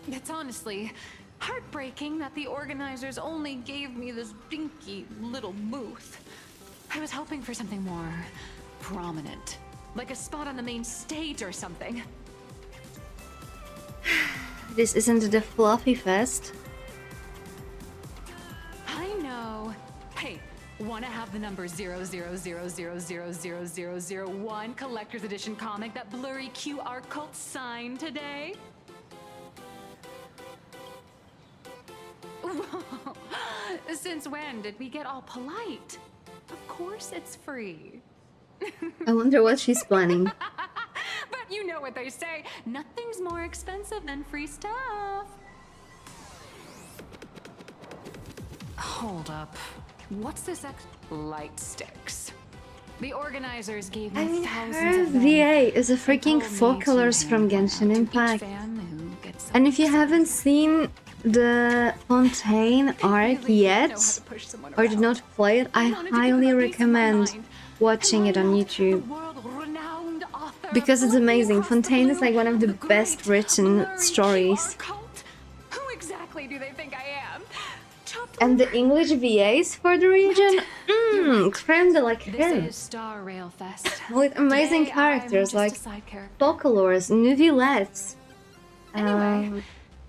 It's honestly heartbreaking that the organizers only gave me this dinky little booth. I was hoping for something more prominent, like a spot on the main stage or something. This isn't the Fluffy Fest. I know. Hey, wanna have the number 000000001 collector's edition comic that blurry QR cult signed today? Since when did we get all polite? Of course it's free. I wonder what she's planning. But you know what they say, nothing's more expensive than free stuff. Hold up. What's this light sticks? The organizers gave me thousands Her of them. VA is a freaking four colors from Genshin Impact. And if you haven't seen the Fontaine arc yet, or did not play it, I highly recommend watching it on YouTube. Because it's amazing. Fontaine is like one of the best written stories. Who exactly do they think I am? And the English VAs for the region, creme de la creme. This is Star Rail Fest. With amazing characters like Folklores, Nuvillettes,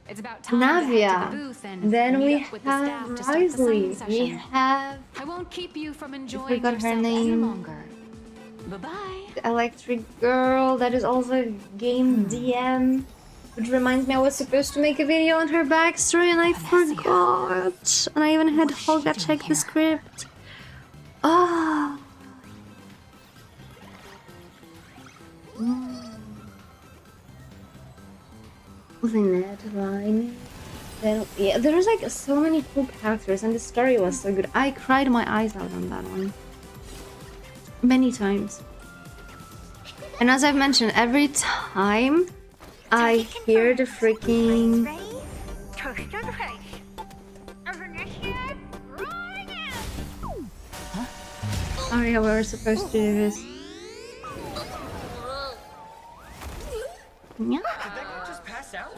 it's about time Navia. to head to the booth and Then we meet up with the have staff to start the Risley. signing We session. have, I won't keep you from I enjoying forgot her yourself any name. longer. Bye-bye. The Electric Girl, that is also Game DM. Which reminds me I was supposed to make a video on her backstory and I forgot. And I even had Holga check the script. Oh. Lynette, Line. Then, yeah, there was like so many cool characters and the story was so good. I cried my eyes out on that one. Many times. And as I've mentioned, every time I hear the freaking... Sorry, we were supposed to do this. Yeah. Did that guy just pass out?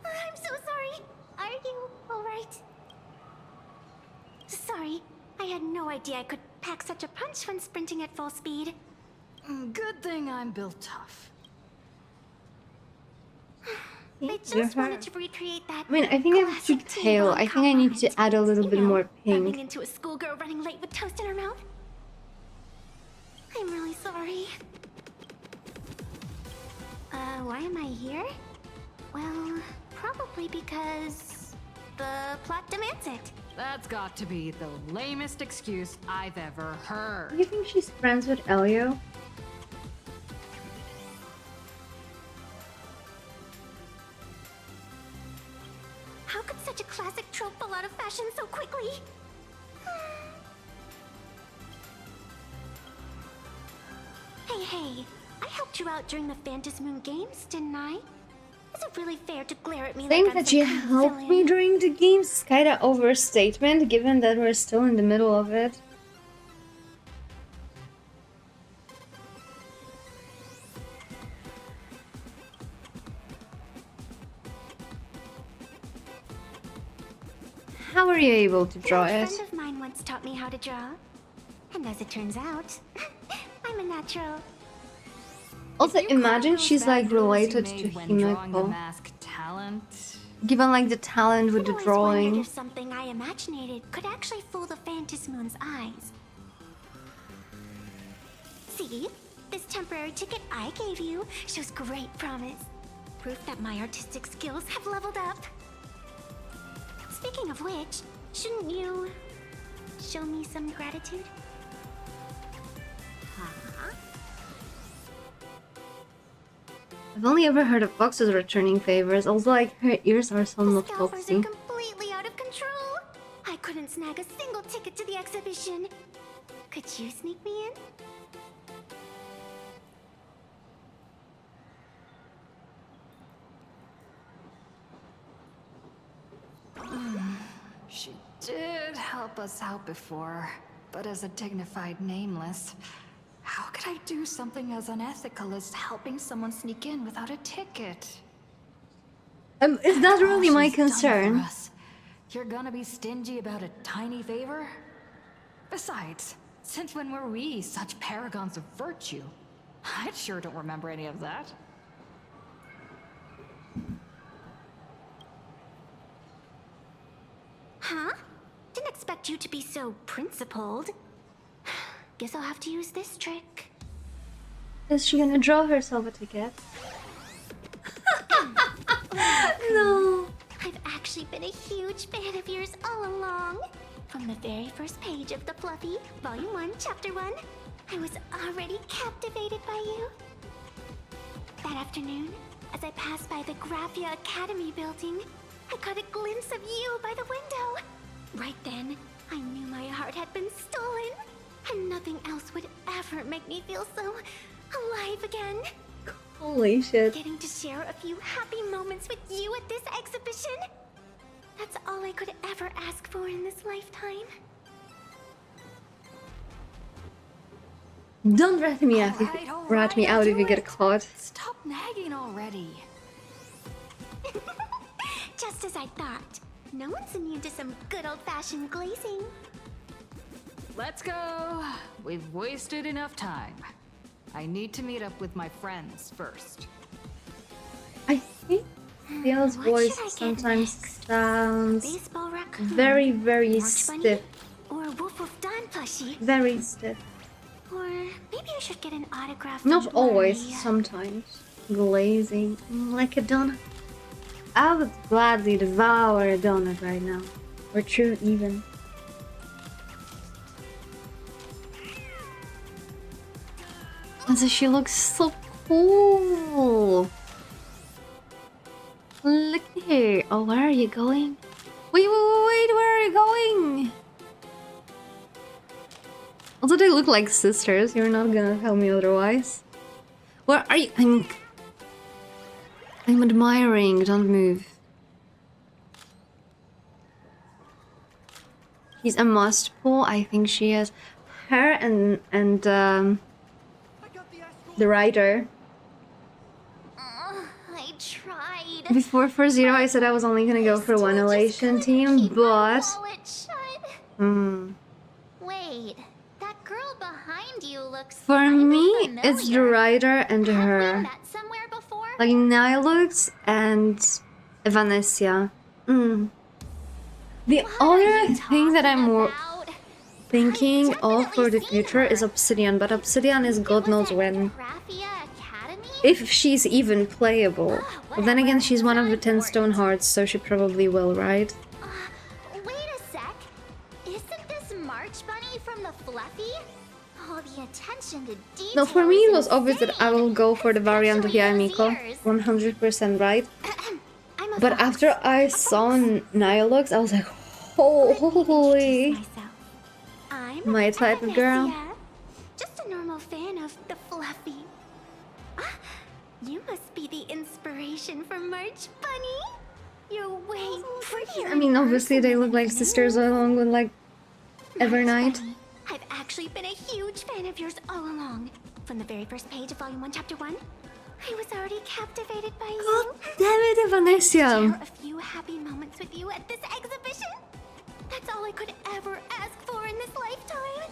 I'm so sorry. Are you alright? Sorry, I had no idea I could pack such a punch when sprinting at full speed. Good thing I'm built tough. I just wanted to recreate that. I mean, I think I have to tail. I think I need to add a little bit more Bumping pink. into a schoolgirl running late with toast in her mouth. I'm really sorry. Why am I here? Well, probably because the plot demands it. That's got to be the lamest excuse I've ever heard. Do you think she's friends with Elio? How could such a classic trope fall out of fashion so quickly? Hey, I helped you out during the Phantasmoon Games, didn't I? Is it really fair to glare at me Saying like I'm that some you kind of helped villain? me during the games is kinda overstatement, given that we're still in the middle of it. How are you able to draw A it? friend of mine once taught me how to draw. And as it turns out, I'm a natural. Also, imagine she's like related made to when drawing the Himeko. mask talent. Given like the talent with the I've always wondered drawing. if something I imaginated could actually fool the Phantom Moon's eyes. See? This temporary ticket I gave you shows great promise. Proof that my artistic skills have leveled up. Speaking of which, shouldn't you show me some gratitude? Huh? I've only ever heard of foxes returning favors. Also, like, her ears are somewhat Scalpers foxy. are completely out of control. I couldn't snag a single ticket to the exhibition. Could you sneak me in? She did help us out before, but as a dignified nameless, how could I do something as unethical as helping someone sneak in without a ticket? It's not really my All she's done concern. for us. You're gonna be stingy about a tiny favor? Besides, since when were we such paragons of virtue? I sure don't remember any of that. Huh? Didn't expect you to be so principled. Guess I'll have to use this trick. Is she gonna draw herself a ticket? No. I've actually been a huge fan of yours all along. From the very first page of The Fluffy, Volume 1, Chapter 1, I was already captivated by you. That afternoon, as I passed by the Graphia Academy building, I caught a glimpse of you by the window. Right then, I knew my heart had been stolen, and nothing else would ever make me feel so alive again. Holy shit. Getting to share a few happy moments with you at this exhibition, that's all I could ever ask for in this lifetime. Don't rat me out if you get caught. Stop nagging already. Just as I thought. No one's immune to some good old-fashioned glazing. Let's go. We've wasted enough time. I need to meet up with my friends first. I think Theo's voice sometimes sounds very, very stiff. Or a Wolf of Dawn plushie. Very stiff. Or maybe I should get an autograph. Not from always, Blurry. sometimes. Glazing like a donut. I would gladly devour a donut right now. Or true even. Also, she looks so cool. Look at her. Oh, where are you going? Wait, where are you going? Also, they look like sisters. You're not gonna tell me otherwise. Where are you? I'm admiring. Don't move. She's a must pull. I think she is. Her and the writer. I tried. Before 4-0, I said I was only gonna go for one elation team, but Wait, that girl behind you looks for me, familiar. it's the writer and her. Met somewhere before? Like Nyaehh and Vanessa. The other thing that I'm more thinking of for the future is Obsidian, but Obsidian is God knows when. If she's even playable. But then again, she's one of the 10 stone hearts, so she probably will, right? Wait a sec. Isn't this March Bunny from the Fluffy? Oh, the attention to detail. No, for me it was obvious that I will go for the variant of Yaemiko. 100% right. But after I saw Nyaehh, I was like, holy. My type of girl. Just a normal fan of the Fluffy. You must be the inspiration exhibition for March, Bunny. You're way prettier. I mean, obviously they look like sisters along with like Evernight. I've actually been a huge fan of yours all along. From the very first page of Volume 1, Chapter 1, I was already captivated by you. God damn it, Vanessa! Share a few happy moments with you at this exhibition. That's all I could ever ask for in this lifetime.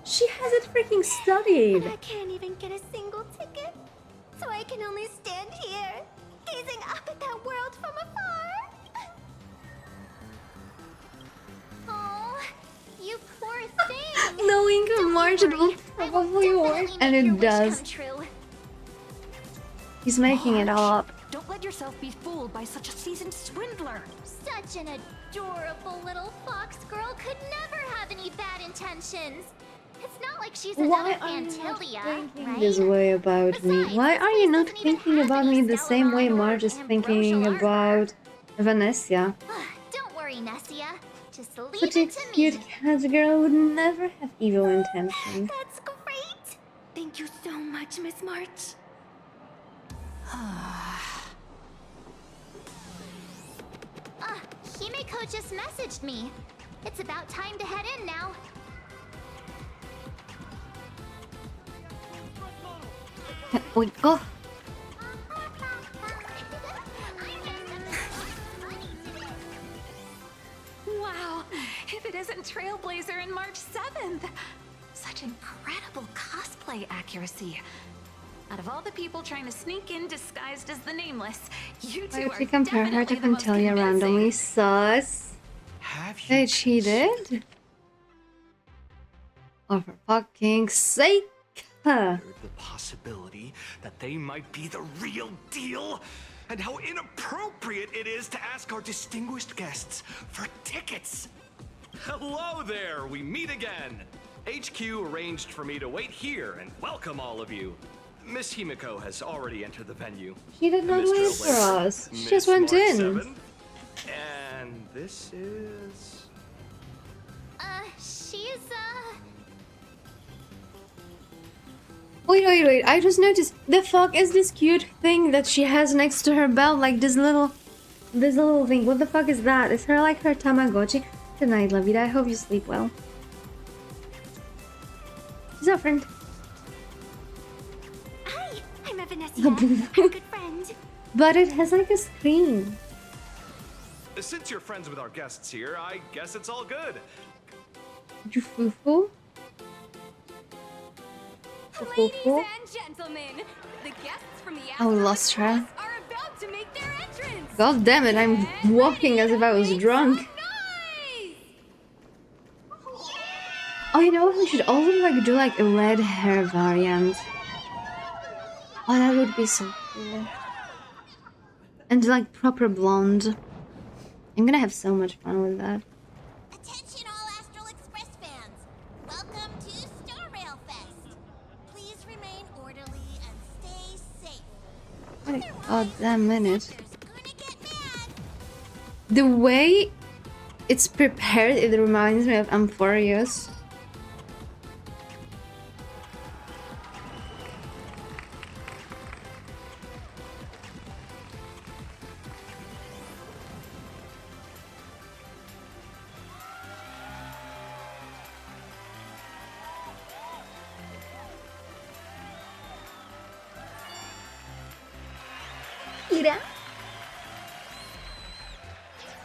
She has it freaking studied. But I can't even get a single ticket, so I can only stand here, gazing up at that world from afar. Oh, you poor thing. Knowing March it will probably work, and it does. He's making it all up. Don't let yourself be fooled by such a seasoned swindler. Such an adorable little fox girl could never have any bad intentions. It's not like she's another Fantilia, right? This way about me. Why are you not thinking about me the same way Marge is thinking about Vanessa? Don't worry, Nessia. Just leave Such a it to me. cute catgirl would never have evil intentions. That's great. Thank you so much, Miss March. Himeko just messaged me. It's about time to head in now. Wait, oh. Wow, if it isn't Trailblazer and March 7th. Such incredible cosplay accuracy. Out of all the people trying to sneak in disguised as the Nameless, you two Why would are she compare her to definitely the most Fantilia convincing. randomly? Sus. They cheated? Oh, for fucking sake! The possibility that they might be the real deal, and how inappropriate it is to ask our distinguished guests for tickets. Hello there, we meet again. HQ arranged for me to wait here and welcome all of you. Miss Himeko has already entered the venue. She did not Mr. wait for Trailblazer, us. She Miss just went March in. 7, and this is... She's, Wait, I just noticed, the fuck is this cute thing that she has next to her belt? Like this little thing. What the fuck is that? Is her like her Tamagotchi? Good night, Lavita. I hope you sleep well. She's our friend. Hi, I'm Vanessa, our good friend. But it has like a screen. Since you're friends with our guests here, I guess it's all good. You foo-foo? Ladies and gentlemen, the guests from the Oh, lost her. are about to make their entrance. God damn it, I'm walking as if I was drunk. Oh, you know what? We should also like do like a red hair variant. Oh, that would be so cool. And like proper blonde. I'm gonna have so much fun with that. Attention all Astral Express fans. Welcome to Star Rail Fest. Please remain orderly and stay safe. Wait a goddamn minute. The way it's prepared, it reminds me of Amphorius.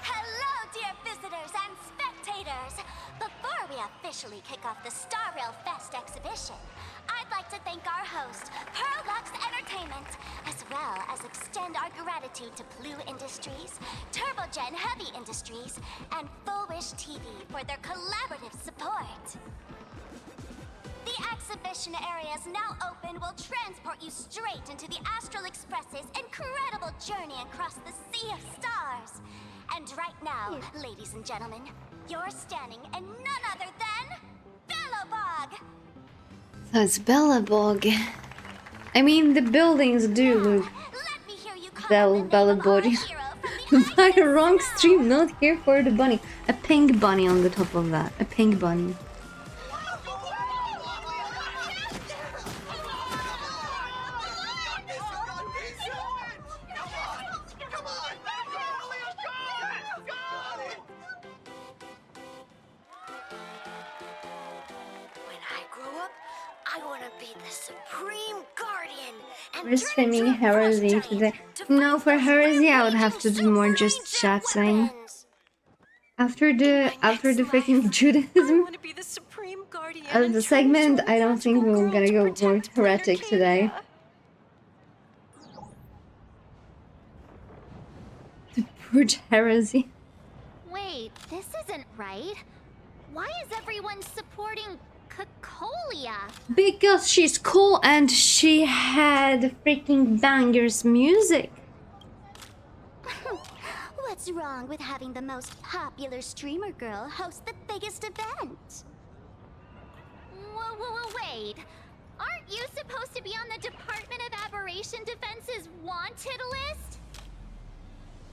Hello, dear visitors and spectators. Before we officially kick off the Star Rail Fest exhibition, I'd like to thank our host, Pearlux Entertainment, as well as extend our gratitude to Blue Industries, Turbogen Heavy Industries, and Full Wish TV for their collaborative support. The exhibition area is now open will transport you straight into the Astral Express's incredible journey across the Sea of Stars. And right now, ladies and gentlemen, you're standing in none other than Bellabog! So it's Bellabog. I mean, the buildings do look Bellabog. By the wrong stream, not here for the bunny. A pink bunny on the top of that. A pink bunny. wanna be the Supreme Guardian and We're streaming Heresy today. No, for Heresy I would have to do more just chatting. After the freaking Judaism of the segment, I don't think we're gonna go more heretic today. To purge heresy. Wait, this isn't right. Why is everyone supporting Cacolia? Because she's cool and she had freaking bangers music. What's wrong with having the most popular streamer girl host the biggest event? Whoa, wait. Aren't you supposed to be on the Department of Aberration Defense's wanted list?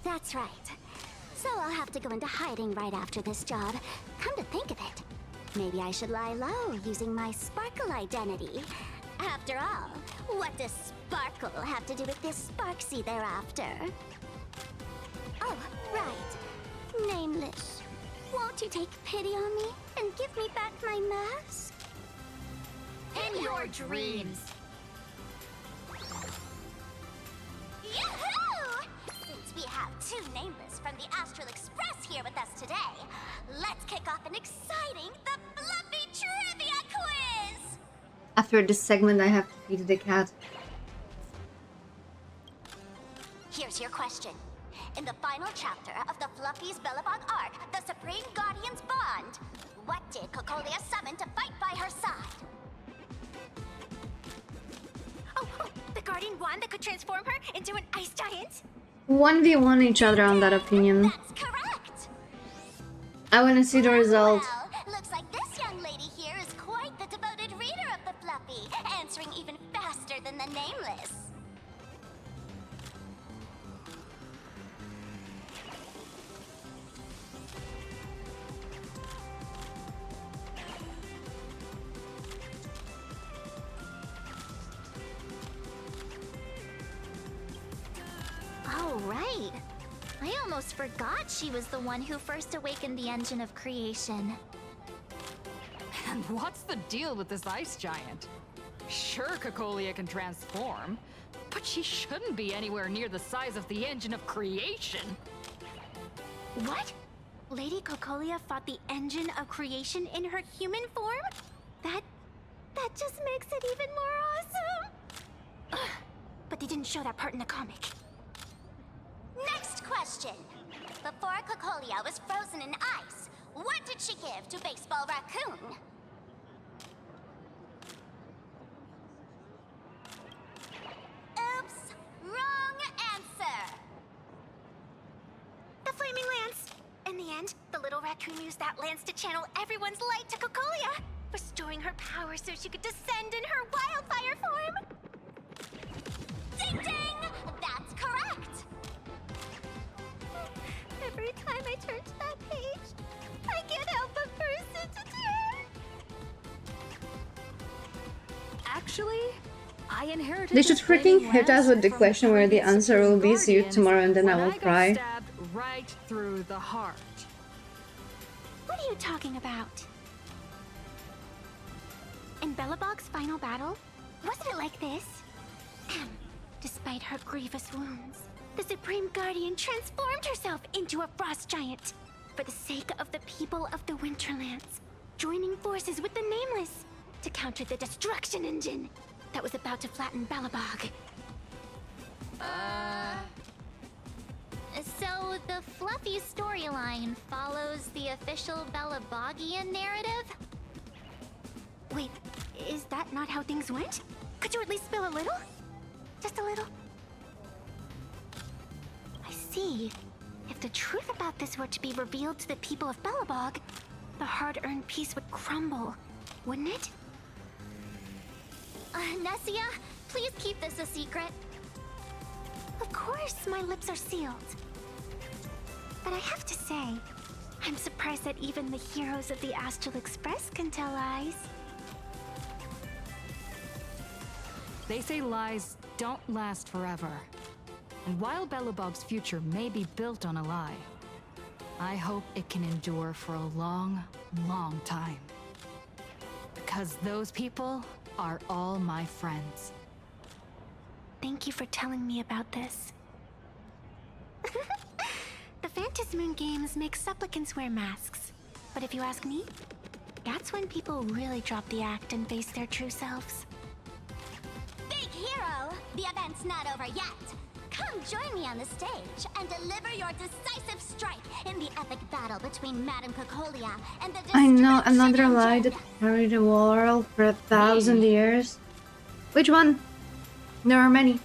That's right. So I'll have to go into hiding right after this job. Come to think of it, maybe I should lie low using my Sparkle identity. After all, what does Sparkle have to do with this Sparksy thereafter? Oh, right. Nameless. Won't you take pity on me and give me back my mask? In your dreams. Yoo-hoo! Since we have two Nameless from the Astral Express here with us today, let's kick off an exciting The Fluffy Trivia Quiz! After this segment, I have to feed the cat. Here's your question. In the final chapter of the Fluffy's Bellabog arc, the Supreme Guardian's Bond, what did Cacolia summon to fight by her side? Oh, the Guardian wand that could transform her into an ice giant? 1v1 each other on that opinion. That's correct! I want to see the result. Well, looks like this young lady here is quite the devoted reader of the Fluffy, answering even faster than the Nameless. Oh, right. I almost forgot she was the one who first awakened the engine of creation. And what's the deal with this ice giant? Sure, Cacolia can transform, but she shouldn't be anywhere near the size of the engine of creation. What? Lady Cacolia fought the engine of creation in her human form? That just makes it even more awesome! Ugh, but they didn't show that part in the comic. Next question. Before Cacolia was frozen in ice, what did she give to Baseball Raccoon? Oops, wrong answer. The Flaming Lance. In the end, the little raccoon used that lance to channel everyone's light to Cacolia, restoring her power so she could descend in her wildfire form. Ding ding! That's correct! Every time I turn to that page, I can't help but burst into tears. Actually, I inherited. They should freaking hit us with the question where the answer will be. See you tomorrow, and then I will cry. Stabbed right through the heart. What are you talking about? In Bellabog's final battle, wasn't it like this? Despite her grievous wounds, the Supreme Guardian transformed herself into a frost giant for the sake of the people of the Winterlands, joining forces with the Nameless to counter the destruction engine that was about to flatten Bellabog. So the Fluffy storyline follows the official Bellabogian narrative? Wait, is that not how things went? Could you at least spill a little? Just a little? I see. If the truth about this were to be revealed to the people of Bellabog, the hard-earned peace would crumble, wouldn't it? Nessia, please keep this a secret. Of course, my lips are sealed. But I have to say, I'm surprised that even the heroes of the Astral Express can tell lies. They say lies don't last forever. And while Bellabog's future may be built on a lie, I hope it can endure for a long, long time. Because those people are all my friends. Thank you for telling me about this. The Phantasmoon games make supplicants wear masks. But if you ask me, that's when people really drop the act and face their true selves. Big hero! The event's not over yet. Come join me on the stage and deliver your decisive strike in the epic battle between Madame Cocolia and the I know another lie that carried the world for 1,000 years. Which one? There are many.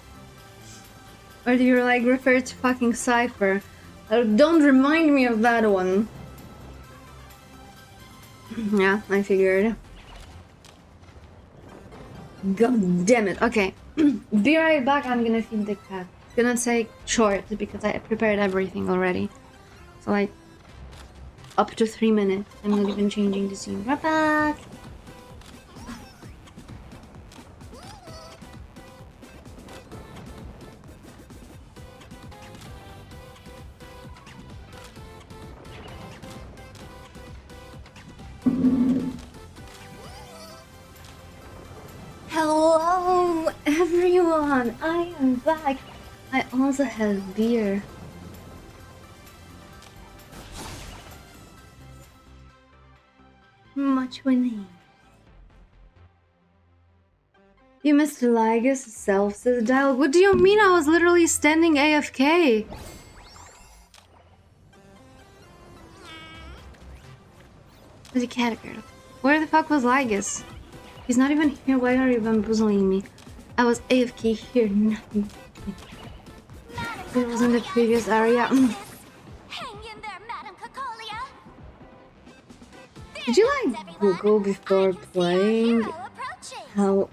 Or do you like refer to fucking Cypher? Don't remind me of that one. Yeah, I figured. God damn it. Okay. Be right back. I'm gonna feed the cat. It's gonna take short because I prepared everything already. So like up to 3 minutes. I'm not even changing the scene. Right back. Hello everyone, I am back. I also have beer. Much winning. You missed Ligus self, says Dial. What do you mean? I was literally standing AFK. There's a catgirl. Where the fuck was Ligus? He's not even here. Why are you bamboozling me? I was AFK here. Nothing. It was in the previous area. Hang in there, Madame Cocolia. Did you like Google before playing? How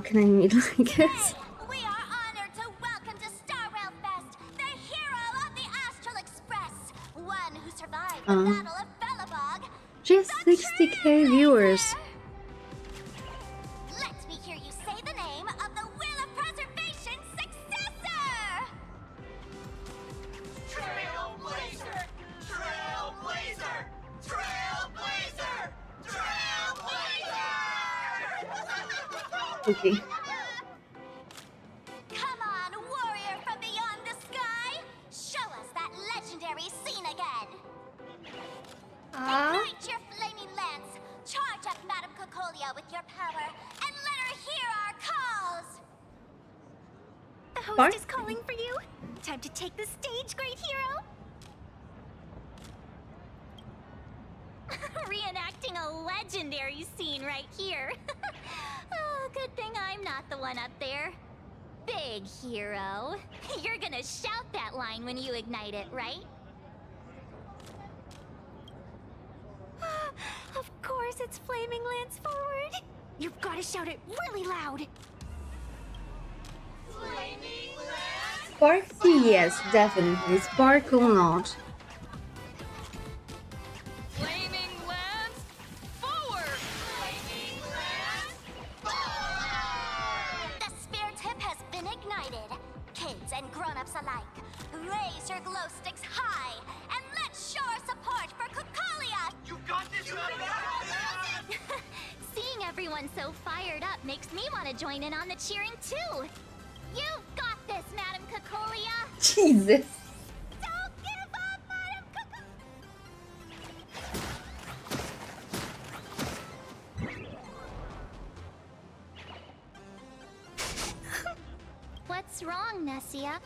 can I meet Ligus? We are honored to welcome to Star Rail Fest the hero of the Astral Express, one who survived the Battle of Belobog. She has 60k viewers. Let me hear you say the name of the Will of Preservation's successor! Trailblazer! Trailblazer! Trailblazer! Trailblazer! Okay. Come on, warrior from beyond the sky! Show us that legendary scene again! Ignite your flaming lance! Charge up Madame Cocolia with your power, and let her hear our calls! The host is calling for you. Time to take the stage, great hero. Reenacting a legendary scene right here. Oh, good thing I'm not the one up there. Big hero. You're gonna shout that line when you ignite it, right? Of course, it's Flaming Lance forward. You've got to shout it really loud. Flaming Lance! Sparky, yes, definitely. Sparkle not. Flaming Lance forward! Flaming Lance forward! The spirit tip has been ignited. Kids and grown-ups alike, raise your glow sticks high and let's show our support for Cocolia! You got this, Seeing everyone so fired up makes me want to join in on the cheering too. You've got this, Madame Cocolia. Jesus. Don't give up, Madame Cocolia. What's wrong, Nessia?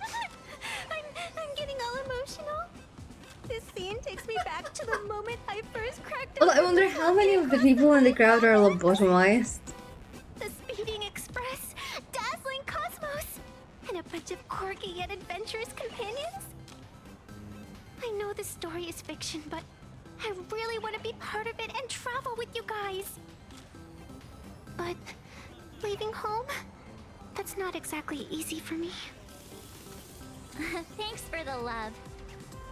I'm getting all emotional. This scene takes me back to the moment I first cracked Well, I wonder how many of the people in the crowd are lobotomized. The Speeding Express, Dazzling Cosmos, and a bunch of quirky yet adventurous companions. I know this story is fiction, but I really want to be part of it and travel with you guys. But leaving home, that's not exactly easy for me. Thanks for the love.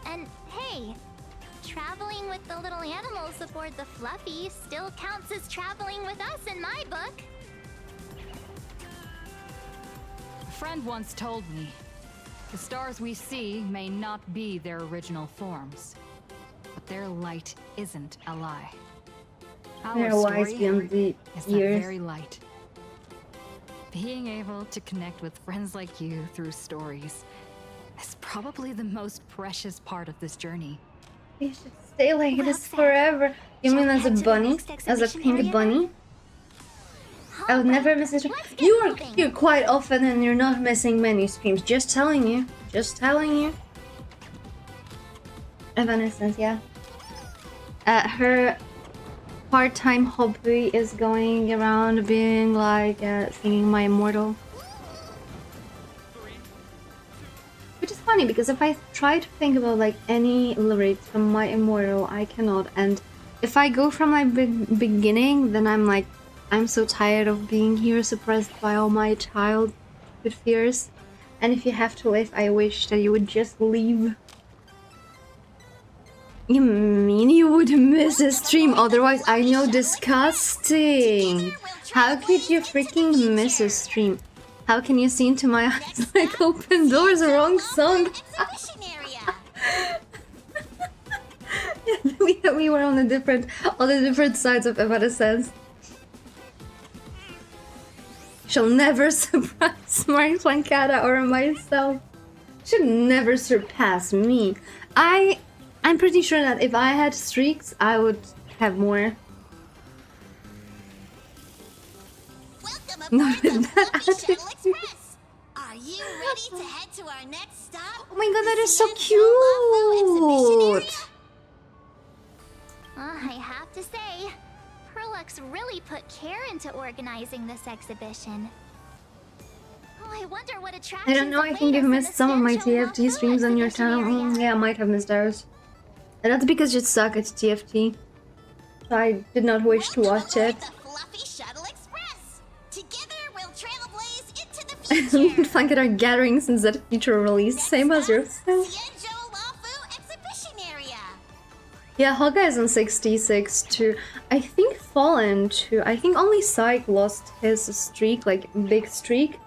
And hey, traveling with the little animals aboard the Fluffy still counts as traveling with us in my book. A friend once told me, the stars we see may not be their original forms, but their light isn't a lie. They're Our wise story beyond the is years. that very light. Being able to connect with friends like you through stories is probably the most precious part of this journey. You should stay like this forever. You mean as a bunny? As a pink bunny? I would never miss a stream. You're here quite often and you're not missing many streams. Just telling you. Just telling you. Evanescence, yeah. Her part-time hobby is going around being like singing My Immortal. Which is funny because if I try to think about like any lyrics from My Immortal, I cannot. And if I go from my beginning, then I'm like, I'm so tired of being here suppressed by all my childhood fears. And if you have to live, I wish that you would just leave. You mean you would miss a stream? Otherwise, I know, disgusting. How could you freaking miss a stream? How can you see into my eyes like open doors? Wrong song. Yeah, we were on the different sides of Evanescence. Shall never surpass my Flancata or myself. Should never surpass me. I'm pretty sure that if I had streaks, I would have more. Not with that attitude. Are you ready to head to our next stop? Oh my god, that is so cute! I have to say, Perlux really put care into organizing this exhibition. Oh, I wonder what attractions. I don't know, I think you've missed some of my TFT streams on your channel. Yeah, I might have missed ours. And that's because you suck at TFT. So I did not wish to watch it. Me and Flankett are gathering since that feature release, same as yourself. Yeah, Honkai is on 66 too. I think Fallen too. I think only Psych lost his streak, like big streak.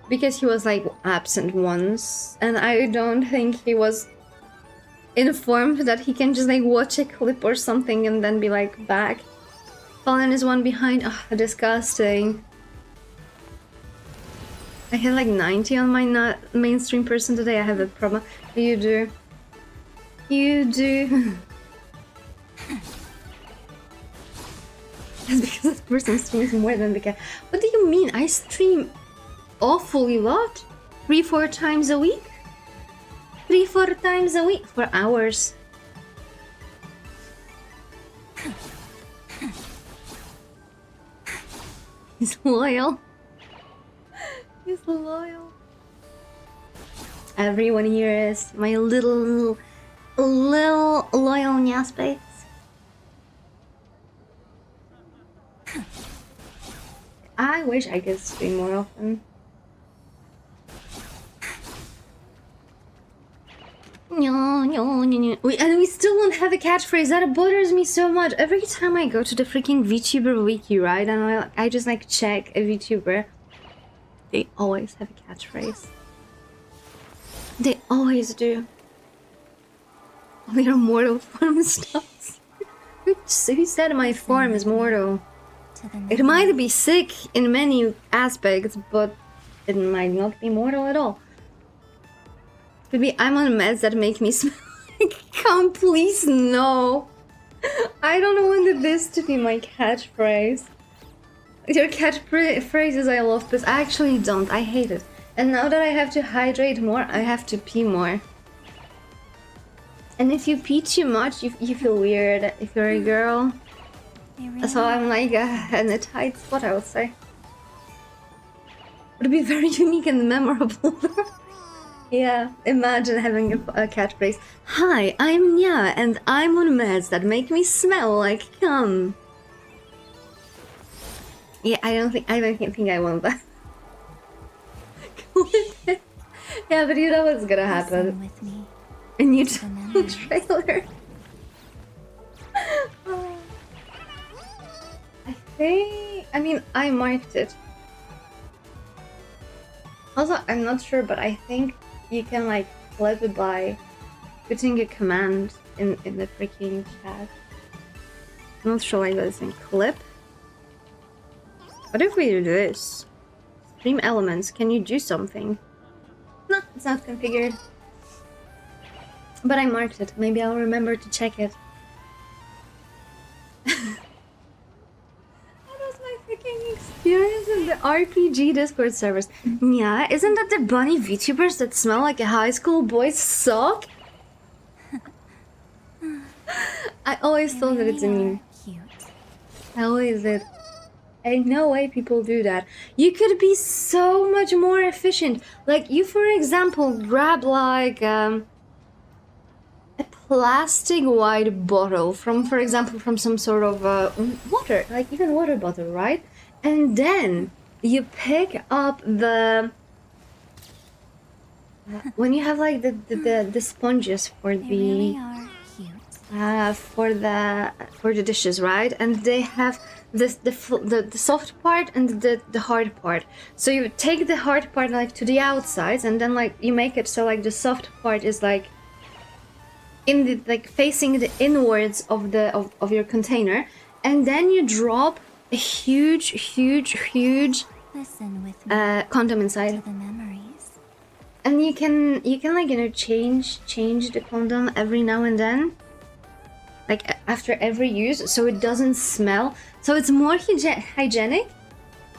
Because he was like absent once. And I don't think he was informed that he can just like watch a clip or something and then be like back. Fallen is one behind. Oh, disgusting. I had like 90 on my mainstream person today. I have a problem. You do. You do. That's because that person streams more than the cat. What do you mean? I stream awfully lot. 3-4 times a week. 3-4 times a week for hours. He's loyal. He's loyal. Everyone here is my little loyal Nyaehh. I wish I could stream more often. And we still don't have a catchphrase. That bothers me so much. Every time I go to the freaking Vtuber wiki, right, and I just like check a Vtuber, they always have a catchphrase. They always do. Their mortal form stuff. Who said my form is mortal? It might be sick in many aspects, but it might not be mortal at all. Maybe I'm on meds that make me smell like cum, please no. I don't want this to be my catchphrase. Your catchphrases I love, but I actually don't. I hate it. And now that I have to hydrate more, I have to pee more. And if you pee too much, you feel weird if you're a girl. So I'm like in a tight spot, I would say. It would be very unique and memorable. Yeah, imagine having a catchphrase. Hi, I'm Nyaehh, and I'm on meds that make me smell like cum. Yeah, I don't think I want that. Yeah, but you know what's gonna happen. With me. A new trailer. I mean, I marked it. Also, I'm not sure, but I think you can like clip it by putting a command in the freaking chat. I'm not sure like this in clip. What if we do this? Stream elements. Can you do something? No, it's not configured. But I marked it. Maybe I'll remember to check it. That was my freaking experience in the RPG Discord servers. Yeah, isn't that the bunny VTubers that smell like a high school boy's sock? I always thought that it's a meme. I always did. Ain't no way people do that. You could be so much more efficient. Like, you, for example, grab like a plastic white bottle from, for example, from some sort of water, like even water bottle, right? And then you pick up the when you have like the sponges for the for the dishes, right? And they have the soft part and the hard part. So you take the hard part like to the outside, and then like you make it so like the soft part is like in the like facing the inwards of the of your container, and then you drop a huge condom inside. And you can like, you know, change the condom every now and then, like after every use, so it doesn't smell, so it's more hygienic,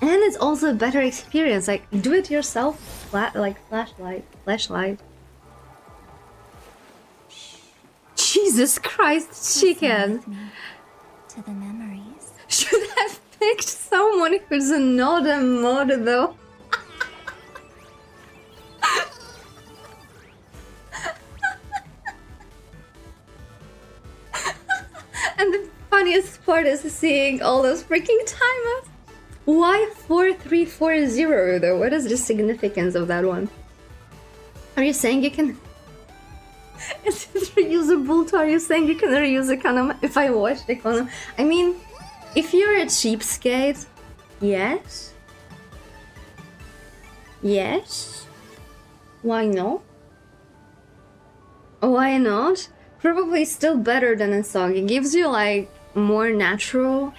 and it's also a better experience. Like, do it yourself, like flashlight. Jesus Christ, chicken. To the memories. Should have picked someone who's not a mod though. And the funniest part is seeing all those freaking timers. Why 4340 though? What is the significance of that one? Are you saying you can... Is it reusable too? Are you saying you can reuse a condom if I wash the condom? I mean, if you're a cheapskate, yes. Yes. Why not? Why not? Probably still better than a sock. It gives you like more natural,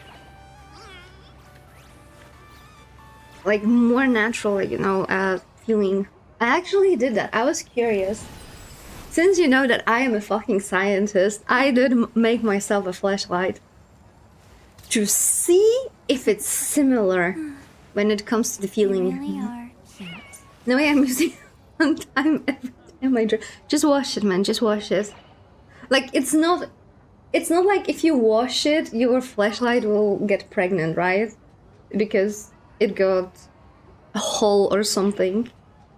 like you know, feeling. I actually did that. I was curious. Since you know that I am a fucking scientist, I did make myself a flashlight to see if it's similar when it comes to the feeling. You really are cute. No way, I'm using one time every time I drink. Just wash it, man. Just wash it. Like, it's not like if you wash it, your flashlight will get pregnant, right? Because it got a hole or something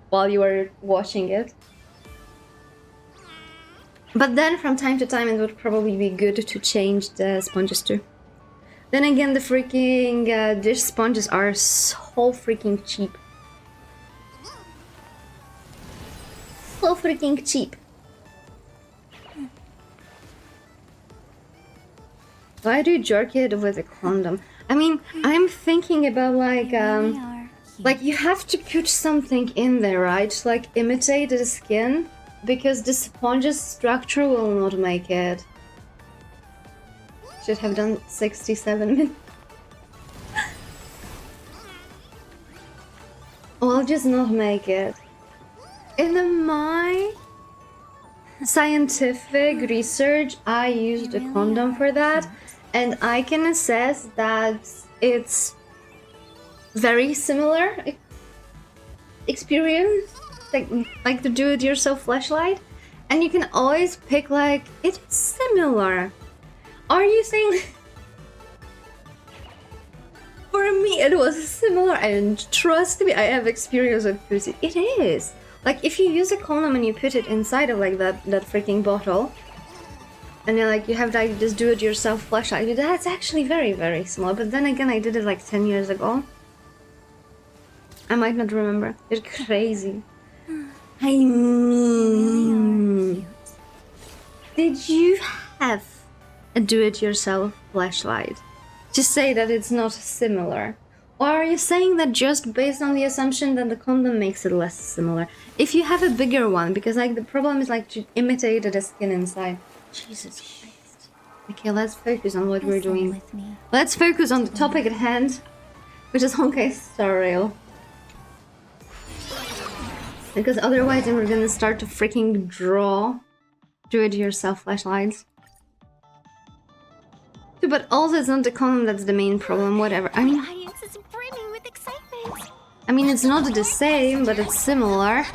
while you were washing it. But then from time to time it would probably be good to change the sponges too. Then again, the freaking dish sponges are so freaking cheap. So freaking cheap. Why do you jerk it with a condom? I mean, I'm thinking about like you have to put something in there, right? To like imitate the skin, because the sponge's structure will not make it. Should have done 67 minutes. I'll just not make it. In my scientific research, I used a condom for that, and I can assess that it's very similar experience, like the do-it-yourself flashlight, and you can always pick like it's similar. Are you saying? For me, it was similar, and trust me, I have experience with pussy. It is. Like, if you use a condom and you put it inside of like that freaking bottle, and then like you have like this do-it-yourself flashlight, that's actually very, very small. But then again, I did it like 10 years ago. I might not remember. It's crazy. I mean, did you have a do-it-yourself flashlight? Just say that it's not similar. Or are you saying that just based on the assumption that the condom makes it less similar? If you have a bigger one, because like the problem is like to imitate the skin inside. Jesus Christ. Okay, let's focus on what we're doing. Let's focus on the topic at hand, which is Honkai Star Rail. Because otherwise we're gonna start to freaking draw do-it-yourself flashlights. But also it's not the column that's the main problem, whatever. I mean, it's not the same, but it's similar.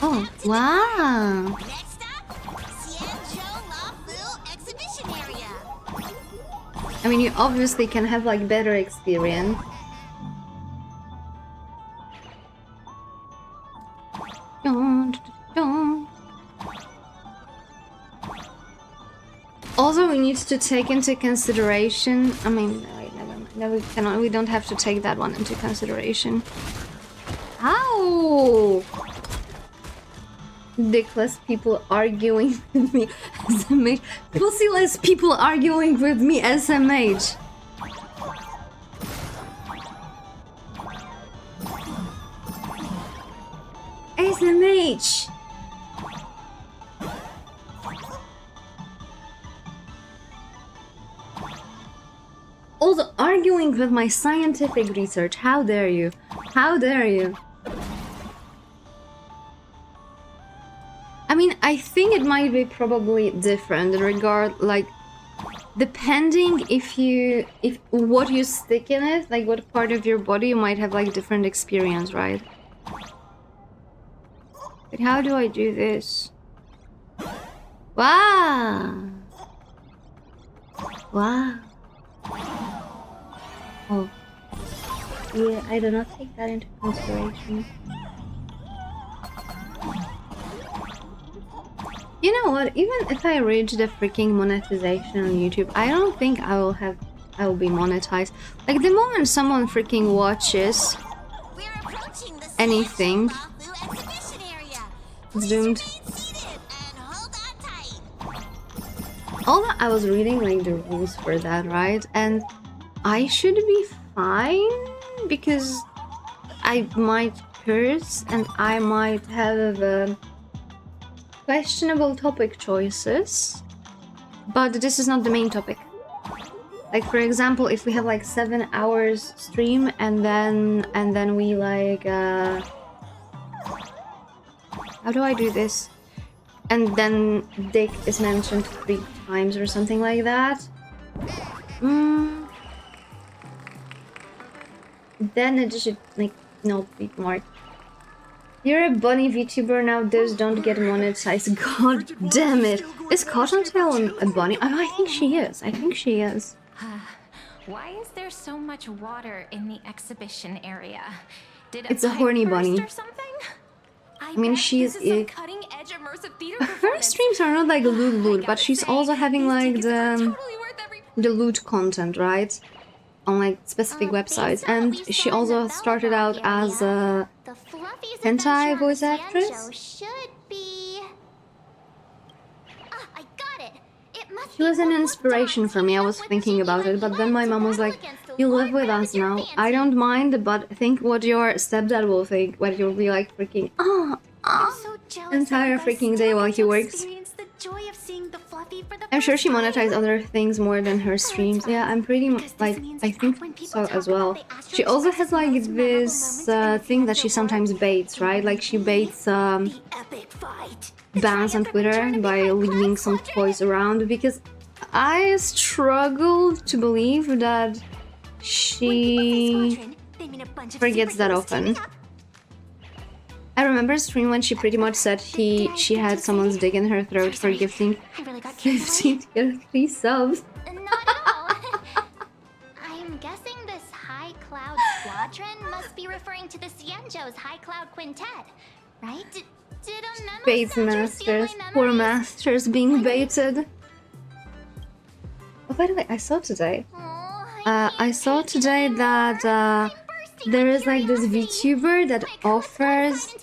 Oh, wow. I mean, you obviously can have like better experience. Also, we need to take into consideration. I mean, no, wait, never mind. No, we cannot. We don't have to take that one into consideration. Ow! Dickless people arguing with me, SMH. Pussyless people arguing with me, SMH. SMH. Also arguing with my scientific research. How dare you? How dare you? I mean, I think it might be probably different in regard, like, depending if what you stick in it, like what part of your body, you might have like different experience, right? But how do I do this? Wow! Wow. Oh. Yeah, I do not take that into consideration. You know what? Even if I reach the freaking monetization on YouTube, I don't think I will be monetized. Like the moment someone freaking watches anything, it's doomed. Although I was reading like the rules for that, right? And I should be fine because I might curse and I might have questionable topic choices, but this is not the main topic. Like for example, if we have like 7 hours stream and then we like how do I do this? And then dick is mentioned 3 times or something like that. Then it should like not be marked. You're a bunny VTuber now, those don't get monetized. God damn it. Is Cottontail a bunny? Oh, I think she is. I think she is. Why is there so much water in the exhibition area? It's a horny bunny. I mean, she's her streams are not like loot, but she's also having like the loot content, right? On like specific websites, and she also started out as a hentai voice actress. She was an inspiration for me. I was thinking about it, but then my mom was like, "You live with us now. I don't mind, but think what your stepdad will think. What you'll be like freaking entire freaking day while he works." I'm sure she monetizes other things more than her streams. Yeah, I'm pretty like I think so as well. She also has like this thing that she sometimes baits, right? Like she baits bans on Twitter by leaving some toys around, because I struggle to believe that she forgets that often. I remember a stream when she pretty much said she had someone's dick in her throat for gifting 15 to get 3 subs. Not at all. I'm guessing this High Cloud Squadron must be referring to the Xianzhou's High Cloud Quintet, right? Did a memo Baits masters. Poor masters being baited. Oh, by the way, I saw today. I saw today that there is like this VTuber that offers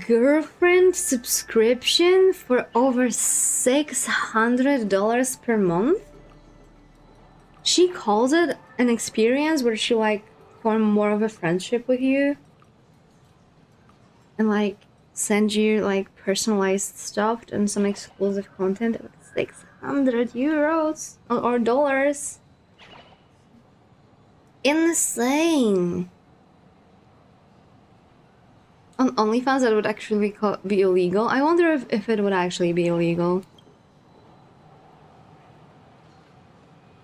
girlfriend subscription for over $600 per month. She calls it an experience where she like form more of a friendship with you and like send you like personalized stuff and some exclusive content with 600 euros or dollars. Insane. On OnlyFans, that would actually be illegal. I wonder if it would actually be illegal.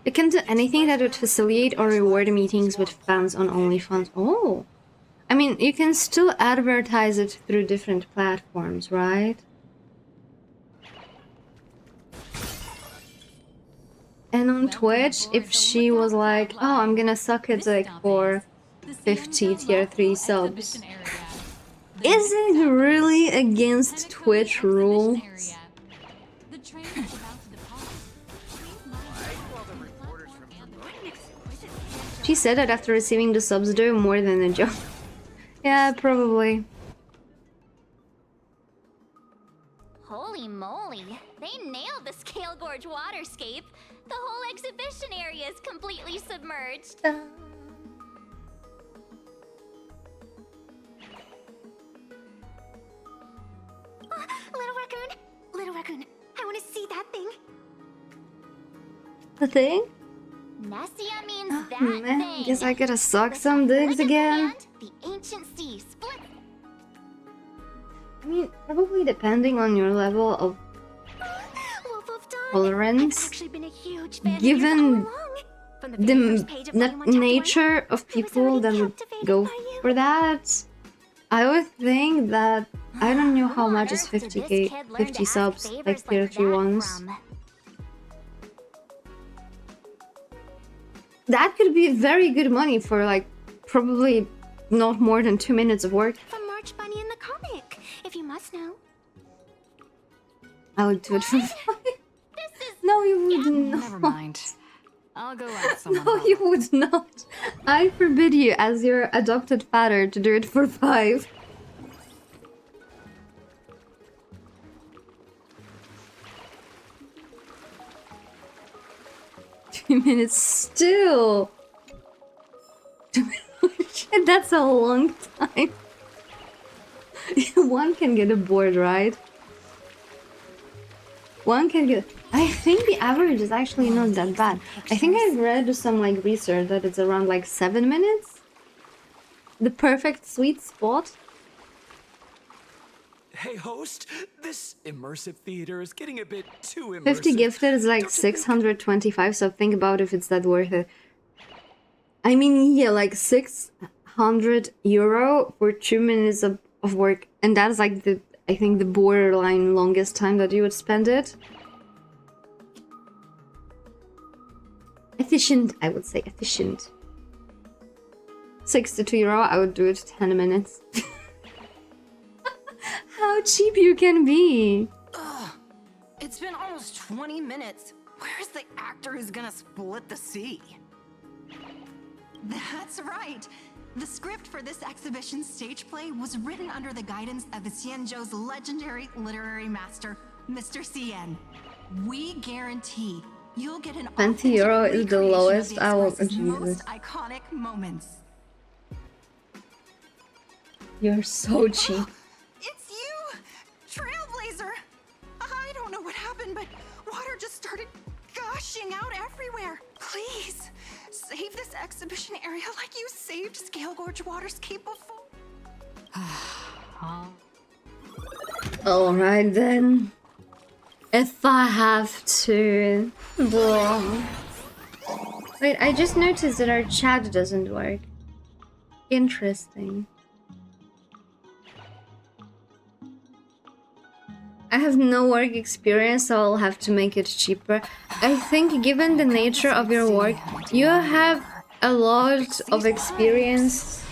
You can do anything that would facilitate or reward meetings with fans on OnlyFans. Oh! I mean, you can still advertise it through different platforms, right? And on Twitch, if she was like, oh, I'm gonna suck it like for 50 tier 3 subs. Is it really against Twitch rules? She said that after receiving the subs do more than a joke. Yeah, probably. Holy moly, they nailed the Scale Gorge waterscape. The whole exhibition area is completely submerged. Little raccoon, I want to see that thing. The thing? Nessia means that Man, thing. guess I gotta suck some dicks again. The ancient sea split. I mean, probably depending on your level of tolerance, given the nature of people that would go for that, I would think that I don't know how much is 50k, 50 subs, like tier 3 ones. That could be very good money for like probably not more than 2 minutes of work. From March Bunny in the comic, if you must know. I would do it for 5. No, you would not. Never mind. I'll go ask someone. No, you would not. I forbid you, as your adopted father, to do it for 5. Minutes still. 2 minutes. Shit, that's a long time. One can get bored, right? One can get. I think the average is actually not that bad. I think I've read some like research that it's around like 7 minutes. The perfect sweet spot. Hey host, this immersive theater is getting a bit too immersive. 50 gifted is like 625, so think about if it's that worth it. I mean, yeah, like 600 euro for 2 minutes of work, and that's like the, I think, the borderline longest time that you would spend it. Efficient, I would say, efficient. 62 euro, I would do it 10 minutes. How cheap you can be! Ugh, it's been almost 20 minutes. Where's the actor who's gonna split the sea? That's right. The script for this exhibition stage play was written under the guidance of Xianzhou's legendary literary master, Mr. Cien. We guarantee you'll get an 20 euro is the lowest. I will. Jesus. Most iconic moments. You're so cheap. It's you, Trailblazer. I don't know what happened, but water just started gushing out everywhere. Please, save this exhibition area like you saved Scale Gorge Waterscape before. Alright then. If I have to. Bro. Wait, I just noticed that our chat doesn't work. Interesting. I have no work experience, so I'll have to make it cheaper. I think given the nature of your work, you have a lot of experience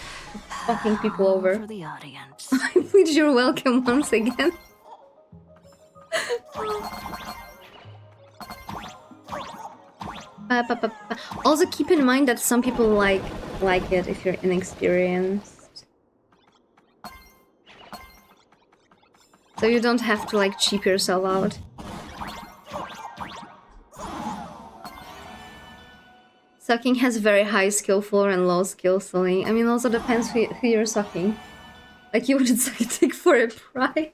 fucking people over. Which you're welcome once again. Also keep in mind that some people like it if you're inexperienced. So you don't have to like cheap yourself out. Sucking has very high skill floor and low skill ceiling. I mean, also depends who you're sucking. Like you wouldn't suck a dick for a price.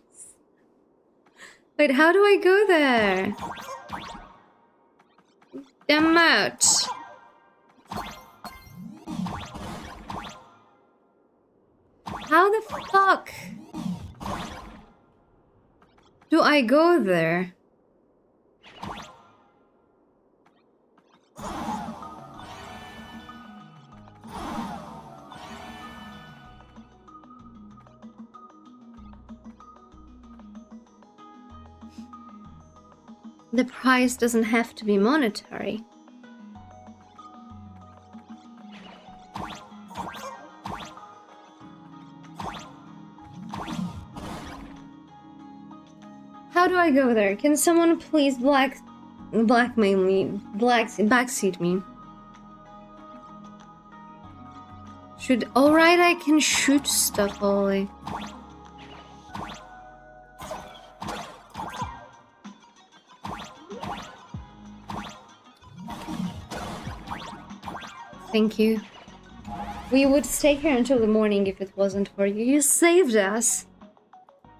Wait, how do I go there? Damn out. How the fuck do I go there? The price doesn't have to be monetary. How do I go there? Can someone please blackmail me? Backseat me? Alright, I can shoot stuff, holy. Thank you. We would stay here until the morning if it wasn't for you. You saved us.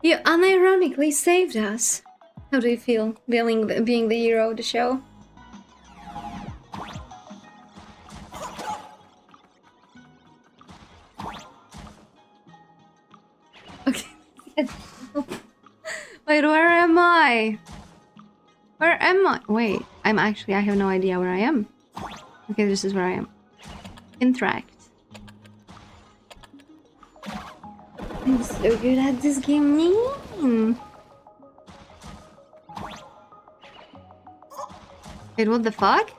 You unironically saved us. How do you feel being the hero of the show? Okay. Wait, where am I? Where am I? Wait, I have no idea where I am. Okay, this is where I am. Interact. I'm so good at this game. Wait, what the fuck?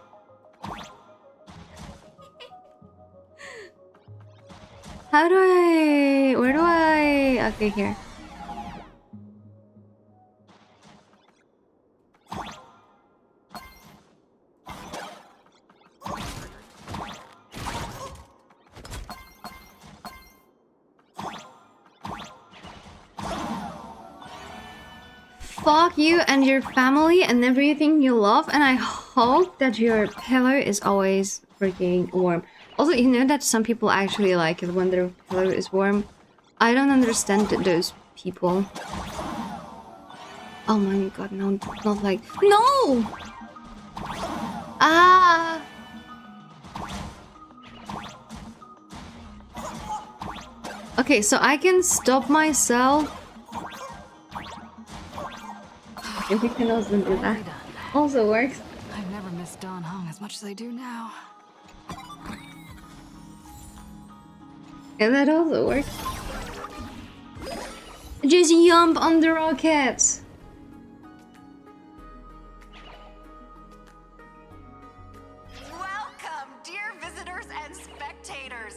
How do I... Where do I... Okay, here. Fuck you and your family and everything you love, and I hope that your pillow is always freaking warm. Also, you know that some people actually like it when their pillow is warm? I don't understand those people. Oh my god, no, not like... No! Ah! Okay, so I can stop myself. We can also do that. Also works. I've never missed Don Hong as much as I do now. And that also works. Just jump on the rocket. Welcome, dear visitors and spectators.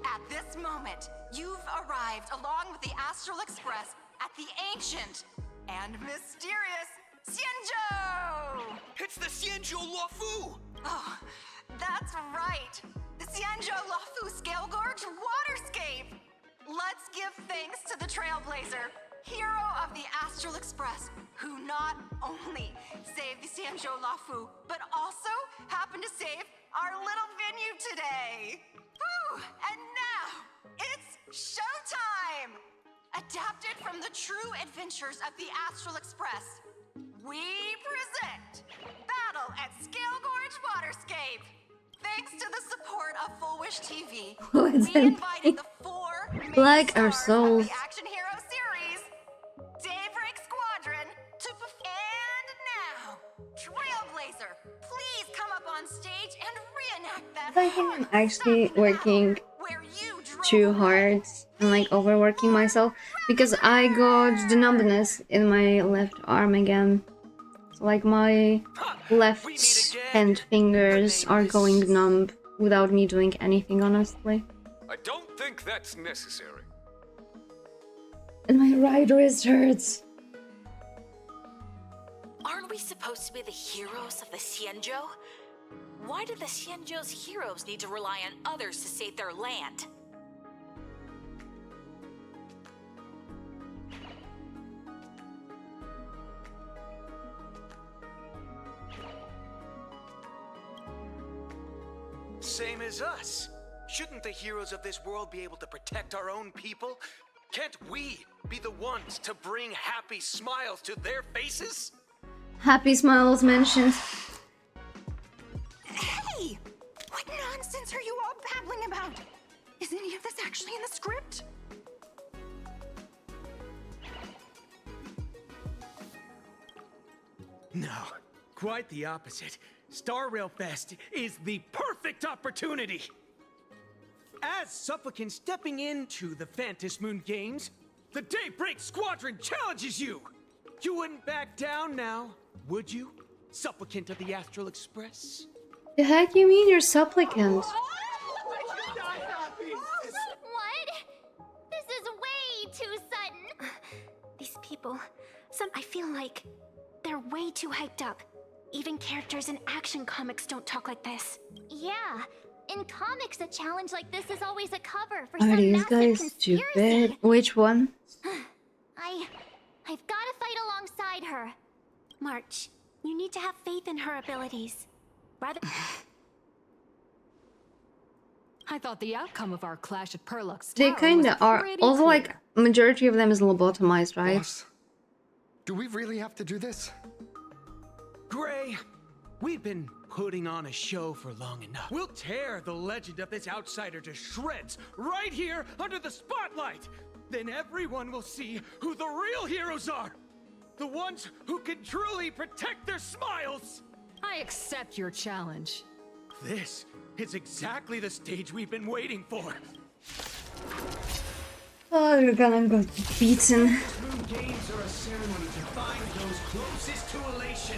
At this moment, you've arrived along with the Astral Express at the ancient and mysterious Xianzhou! It's the Xianzhou Luofu! Oh, that's right. The Xianzhou Luofu Scale Gorge Waterscape! Let's give thanks to the Trailblazer, hero of the Astral Express, who not only saved the Xianzhou Luofu, but also happened to save our little venue today. Whew! And now, it's showtime! Adapted from the true adventures of the Astral Express, we present Battle at Scale Gorge Waterscape. Thanks to the support of Full Wish TV, we invited the 4 main like our stars souls. of the Action Hero series, Daybreak Squadron, and now, Trailblazer, please come up on stage and reenact that. I think I'm actually working too hard and like overworking myself because I got the numbness in my left arm again. So like my left hand fingers are going numb without me doing anything, honestly. I don't think that's necessary. And my right wrist hurts. Aren't we supposed to be the heroes of the Xianzhou? Why do the Xianzhou's heroes need to rely on others to save their land? Same as us. Shouldn't the heroes of this world be able to protect our own people? Can't we be the ones to bring happy smiles to their faces? Happy Smiles mentioned. Hey! What nonsense are you all babbling about? Is any of this actually in the script? No, quite the opposite. Star Rail Fest is the perfect opportunity! As supplicant stepping into the Phantom Moon Games, the Daybreak Squadron challenges you! You wouldn't back down now, would you? Supplicant of the Astral Express? The heck you mean you're supplicant? What? This is way too sudden. These people, I feel like they're way too hyped up. Even characters in action comics don't talk like this. Yeah, in comics, a challenge like this is always a cover for Are some these massive guys conspiracy. stupid? Which one? I've got to fight alongside her. March, you need to have faith in her abilities. Rather... I thought the outcome of our clash at Perlux They Tower kinda was are. pretty Also, clear. like, majority of them is lobotomized, right? Boss, do we really have to do this? Gray, we've been putting on a show for long enough. We'll tear the legend of this outsider to shreds right here under the spotlight. Then everyone will see who the real heroes are. The ones who can truly protect their smiles. I accept your challenge. This is exactly the stage we've been waiting for. Oh, you're gonna go beaten. Moon Games are a ceremony to find those closest to elation.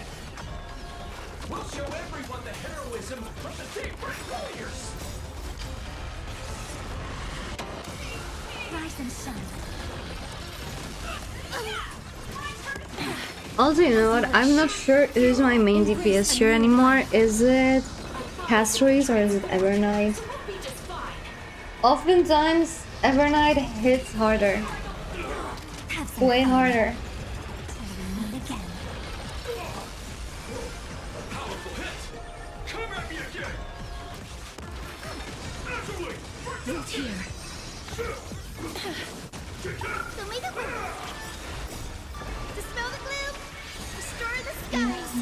We'll show everyone the heroism of the Daybreak Warriors. Rise and shine. Also, you know what? I'm not sure who's my main DPS here anymore. Is it Castries or is it Evernight? Oftentimes, Evernight hits harder. Way harder. Root here. Dispel the gloom. Restore the skies.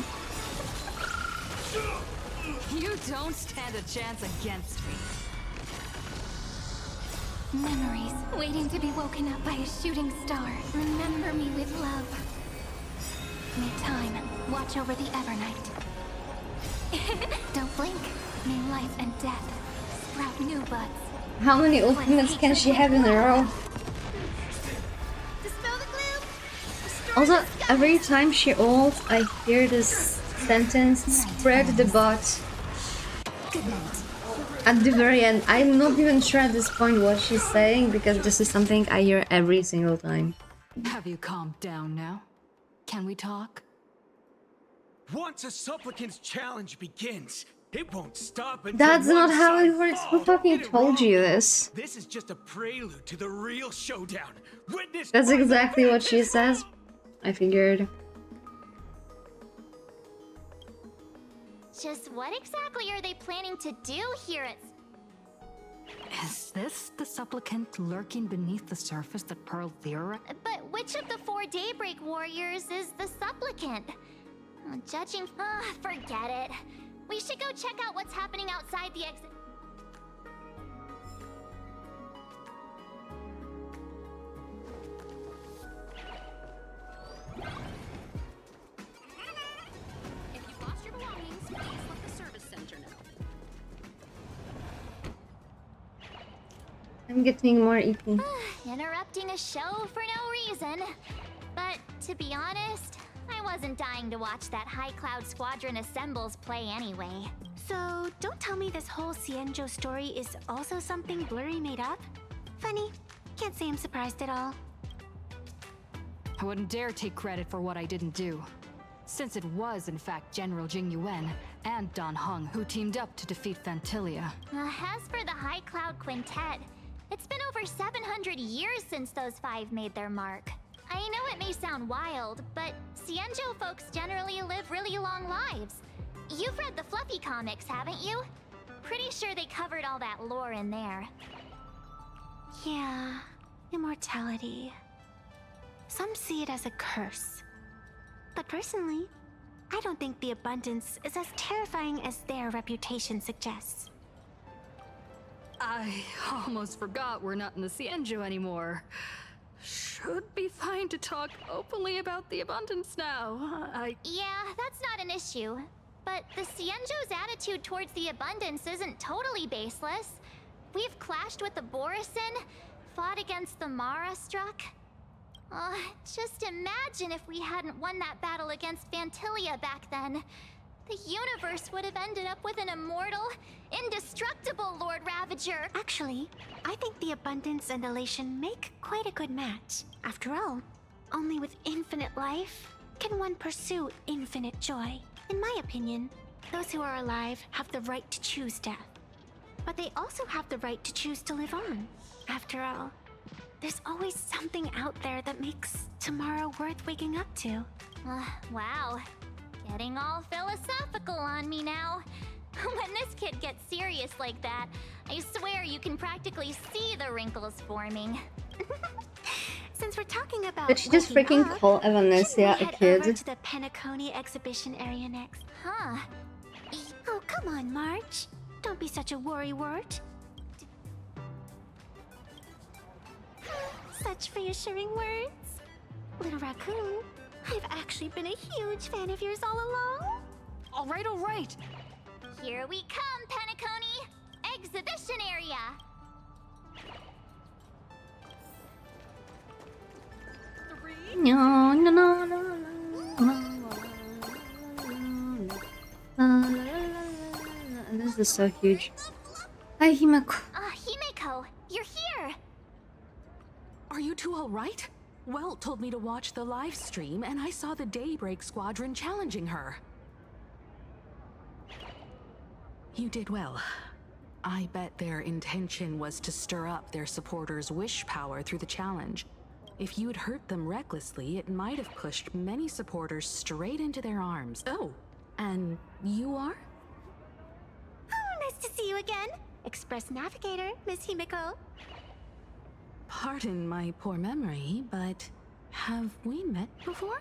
You don't stand a chance against me. Memories waiting to be woken up by a shooting star. Remember me with love. May time watch over the Evernight. Don't blink. May life and death sprout new buds. How many ultimates can she have in a row? Also, every time she ults, I hear this sentence, spread the bot. At the very end, I'm not even sure at this point what she's saying, because this is something I hear every single time. Have you calmed down now? Can we talk? Once a supplicant's challenge begins, it won't stop until That's not one how it side works. falls. Who fucking Get it told wrong. you this? This is just a prelude to the real showdown. Witness That's by the exactly what she says. I figured. Just what exactly are they planning to do here at... Is this the supplicant lurking beneath the surface that Pearl theorized? But which of the 4 Daybreak Warriors is the supplicant? Judging... forget it. We should go check out what's happening outside the exit. If you've lost your belongings, please let the service center know. I'm getting more EP. Interrupting a show for no reason. But to be honest, I wasn't dying to watch that High Cloud Squadron assembles play anyway. So, don't tell me this whole Cienjo story is also something Blurry made up? Funny. Can't say I'm surprised at all. I wouldn't dare take credit for what I didn't do, since it was in fact General Jing Yuan and Dan Heng who teamed up to defeat Phantilia. As for the High Cloud Quintet, it's been over 700 years since those 5 made their mark. I know it may sound wild, but Cienjo folks generally live really long lives. You've read the Fluffy comics, haven't you? Pretty sure they covered all that lore in there. Yeah, immortality. Some see it as a curse. But personally, I don't think the abundance is as terrifying as their reputation suggests. I almost forgot we're not in the Cienjo anymore. should be fine to talk openly about the abundance now. Yeah, that's not an issue. But the Xianzhou's attitude towards the abundance isn't totally baseless. We've clashed with the Borisin, fought against the Mara struck. Just imagine if we hadn't won that battle against Vantilia back then. The universe would have ended up with an immortal, indestructible Lord Ravager. Actually, I think the abundance and elation make quite a good match. After all, only with infinite life can one pursue infinite joy. In my opinion, those who are alive have the right to choose death. But they also have the right to choose to live on. After all, there's always something out there that makes tomorrow worth waking up to. Wow. Getting all philosophical on me now. When this kid gets serious like that, I swear you can practically see the wrinkles forming. Since we're talking about Did she just freaking call Evanescia a head over kid? to the Penacony exhibition area next. Huh. Oh, come on, March. Don't be such a worrywart. Such reassuring words. Little Raccoon, I've actually been a huge fan of yours all along. All right. Here we come, Penacony! Exhibition area! No. This is so huge. Hi, Himeko. Himeko, you're here! Are you two all right? Welt told me to watch the live stream, and I saw the Daybreak squadron challenging her. You did well. I bet their intention was to stir up their supporters' wish power through the challenge. If you'd hurt them recklessly, it might have pushed many supporters straight into their arms. Oh, and you are? Oh, nice to see you again. Express Navigator, Miss Himeko. Pardon my poor memory, but have we met before?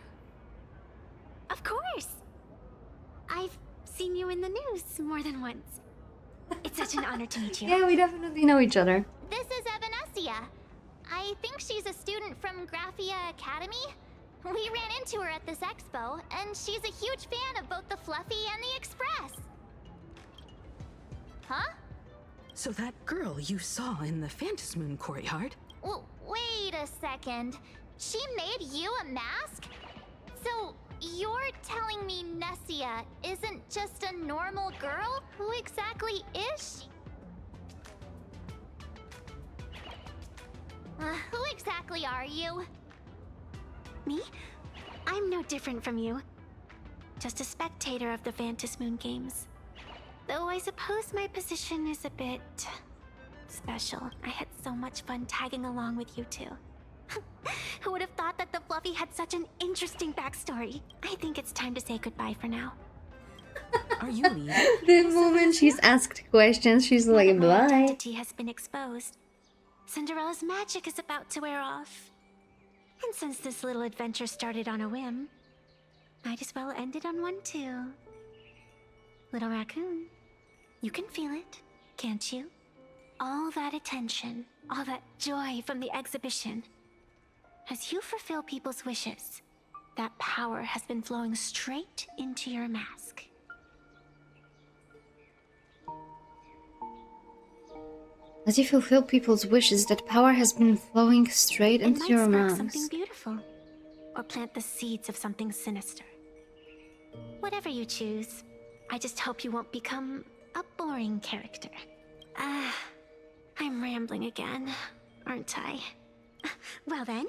Of course. I've seen you in the news more than once. It's such an honor to meet you. Yeah, we definitely know each other. This is Evanescia. I think she's a student from Graphia Academy. We ran into her at this expo, and she's a huge fan of both the Fluffy and the Express. Huh? So that girl you saw in the Phantasmoon courtyard? Wait a second. She made you a mask? So, you're telling me Nessia isn't just a normal girl? Who exactly is she? Who exactly are you? Me? I'm no different from you. Just a spectator of the Phantasmoon games. Though I suppose my position is a bit special. I had so much fun tagging along with you two. Who would have thought that the Fluffy had such an interesting backstory? I think it's time to say goodbye for now. Are you leaving? The moment she's asked questions, she's like, My bye. identity has been exposed. Cinderella's magic is about to wear off. And since this little adventure started on a whim, might as well end it on one too. Little Raccoon, you can feel it, can't you? All that attention, all that joy from the exhibition. As you fulfill people's wishes, that power has been flowing straight into your mask. As you fulfill people's wishes, that power has been flowing straight into your It might spark mask. something beautiful, or plant the seeds of something sinister. Whatever you choose, I just hope you won't become a boring character. I'm rambling again, aren't I? Well then,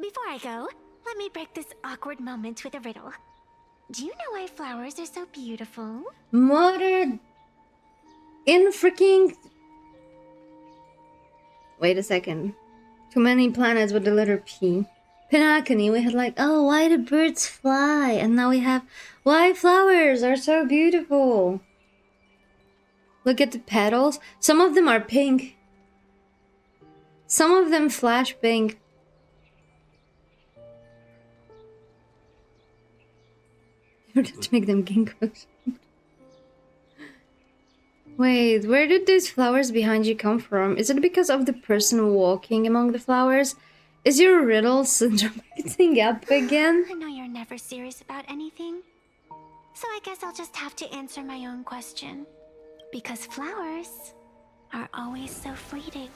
before I go, let me break this awkward moment with a riddle. Do you know why flowers are so beautiful? Mother... In freaking... Wait a second. Too many planets with the letter P. Penacony, we had like, oh, why do birds fly? And now we have, why flowers are so beautiful? Look at the petals. Some of them are pink. Some of them flash pink. To make them ginkgos. Wait, where did these flowers behind you come from? Is it because of the person walking among the flowers? Is your riddle syndrome acting up again? I know you're never serious about anything. So I guess I'll just have to answer my own question. Because flowers are always so fleeting.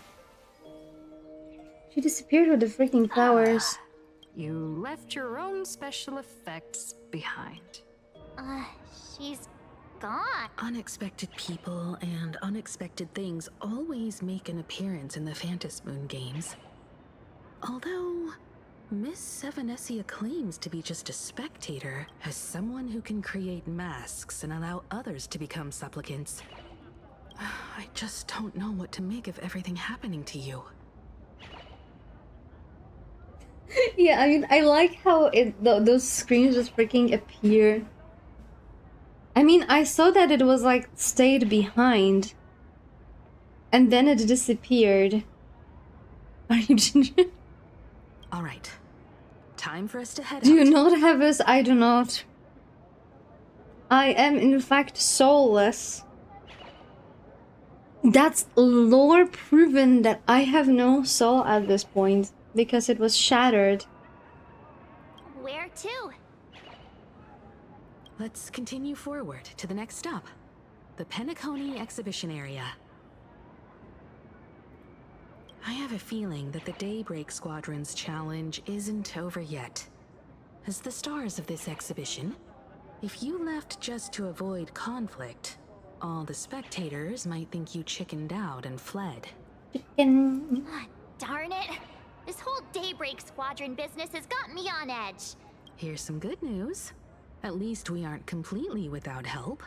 She disappeared with the freaking flowers. You left your own special effects behind. She's gone. Unexpected people and unexpected things always make an appearance in the Phantasm Moon games. Although, Miss Sevenessia claims to be just a spectator, as someone who can create masks and allow others to become supplicants. I just don't know what to make of everything happening to you. Yeah, I mean, I like how those screens just freaking appear. I mean, I saw that it was like stayed behind. And then it disappeared. Are you ginger? Alright. Time for us to head Do out. you not have us? I do not. I am in fact soulless. That's lore proven that I have no soul at this point. Because it was shattered. Where to? Let's continue forward to the next stop. The Penacony exhibition area. I have a feeling that the Daybreak Squadron's challenge isn't over yet. As the stars of this exhibition, if you left just to avoid conflict, all the spectators might think you chickened out and fled. Chicken. Darn it! This whole Daybreak Squadron business has got me on edge. Here's some good news. At least we aren't completely without help.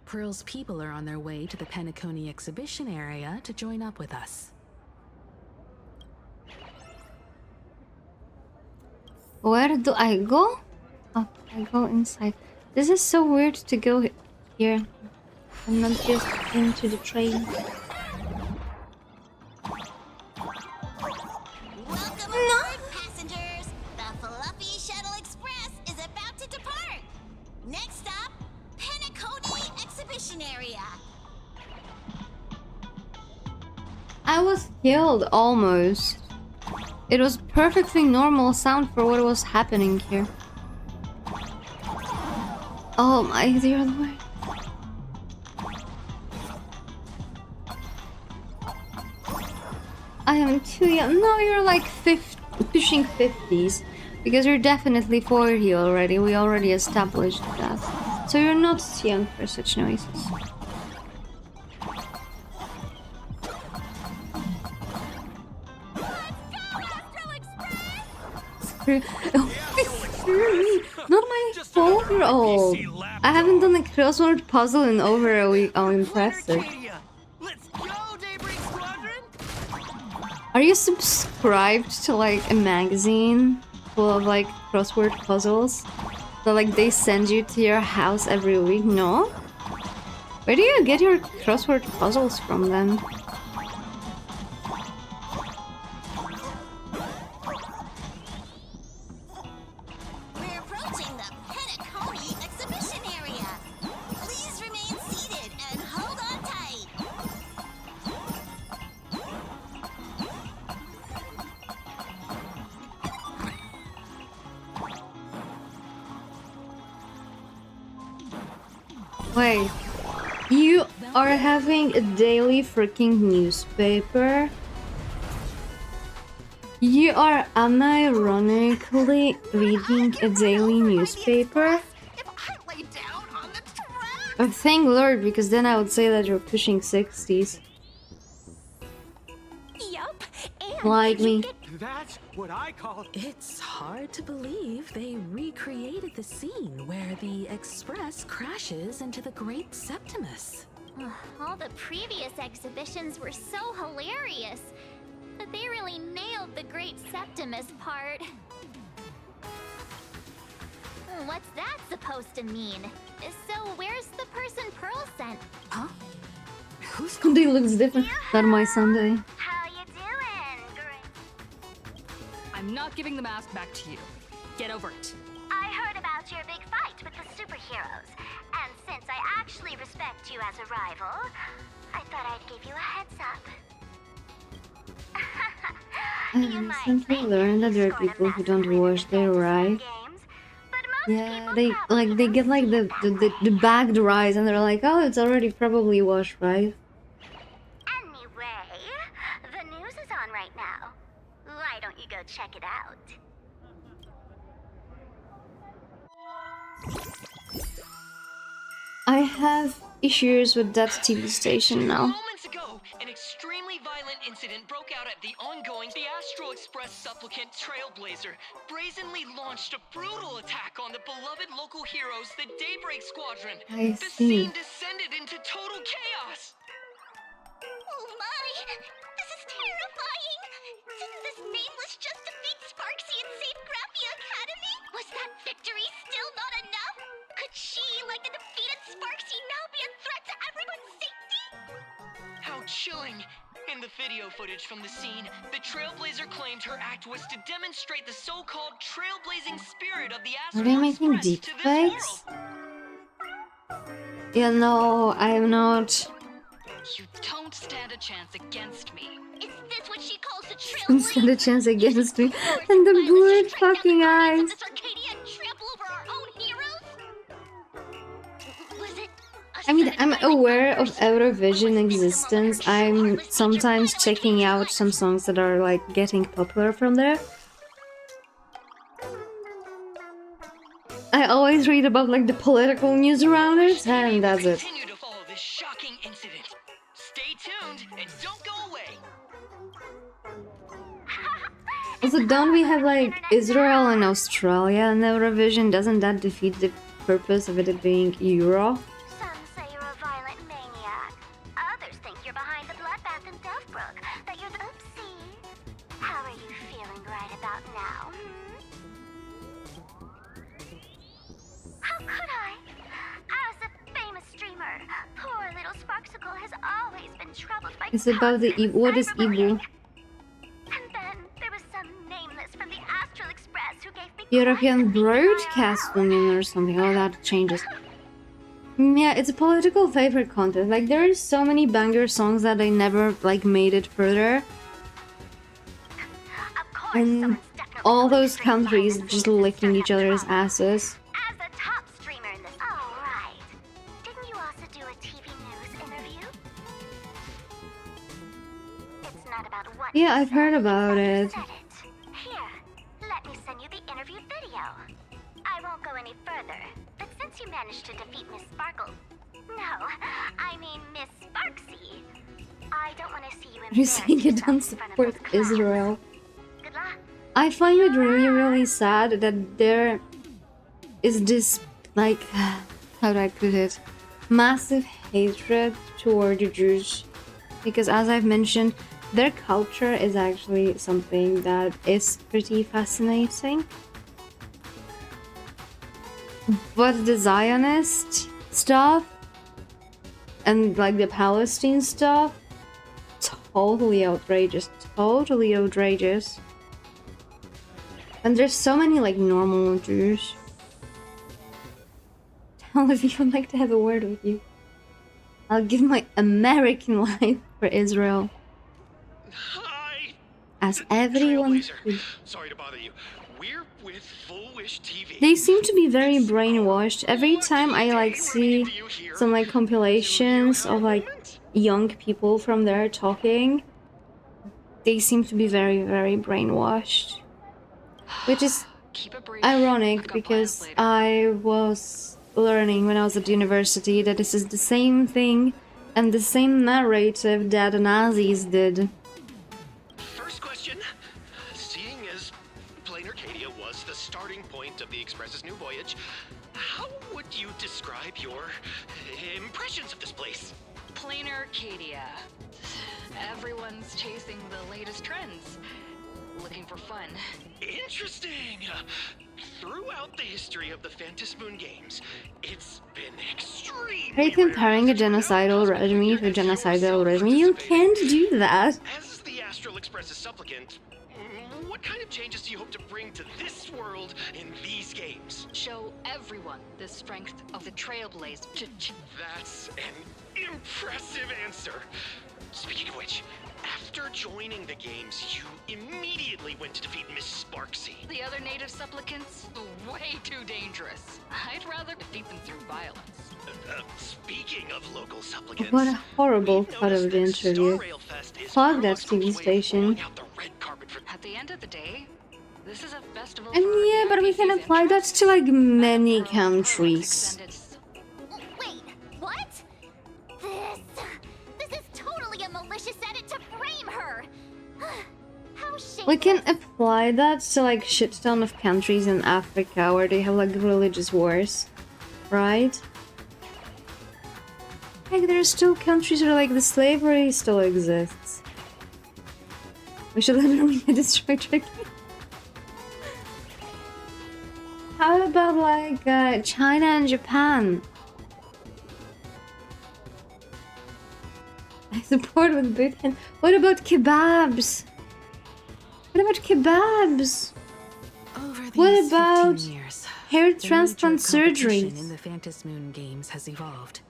Pearl's people are on their way to the Penacony exhibition area to join up with us. Where do I go? Oh, I go inside. This is so weird to go here. I'm not just into the train. Welcome aboard, passengers! The Fluffy Shuttle Express is about to depart! Next stop, Penacony Exhibition Area. I was killed almost. It was perfectly normal sound for what was happening here. Oh my dear lord. I am too young. No, you're like pushing 50s. Because you're definitely 40 already. We already established that. So you're not too young for such noises. Not my 4-year-old. I haven't done a crossword puzzle in over a week. Oh, impressive. Are you subscribed to like a magazine full of like crossword puzzles that like they send you to your house every week? No? Where do you get your crossword puzzles from then? We're approaching the Penacony Exhibition Area. Please remain seated and hold on tight. Wait, you are having a daily freaking newspaper? You are unironically reading a daily newspaper? Oh, thank Lord, because then I would say that you're pushing 60s. Yup, and Like me. That's what I call... It's hard to believe they recreated the scene where the Express crashes into the Great Septimus. All the previous exhibitions were so hilarious, but they really nailed the Great Septimus part. What's that supposed to mean? So where's the person Pearl sent? Huh? Who's Sunday looks different than my Sunday. How you doing? I'm not giving the mask back to you. Get over it. I heard about your big fight with the superheroes, and since I actually respect you as a rival, I thought I'd give you a heads up. I recently learned that there are people who don't wash their rice. Yeah, they get like the bagged rice and they're like, oh, it's already probably washed, right? Anyway, the news is on right now. Why don't you go check it out? I have issues with that TV station now. Moments ago, an extremely violent incident broke out at the ongoing The Astral Express supplicant Trailblazer brazenly launched a brutal attack on the beloved local heroes, the Daybreak Squadron. I The see. scene descended into total chaos. Oh my! This is terrifying! Didn't this nameless just defeat Sparksy and save Grappy Academy? Was that victory still not enough? Could she, like the defeated Sparksy, now be a threat to everyone's safety? How chilling! In the video footage from the scene, the Trailblazer claimed her act was to demonstrate the so-called trailblazing spirit of the Are they Astral making Express deep to this fakes? world. Yeah, no, I am not. You don't stand a chance against me. Is this what she calls a trail? Don't stand a chance against me. And the blurred fucking eyes. This Arcadia and trample over our own heroes? Was it I mean, I'm aware of Eurovision existence. I'm sometimes checking out some songs that are like getting popular from there. I always read about like the political news around it, and that's it. Continue to follow this shocking incident. Stay tuned and don't go away. Also, don't we have like Israel and Australia in Eurovision? Doesn't that defeat the purpose of it being Euro? Some say you're a violent maniac. Others think you're behind the bloodbath in Delftbrook. That you're the oopsie. How are you feeling right about now? How could I? As a famous streamer, poor little Sparksicle has always been troubled by It's about the what is Ibu? And then there was some nameless from the Astral Express who gave me European Broadcast Union or something. Oh, that changes. Yeah, it's a political favorite contest. Like, there are so many banger songs that they never like made it further. And all those countries just licking each other's asses. as a top streamer in this. Oh, right. Didn't you also do a TV news interview? It's not about what Yeah, I've heard about it. said it. Here, let me send you the interview video. I won't go any further, but since you managed to defeat Miss Sparkle, no, I mean Miss Sparksy, I don't want to see you You're saying you don't in front of support those clowns. Israel. Good luck. I find it really, really sad that there is this, like, how do I put it, massive hatred toward the Jews. Because as I've mentioned, their culture is actually something that is pretty fascinating. But the Zionist stuff and like the Palestine stuff, totally outrageous, totally outrageous. And there's so many like normal Jews. If you would like to have a word with you, I'll give my American life for Israel. Hi. As everyone should. Sorry to bother you. We're with Full Wish TV. They seem to be very brainwashed. Every time I like see some like compilations of like young people from there talking, they seem to be very, very brainwashed. Which is ironic because I was learning when I was at university that this is the same thing and the same narrative that the Nazis did. First question. Seeing as Plain Arcadia was the starting point of the Express's new voyage, how would you describe your impressions of this place? Plain Arcadia. Everyone's chasing the latest trends. Looking for fun. Interesting! Throughout the history of the Phantasmoon games, it's been extreme. Are you comparing a genocidal regime to a genocidal regime? You can't do that. As the Astral Express's supplicant, what kind of changes do you hope to bring to this world in these games? Show everyone the strength of the Trailblazer. That's an impressive answer. Speaking of which, after joining the games, you immediately went to defeat Miss Sparksy. The other native supplicants? Way too dangerous. I'd rather defeat them through violence. Speaking of local supplicants, What a horrible part of the interview. Fuck that TV station. At the end of the day, this is a festival. And yeah, but we can apply that to like many countries. Wait, what? This is totally a malicious edit to frame her. How shameful. We can apply that to like shit ton of countries in Africa where they have like religious wars, right? Like there are still countries where like the slavery still exists. We should literally destroy Turkey. How about like China and Japan? I support with both hands. What about kebabs? What about kebabs? What about hair transplant surgery? In the Phantasmoon games has evolved.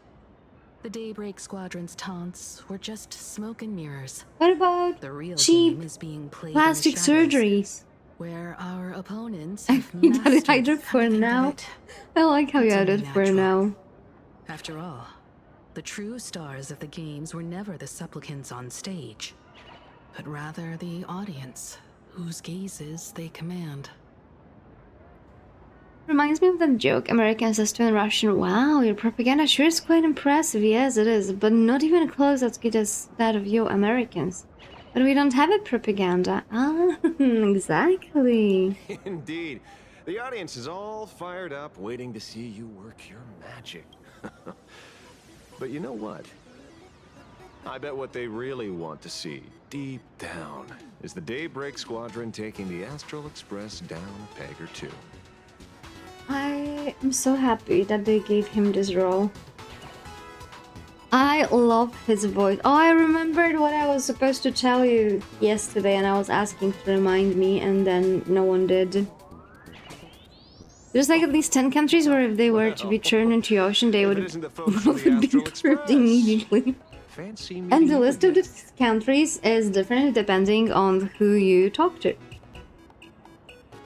The Daybreak Squadron's taunts were just smoke and mirrors. What about the real cheap game is being played plastic in the shadows, surgeries? where our opponents I have think that I mastered did for now. I like how you added for now. After all, the true stars of the games were never the supplicants on stage, but rather the audience, whose gazes they command. Reminds me of that joke American says to in Russian, "Wow, your propaganda sure is quite impressive." Yes, it is, but not even close as good as that of you Americans. But we don't have a propaganda. Ah, exactly. Indeed. The audience is all fired up, waiting to see you work your magic. But you know what? I bet what they really want to see, deep down, is the Daybreak Squadron taking the Astral Express down a peg or two. I am so happy that they gave him this role. I love his voice. Oh, I remembered what I was supposed to tell you yesterday and I was asking to remind me and then no one did. There's like at least 10 countries where if they were to be turned into the ocean, they would be burned immediately. And the list of these countries is different depending on who you talk to.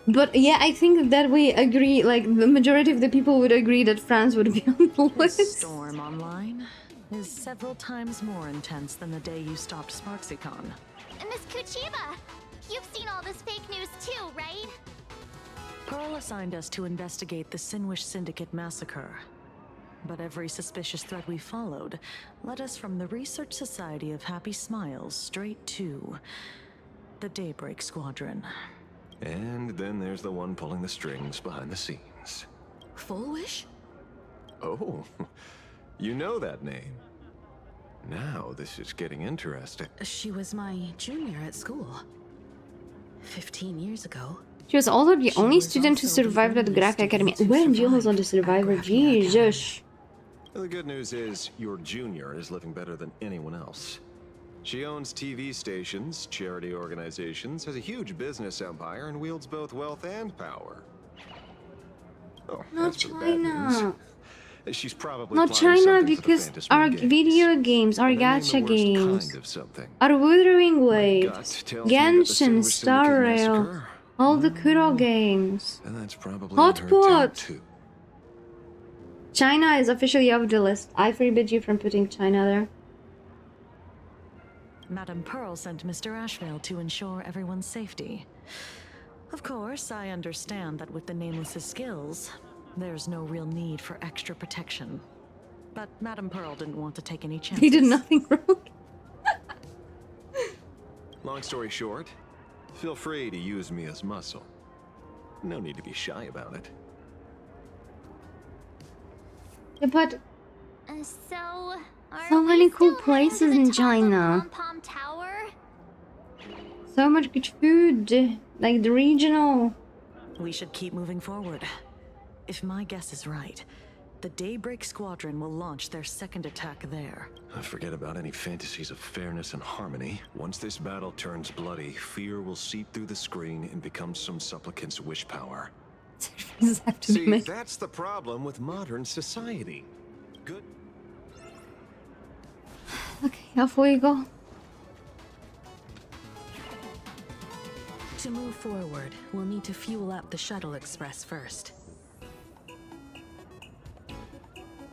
But yeah, I think that we agree, like the majority of the people would agree that France would be on the list. This storm online is several times more intense than the day you stopped SparksyCon. Miss Kuchiba, you've seen all this fake news too, right? Pearl assigned us to investigate the Sinwish Syndicate massacre. But every suspicious thread we followed led us from the Research Society of Happy Smiles straight to the Daybreak Squadron. And then there's the one pulling the strings behind the scenes. Full Wish? Oh, you know that name. Now this is getting interesting. She was my junior at school. 15 years ago. She was also the only student to survive that Graph Academy. When you was on the survivor, Jesus. The good news is your junior is living better than anyone else. She owns TV stations, charity organizations, has a huge business empire, and wields both wealth and power. Oh, not China. She's probably not China because our video games, our gacha games, our Wuthering Waves, Genshin, Star Rail, all the Kuro games, Hot Pot. China is officially off the list. I forbid you from putting China there. Madame Pearl sent Mr. Ashvale to ensure everyone's safety. Of course, I understand that with the Nameless's skills, there's no real need for extra protection. But Madame Pearl didn't want to take any chances. He did nothing wrong. Long story short, feel free to use me as muscle. No need to be shy about it. Yeah, but so many cool places in China. Pom Tower? So much good food, like the regional. We should keep moving forward. If my guess is right, the Daybreak Squadron will launch their second attack there. Forget about any fantasies of fairness and harmony. Once this battle turns bloody, fear will seep through the screen and become some supplicant's wish power. See, that's the problem with modern society. Good. Okay, off we go. move forward, we'll need to fuel up the shuttle express first. I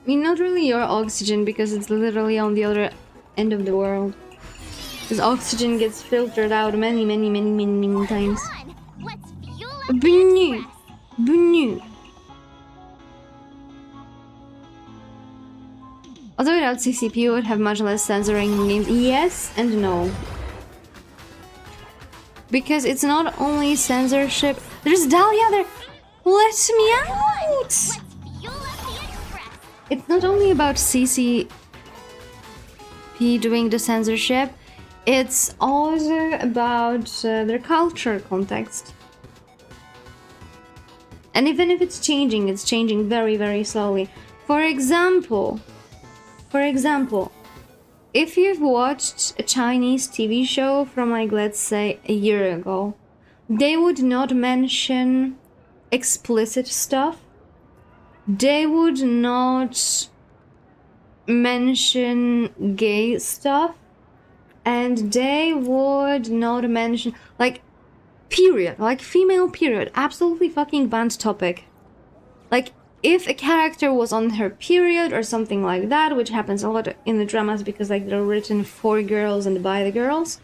mean, not really your oxygen, because it's literally on the other end of the world. Because oxygen gets filtered out many times. Bunny! Bunny! Although without CCP you would have much less censoring in games. Yes and no. Because it's not only censorship. There's Dahlia there! Let me out! It's not only about CCP doing the censorship, it's also about their culture context. And even if it's changing very slowly. For example, if you've watched a Chinese TV show from like, let's say, a year ago, they would not mention explicit stuff. They would not mention gay stuff. And they would not mention, like, period, like female period, absolutely fucking banned topic. Like, if a character was on her period or something like that, which happens a lot in the dramas because like they're written for girls and by the girls,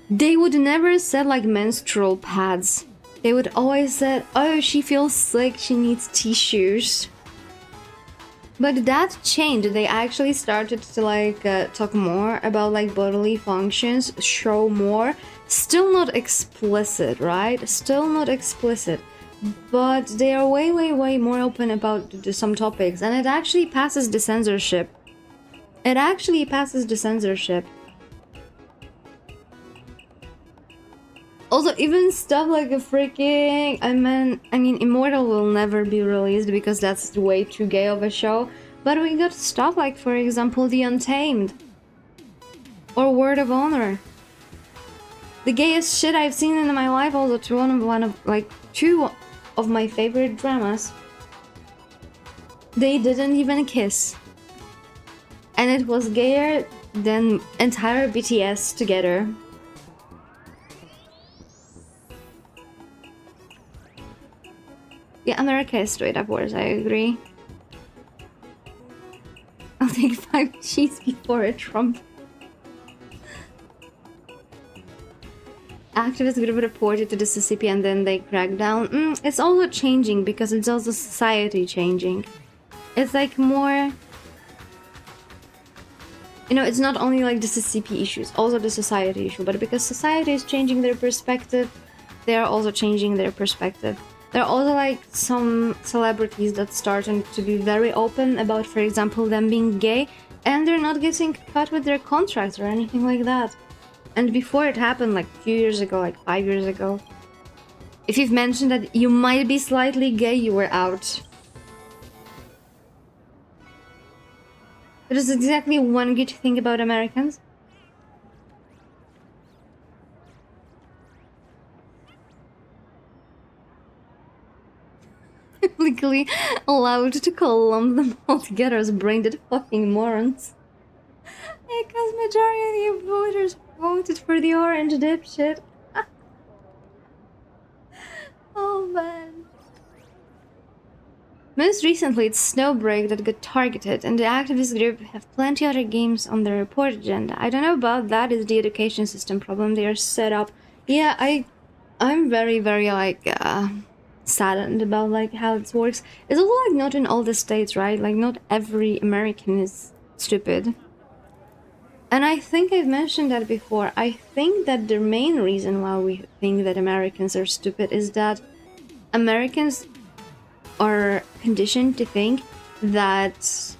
they would never say like menstrual pads. They would always say, oh, she feels sick, she needs tissues. But that changed. They actually started to like talk more about like bodily functions, show more. Still not explicit, right? Still not explicit. But they are way more open about some topics, and it actually passes the censorship. It actually passes the censorship. Also, even stuff like a freaking... I mean, Immortal will never be released because that's way too gay of a show. But we got stuff like, for example, The Untamed. Or Word of Honor. The gayest shit I've seen in my life, although to one of like two of my favorite dramas. They didn't even kiss. And it was gayer than entire BTS together. Yeah, America is straight up worse, I agree. I'll take 5 cheese before a Trump. Activist group reported to the CCP and then they cracked down. It's also changing because it's also society changing. It's like more... You know, it's not only like the CCP issues, also the society issue, but because society is changing their perspective, they are also changing their perspective. There are also like some celebrities that starting to be very open about, for example, them being gay, and they're not getting cut with their contracts or anything like that. And before it happened, like a few years ago, like 5 years ago, if you've mentioned that you might be slightly gay, you were out. It is exactly one good thing about Americans. Legally allowed to lump them all together as brain-dead fucking morons. Because majority of voters voted for the orange dipshit. Oh man. Most recently it's Daybreak that got targeted, and the activist group have plenty other games on their report agenda. I don't know about that, it's the education system problem they are set up. Yeah, I'm very like saddened about like how it works. It's also like not in all the states, right? Like not every American is stupid. And I think I've mentioned that before. I think that the main reason why we think that Americans are stupid is that Americans are conditioned to think that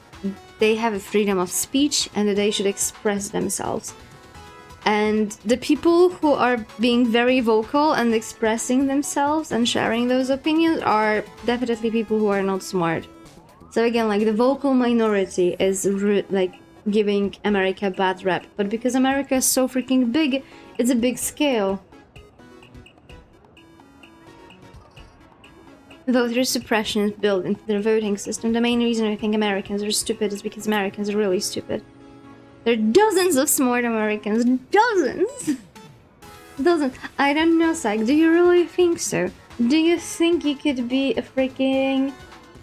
they have a freedom of speech and that they should express themselves. And the people who are being very vocal and expressing themselves and sharing those opinions are definitely people who are not smart. So again, like the vocal minority is like giving America a bad rep, but because America is so freaking big, it's a big scale. Voter suppression is built into their voting system. The main reason I think Americans are stupid is because Americans are really stupid. There are dozens of smart Americans, dozens! Doesn't. I don't know, Psych. Do you really think so? Do you think you could be a freaking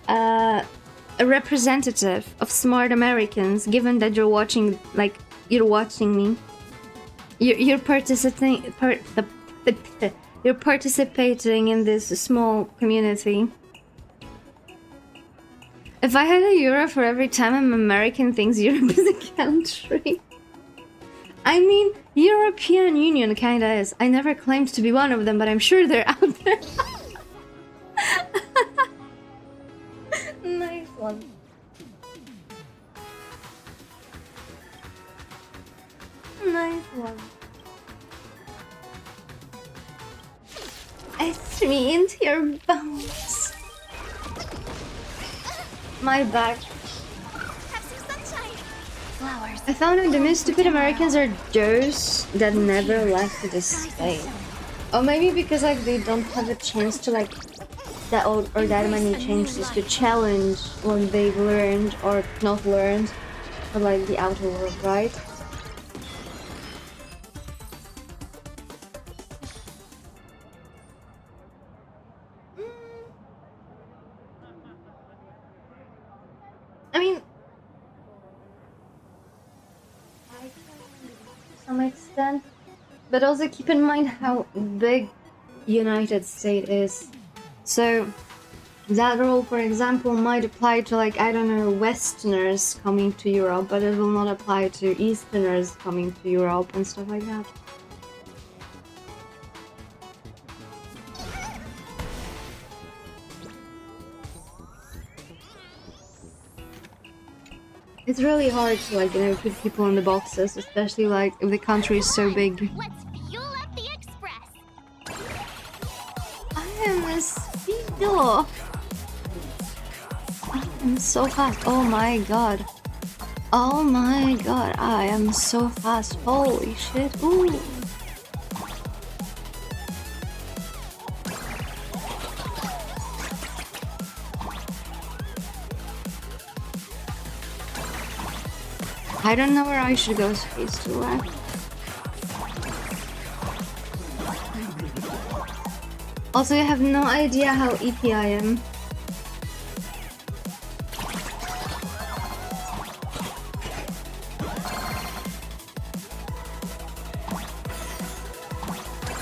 a representative of smart Americans, given that you're watching, like, you're watching me? You're participating. You're participating in this small community. If I had a euro for every time an American thinks Europe is a country. I mean, European Union kinda is. I never claimed to be one of them, but I'm sure they're out there. Nice one. Nice one. It's me into your bones. My back. I found that the most stupid Americans are those that never left the state. Or maybe because like they don't have a chance to like that old or that many chances to challenge what they've learned or not learned for like the outer world, right? I mean, to some extent, but also keep in mind how big United States is. So that rule, for example, might apply to like, I don't know, Westerners coming to Europe, but it will not apply to Easterners coming to Europe and stuff like that. It's really hard to like, you know, put people in the boxes, especially like if the country is so big. Let's fuel up the express. I am a speedo. I am so fast. Oh my god. Oh my god. I am so fast. Holy shit. Ooh. I don't know where I should go space to left. Also, I have no idea how EP I am.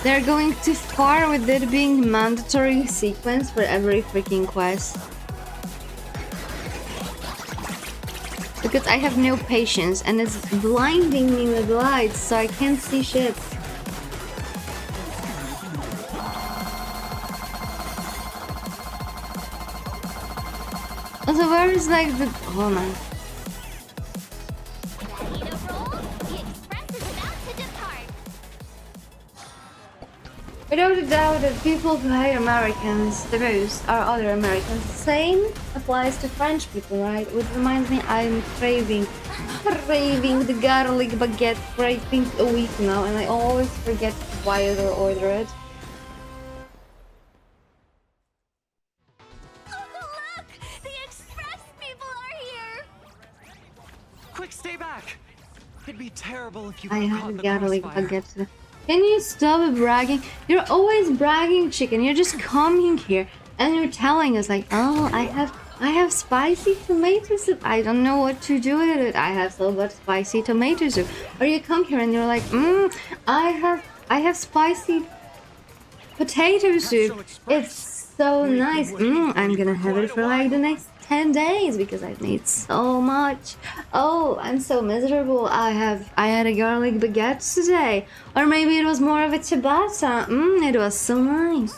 They're going too far with it being mandatory sequence for every freaking quest. Because I have no patience and it's blinding me with lights, so I can't see shit. Also, where is like the... Oh man. Without a doubt that people who hate Americans the most are other Americans. Same applies to French people, right? Which reminds me, I'm craving the garlic baguette for I think a week now, and I always forget to buy it or order it. Look! The express people are here! Quick, stay back! It'd be terrible if you I got have caught in a the garlic crossfire. baguette today. Can you stop bragging? You're always bragging, chicken. You're just coming here and you're telling us like, oh, I have spicy tomato soup. I don't know what to do with it. I have so much spicy tomato soup. Or you come here and you're like, I have spicy potato soup. It's so nice. I'm gonna have it for like the next 10 days because I've made so much. Oh, I'm so miserable. I had a garlic baguette today. Or maybe it was more of a ciabatta. It was so nice.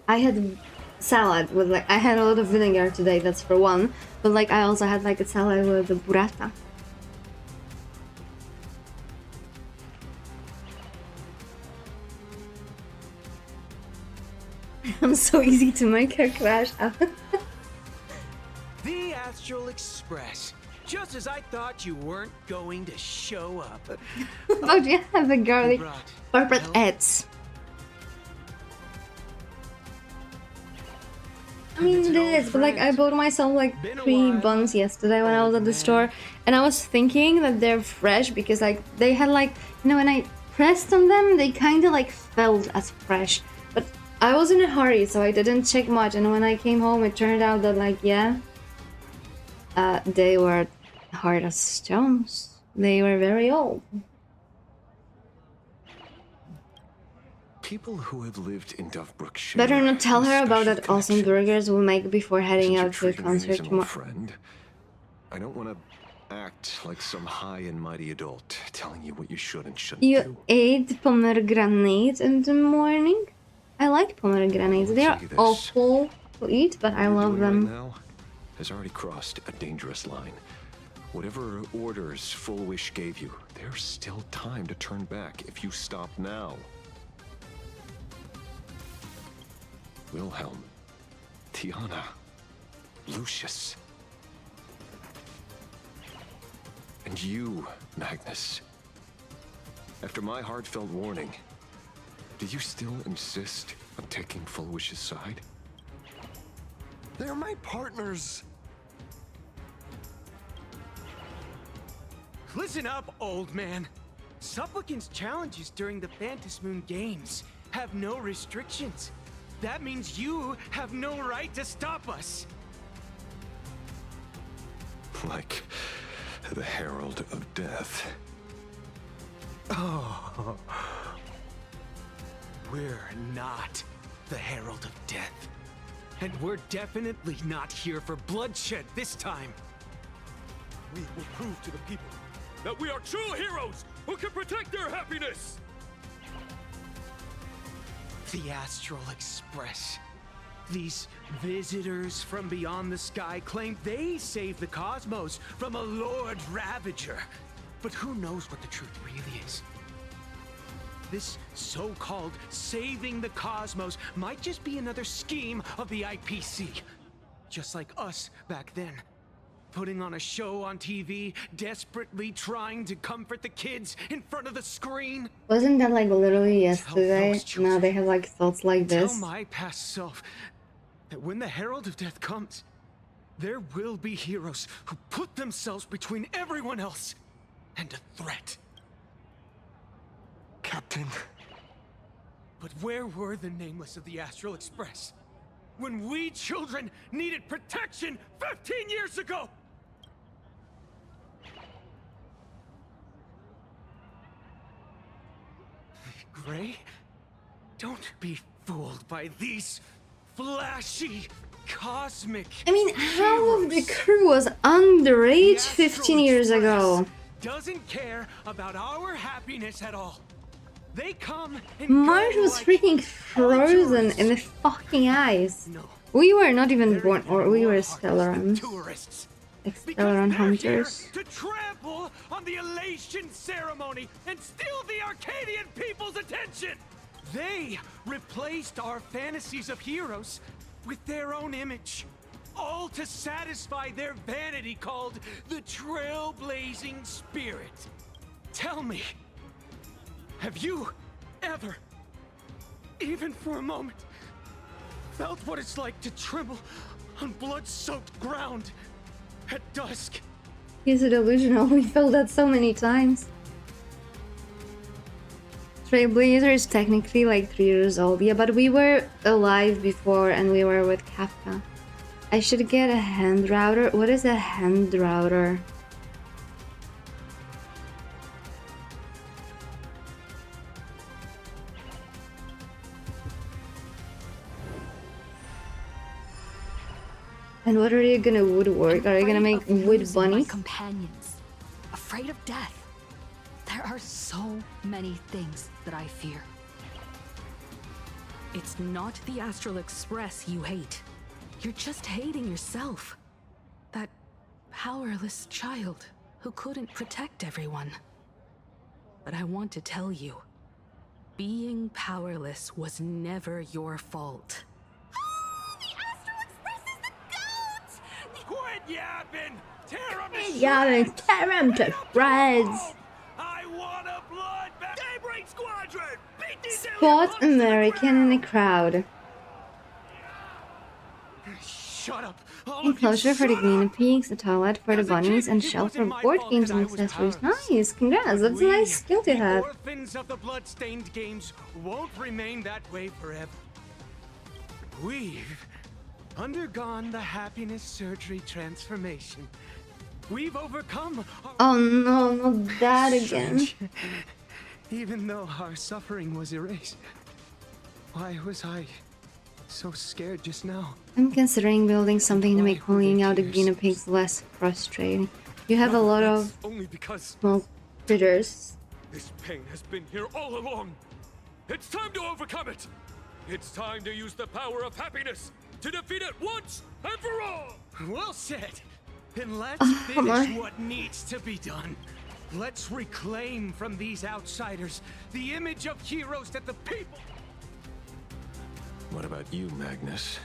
I had salad with like, I had a lot of vinegar today, that's for one. But like I also had like a salad with the burrata. I'm so easy to make her crash out. The Astral Express. Just as I thought you weren't going to show up. Oh, do you have a garlic corporate ads? I mean, it is, but like I bought myself like 3 buns yesterday when I was at the store, and I was thinking that they're fresh because like they had like, you know, when I pressed on them, they kind of like felt as fresh. But I was in a hurry, so I didn't check much, and when I came home, it turned out that like, yeah, they were hard as stones. They were very old. People who have lived in Dovebrook share Better not tell her about special that awesome burgers we'll make before heading out to a treating me as concert an old tomorrow. friend. I don't want to act like some high and mighty adult telling you what you should and shouldn't You do. ate pomegranates in the morning? I like pomegranates. They are Say this. awful to eat, but I love them. Right now has already crossed a dangerous line. Whatever orders Full Wish gave you, there's still time to turn back if you stop now. Wilhelm, Tiana, Lucius. And you, Magnus. After my heartfelt warning, do you still insist on taking Full Wish's side? They're my partners. Listen up, old man. Supplicants' challenges during the Phantom Moon Games have no restrictions. That means you have no right to stop us. Like the Herald of Death. Oh. We're not the Herald of Death. And we're definitely not here for bloodshed this time. We will prove to the people that we are true heroes who can protect their happiness! The Astral Express. These visitors from beyond the sky claim they saved the cosmos from a Lord Ravager. But who knows what the truth really is? This so-called saving the cosmos might just be another scheme of the IPC. Just like us back then. Putting on a show on TV, desperately trying to comfort the kids in front of the screen. Wasn't that like literally yesterday? Now they have like thoughts like this. Tell my past self that when the Herald of Death comes, there will be heroes who put themselves between everyone else and a threat. Captain. But where were the nameless of the Astral Express when we children needed protection 15 years ago? Gray, don't be fooled by these flashy, cosmic. I mean, how of the crew was underage 15 years ago? Doesn't care about our happiness at all. They come and Marge was freaking frozen in the fucking ice. We were not even born, or we were Stellaron. Stellaron hunters. To trample on the elation ceremony and steal the Arcadian people's attention. They replaced our fantasies of heroes with their own image, all to satisfy their vanity called the trailblazing spirit. Tell me, have you ever, even for a moment, felt what it's like to tremble on blood-soaked ground at dusk? He's a delusional. We felt that so many times. Trailblazer is technically like 3 years old. Yeah, but we were alive before and we were with Kafka. I should get a hand router. What is a hand router? And what are you gonna woodwork? Are you gonna make wood bunnies? Companions, afraid of death. There are so many things that I fear. It's not the Astral Express you hate. You're just hating yourself. That powerless child who couldn't protect everyone. But I want to tell you, being powerless was never your fault. Quit yapping! Tear him to Yeah, tear him to shreds. I want a bloodbath! Daybreak Squadron! Beat these Spot American in the crowd. Shut up. Enclosure for the guinea pigs, a toilet for the bunnies, and shelf for board games and accessories. Nice, congrats, that's a nice skill to have. Orphans of the blood-stained games won't remain that way forever. We've undergone the happiness surgery transformation. We've overcome Oh no, not that again. Even though our suffering was erased. Why was I so scared just now? I'm considering building something to make pulling out the guinea pigs less frustrating. You have a lot of only because small critters. this pain has been here all along. It's time to overcome it. It's time to use the power of happiness to defeat it once and for all. Well said. Then let's come finish on. what needs to be done. Let's reclaim from these outsiders the image of heroes that the people... What about you, Magnus?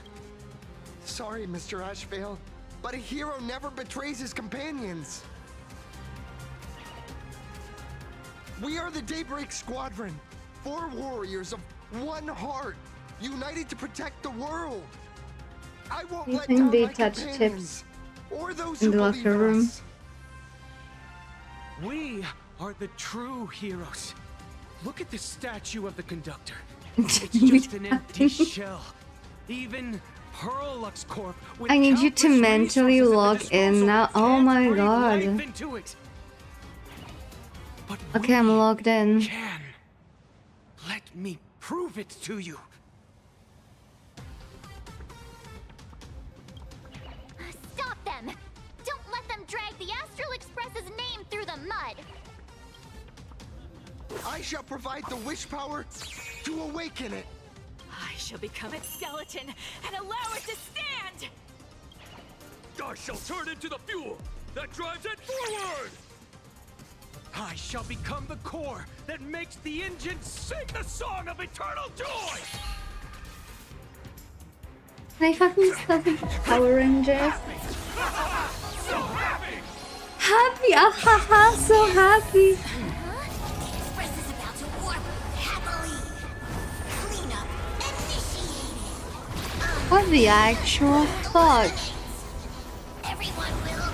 Sorry, Mr. Ashvale, but a hero never betrays his companions. We are the Daybreak Squadron, 4 warriors of one heart, united to protect the world. I won't You let think down they my touch companions, tips or those in who the believe locker in room? us. We are the true heroes. Look at the statue of the conductor. It's just an empty shell. Even Perlux Corp with I need you to countless mentally resources at log their in disposal now. Oh can't my breathe life god. into it. But Okay, I'm logged in. can. Let me prove it to you. Stop them! Don't let them drag the Astral Express's name through the mud! I shall provide the wish power to awaken it. I shall become its skeleton and allow it to stand! I shall turn into the fuel that drives it forward! I shall become the core that makes the engine sing the song of eternal joy! Can I fucking stop it? Power Rangers? So happy! Happy! Ah ha ha! So happy! Express is about to warp happily. Cleanup initiated. What the actual fuck? Everyone will.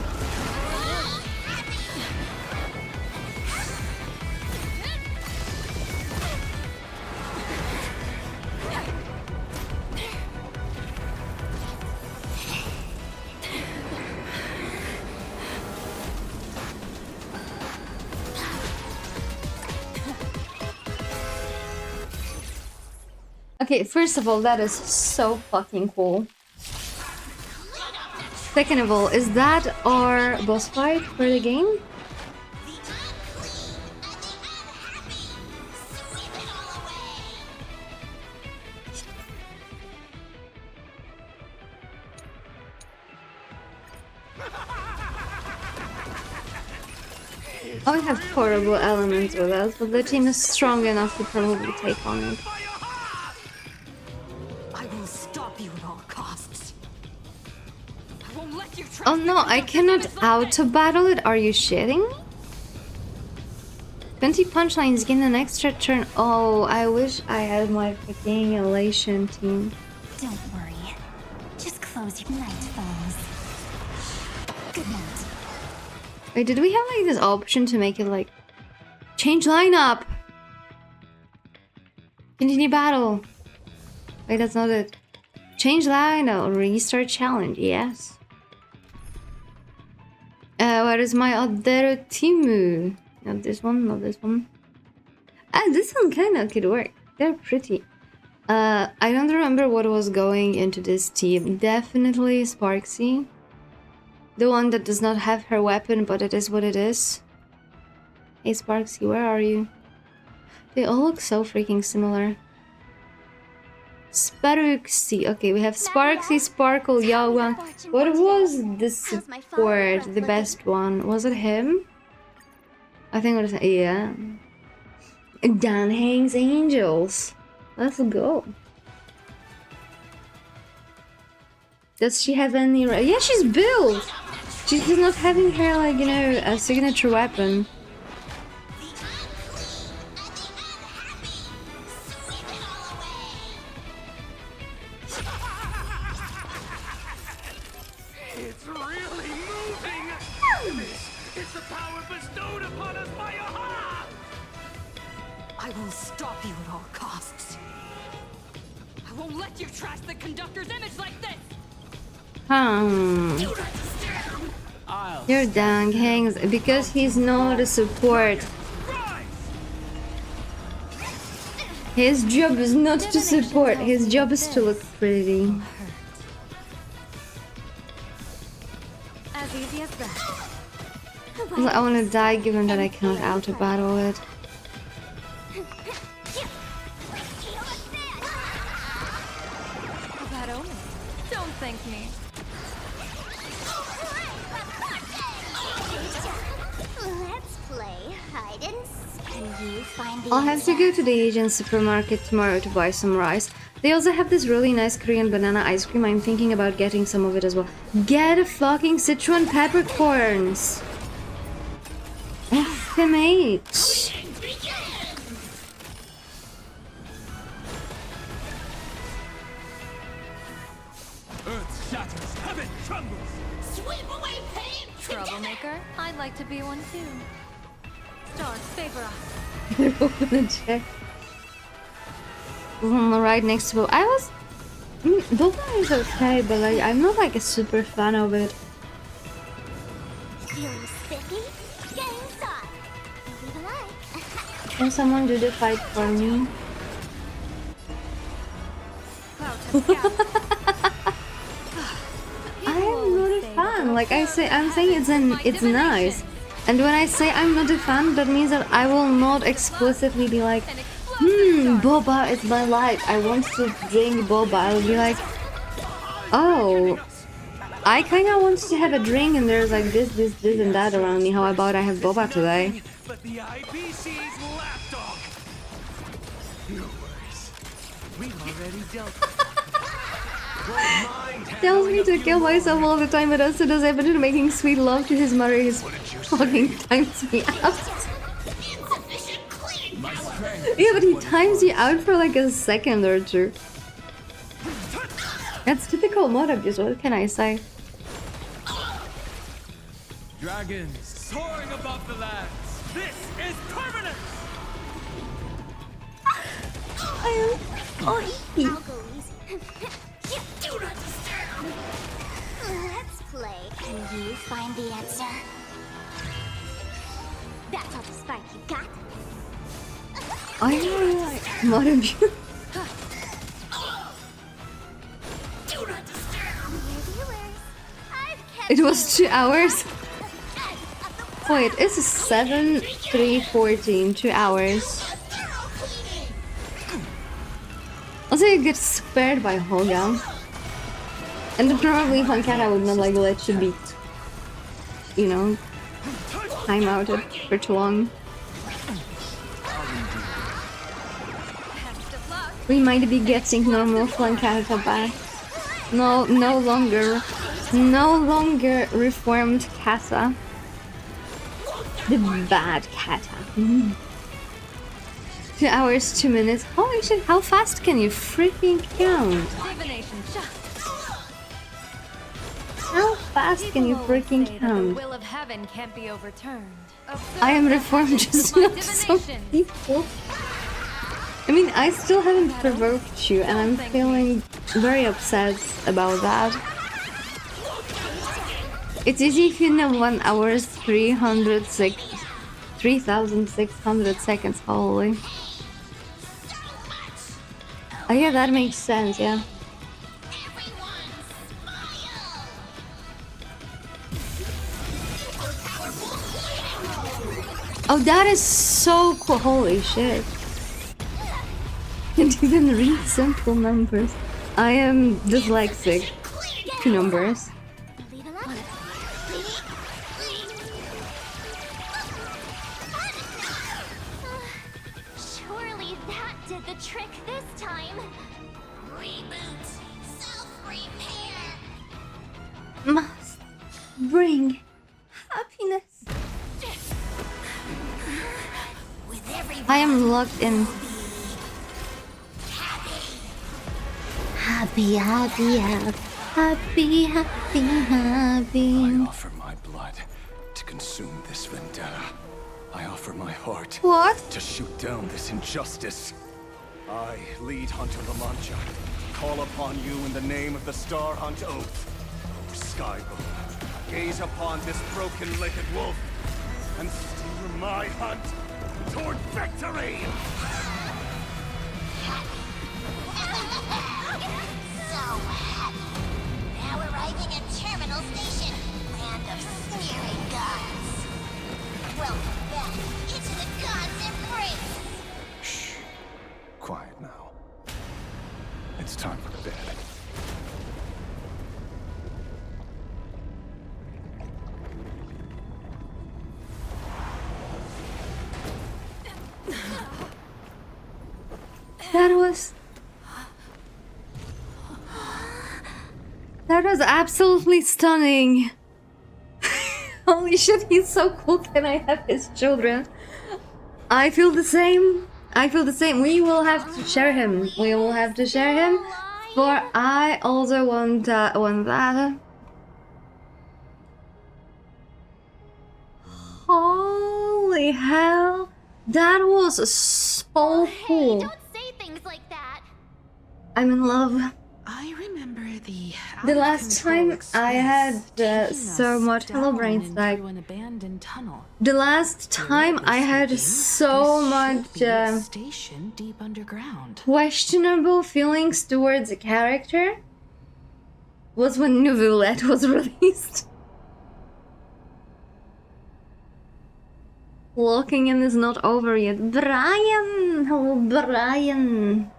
Okay, first of all, that is so fucking cool. Second of all, is that our boss fight for the game? Oh, we have horrible elements with us, but the team is strong enough to probably take on it. I will stop you at all costs. I won't let you try. Oh no, I cannot auto-battle it? Are you shitting me? 20 punchlines gain an extra turn. Oh, I wish I had my freaking elation team. Don't worry. Just close your night falls. Good night. Wait, did we have like this option to make it like change lineup? Continue battle. Wait, that's not it. Change lineup. Restart challenge. Yes. Where is my other team? Not this one. Not this one. Ah, this one kind of could work. They're pretty. I don't remember what was going into this team. Definitely Sparksy. The one that does not have her weapon, but it is what it is. Hey Sparksy, where are you? They all look so freaking similar. Sparksy. Okay, we have Sparksy, Sparkle, Yawan. What was the support? The best one? Was it him? I think it was, yeah. Dan Hangs Angels. Let's go. Does she have any... Yeah, she's built! She's just not having her, like, you know, a signature weapon. This is the power bestowed upon us by Aha! I will stop you at all costs. I won't let you trash the conductor's image like this! Your dang hangs because he's not a support. His job is not to support, his job is to look pretty. As easy as that. I wanna die given that I cannot auto-battle it. Bad omen. Don't thank me. Let's play hide and seek. Can you find the I'll have to go to the Asian supermarket tomorrow to buy some rice. They also have this really nice Korean banana ice cream. I'm thinking about getting some of it as well. Get a fucking Sichuan peppercorns! FMH! Earth shatters, heaven trembles. Sweep away pain! Troublemaker? I'd like to be one too. Stars, favor us. They're both gonna check. Right next to Boba. I was... Boba is okay, but like, I'm not like a super fan of it. Feeling spiffy? Getting soft. Leave a like. Can someone do the fight for me? I'm not a fan. Like I'm saying it's nice. And when I say I'm not a fan, that means that I will not explicitly be like, boba is my life. I want to drink boba. I'll be like, oh, I kind of want to have a drink and there's like this and that around me. How about I have boba today? But the IBC's lapdog. No worries. We've already dealt with it. Tells me to kill myself all the time, but also does evident making sweet love to his mother. His fucking times me out. Yeah, but he times you out for like a second or two. That's typical mod abuse, what can I say? Dragons soaring above the lands. This is permanent. Let's play. Can you find the answer? That's all the spark you got. I really like mod abuse. It was 2 hours. Wait, it's 7/3/14, 2 hours. Also, you get spared by Holga. And then probably Funkata would not like let you be, you know, time outed for too long. We might be getting normal Funkata back. No longer reformed Kata. The bad Kata. 2 hours, 2 minutes. Holy shit, how fast can you freaking count? How fast can you freaking count? Will of heaven can't be overturned. I am reformed, just not some people. I mean, I still haven't provoked you, and I'm feeling very upset about that. It's easy if you know 1 hour 3,600 seconds. Holy. Oh yeah, that makes sense, yeah. Oh, that is so cool. Holy shit. Can't even read simple numbers. I am dyslexic to numbers. Surely that did the trick this time. Reboot. Self-repair. Must bring happiness. I am locked in. Happy. I offer my blood to to consume this vendetta. I offer my heart to shoot down this injustice. I, lead Hunter La Mancha, call upon you in the name of the Star Hunt Oath. O Skybone, gaze upon this broken-legged wolf and steer my hunt toward victory! So happy. Now arriving at Terminal Station, land of sneering gods. Welcome back into the gods' embrace. Shh. Quiet now. It's time for bed. That was absolutely stunning. Holy shit, he's so cool. Can I have his children? I feel the same. I feel the same. We will have to share him. We will have to share him. For I also want that. Holy hell. That was so cool. Don't say things like that. I'm in love. I remember the last time I had so much Hello Brains like the last time I had so much station deep underground. questionable feelings towards a character was when Unraveled was released. Locking in is not over yet. Brian! Hello, Brian!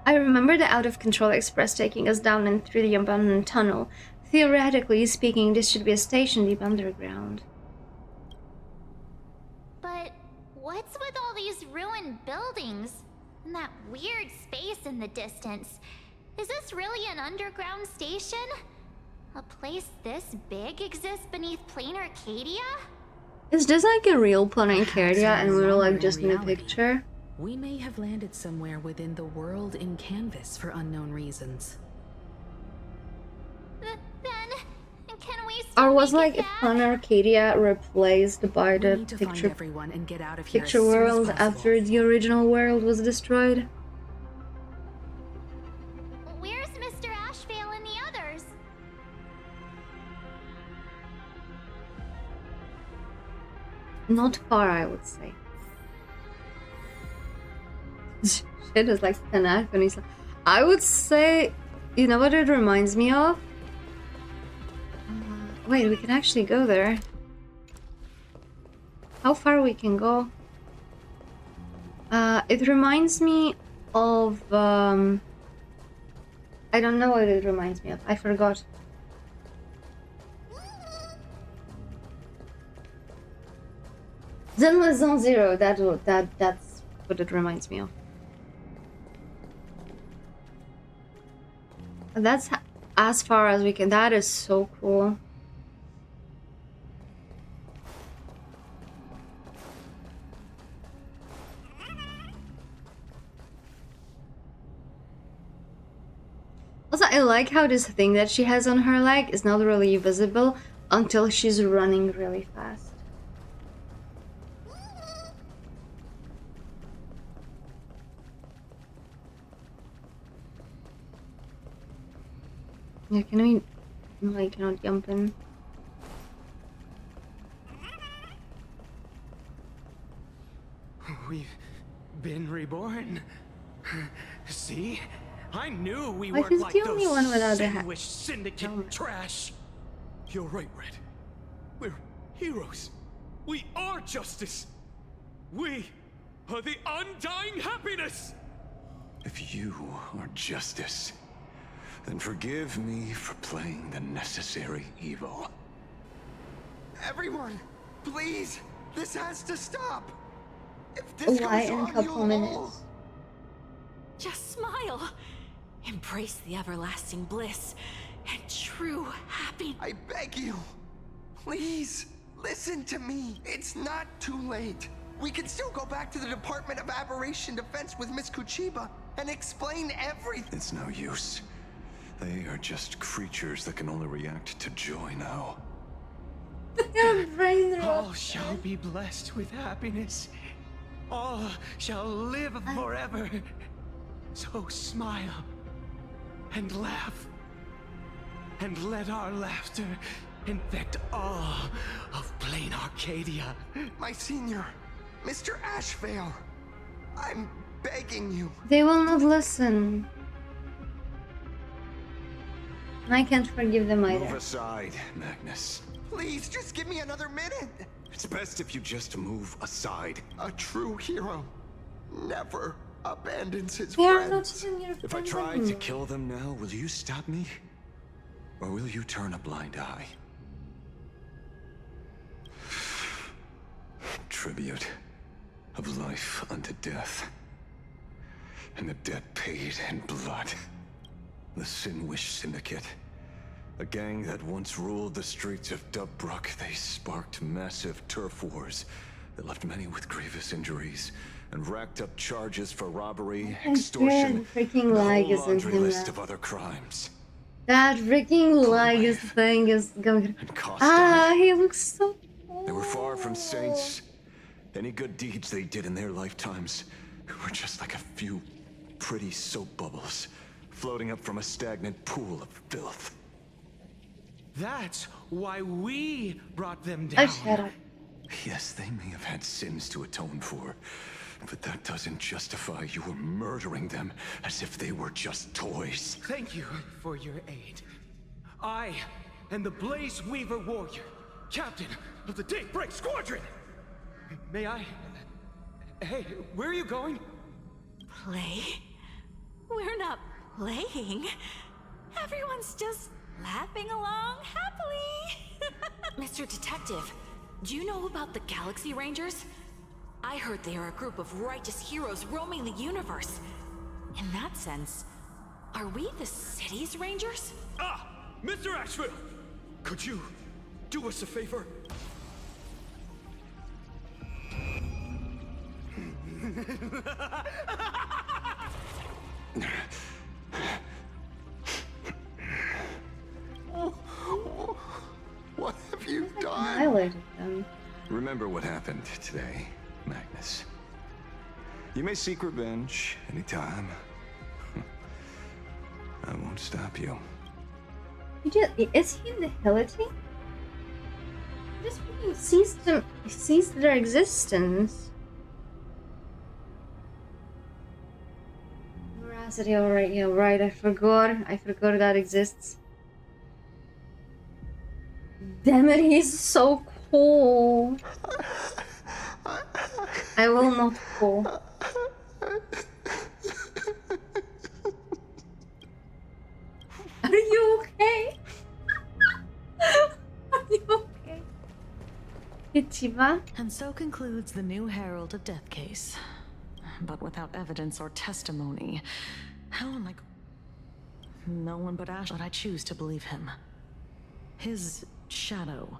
I remember the out-of-control express taking us down and through the abandoned tunnel. Theoretically speaking, this should be a station deep underground. But what's with all these ruined buildings? And that weird space in the distance? Is this really an underground station? A place this big exists beneath plain Arcadia? Is this like a real Planet Arcadia and we were like just in a picture? We may have landed somewhere within the world in canvas for unknown reasons. Then, can we Or was like a Planet Arcadia replaced by the picture world after the original world was destroyed? Where's Mr. Ashvale and the others? Not far, I would say. Shit is like Tanakh and he's like, I would say, you know what it reminds me of? Wait, we can actually go there. How far we can go? It reminds me of I don't know what it reminds me of. I forgot. Zenless Zone Zero. That's what it reminds me of. That's as far as we can. That is so cool. Also, I like how this thing that she has on her leg is not really visible until she's running really fast. Yeah, can we... No, I cannot jump in. We've been reborn. See? I knew we Why weren't he's like the only one without those a hat? sandwich syndicate trash. You're right, Red. We're heroes. We are justice. We are the undying happiness. If you are justice, then forgive me for playing the necessary evil. Everyone, please, this has to stop. If this Why goes in a on, couple you'll minutes? all... Just smile. Embrace the everlasting bliss and true happiness. I beg you, please, listen to me. It's not too late. We can still go back to the Department of Aberration Defense with Miss Kuchiba and explain everything. It's no use. They are just creatures that can only react to joy now. All shall be blessed with happiness. All shall live forever. So smile and laugh. And let our laughter infect all of plain Arcadia. My senior, Mr. Ashvale, I'm begging you. They will not listen. I can't forgive them either. Move aside, Magnus. Please, just give me another minute. It's best if you just move aside. A true hero never abandons his They are friends. not even your If I tried to kill them now, will you stop me? Or will you turn a blind eye? Tribute of life unto death. And the debt paid in blood. The Sin-Wish Syndicate. A gang that once ruled the streets of Daybreak. They sparked massive turf wars that left many with grievous injuries and racked up charges for robbery, extortion, freaking and a lag whole is in laundry him list now. of other crimes. That freaking lag thing is going. He looks so They were far from saints. Any good deeds they did in their lifetimes were just like a few pretty soap bubbles floating up from a stagnant pool of filth. That's why we brought them down. shut up. Yes, they may have had sins to atone for, but that doesn't justify you murdering them as if they were just toys. Thank you for your aid. I am the Blaze Weaver Warrior, captain of the Daybreak Squadron. May I? Hey, where are you going? Play? We're not playing. Everyone's just laughing along happily. Mr. Detective, do you know about the Galaxy Rangers? I heard they are a group of righteous heroes roaming the universe. In that sense, are we the city's rangers? Ah! Mr. Ashville! Could you do us a favor? What have you done? Violated them. Remember what happened today, Magnus. You may seek revenge anytime. I won't stop you. Is he the Hillity? Just freaking ceased their existence. Veracity, alright, yeah, right, I forgot that exists. Damn it, he's so cool. I will not fall. Are you okay? Are you okay? Ichiba? And so concludes the new Herald of Death case. But without evidence or testimony, how am I... No one but Ash, but I choose to believe him. His shadow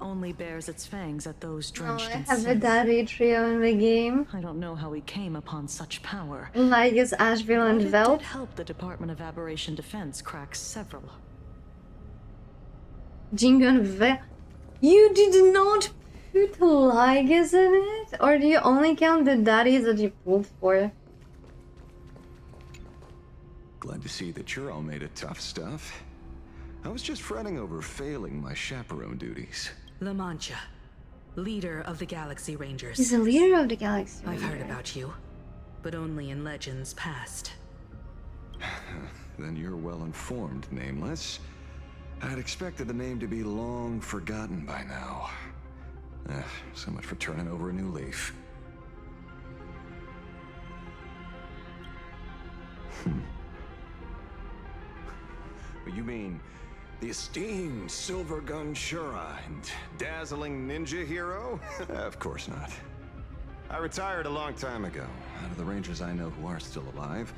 only bears its fangs at those drenched in I have a sin. daddy trio in the game. I don't know how he came upon such power. Like is Ashville and But it Vel. did help the Department of Aberration Defense crack several. Jingo and Vel. You did not put Ligas in it? Or do you only count the daddies that you pulled for? Glad to see that you're all made of tough stuff. I was just fretting over failing my chaperone duties. La Mancha, leader of the Galaxy Rangers. He's the leader of the Galaxy I've heard Rangers. about you, but only in legends past. Then you're well informed, Nameless. I'd expected the name to be long forgotten by now. So much for turning over a new leaf. But you mean the esteemed Silver Gun Shura and dazzling ninja hero? Of course not. I retired a long time ago. Out of the Rangers I know who are still alive,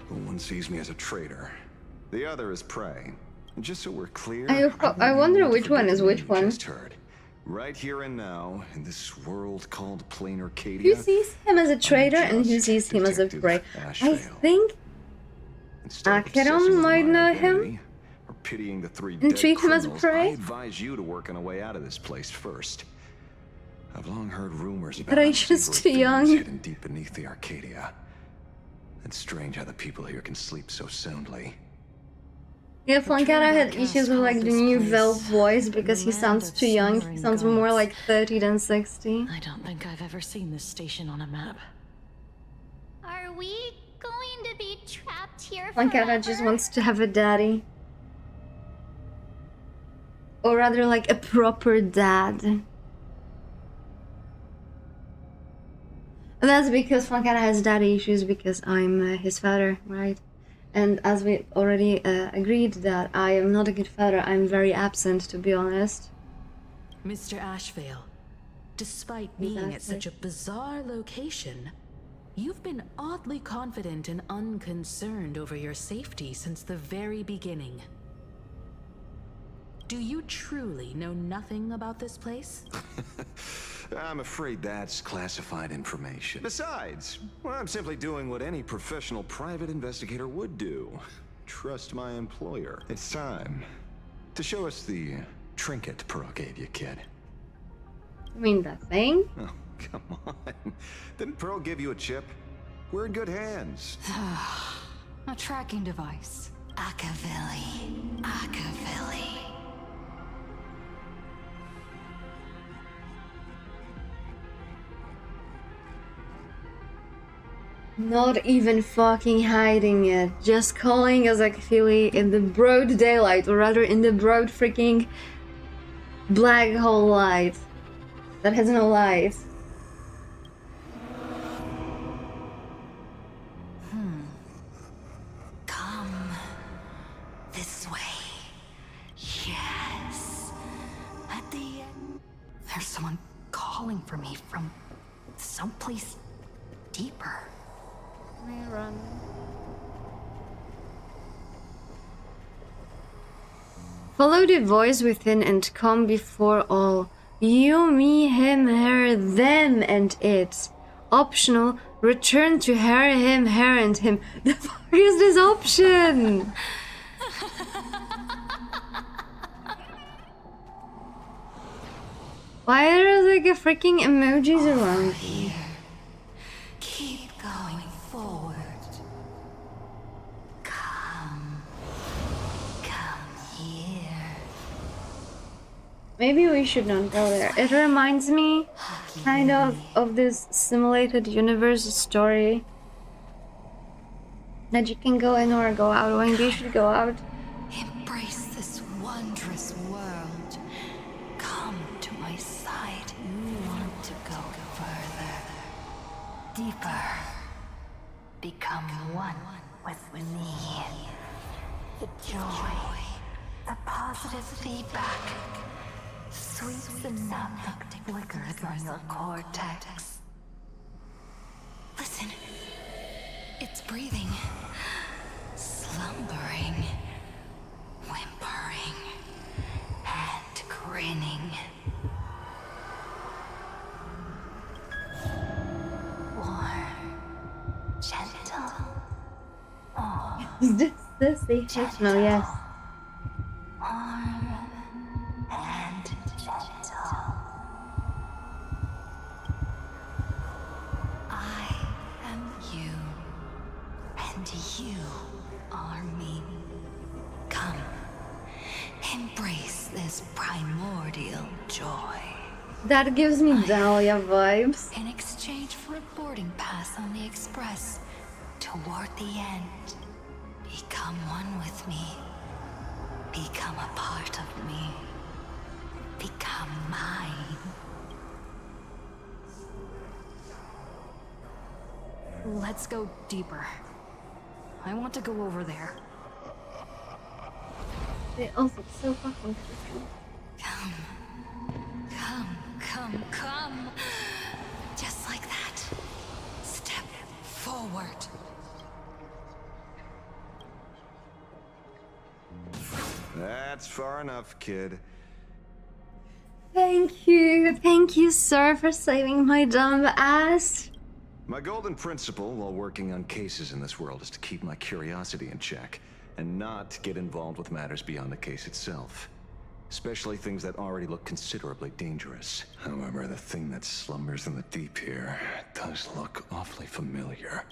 one sees me as a traitor. The other is prey. And just so we're clear, I wonder which one is which one. just heard. Right here and now, in this world called Plain Arcadia. Who sees him as a traitor and who sees him as a prey? I think Acheron might know him. Or pitying the three And dead treat him as criminals, prey? I advise you to work on a way out of this place first. I've long heard rumors about But I'm just unsavory too young. things hidden deep beneath the Arcadia. It's strange how the people here can sleep so soundly. Yeah, Flankara had issues with like the new Velv voice because he sounds too young. He sounds more like 30 than 60. I don't think I've ever seen this station on a map. Are we going to be trapped here Flankara forever? just wants to have a daddy. Or rather like a proper dad. And that's because Flankara has daddy issues because I'm his father, right? And as we already agreed that I am not a good father, I'm very absent, to be honest. Mr. Ashvale, despite being at such a bizarre location, you've been oddly confident and unconcerned over your safety since the very beginning. Do you truly know nothing about this place? I'm afraid that's classified information. Besides, well, I'm simply doing what any professional private investigator would do. Trust my employer. It's time to show us the trinket Pearl gave you, kid. You mean that thing? Oh, come on. Didn't Pearl give you a chip? We're in good hands. A tracking device. Akavilli. Akavilli. Not even fucking hiding it. Just calling us Akafili in the broad daylight, or rather in the broad freaking black hole light. That has no light. Come this way. Yes. At the end. There's someone calling for me from someplace deeper. Let me run. Follow the voice within and come before all. You, me, him, her, them, and it. Optional. Return to her, him, her, and him. The fuck is this option? Why are there like a freaking emojis around me? Keep going forward. Come. Come here. Maybe we should not go there. It reminds me kind of this simulated universe story. That you can go in or go out when you should go out. Embrace this wondrous world. Come to my side. You want to go further. Deeper. Become one with me. The joy. The positive feedback. Sweets enough to flicker from your cortex. Listen. It's breathing. Slumbering. Whimpering. And grinning. Warm. Gentle. Oh. Is this the no, yes. Warm. And gentle. I am you. And you are me. Come. Embrace this primordial joy. That gives me Dahlia vibes. In exchange for a boarding pass on the express toward the end, become one with me. Become a part of me. Become mine. Let's go deeper. I want to go over there. They also so fucking creepy. Come. Come, come, come. Just like that. Step forward. That's far enough, kid. Thank you, sir, for saving my dumb ass. My golden principle while working on cases in this world is to keep my curiosity in check and not get involved with matters beyond the case itself. Especially things that already look considerably dangerous. However, the thing that slumbers in the deep here does look awfully familiar.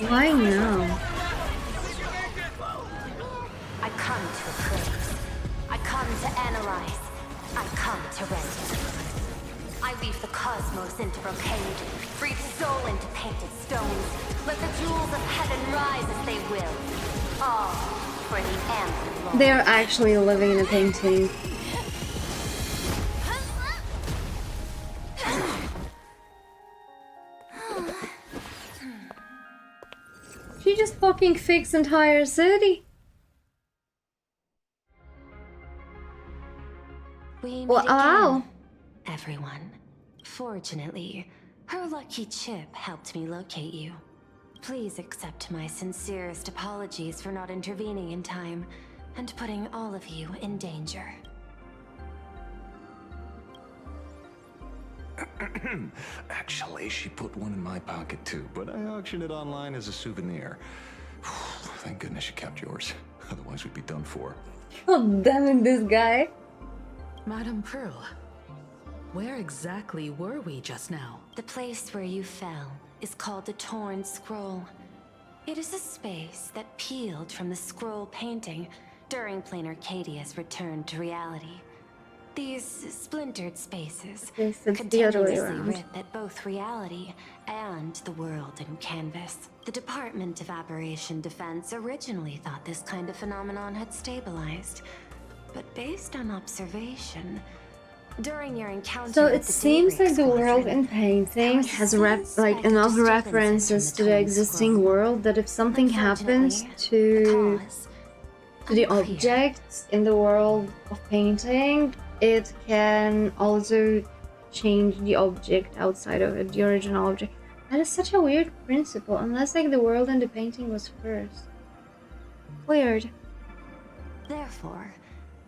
Why now? I come to appraise. I come to analyze. I come to render. I weave the cosmos into brocade, breathe soul into painted stones. Let the jewels of heaven rise as they will. All for the amber. They are actually living in a painting. She just fucking fixed entire city. We meet Wow. again, everyone. Fortunately, her lucky chip helped me locate you. Please accept my sincerest apologies for not intervening in time and putting all of you in danger. Actually, she put one in my pocket too, but I auctioned it online as a souvenir. Thank goodness you kept yours. Otherwise, we'd be done for. God damn it, this guy. Madame Pearl, where exactly were we just now? The place where you fell is called the Torn Scroll. It is a space that peeled from the scroll painting during Planar Cadia's return to reality. These splintered spaces Yes, it's the other way continuously around. rip at both reality and the world in canvas. The Department of Aberration Defense originally thought this kind of phenomenon had stabilized, but based on observation, during your encounter So with it the seems Daybreak like the world Squadron, in painting has like enough references to the existing world that if something happens to the objects in the world of painting, it can also change the object outside of it, the original object. That is such a weird principle, unless like the world in the painting was first. Weird. Therefore,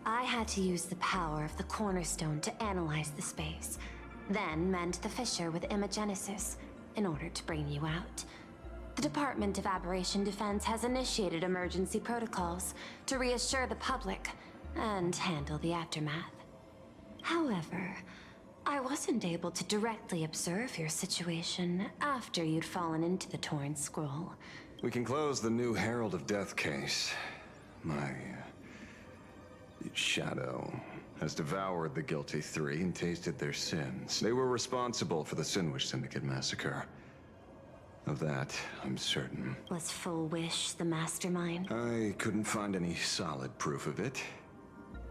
I had to use the power of the cornerstone to analyze the space, then mend the fissure with imagenesis in order to bring you out. The Department of Aberration Defense has initiated emergency protocols to reassure the public and handle the aftermath. However, I wasn't able to directly observe your situation after you'd fallen into the Torn Scroll. We can close the new Herald of Death case. My shadow has devoured the guilty three and tasted their sins. They were responsible for the Sinwish Syndicate massacre. Of that, I'm certain. Was Full Wish the mastermind? I couldn't find any solid proof of it.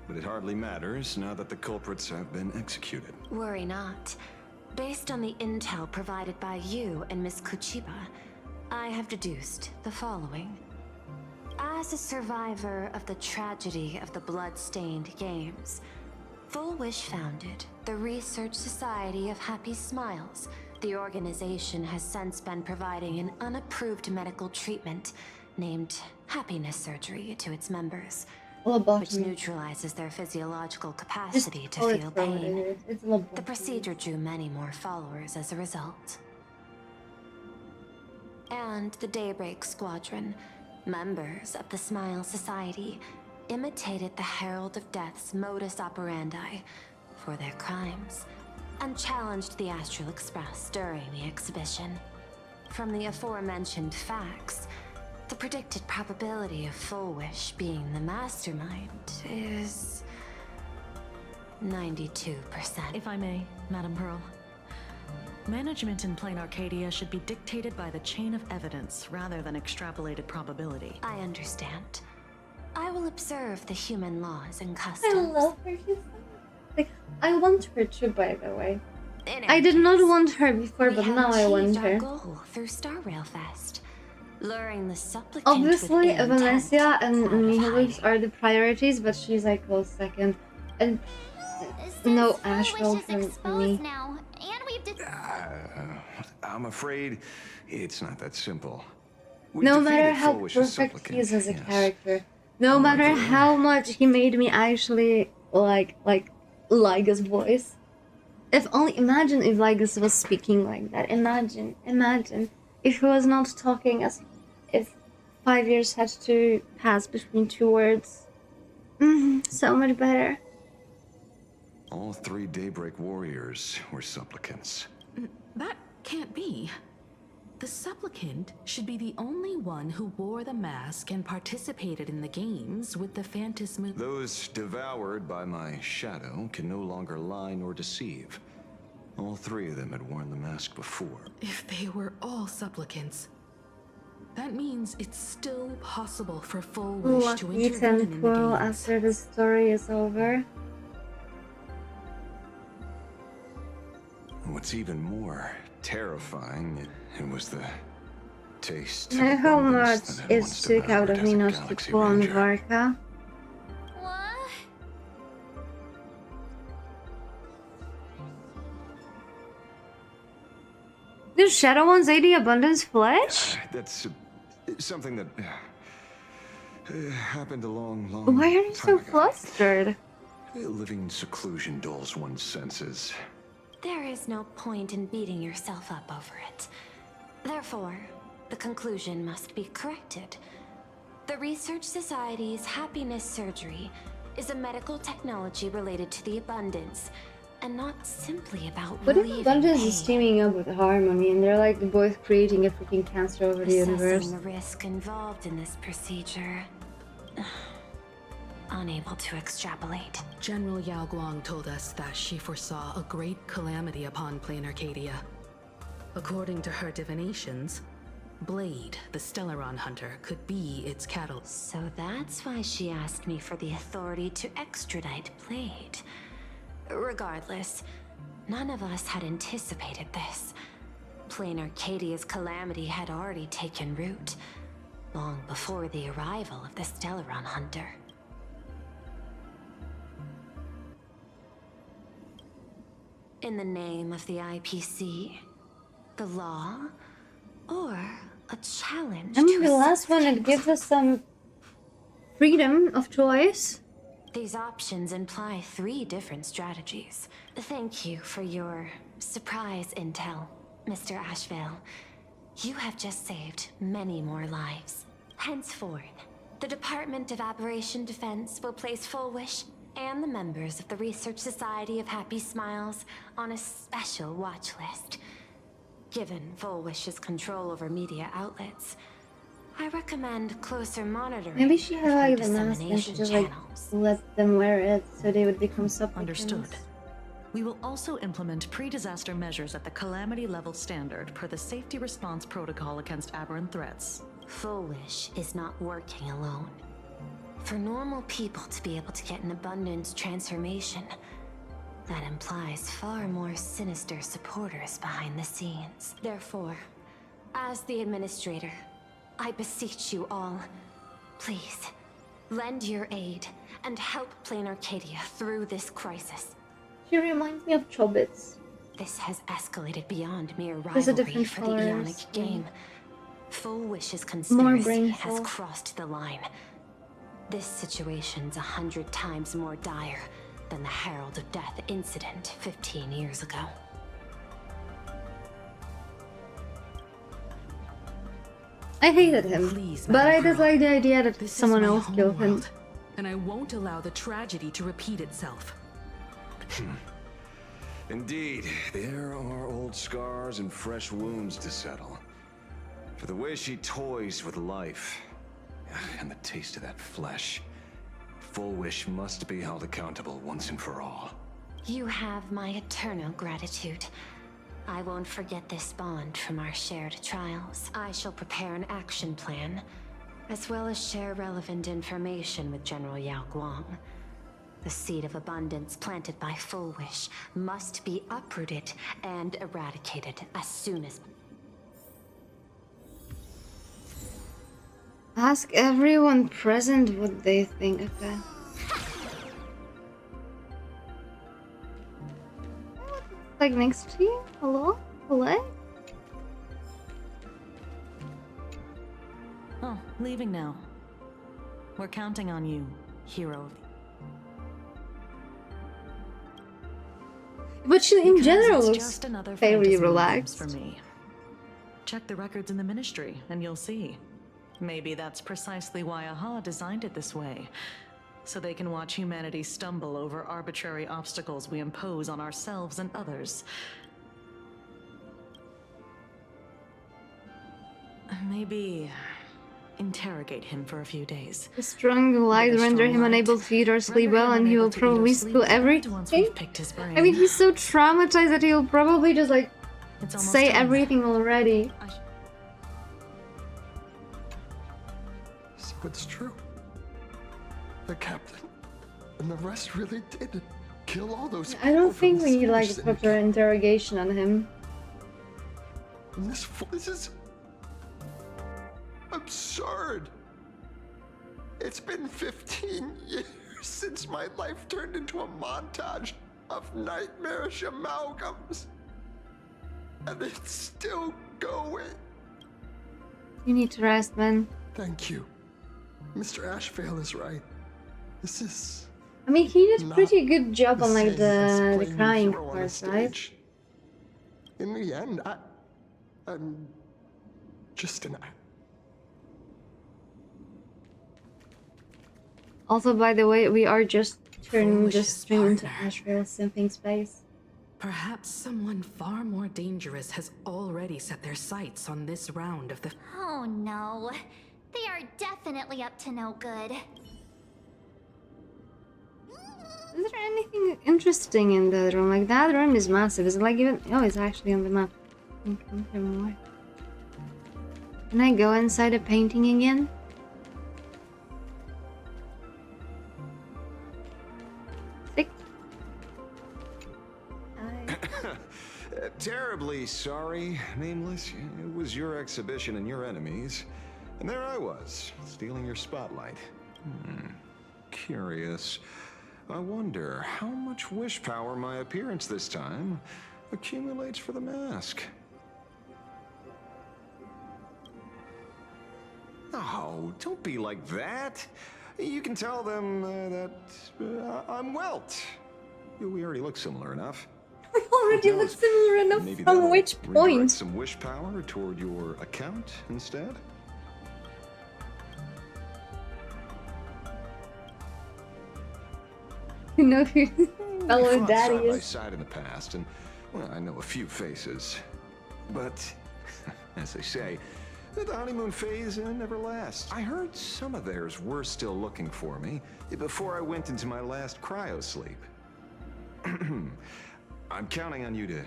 But it hardly matters now that the culprits have been executed. Worry not. Based on the intel provided by you and Miss Kuchiba, I have deduced the following. As a survivor of the tragedy of the Blood-Stained Games, Full Wish founded the Research Society of Happy Smiles. The organization has since been providing an unapproved medical treatment named Happiness Surgery to its members, which neutralizes their physiological capacity to feel pain. The procedure drew many more followers as a result. And the Daybreak Squadron, members of the Smile Society, imitated the Herald of Death's modus operandi for their crimes, and challenged the Astral Express during the exhibition. From the aforementioned facts, the predicted probability of Full Wish being the mastermind is 92%. If I may, Madame Pearl. Management in Plain Arcadia should be dictated by the chain of evidence rather than extrapolated probability. I understand. I will observe the human laws and I customs. love her. She's like, I want her too, by the way. In I any did not case, want her before, we but have now I want achieved our her. goal through Star Rail Fest, luring the supplicant Obviously, with intent Vanessa and out of Nyaehh hiding. are the priorities, but she's like close second. And no Asheville for me. Now, and we've I'm afraid it's not that simple. No matter how perfect he is as a character, no matter how much he made me actually like Lyga's voice. If only imagine if Lygas was speaking like that. Imagine if he was not talking as if 5 years had to pass between two words. So much better. All 3 Daybreak warriors were supplicants. That can't be. The supplicant should be the only one who wore the mask and participated in the games with the Phantasm. Those devoured by my shadow can no longer lie nor deceive. All 3 of them had worn the mask before. If they were all supplicants, that means it's still possible for Full Wish to Lucky intervene in the Temporal games. after the story is over. What's even more terrifying, it was the taste. of How much abundance that had it once took out of devoured me as a not to Galaxy pull on Ranger. Varka. Did Shadow One's 80 Abundance flesh? That's something that happened a long Why are you so time ago. flustered? Living in seclusion dulls one's senses. There is no point in beating yourself up over it. Therefore, the conclusion must be corrected. The Research Society's happiness surgery is a medical technology related to the abundance, and not simply about What if relieving Abundance pain. is teaming up with Harmony and they're like both creating a freaking cancer over the universe? Assessing the risk involved in this procedure. Unable to extrapolate. General Yao Guang told us that she foresaw a great calamity upon Plain Arcadia. According to her divinations, Blade, the Stellaron hunter, could be its catalyst. So that's why she asked me for the authority to extradite Blade. Regardless, none of us had anticipated this. Plain Arcadia's calamity had already taken root, long before the arrival of the Stellaron hunter. In the name of the IPC, the law, or a challenge I mean, to the a last one, it gives us some freedom of choice. These options imply 3 different strategies. Thank you for your surprise intel, Mr. Asheville. You have just saved many more lives. Henceforth, the Department of Aberration Defense will place Full Wish and the members of the Research Society of Happy Smiles on a special watch list. Given Full Wish's control over media outlets, I recommend closer monitoring. Maybe she had of her like the mask and she dissemination just like channels. let them wear it so they would become supplicants. Understood. We will also implement pre-disaster measures at the calamity level standard per the safety response protocol against aberrant threats. Full Wish is not working alone. For normal people to be able to get an abundance transformation, that implies far more sinister supporters behind the scenes. Therefore, as the administrator, I beseech you all, please, lend your aid and help Plain Arcadia through this crisis. She reminds me of Chobits. This has escalated beyond mere There's a rivalry different for the colors, Ionic yeah. game. Full Wish's More conspiracy brain has cell. crossed the line. This situation's 100 times more dire than the Herald of Death incident 15 years ago. I hated him, Please, but I Madam did like the idea that This is someone my else killed him. homeworld, and I won't allow the tragedy to repeat itself. Indeed, there are old scars and fresh wounds to settle. For the way she toys with life, and the taste of that flesh, Full Wish must be held accountable once and for all. You have my eternal gratitude. I won't forget this bond from our shared trials. I shall prepare an action plan, as well as share relevant information with General Yao Guang. The seed of abundance planted by Full Wish must be uprooted and eradicated as soon as... Ask everyone present what they think of that. Like next to you? Hello? Hello? Oh, leaving now. We're counting on you, hero. But she, in general, it's looks just another fairly fantasy relaxed. for me. Check the records in the ministry, and you'll see. Maybe that's precisely why Aha designed it this way, so they can watch humanity stumble over arbitrary obstacles we impose on ourselves and others. Maybe interrogate him for a few days. The strong light render him unable to eat or sleep well, and he will probably spill everything. I mean, he's so traumatized that he'll probably just like say everything already. So it's true. The captain and the rest really did kill all those people. I don't think we need like a proper interrogation on him. And this is absurd. It's been 15 years since my life turned into a montage of nightmarish amalgams. And it's still going. You need to rest, man. Thank you. Mr. Ashvale is right. This is... I mean, he did a pretty good job on like the crying part, right? In the end, I'm just an... Also, by the way, we are just turning the stream into Ashvale simping space. Perhaps someone far more dangerous has already set their sights on this round of the... Oh no. They are definitely up to no good. Is there anything interesting in the room? Like, that room is massive. Is it like even... Oh, it's actually on the map. Okay, more. Can I go inside a painting again? Terribly sorry, Nameless. It was your exhibition and your enemies. And there I was, stealing your spotlight. Curious. I wonder how much wish power my appearance this time accumulates for the mask. Oh, don't be like that. You can tell them that I'm Welt. We already look similar enough. We already look similar enough. Maybe From which point? Some wish power toward your account instead. You know who fellow daddy Side by is. side in the past, and well, I know a few faces, but as they say, the honeymoon phase never lasts. I heard some of theirs were still looking for me before I went into my last cryo sleep. I'm counting on you to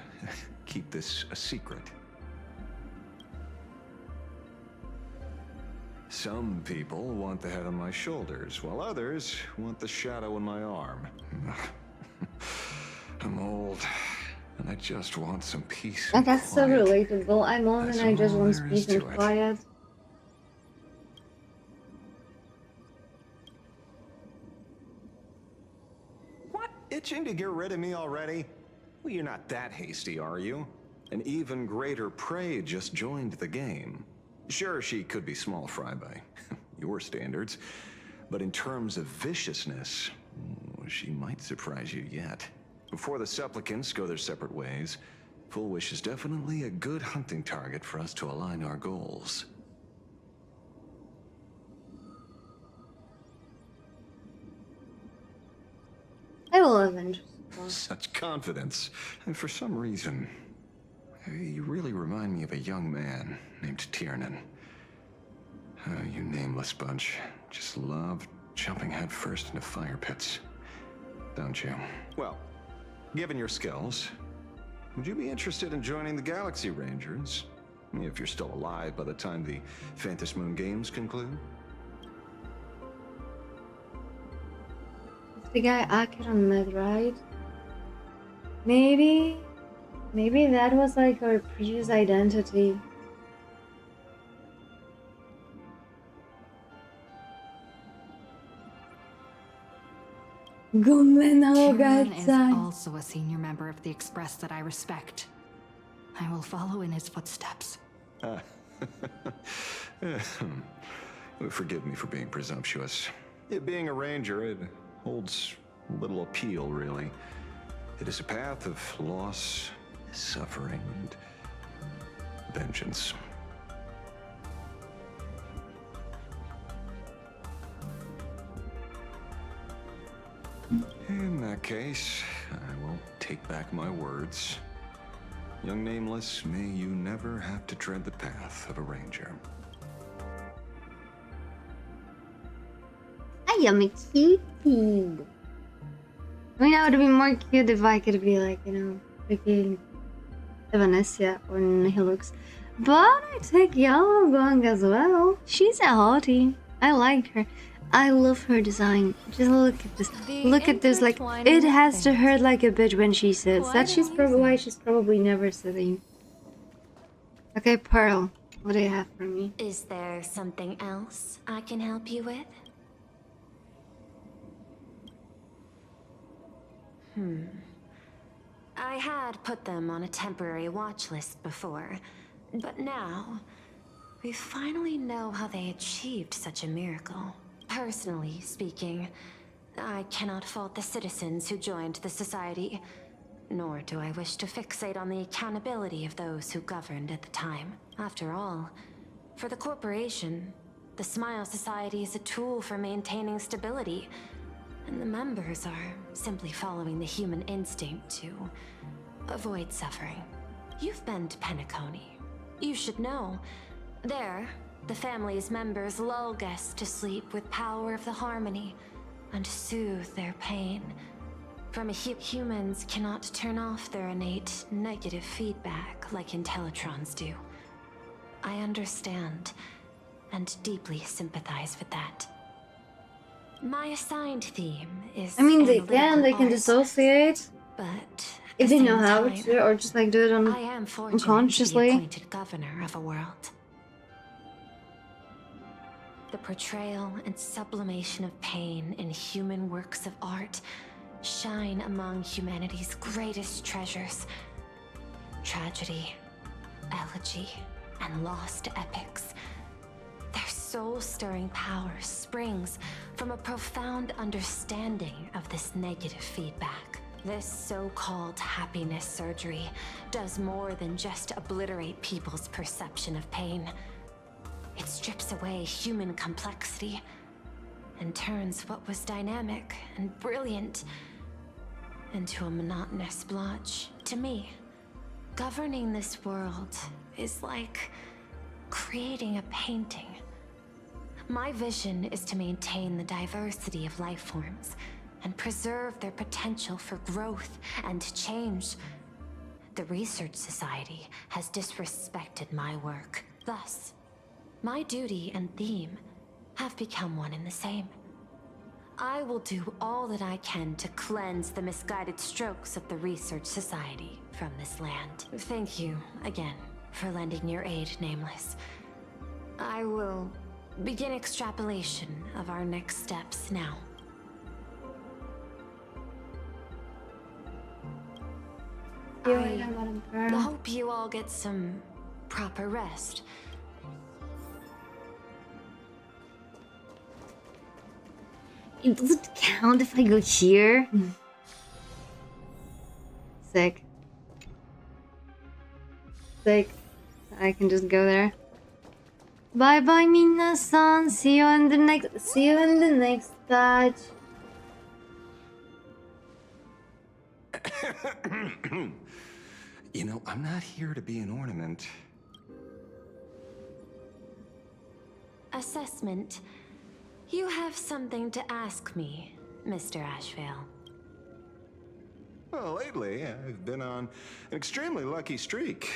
keep this a secret. Some people want the head on my shoulders, while others want the shadow in my arm. I'm old, and I just want some peace and That's so quiet. relatable. I'm old and I just want peace and quiet. What? Itching to get rid of me already? Well, you're not that hasty, are you? An even greater prey just joined the game. Sure, she could be small fry by your standards, but in terms of viciousness, she might surprise you yet. Before the supplicants go their separate ways, Full Wish is definitely a good hunting target for us to align our goals. I will avenge. Such confidence. And for some reason, you really remind me of a young man named Tiernan. You nameless bunch just love jumping headfirst into fire pits, don't you? Well, given your skills, would you be interested in joining the Galaxy Rangers? If you're still alive by the time the Phantasmoon Games conclude? The guy Acheron met, right? Maybe that was like our previous identity. Kieran is also a senior member of the Express that I respect. I will follow in his footsteps. Forgive me for being presumptuous. It being a ranger, it holds little appeal, really. It is a path of loss, suffering, and vengeance. In that case, I will take back my words. Young Nameless, may you never have to tread the path of a ranger. I am a cutie. I mean, I would be more cute if I could be like, you know, freaking Evanescia or Nihilux. But I take Yellowgong as well. She's a hottie. I like her. I love her design. Just look at this. Look at this. Like, it has to hurt like a bitch when she sits. That's why she's probably never sitting. Okay, Pearl. What do you have for me? Is there something else I can help you with? I had put them on a temporary watch list before, but now we finally know how they achieved such a miracle. Personally speaking, I cannot fault the citizens who joined the society, nor do I wish to fixate on the accountability of those who governed at the time. After all, for the corporation, the Smile Society is a tool for maintaining stability, and the members are simply following the human instinct to avoid suffering. You've been to Penacony. You should know. There, the family's members lull guests to sleep with power of the harmony and soothe their pain. From humans cannot turn off their innate negative feedback like Intellitrons do. I understand and deeply sympathize with that. My assigned theme is I mean, they can dissociate, but if they know how to, or just like do it I am fortunate unconsciously. to be appointed governor of a world. The portrayal and sublimation of pain in human works of art shine among humanity's greatest treasures. Tragedy, elegy, and lost epics. Their soul-stirring power springs from a profound understanding of this negative feedback. This so-called happiness surgery does more than just obliterate people's perception of pain. It strips away human complexity and turns what was dynamic and brilliant into a monotonous blotch. To me, governing this world is like creating a painting. My vision is to maintain the diversity of life forms and preserve their potential for growth and change. The Research Society has disrespected my work. Thus, my duty and theme have become one and the same. I will do all that I can to cleanse the misguided strokes of the Research Society from this land. Thank you again for lending your aid, Nameless. I will begin extrapolation of our next steps now. I hope you all get some proper rest. It doesn't count if I go here. Sick. Sick. I can just go there. Bye bye, Mina-san. See you in the next batch. You know, I'm not here to be an ornament. Assessment. You have something to ask me, Mr. Ashvale. Well, lately, I've been on an extremely lucky streak.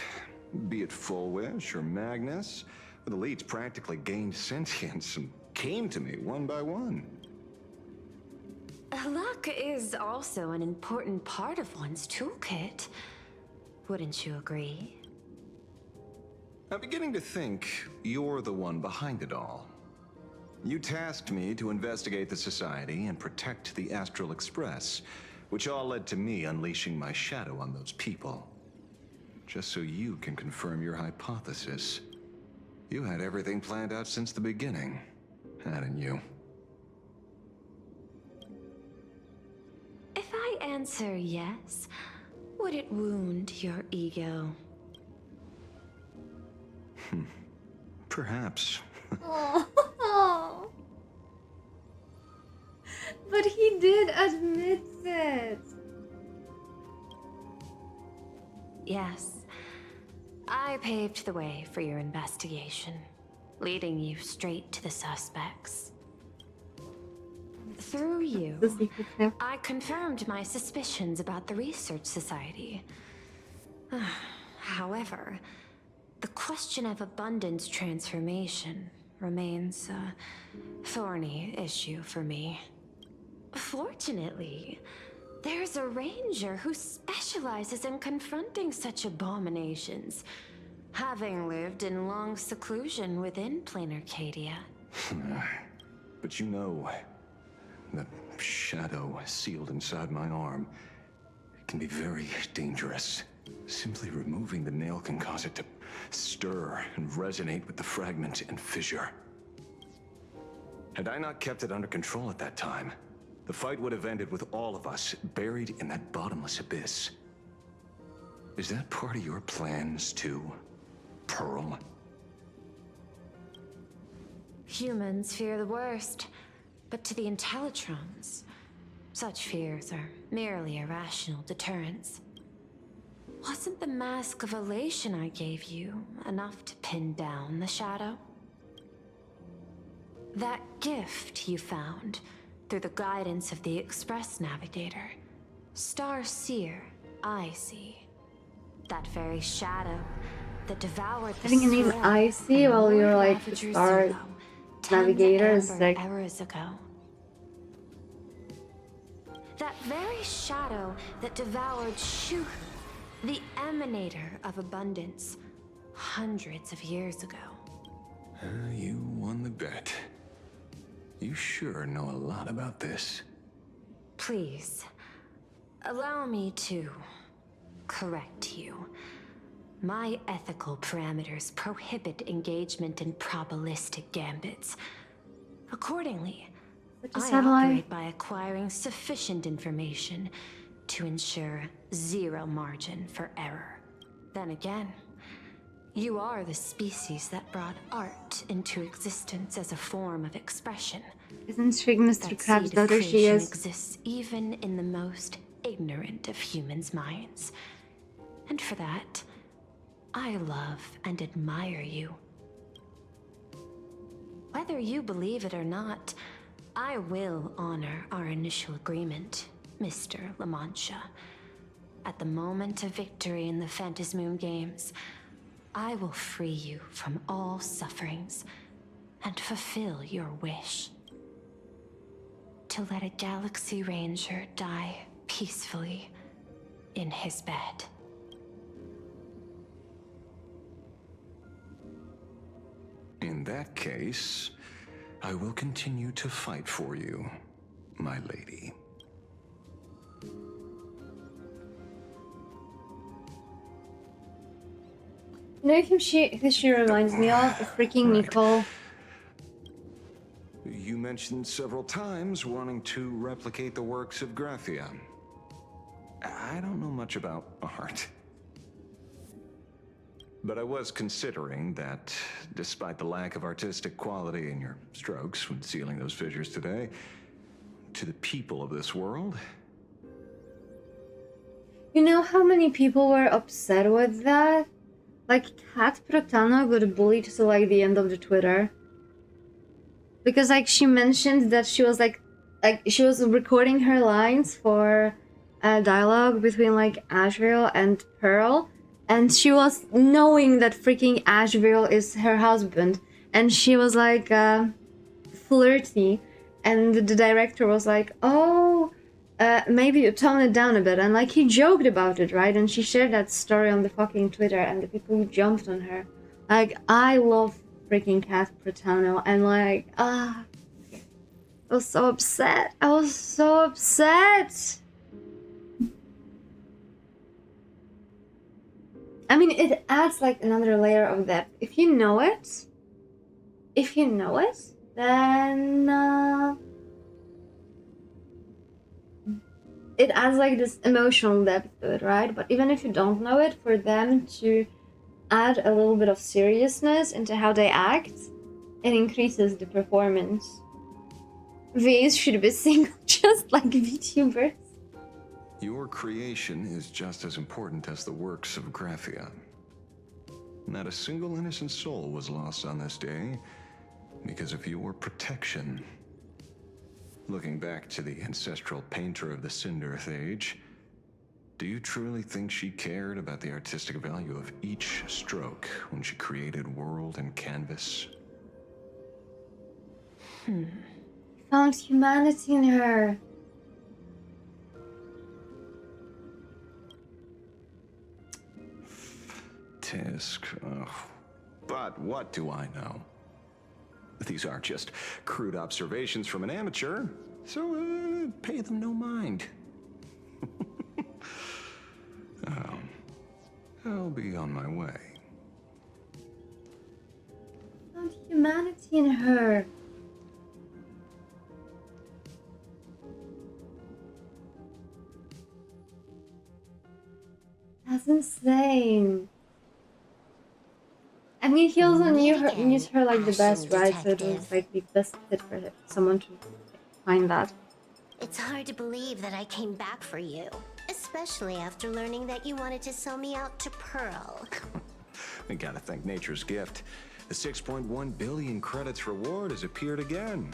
Be it Full Wish or Magnus, the leads practically gained sentience and came to me one by one. Luck is also an important part of one's toolkit. Wouldn't you agree? I'm beginning to think you're the one behind it all. You tasked me to investigate the Society and protect the Astral Express, which all led to me unleashing my shadow on those people. Just so you can confirm your hypothesis. You had everything planned out since the beginning, hadn't you? If I answer yes, would it wound your ego? Perhaps. Oh. But he did admit it. Yes. I paved the way for your investigation, leading you straight to the suspects. Through you, I confirmed my suspicions about the Research Society. However, the question of abundance transformation remains a thorny issue for me. Fortunately, there's a ranger who specializes in confronting such abominations, having lived in long seclusion within planar Cadia. But you know, the shadow sealed inside my arm can be very dangerous. Simply removing the nail can cause it to stir and resonate with the fragment and fissure. Had I not kept it under control at that time, the fight would have ended with all of us buried in that bottomless abyss. Is that part of your plans too, Pearl? Humans fear the worst, but to the Intellitrons, such fears are merely irrational deterrents. Wasn't the mask of elation I gave you enough to pin down the shadow? That gift you found through the guidance of the Express Navigator, Star Seer, I see. That very shadow that devoured the Having a name I see while you're like the Star Navigator is like eras ago. That very shadow that devoured Shu, the emanator of abundance, hundreds of years ago. You won the bet. You sure know a lot about this. Please, allow me to correct you. My ethical parameters prohibit engagement in probabilistic gambits. Accordingly, I operate by acquiring sufficient information to ensure zero margin for error. Then again, you are the species that brought art into existence as a form of expression. Isn't she Mr. Krabs' daughter? She is. Exists even in the most ignorant of humans' minds. And for that, I love and admire you. Whether you believe it or not, I will honor our initial agreement, Mr. La Mancha. At the moment of victory in the Phantasmoon Games, I will free you from all sufferings and fulfill your wish. To let a Galaxy Ranger die peacefully in his bed. In that case, I will continue to fight for you, my lady. You know who she reminds me of? Freaking Nicole. You mentioned several times wanting to replicate the works of Graphia. I don't know much about art. But I was considering that, despite the lack of artistic quality in your strokes when sealing those fissures today, to the people of this world... You know how many people were upset with that? Like, Kat Protano got bullied to like the end of the Twitter. Because like she mentioned that she was like she was recording her lines for a dialogue between like Asheville and Pearl. And she was knowing that freaking Asheville is her husband. And she was like flirty. and the director was like, oh, maybe you tone it down a bit, and like he joked about it, right? And she shared that story on the fucking Twitter, and the people who jumped on her, like, I love freaking Kat Protano, and like, I was so upset. I was so upset. I mean, it adds like another layer of depth. If you know it, then it adds like this emotional depth to it, right? But even if you don't know it, for them to add a little bit of seriousness into how they act, it increases the performance. Vs should be single, just like VTubers. Your creation is just as important as the works of Graphion. Not a single innocent soul was lost on this day because of your protection. Looking back to the ancestral painter of the Cinderearth Age, do you truly think she cared about the artistic value of each stroke when she created world and canvas? Found humanity in her. Tisk. But what do I know? These are just crude observations from an amateur, so pay them no mind. I'll be on my way. Found humanity in her. That's insane. I mean, he also knew her like the best, right? So it was like the best fit for someone to find that. It's hard to believe that I came back for you, especially after learning that you wanted to sell me out to Pearl. We gotta thank nature's gift. The 6.1 billion credits reward has appeared again.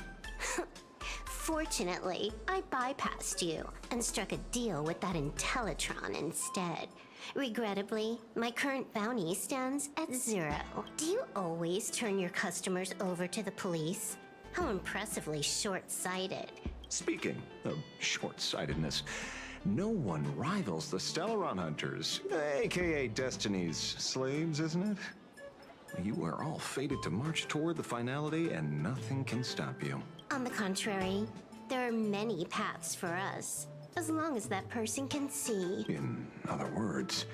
Fortunately, I bypassed you and struck a deal with that Intellitron instead. Regrettably, my current bounty stands at 0. Do you always turn your customers over to the police? How impressively short-sighted. Speaking of short-sightedness, no one rivals the Stellaron Hunters, aka Destiny's slaves, isn't it? You are all fated to march toward the finality, and nothing can stop you. On the contrary, there are many paths for us, as long as that person can see. In other words,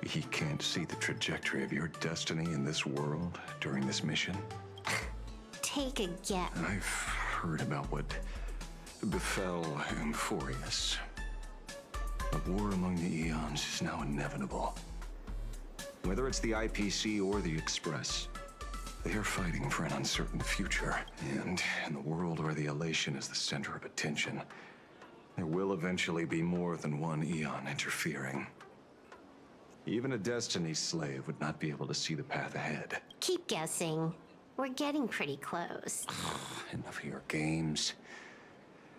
he can't see the trajectory of your destiny in this world during this mission? Take a guess. I've heard about what befell Euphorius. A war among the Eons is now inevitable. Whether it's the IPC or the Express, they are fighting for an uncertain future. And in the world where the elation is the center of attention, there will eventually be more than one Eon interfering. Even a Destiny slave would not be able to see the path ahead. Keep guessing. We're getting pretty close. Enough of your games.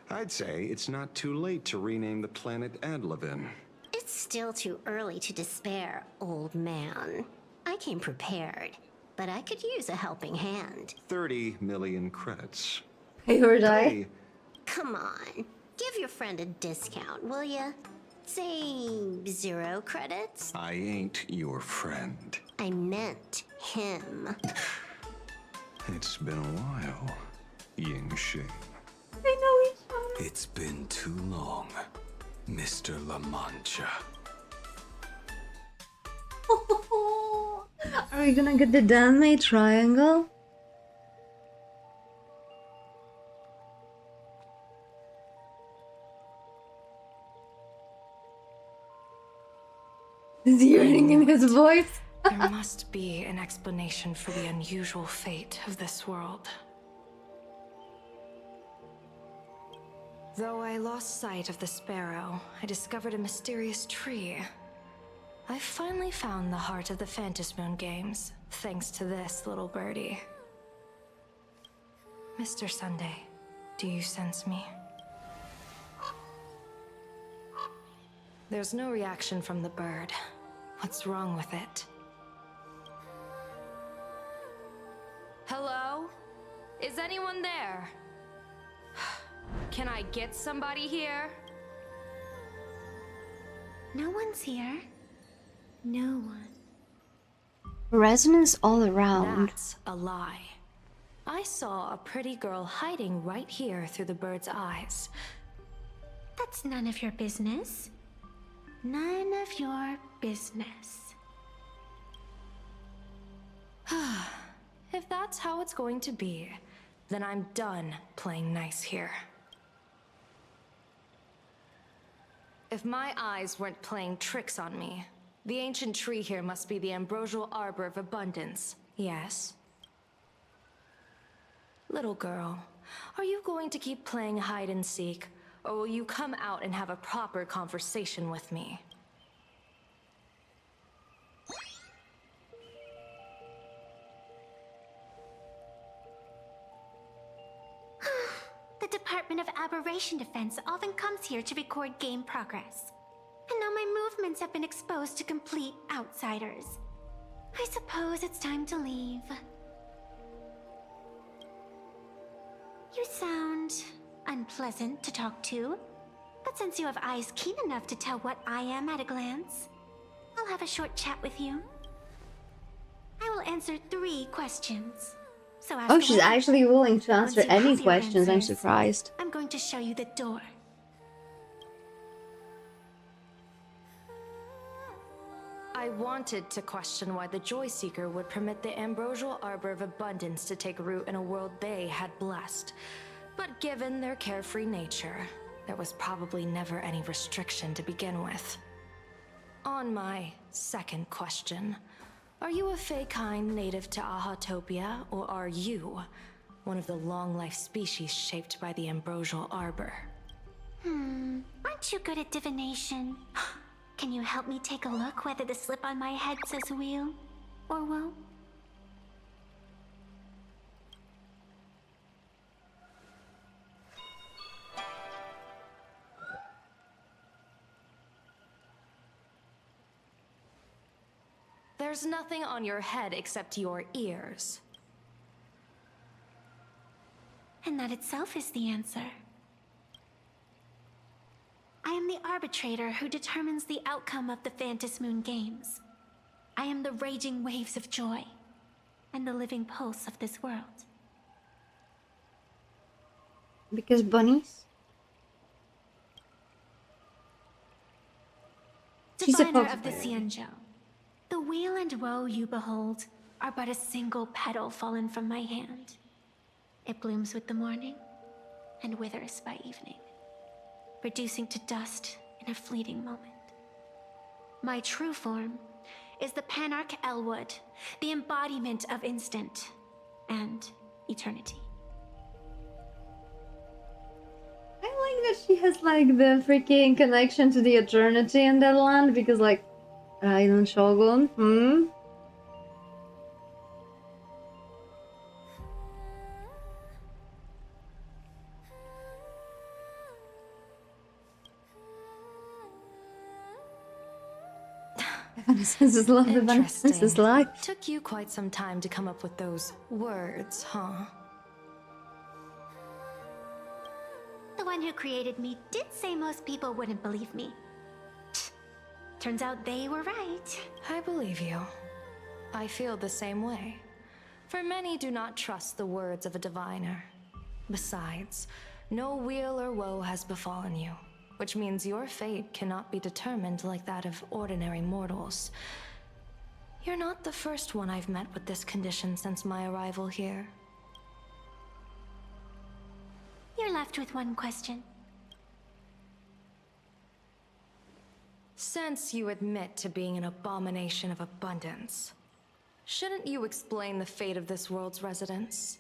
I'd say it's not too late to rename the planet Adlevin. It's still too early to despair, old man. I came prepared, but I could use a helping hand. 30 million credits. Pay or die. Hey. Come on. Give your friend a discount, will ya? Say 0 credits? I ain't your friend. I meant him. It's been a while, Ying-Shing. They know each other. It's been too long, Mr. La Mancha. Are we gonna get the Danmei triangle? Is he yearning in his voice? There must be an explanation for the unusual fate of this world. Though I lost sight of the sparrow, I discovered a mysterious tree. I finally found the heart of the Phantasmoon games, thanks to this little birdie. Mr. Sunday, do you sense me? There's no reaction from the bird. What's wrong with it? Hello? Is anyone there? Can I get somebody here? No one's here. No one. Resonance all around. That's a lie. I saw a pretty girl hiding right here through the bird's eyes. That's none of your business. None of your business. If that's how it's going to be, then I'm done playing nice here. If my eyes weren't playing tricks on me, the ancient tree here must be the ambrosial arbor of abundance, yes? Little girl, are you going to keep playing hide and seek, or will you come out and have a proper conversation with me? The Department of Aberration Defense often comes here to record game progress. And now my movements have been exposed to complete outsiders. I suppose it's time to leave. You sound unpleasant to talk to, but since you have eyes keen enough to tell what I am at a glance, I'll have a short chat with you. I will answer 3 questions. So ask Oh, she's away. actually willing to answer Once you any have your questions. I'm answers, surprised. I'm going to show you the door. I wanted to question why the Joy Seeker would permit the ambrosial arbor of abundance to take root in a world they had blessed. But given their carefree nature, there was probably never any restriction to begin with. On my second question, are you a Feykind native to Ahatopia, or are you one of the long-life species shaped by the ambrosial arbor? Aren't you good at divination? Can you help me take a look whether the slip on my head says wheel or woe? There's nothing on your head except your ears. And that itself is the answer. I am the arbitrator who determines the outcome of the Phantas Moon Games. I am the raging waves of joy, and the living pulse of this world. Because bunnies? She's a Diviner of fox the bunny. Xianzhou, the weal and woe you behold are but a single petal fallen from my hand. It blooms with the morning, and withers by evening, reducing to dust in a fleeting moment. My true form is the Panarch Elwood, the embodiment of instant and eternity. I like that she has like the freaking connection to the eternity in that land because like Raiden Shogun, Evanescence is love, evanescence is life. Took you quite some time to come up with those words, huh? The one who created me did say most people wouldn't believe me. Turns out they were right. I believe you. I feel the same way. For many do not trust the words of a diviner. Besides, no weal or woe has befallen you, which means your fate cannot be determined like that of ordinary mortals. You're not the first one I've met with this condition since my arrival here. You're left with one question. Since you admit to being an abomination of abundance, shouldn't you explain the fate of this world's residents?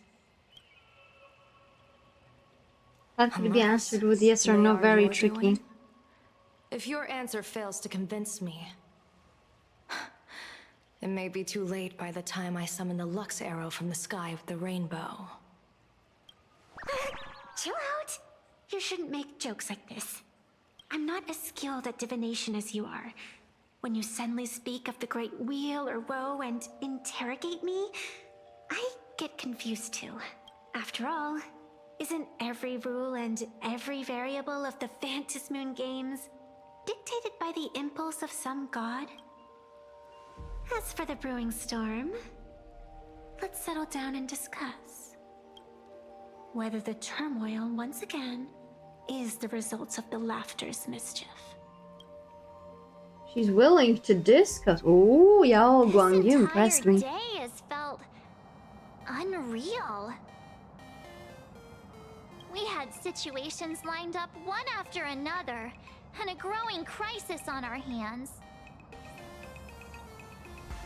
That could be answered with yes or they no, are very your tricky. doing? If your answer fails to convince me, it may be too late by the time I summon the Lux Arrow from the sky with the rainbow. Chill out. You shouldn't make jokes like this. I'm not as skilled at divination as you are. When you suddenly speak of the great wheel or woe and interrogate me, I get confused too. After all, Isn't every rule and every variable of the Phantasmoon games dictated by the impulse of some god? As for the brewing storm, let's settle down and discuss whether the turmoil once again is the result of the laughter's mischief. She's willing to discuss. Oh, Yao Guang, you impressed me. This entire day has felt unreal. We had situations lined up one after another, and a growing crisis on our hands.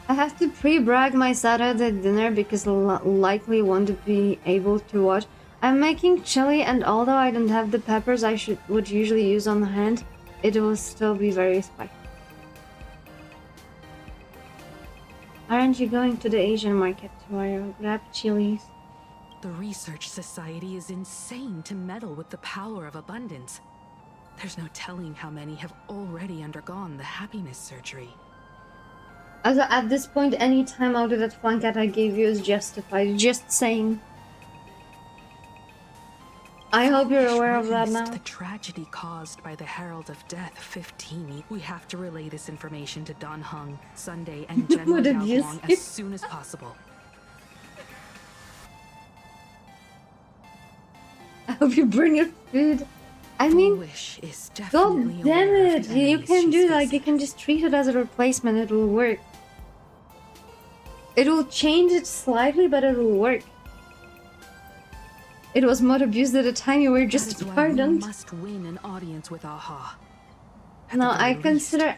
I have to pre-brag my Saturday dinner because likely won't be able to watch. I'm making chili, and although I don't have the peppers I would usually use on hand, it will still be very spicy. Aren't you going to the Asian market tomorrow? Grab chilies. The Research Society is insane to meddle with the power of abundance. There's no telling how many have already undergone the happiness surgery. Also, at this point, any time out of that flanket I gave you is justified. Just saying. I hope you're aware of that now. The tragedy caused by the Herald of Death 15. We have to relay this information to Dan Heng, Sunday, and General Yao Guang as soon as possible. I hope you bring your food. I mean, god damn it! You can do that. You can just treat it as a replacement. It will work. It will change it slightly, but it will work. It was more abused at the time you were just pardoned. Must win an audience with Aha. No, I consider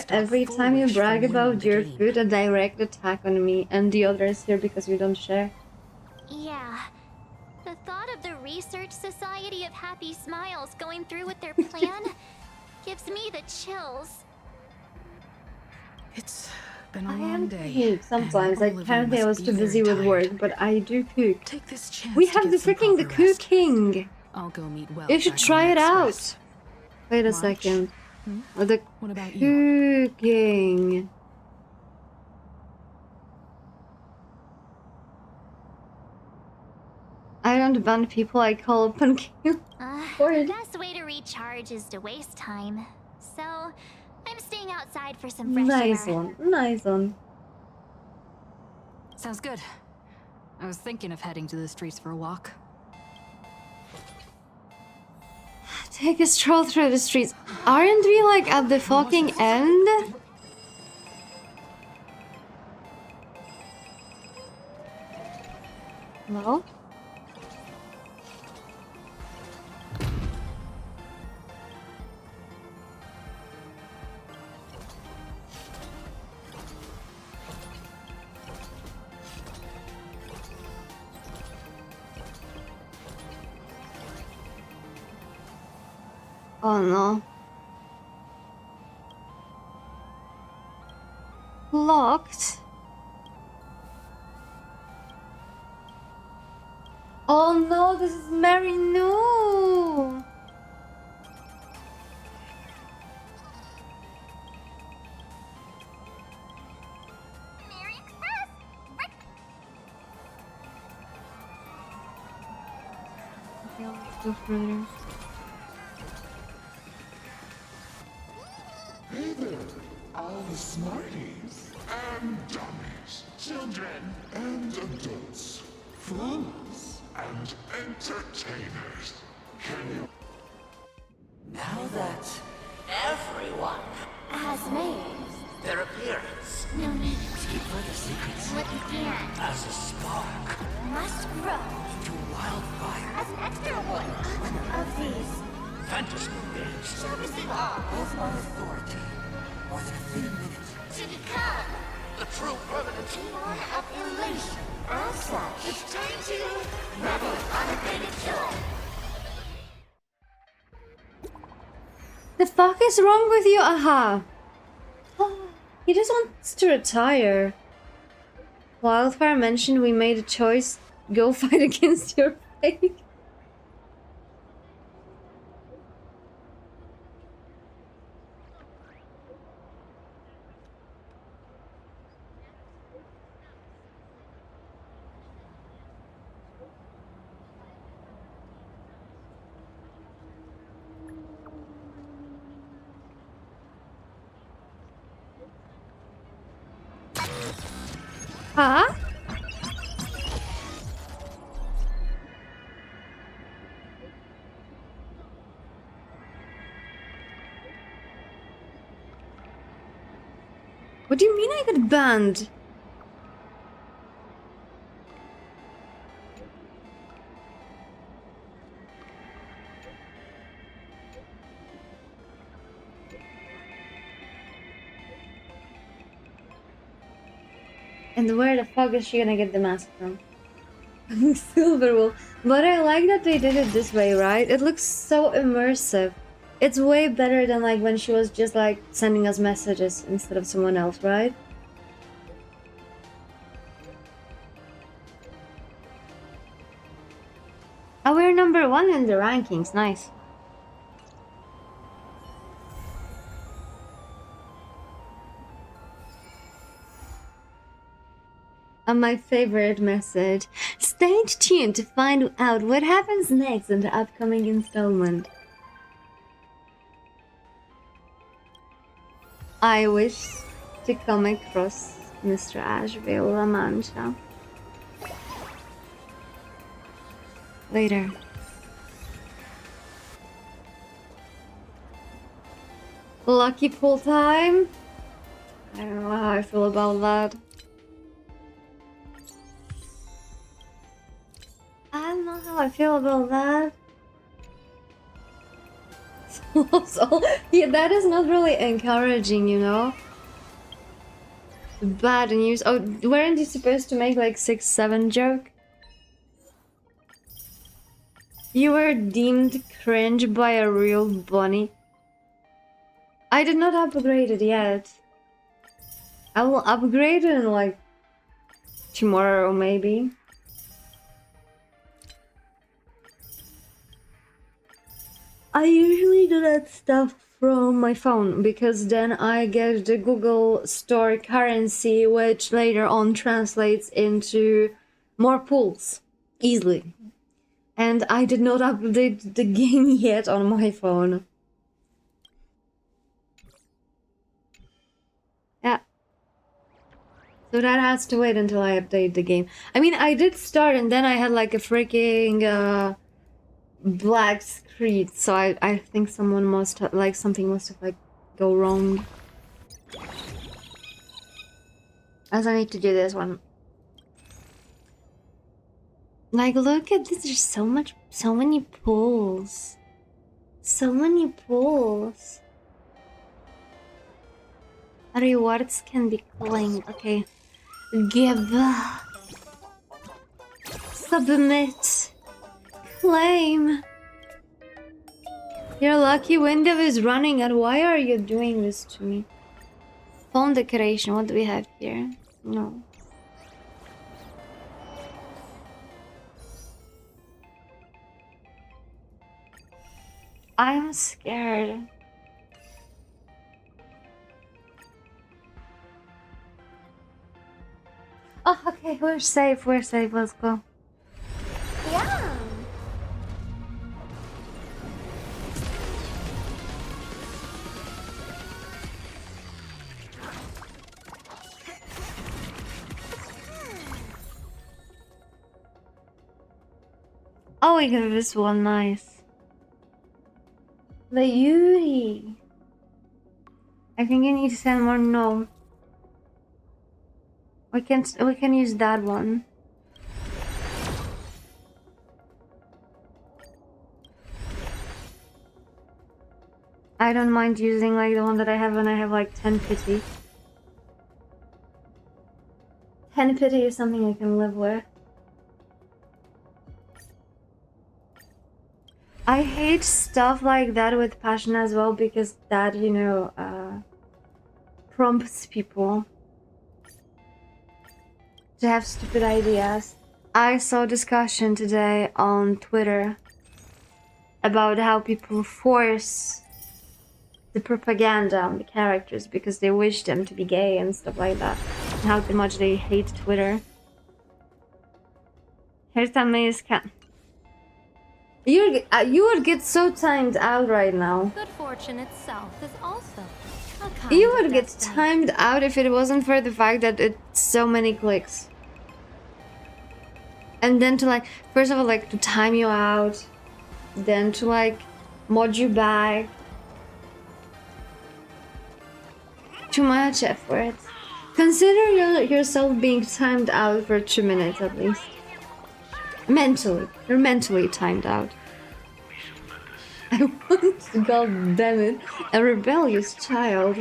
every time you brag about your food a direct attack on me and the others here because we don't share. Yeah. The thought of the Research Society of Happy Smiles going through with their plan gives me the chills. It's been a long day. Cook sometimes. Apparently I was too busy with work, but I do cook. Take this chance We have the freaking the cooking. I'll go meet Welch. You should try it out. Wait a second. The cooking. I don't ban people, I call upon you. The best way to recharge is to waste time. So, I'm staying outside for some fresh Nice air. one, nice one. Sounds good. I was thinking of heading to the streets for a walk. Take a stroll through the streets. Aren't we like at the fucking end? Hello? Oh no. Locked? Oh no, this is Mary, no! Merry Express! Okay, let's go further. Hey there, all the smarties and dummies, children and adults, fools and entertainers. Can you? Now that everyone has made their appearance, no need to keep further secrets what you can as a spark must grow into wildfire as an extra one of these Phantasmoon games. servicing all With my authority, more than a thin minute to become the true permanent demon of elation. As such, it's time to revel unabated joy. The fuck is wrong with you, Aha? He just wants to retire. Wildfire mentioned we made a choice. Go fight against your fate. Huh? What do you mean I got banned? And where the fuck is she gonna get the mask from? Silver Wolf. But I like that they did it this way, right? It looks so immersive. It's way better than like when she was just like sending us messages instead of someone else, right? Oh, we're number 1 in the rankings. Nice. And my favorite message. Stay tuned to find out what happens next in the upcoming installment. I wish to come across Mr. Asheville La Mancha. Later. Lucky pull time? I don't know how I feel about that. I don't know how I feel about that. So, yeah, that is not really encouraging, you know? Bad news. Oh, weren't you supposed to make like 6-7 joke? You were deemed cringe by a real bunny. I did not upgrade it yet. I will upgrade it in like tomorrow maybe. I usually do that stuff from my phone because then I get the Google Store currency, which later on translates into more pools easily. And I did not update the game yet on my phone. Yeah. So that has to wait until I update the game. I mean, I did start and then I had like a freaking black screen, so I think someone must have, like, something must have like go wrong. As I need to do this one. Like, look at this, there's so many pulls. So many pulls. Rewards can be claimed. Okay. Give. Submit. Claim. Your lucky window is running, and why are you doing this to me? Phone decoration, what do we have here? No. I'm scared. Oh, okay, we're safe, let's go. Yeah. Oh, we got this one, nice. The Yuri. I think you need to send more. No. We can use that one. I don't mind using like the one that I have when I have like 10 pity. 10 pity is something I can live with. I hate stuff like that with passion as well because that, you know, prompts people to have stupid ideas. I saw discussion today on Twitter about how people force the propaganda on the characters because they wish them to be gay and stuff like that. And how much they hate Twitter. Here's that maze cat. You would get so timed out right now. Good fortune itself is also You would get timed out if it wasn't for the fact that it's so many clicks. And then to like, first of all, like to time you out, then to like mod you back. Too much effort. Consider yourself being timed out for 2 minutes at least. Mentally. You're mentally timed out. I want, god damn it, a rebellious child.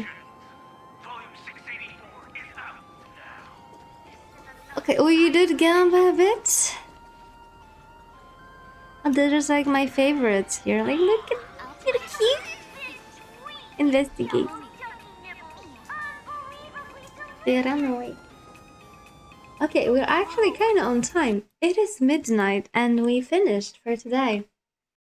Okay, oh, you did get on by a bit? Oh, that is like my favorites here. Like, look at cute. Investigate. They run away. Okay, we're actually kind of on time. It is midnight and we finished for today.